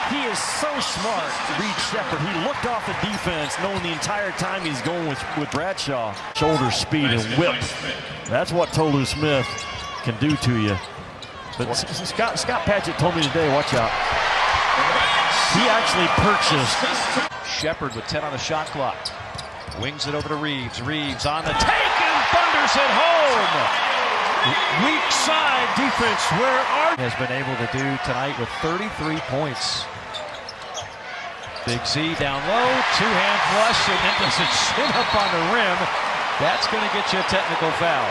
He is so smart to read Shepard. He looked off the defense knowing the entire time he's going with Bradshaw. Shoulder speed and whip. That's what Tolu Smith can do to you. But Scott Patchett told me today, watch out. He actually purchased. Shepard with 10 on the shot clock. Wings it over to Reeves. Reeves on the take and thunders it home. Weak side defense. Where are has been able to do tonight with 33 points. Big Z down low, two-hand flush, and then does it sit up on the rim. That's going to get you a technical foul.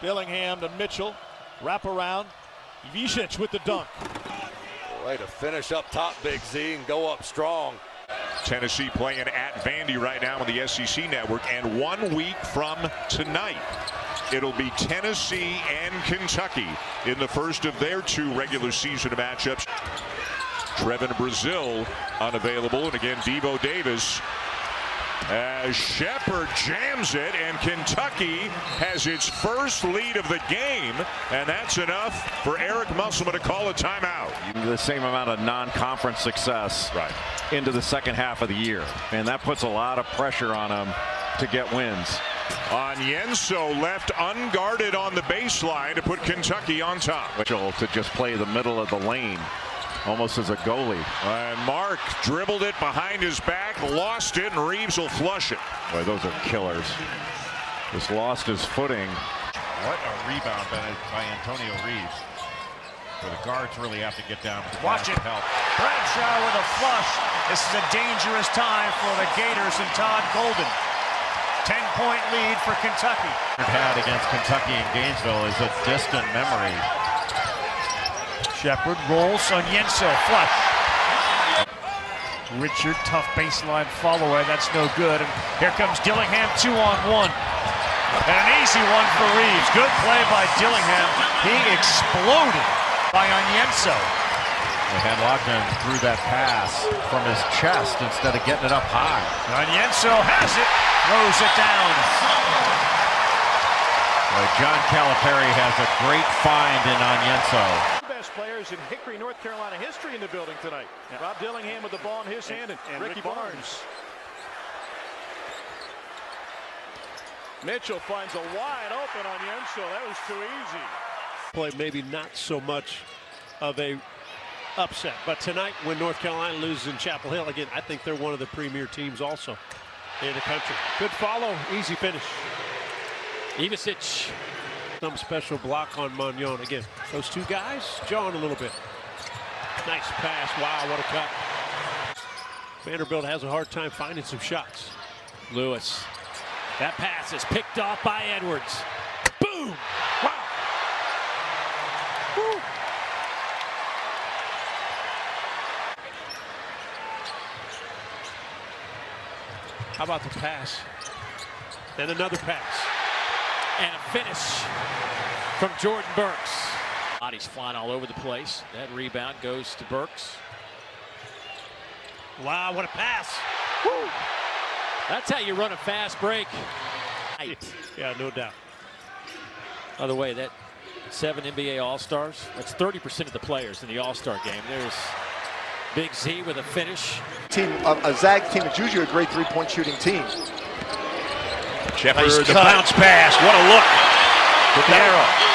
Dillingham to Mitchell, wrap around. Vicic with the dunk. Way to finish up top, Big Z, and go up strong. Tennessee playing at Vandy right now on the SEC Network, and 1 week from tonight, it'll be Tennessee and Kentucky in the first of their 2 regular season matchups. Trevin Brazil unavailable, and again Devo Davis as Shepard jams it, and Kentucky has its first lead of the game, and that's enough for Eric Musselman to call a timeout. The same amount of non-conference success into the second half of the year, and that puts a lot of pressure on them to get wins. Onyenso left unguarded on the baseline to put Kentucky on top. Mitchell to just play the middle of the lane, almost as a goalie. And Mark dribbled it behind his back, lost it, and Reeves will flush it. Boy, those are killers. Just lost his footing. What a rebound by Antonio Reeves. Where the guards really have to get down to the Watch it. help. Bradshaw with a flush. This is a dangerous time for the Gators and Todd Golden. 10-point lead for Kentucky. Had against Kentucky in Gainesville is a distant memory. Shepard rolls, Onyenso flush. Richard, tough baseline follow-away, that's no good. And here comes Dillingham, 2-on-1. And an easy one for Reeves. Good play by Dillingham. He exploded by Onyenso. And Loughlin threw that pass from his chest instead of getting it up high. Onyenso has it, throws it down. John Calipari has a great find in Onyenso. Best players in Hickory, North Carolina history in the building tonight. Rob Dillingham with the ball in his hand, and Ricky Barnes. Mitchell finds a wide open Onyenso. That was too easy. Play maybe not so much of a upset, but tonight when North Carolina loses in Chapel Hill, again, I think they're one of the premier teams also in the country. Good follow, easy finish. Ivicic. Some special block on Magnon. Again, those two guys jawing a little bit. Nice pass. Wow, what a cut. Vanderbilt has a hard time finding some shots. Lewis. That pass is picked off by Edwards. Boom! Wow! Woo. How about the pass? And another pass. And a finish from Jordan Burks. Bodies flying all over the place. That rebound goes to Burks. Wow, what a pass. Woo. That's how you run a fast break. Yeah, no doubt. By the way, that 7 NBA All-Stars, that's 30% of the players in the All-Star game. There's Big Z with a finish. A Zag team is usually a great three-point shooting team. Shepard, nice the bounce pass. What a look.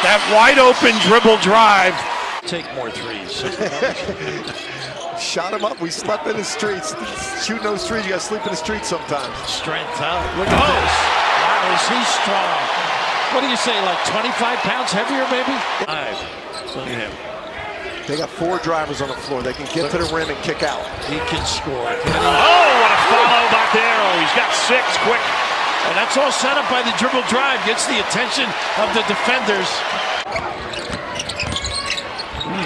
That wide open dribble drive. Take more threes. Shot him up. We slept in the streets. Shooting those trees, you got to sleep in the streets sometimes. Strength, huh? Look at this. Wow, is he strong? What do you say, like 25 pounds heavier, maybe? Look at him. They got 4 drivers on the floor. They can get to the rim and kick out. He can score. Oh, what a follow by Darrow. He's got 6 quick. And that's all set up by the dribble drive. Gets the attention of the defenders.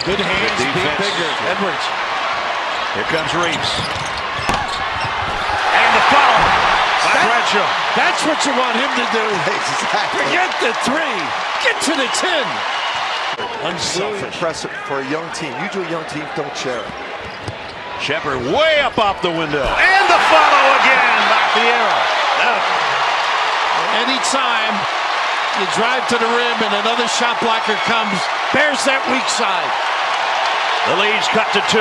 Good hands, bigger. Edwards. Here comes Reeves. And the foul by Bradshaw. That's what you want him to do. Exactly. Forget the 3. Get to the 10. Unselfish. Impressive for a young team. Usually young teams don't share it. Shepard way up off the window. And the follow again by Thiero. Anytime you drive to the rim and another shot blocker comes, bears that weak side. The lead's cut to 2.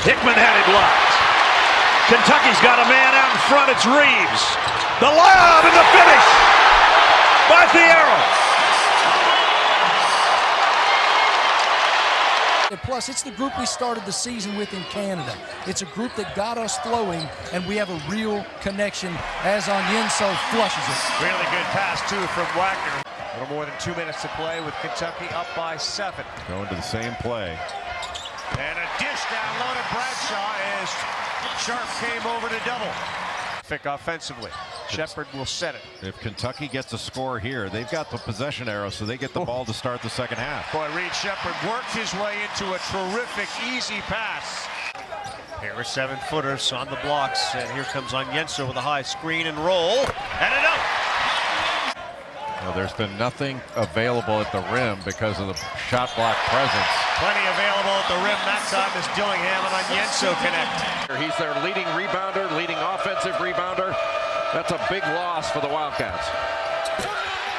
Hickman had it blocked. Kentucky's got a man out in front. It's Reeves. The lob and the finish by Thiero. Plus, it's the group we started the season with in Canada. It's a group that got us flowing, and we have a real connection as Onyenso flushes it. Really good pass, too, from Wagner. A little more than 2 minutes to play with Kentucky up by 7. Going to the same play. And a dish down low to Bradshaw as Sharp came over to double. Offensively. Shepard will set it. If Kentucky gets a score here, they've got the possession arrow, so they get the ball to start the second half. Boy, Reed Shepard worked his way into a terrific, easy pass. Here are 7-footers on the blocks, and here comes Onyenso with a high screen and roll, and it out. Well, there's been nothing available at the rim because of the shot block presence. Plenty available at the rim that time as Dillingham and Onyenso connect. He's their leading rebounder, leading offensive rebounder. That's a big loss for the Wildcats.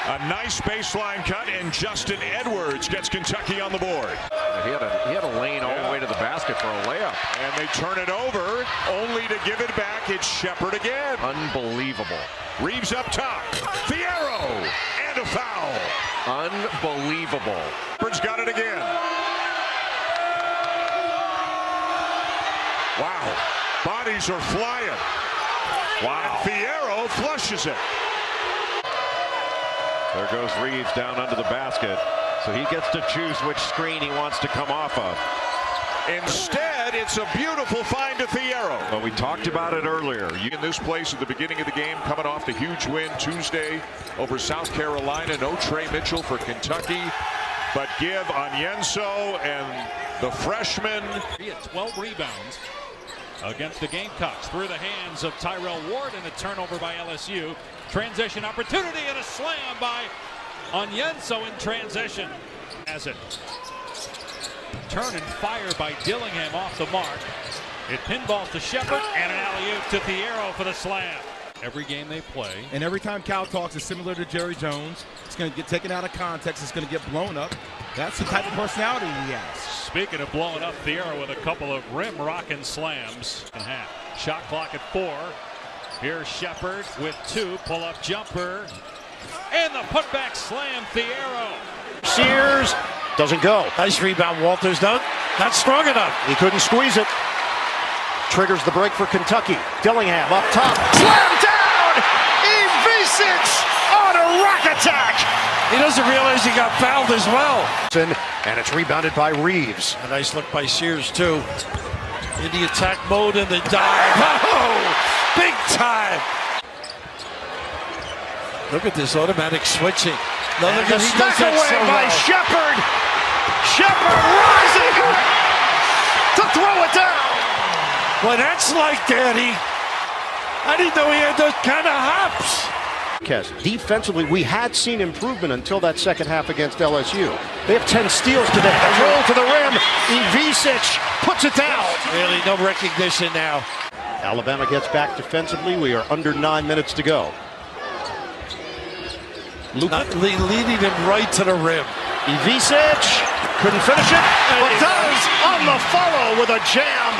A nice baseline cut, and Justin Edwards gets Kentucky on the board. He had a lane all the way to the basket for a layup. And they turn it over, only to give it back. It's Shepard again. Unbelievable. Reeves up top. Thiero, and a foul. Unbelievable. Shepard's got it again. Wow. Bodies are flying. Wow. Thiero flushes it. There goes Reeves down under the basket. So he gets to choose which screen he wants to come off of. Instead, it's a beautiful find to Thiero. Well, we talked about it earlier. In this place at the beginning of the game, coming off the huge win Tuesday over South Carolina. No Trey Mitchell for Kentucky, but give Onyenso and the freshman. He had 12 rebounds against the Gamecocks through the hands of Tyrell Ward, and a turnover by LSU. Transition opportunity and a slam by Onyenso in transition. As it turn and fire by Dillingham off the mark. It pinballs to Shepard and an alley-oop to Thiero for the slam. Every game they play. And every time Cal talks, is similar to Jerry Jones. It's going to get taken out of context. It's going to get blown up. That's the type of personality he has. Speaking of blowing up, Thiero with a couple of rim-rocking slams in half. Shot clock at 4. Here's Shepard with 2. Pull-up jumper. And the putback slam, Thiero. Sears doesn't go. Nice rebound, Walters done. Not strong enough. He couldn't squeeze it. Triggers the break for Kentucky. Dillingham up top. Slam down! Ivisic on a rack attack! He doesn't realize he got fouled as well. And it's rebounded by Reeves. A nice look by Sears, too. In the attack mode and the dive. Oh, big time. Look at this automatic switching. And the stack away by Shepard. Shepard rising to throw it down. Well, that's like Daddy. I didn't know he had those kind of hops. Defensively, we had seen improvement until that second half against LSU. They have 10 steals today. A roll to the rim. Ivisic puts it down. Really, no recognition now. Alabama gets back defensively. We are under 9 minutes to go. Leading him right to the rim. Ivisic couldn't finish it, but does on the follow with a jam.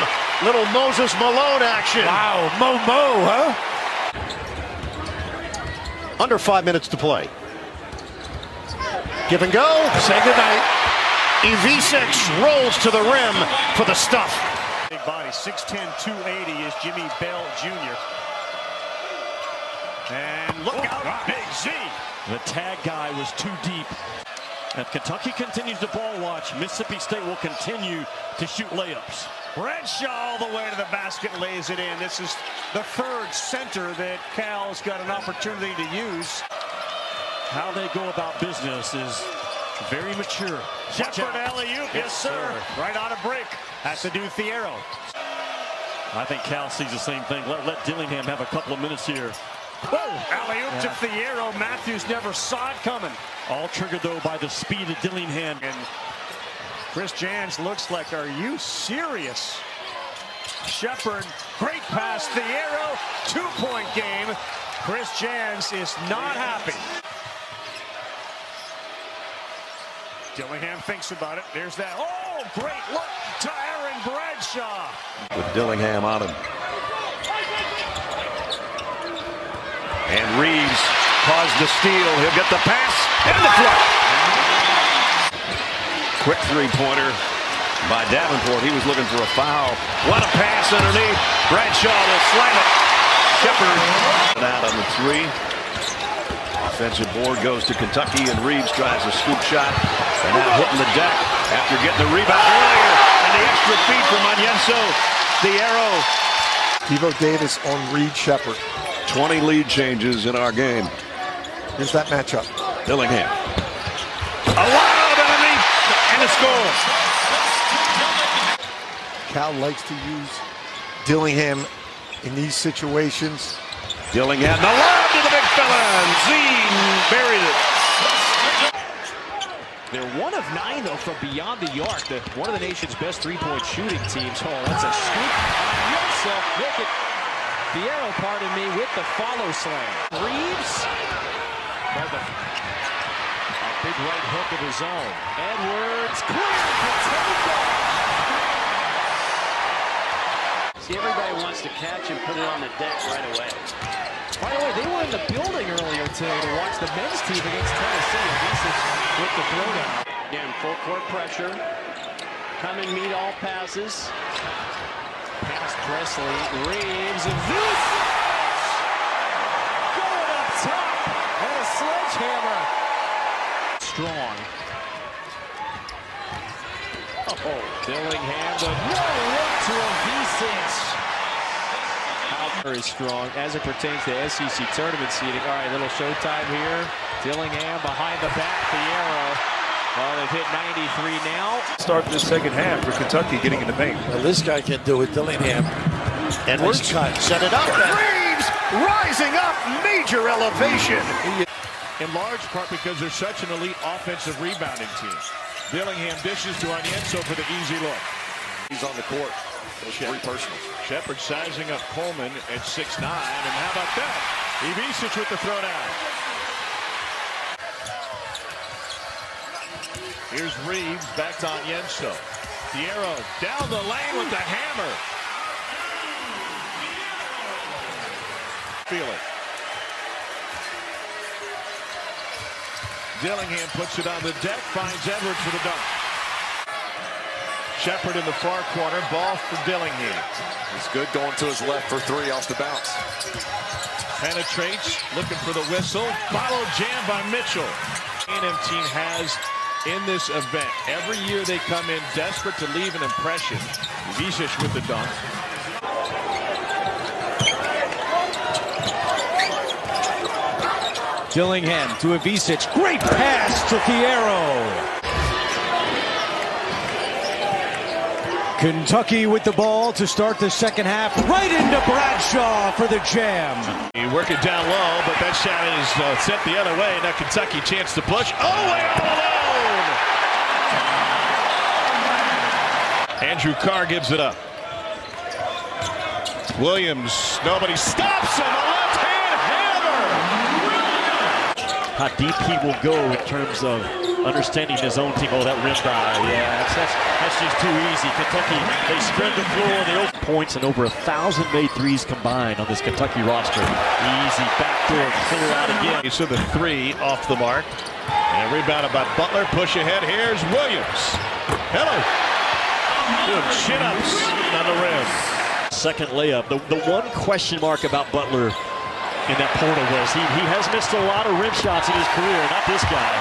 Little Moses Malone action. Wow, Momo, huh? Under 5 minutes to play. Give and go. Say goodnight. Ivisic rolls to the rim for the stuff. Big body, 6'10", 280 is Jimmy Bell Jr. And look out, Big Z. The tag guy was too deep. If Kentucky continues to ball watch, Mississippi State will continue to shoot layups. Bradshaw all the way to the basket, lays it in. This is the third center that Cal's got an opportunity to use. How they go about business is very mature. Shepard alley-oop, yes sir. Right on a break. Has to do Thiero. I think Cal sees the same thing. Let Dillingham have a couple of minutes here. Whoa! Alley-oop to Thiero. Matthews never saw it coming. All triggered, though, by the speed of Dillingham. And Chris Jans looks like, are you serious? Shepard, great pass. Thiero, 2-point game. Chris Jans is not happy. Dillingham thinks about it. There's that. Oh, great look to Aaron Bradshaw. With Dillingham on him. And Reeves caused the steal. He'll get the pass and the flush. Quick three-pointer by Davenport. He was looking for a foul. What a pass underneath. Bradshaw will slam it. Shepard out on the three. Offensive board goes to Kentucky, and Reeves tries a scoop shot. And now hitting the deck after getting the rebound earlier. And the extra feed from Onyenso. The arrow. Devo Davis on Reed Shepard. 20 lead changes in our game. Here's that matchup. Dillingham. A lob underneath and a score. Cal likes to use Dillingham in these situations. Dillingham, the lob to the big fella, and Zine buried it. They're 1 of 9, though, from beyond the arc. One of the nation's best three-point shooting teams. Oh, that's a scoop. So, look at Thiero, pardon me, with the follow slam. Reeves. A big right hook of his own. Edwards, clear for takeoff. See, everybody wants to catch and put it on the deck right away. By the way, they were in the building earlier today to watch the men's team against Tennessee. With the throwdown. Again, full court pressure. Come and meet all passes. Pass Presley. Reeves. And going up top. And a sledgehammer. Strong. Oh, Dillingham. The no-look to Avicic. Is strong as it pertains to SEC tournament seeding. All right, little showtime here. Dillingham behind the back, Thiero. Well, they've hit 93 now. Start the second half for Kentucky getting in the paint. Well, this guy can do it, Dillingham. Edwards nice cut. Set it up. Reeves rising up, major elevation. In large part because they're such an elite offensive rebounding team. Dillingham dishes to Onyenso for the easy look. He's on the court. Those three personals. Shepard sizing up Coleman at 6'9", and how about that? Avicic with the throwdown. Here's Reeves back to Onyenso. Thiero down the lane with the hammer. Feel it. Dillingham puts it on the deck, finds Edwards for the dunk. Shepard in the far corner, ball for Dillingham. He's good going to his left for three off the bounce. Penetrates, looking for the whistle. Follow jam by Mitchell. A&M team has in this event. Every year they come in desperate to leave an impression. Avicic with the dunk. Dillingham to Avicic. Great pass to Thiero. Kentucky with the ball to start the second half. Right into Bradshaw for the jam. You work it down low, but that shot is sent the other way. Now Kentucky chance to push. Oh, way all alone! Andrew Carr gives it up. Williams, nobody stops him. A left-hand hammer! How deep he will go in terms of understanding his own team. Oh, that rim dive. Yeah, that's just too easy. Kentucky, they spread the floor. They open points and over 1,000 made threes combined on this Kentucky roster. Easy backdoor clear out again. So the three off the mark. And rebounded by Butler. Push ahead. Here's Williams. Hello. Doing chin-ups on the rim. Second layup. The one question mark about Butler in that portal was he has missed a lot of rim shots in his career. Not this guy.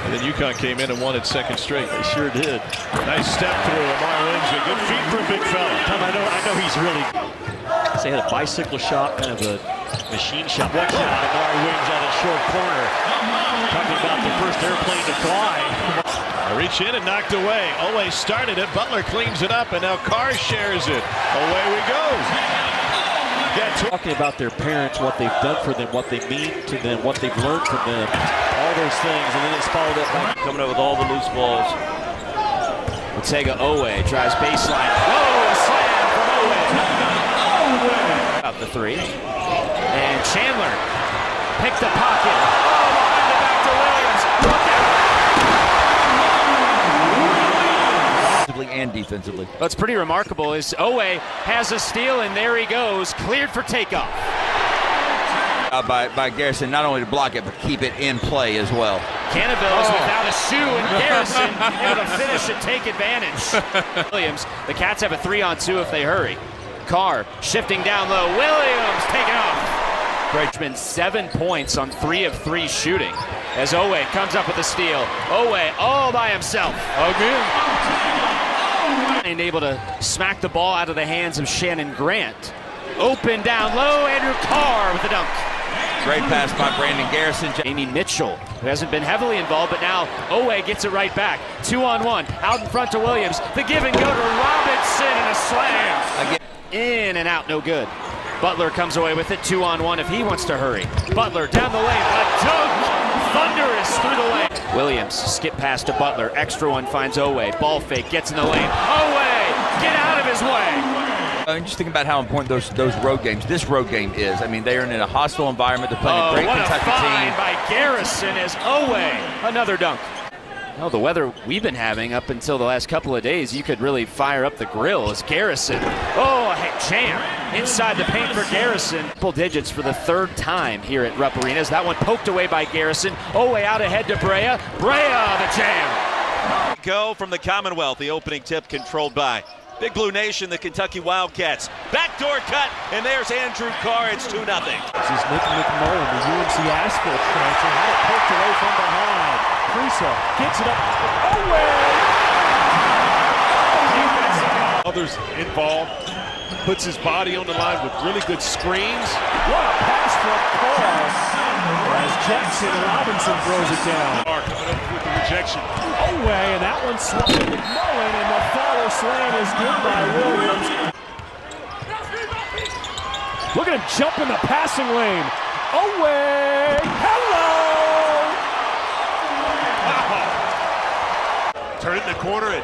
And then UConn came in and won its second straight. They sure did. Nice step through. Amar Lindsay. Good feet for a big fella. I know he's really. They had a bicycle shot, kind of a machine shot. What shot? Amar Wings on the short corner. Talking about the first airplane to fly. A reach in and knocked away. Owe started it. Butler cleans it up, and now Carr shares it. Away we go. Talking about their parents, what they've done for them, what they mean to them, what they've learned from them, all those things, and then it's followed up by coming up with all the loose balls. Ortega Owe tries baseline. Whoa, a slam from Owe. Out the three. And Chandler picked the pocket. Oh, behind the back to Williams. Look out. And defensively. What's pretty remarkable is Owe has a steal, and there he goes, cleared for takeoff. By Garrison, not only to block it, but keep it in play as well. Cannaville's without a shoe, and Garrison able to finish and take advantage. Williams, the Cats have a 3-on-2 if they hurry. Carr shifting down low. Williams taking off. Bridgman 7 points on 3 of 3 shooting as Owe comes up with a steal. Owe all by himself. Again. And able to smack the ball out of the hands of Shannon Grant. Open down low, Andrew Carr with the dunk. Great pass by Brandon Garrison. Amy Mitchell, who hasn't been heavily involved, but now Owe gets it right back. 2-on-1, out in front to Williams. The give and go to Robinson and a slam. Again. In and out, no good. Butler comes away with it, 2-on-1 if he wants to hurry. Butler down the lane, a dunk! Thunderous through the lane. Williams, skip pass to Butler, extra one finds Owe. Ball fake, gets in the lane. Owe, get out of his way! Just think about how important those road games, this road game is. I mean, they are in a hostile environment. They're playing a great Kentucky team. What a find by Garrison as Owe, another dunk. Well, the weather we've been having up until the last couple of days, you could really fire up the grill as Garrison. Oh, a champ inside the paint for Garrison. Triple digits for the 3rd time here at Rupp Arena. That one poked away by Garrison. Owe out ahead to Brea. Brea, the jam. Go from the Commonwealth. The opening tip controlled by Big Blue Nation, the Kentucky Wildcats. Backdoor cut, and there's Andrew Carr. It's 2-0. This is Nick McMullen, the UNC asphalt transfer. Had it poked away from behind. Prisa gets it up. Owe! Others involved. Puts his body on the line with really good screens. What a pass from Carr as Jackson Robinson throws it down. Carr coming up with the rejection. Owe, and that one slammed McMullen, and the follow slam is good by Williams. Look at him jump in the passing lane. Owe! Hello! Turning the corner and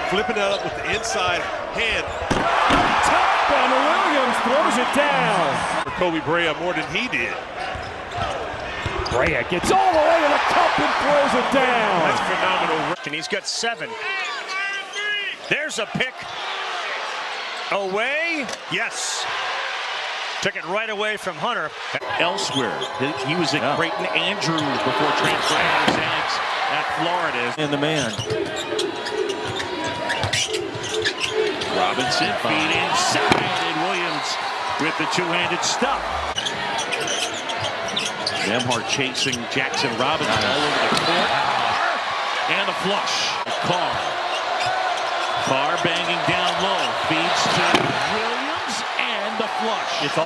flipping it up with the inside hand. Top, and Williams throws it down. For Kobe Brea more than he did. Brea gets all the way to the cup and throws it down. That's phenomenal. And he's got 7. There's a pick. Away. Yes. Took it right away from Hunter. Elsewhere, he was at Creighton Andrews before transferring to Zags at Florida. And the man. Robinson feed inside, and Williams with the two-handed stuff. Nembhard chasing Jackson Robinson all over the court. And a flush. Carr banging down low. Feeds to Williams and the flush. It's a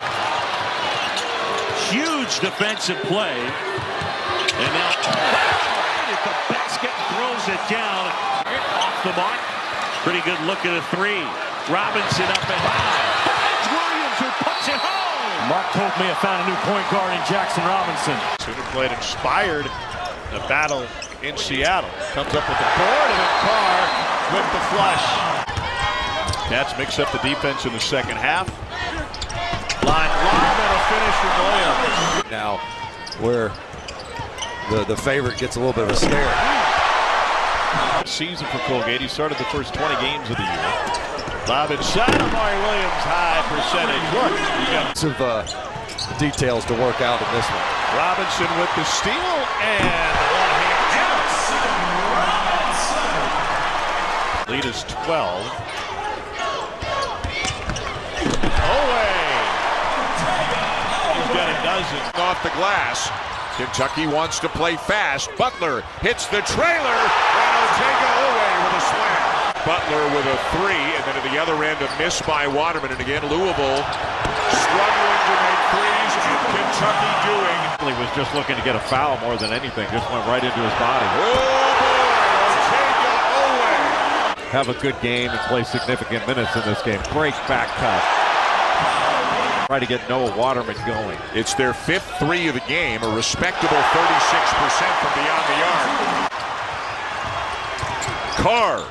huge defensive play. And now at the basket throws it down. Off the mark. Pretty good look at a 3. Robinson up and high. It's Williams who puts it home. Mark told me I found a new point guard in Jackson Robinson. Sooner played inspired the battle in Seattle. Comes up with the board, and then Carr with the flush. Cats mix up the defense in the second half. Line lob and a finish from Williams. Now, where the favorite gets a little bit of a scare. Season for Colgate. He started the first 20 games of the year. Lob inside, Amari Williams, high percentage. Look, you got some details to work out in this one. Robinson with the steal and the one-hand count. Lead is 12. He's got a dozen off the glass. Kentucky wants to play fast. Butler hits the trailer, and Ortega Owe with a slam. Butler with a 3, and then at the other end, a miss by Waterman. And again, Louisville struggling to make threes, and Kentucky doing. He was just looking to get a foul more than anything. Just went right into his body. Oh, boy. have a good game and play significant minutes in this game. Great back cut. Try to get Noah Waterman going. It's their 5th 3 of the game, a respectable 36% from beyond the arc. Carr.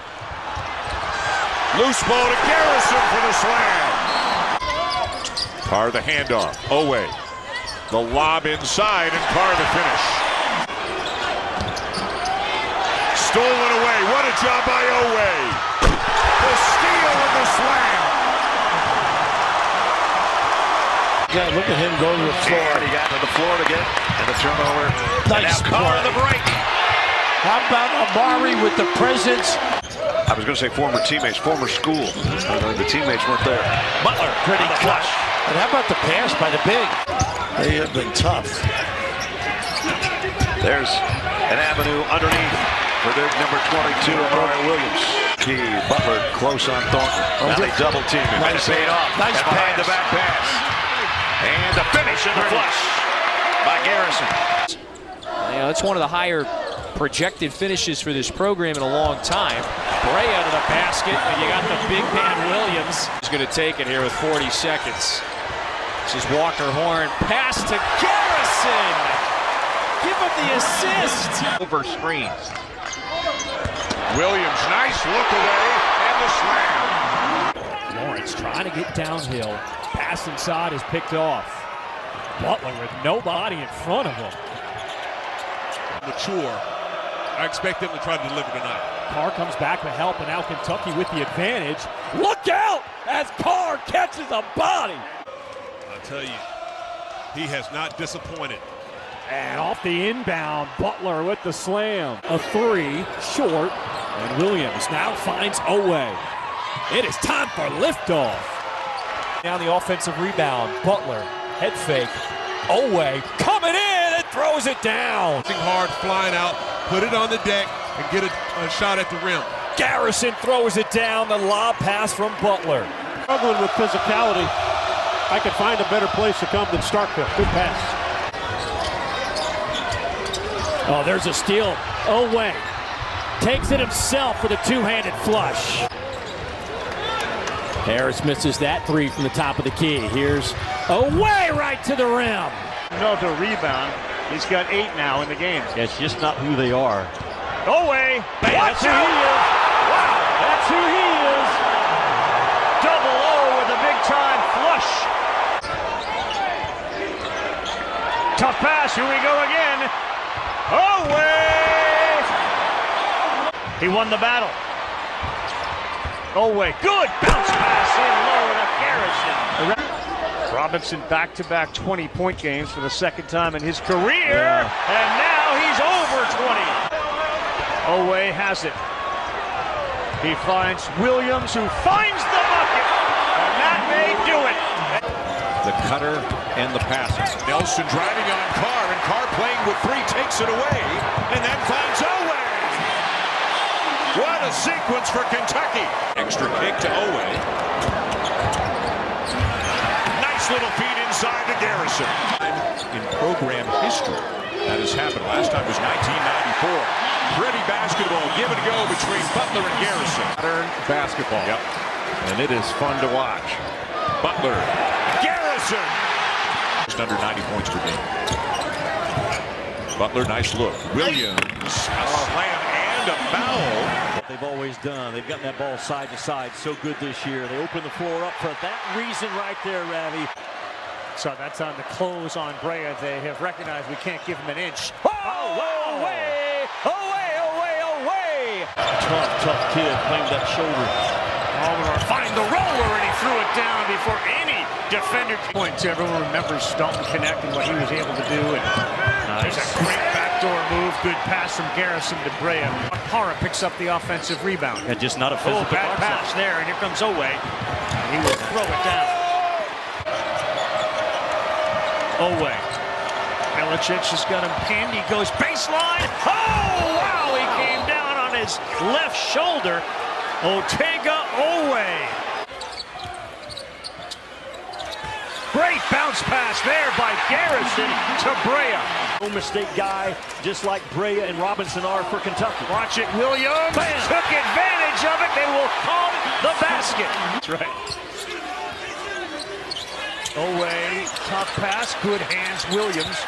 Loose ball to Garrison for the slam. Carr the handoff. Owe. The lob inside and Carr the finish. Stolen away. What a job by Owe. The steal and the slam. Yeah, look at him go to the floor. And he got to the floor to get and the turnover. Nice and now Carr on the break. How about Amari with the presence? I was going to say former teammates, former school. The teammates weren't there. Butler, pretty clutch. And how about the pass by the big? They have been tough. There's an avenue underneath for their number 22, Amari Williams. Key, Butler close on Thornton. Now they double team him. Nice paid off. Nice and behind the back pass. And the finish in the flush by Garrison. You know, it's one of the higher projected finishes for this program in a long time. Brea to the basket, and you got the big man Williams. He's going to take it here with 40 seconds. This is Walker Horn. Pass to Garrison. Give him the assist. Over screens. Williams, nice look away, and the slam. Lawrence trying to get downhill. Pass inside is picked off. Butler with nobody in front of him. Mature. I expect them to try to deliver tonight. Carr comes back to help, and now Kentucky with the advantage. Look out as Carr catches a body. I tell you, he has not disappointed. And off the inbound, Butler with the slam. A 3, short, and Williams now finds Owe. It is time for liftoff. Down the offensive rebound, Butler, head fake. Owe coming in and throws it down. Hard, flying out, put it on the deck, and get a shot at the rim. Garrison throws it down, the lob pass from Butler. Struggling with physicality. I could find a better place to come than Starkville. Good pass. Oh, there's a steal. Owe takes it himself with a two-handed flush. Harris misses that 3 from the top of the key. Here's Owe right to the rim. No, to rebound. He's got 8 now in the game. It's just not who they are. Owe, that's who he is. Wow, that's who he is. Double O with a big-time flush. Tough pass, here we go again. Owe! He won the battle. Owe, good bounce pass in low to Garrison. Robinson back-to-back 20-point games for the second time in his career, and now he's over 20. Owe has it. He finds Williams, who finds the bucket, and that may do it. The cutter and the passer. Nelson driving on Carr, and Carr playing with 3, takes it away, and then finds Owe. What a sequence for Kentucky. Extra kick to Owe. Nice little feed inside to Garrison. In program history, that has happened. Last time was 1994. Pretty basketball, give and go between Butler and Garrison. Modern basketball. Yep. And it is fun to watch. Butler. Garrison. Just under 90 points per game. Butler, nice look. Williams. A slam and a foul. They've always done. They've gotten that ball side to side so good this year. They open the floor up for that reason right there, Ravi. So that's on the close on Brea. They have recognized we can't give him an inch. Away! Tough kid playing that shoulder. Alvarez find the roller, and he threw it down before any defender. Points. Everyone remembers Dalton Connect and what he was able to do. And there's a great backdoor move. Good pass from Garrison to Brea. Parra picks up the offensive rebound. Yeah, just not a physical bad pass there, and here comes Owe. He will throw it down. Owe. Milicic has got him pinned. He goes baseline. Oh, wow! He came down on his left shoulder. Otega Owe. Great bounce pass there by Garrison to Brea. No mistake guy, just like Brea and Robinson are for Kentucky. Watch it, Williams. Bam. Took advantage of it. They will count the basket. That's right. Away, tough pass, good hands, Williams.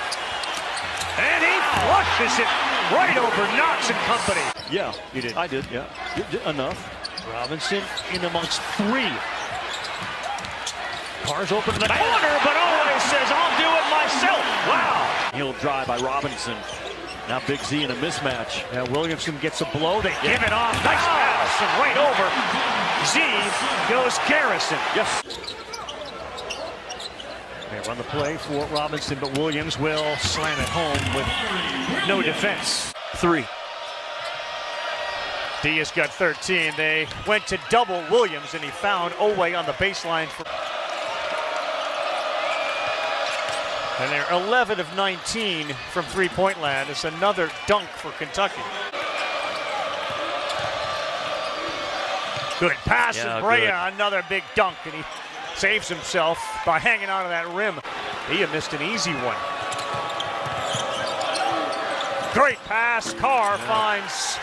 And he flushes it right over Knox and company. Yeah, you did. I did, yeah. You did enough. Robinson in amongst three. Carr's open in the corner, but always says, I'll do it myself. Wow. He'll drive by Robinson. Now Big Z in a mismatch. Now Williamson gets a blow. They give it off. Nice pass. And right over. Z goes Garrison. Yes. They run the play for Robinson, but Williams will slam it home with no defense. 3. Diaz got 13. They went to double Williams, and he found Oweh on the baseline. And they're 11 of 19 from three-point land. It's another dunk for Kentucky. Good pass to Brea, another big dunk, and he saves himself by hanging on to that rim. He missed an easy one. Great pass. Carr finds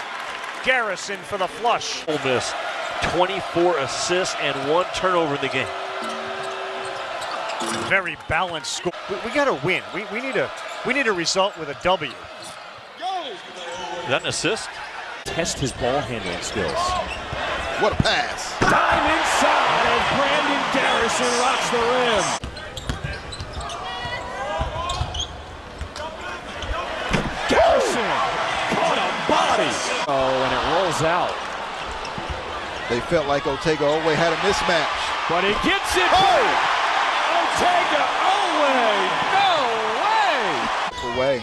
Garrison for the flush. Ole Miss, 24 assists and 1 turnover in the game. Very balanced score. We got to win. We need a result with a W. Is that an assist? Test his ball handling skills. What a pass. Time inside as Brandon Garrison rocks the rim. Garrison caught a body. Oh, and it rolls out. They felt like Oweh had a mismatch. But he gets it. Oh! No way.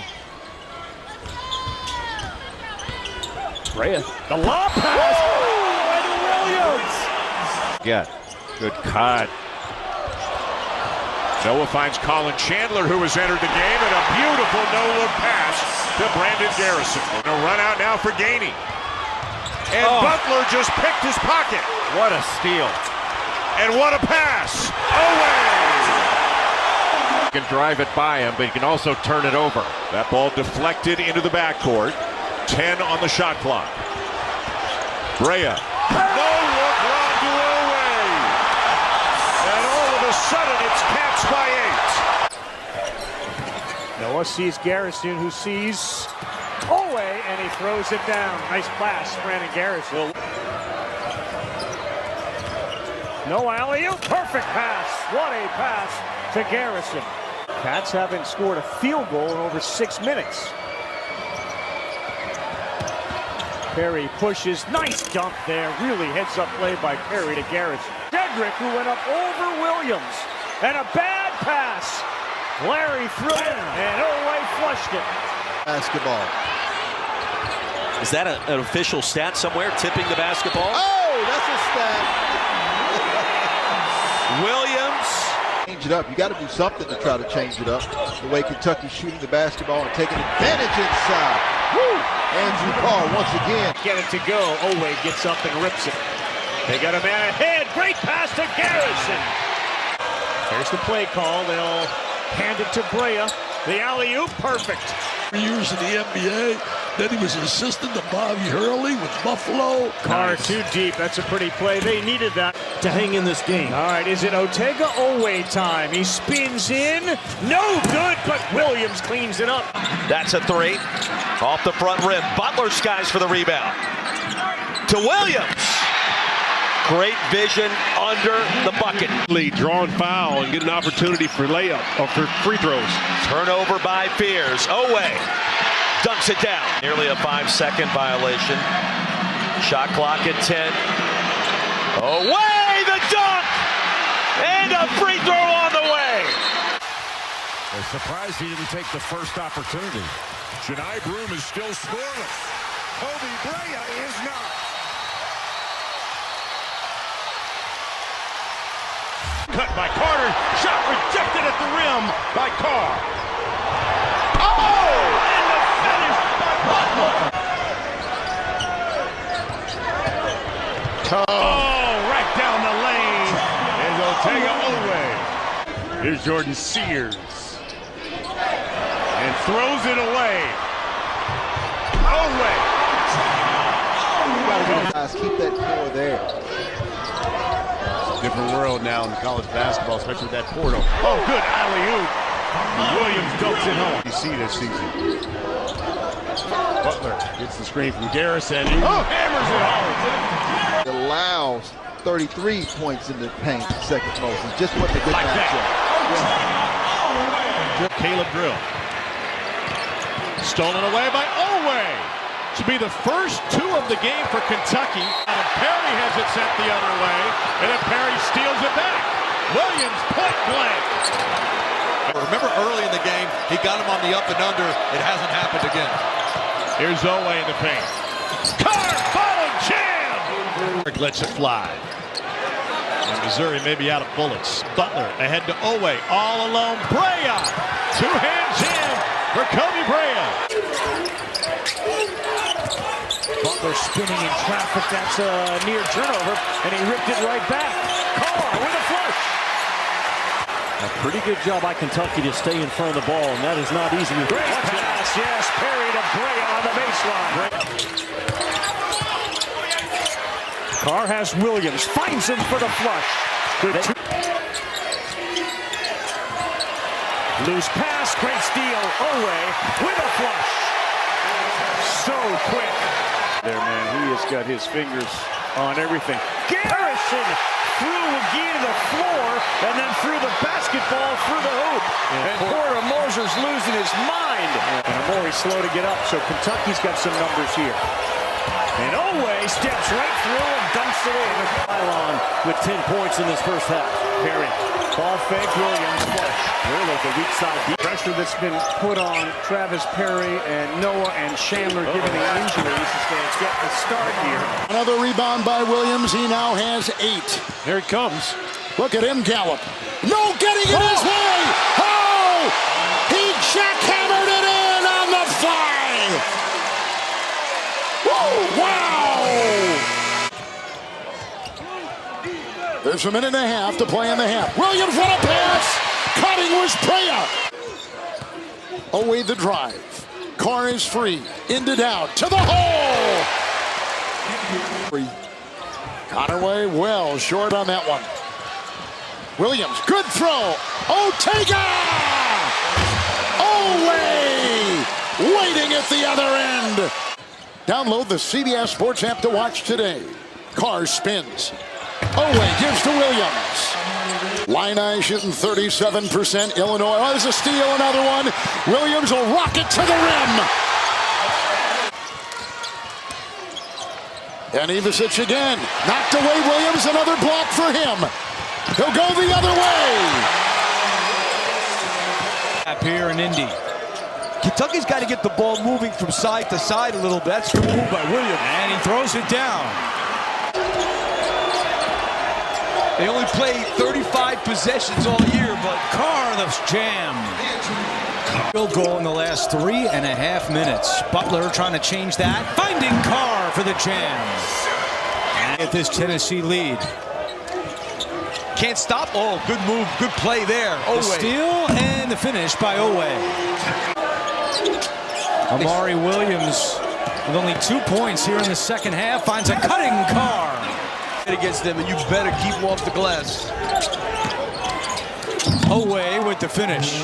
Brea. The lob pass. Oh, and Williams. Yeah, good cut. Noah finds Colin Chandler, who has entered the game, and a beautiful no-look pass to Brandon Garrison. Gonna run out now for Gainey. And Butler just picked his pocket. What a steal. And what a pass. Oweh! Can drive it by him, but he can also turn it over. That ball deflected into the backcourt. 10 on the shot clock. Brea. No look run to Oweh. And all of a sudden it's Cats by 8. Noah sees Garrison, who sees Oweh, and he throws it down. Nice pass, Brandon Garrison. No alley-oop, perfect pass. What a pass to Garrison. Cats haven't scored a field goal in over 6 minutes. Perry pushes, nice dunk there. Really heads-up play by Perry to Garrison. Dedrick, who went up over Williams, and a bad pass. Larry threw it, and Oweh flushed it. Basketball. Is that an official stat somewhere, tipping the basketball? Oh, that's a stat. Williams. Change it up. You got to do something to try to change it up. The way Kentucky's shooting the basketball and taking advantage inside. Woo! Andrew Carr once again. Get it to go. Oweh gets up and rips it. They got a man ahead. Great pass to Garrison. Here's the play call. They'll hand it to Brea. The alley-oop, perfect. Years in the NBA. Then he was an assistant to Bobby Hurley with Buffalo. Carr too deep. That's a pretty play. They needed that to hang in this game. All right, is it Oweh time? He spins in. No good, but Williams cleans it up. That's a 3. Off the front rim. Butler skies for the rebound. To Williams. Great vision under the bucket. Draw and foul and get an opportunity for layup or for free throws. Turnover by Fears. Oweh dunks it down. Nearly a 5-second violation. Shot clock at 10. Oweh the dunk! And a free throw on the way. They're surprised he didn't take the first opportunity. Janai Broom is still scoreless. Kobe Brea is not. Cut by Carter. Shot rejected at the rim by Carr. Oh! And the finish by Butler. Oh, right down the lane. And Otega Oweh. Here's Jordan Sears. and throws it away. Oway. Guys, keep that core there. Different world now in college basketball, especially with that portal. Oh, good alley-oop. Williams dumps it home. You see this season. Butler gets the screen from Garrison. Hammers it home. It allows 33 points in the paint, second most. It's just what the good matchup. Caleb Drill. Stolen away by Oway. Should be the first 2 of the game for Kentucky. And Perry has it sent the other way. And then Perry steals it back. Williams point blank. Remember early in the game, he got him on the up and under. It hasn't happened again. Here's Oway in the paint. Carr, follow, jam! Lets it fly. And Missouri may be out of bullets. Butler ahead to Oway, all alone. Brea, 2-hand jam for Kobe Brea. Butler spinning in traffic. That's a near turnover, and he ripped it right back. Carr with a flush. A pretty good job by Kentucky to stay in front of the ball, and that is not easy. Great pass, yes. Perry to Brea on the baseline. Carr has Williams, finds him for the flush. Loose pass, great steal. Oway with a flush. So quick. There, man, he has got his fingers on everything. Garrison threw McGee to the floor and then threw the basketball through the hoop. And Porter Moser's losing his mind. And Amori's slow to get up, so Kentucky's got some numbers here. And Oway steps right through and dunks it in. Pylon with 10 points in this first half. Perry, ball fake, Williams, flush. Really the weak side deep. Pressure that's been put on Travis Perry and Noah and Chandler given the injuries as they get the start here. Another rebound by Williams. He now has 8. Here he comes. Look at him gallop. No getting it his way. Oh! He jackhammered it in on the fly. Whoa, wow! There's a minute and a half to play in the half. Williams, what a pass! Cutting was Brea. Away the drive. Carr is free. Ended out to the hole. Got away well, short on that one. Williams, good throw. Ortega! Away! Waiting at the other end. Download the CBS Sports app to watch today. Carr spins. Oway gives to Williams. Illini shooting 37%. Illinois, oh, there's a steal, another one. Williams will rock it to the rim. And Ivisic again. Knocked away Williams, another block for him. He'll go the other way. Up here in Indy. Kentucky's got to get the ball moving from side to side a little bit. That's a good move by Williams. And he throws it down. They only played 35 possessions all year, but Carr, the jam. Field goal in the last 3.5 minutes. Butler trying to change that. Finding Carr for the jam. And get this Tennessee lead. Can't stop. Oh, good move, good play there. The steal and the finish by Oway. Amari Williams with only 2 points here in the second half finds a cutting Carr. Against them, and you better keep them off the glass. Oway with the finish.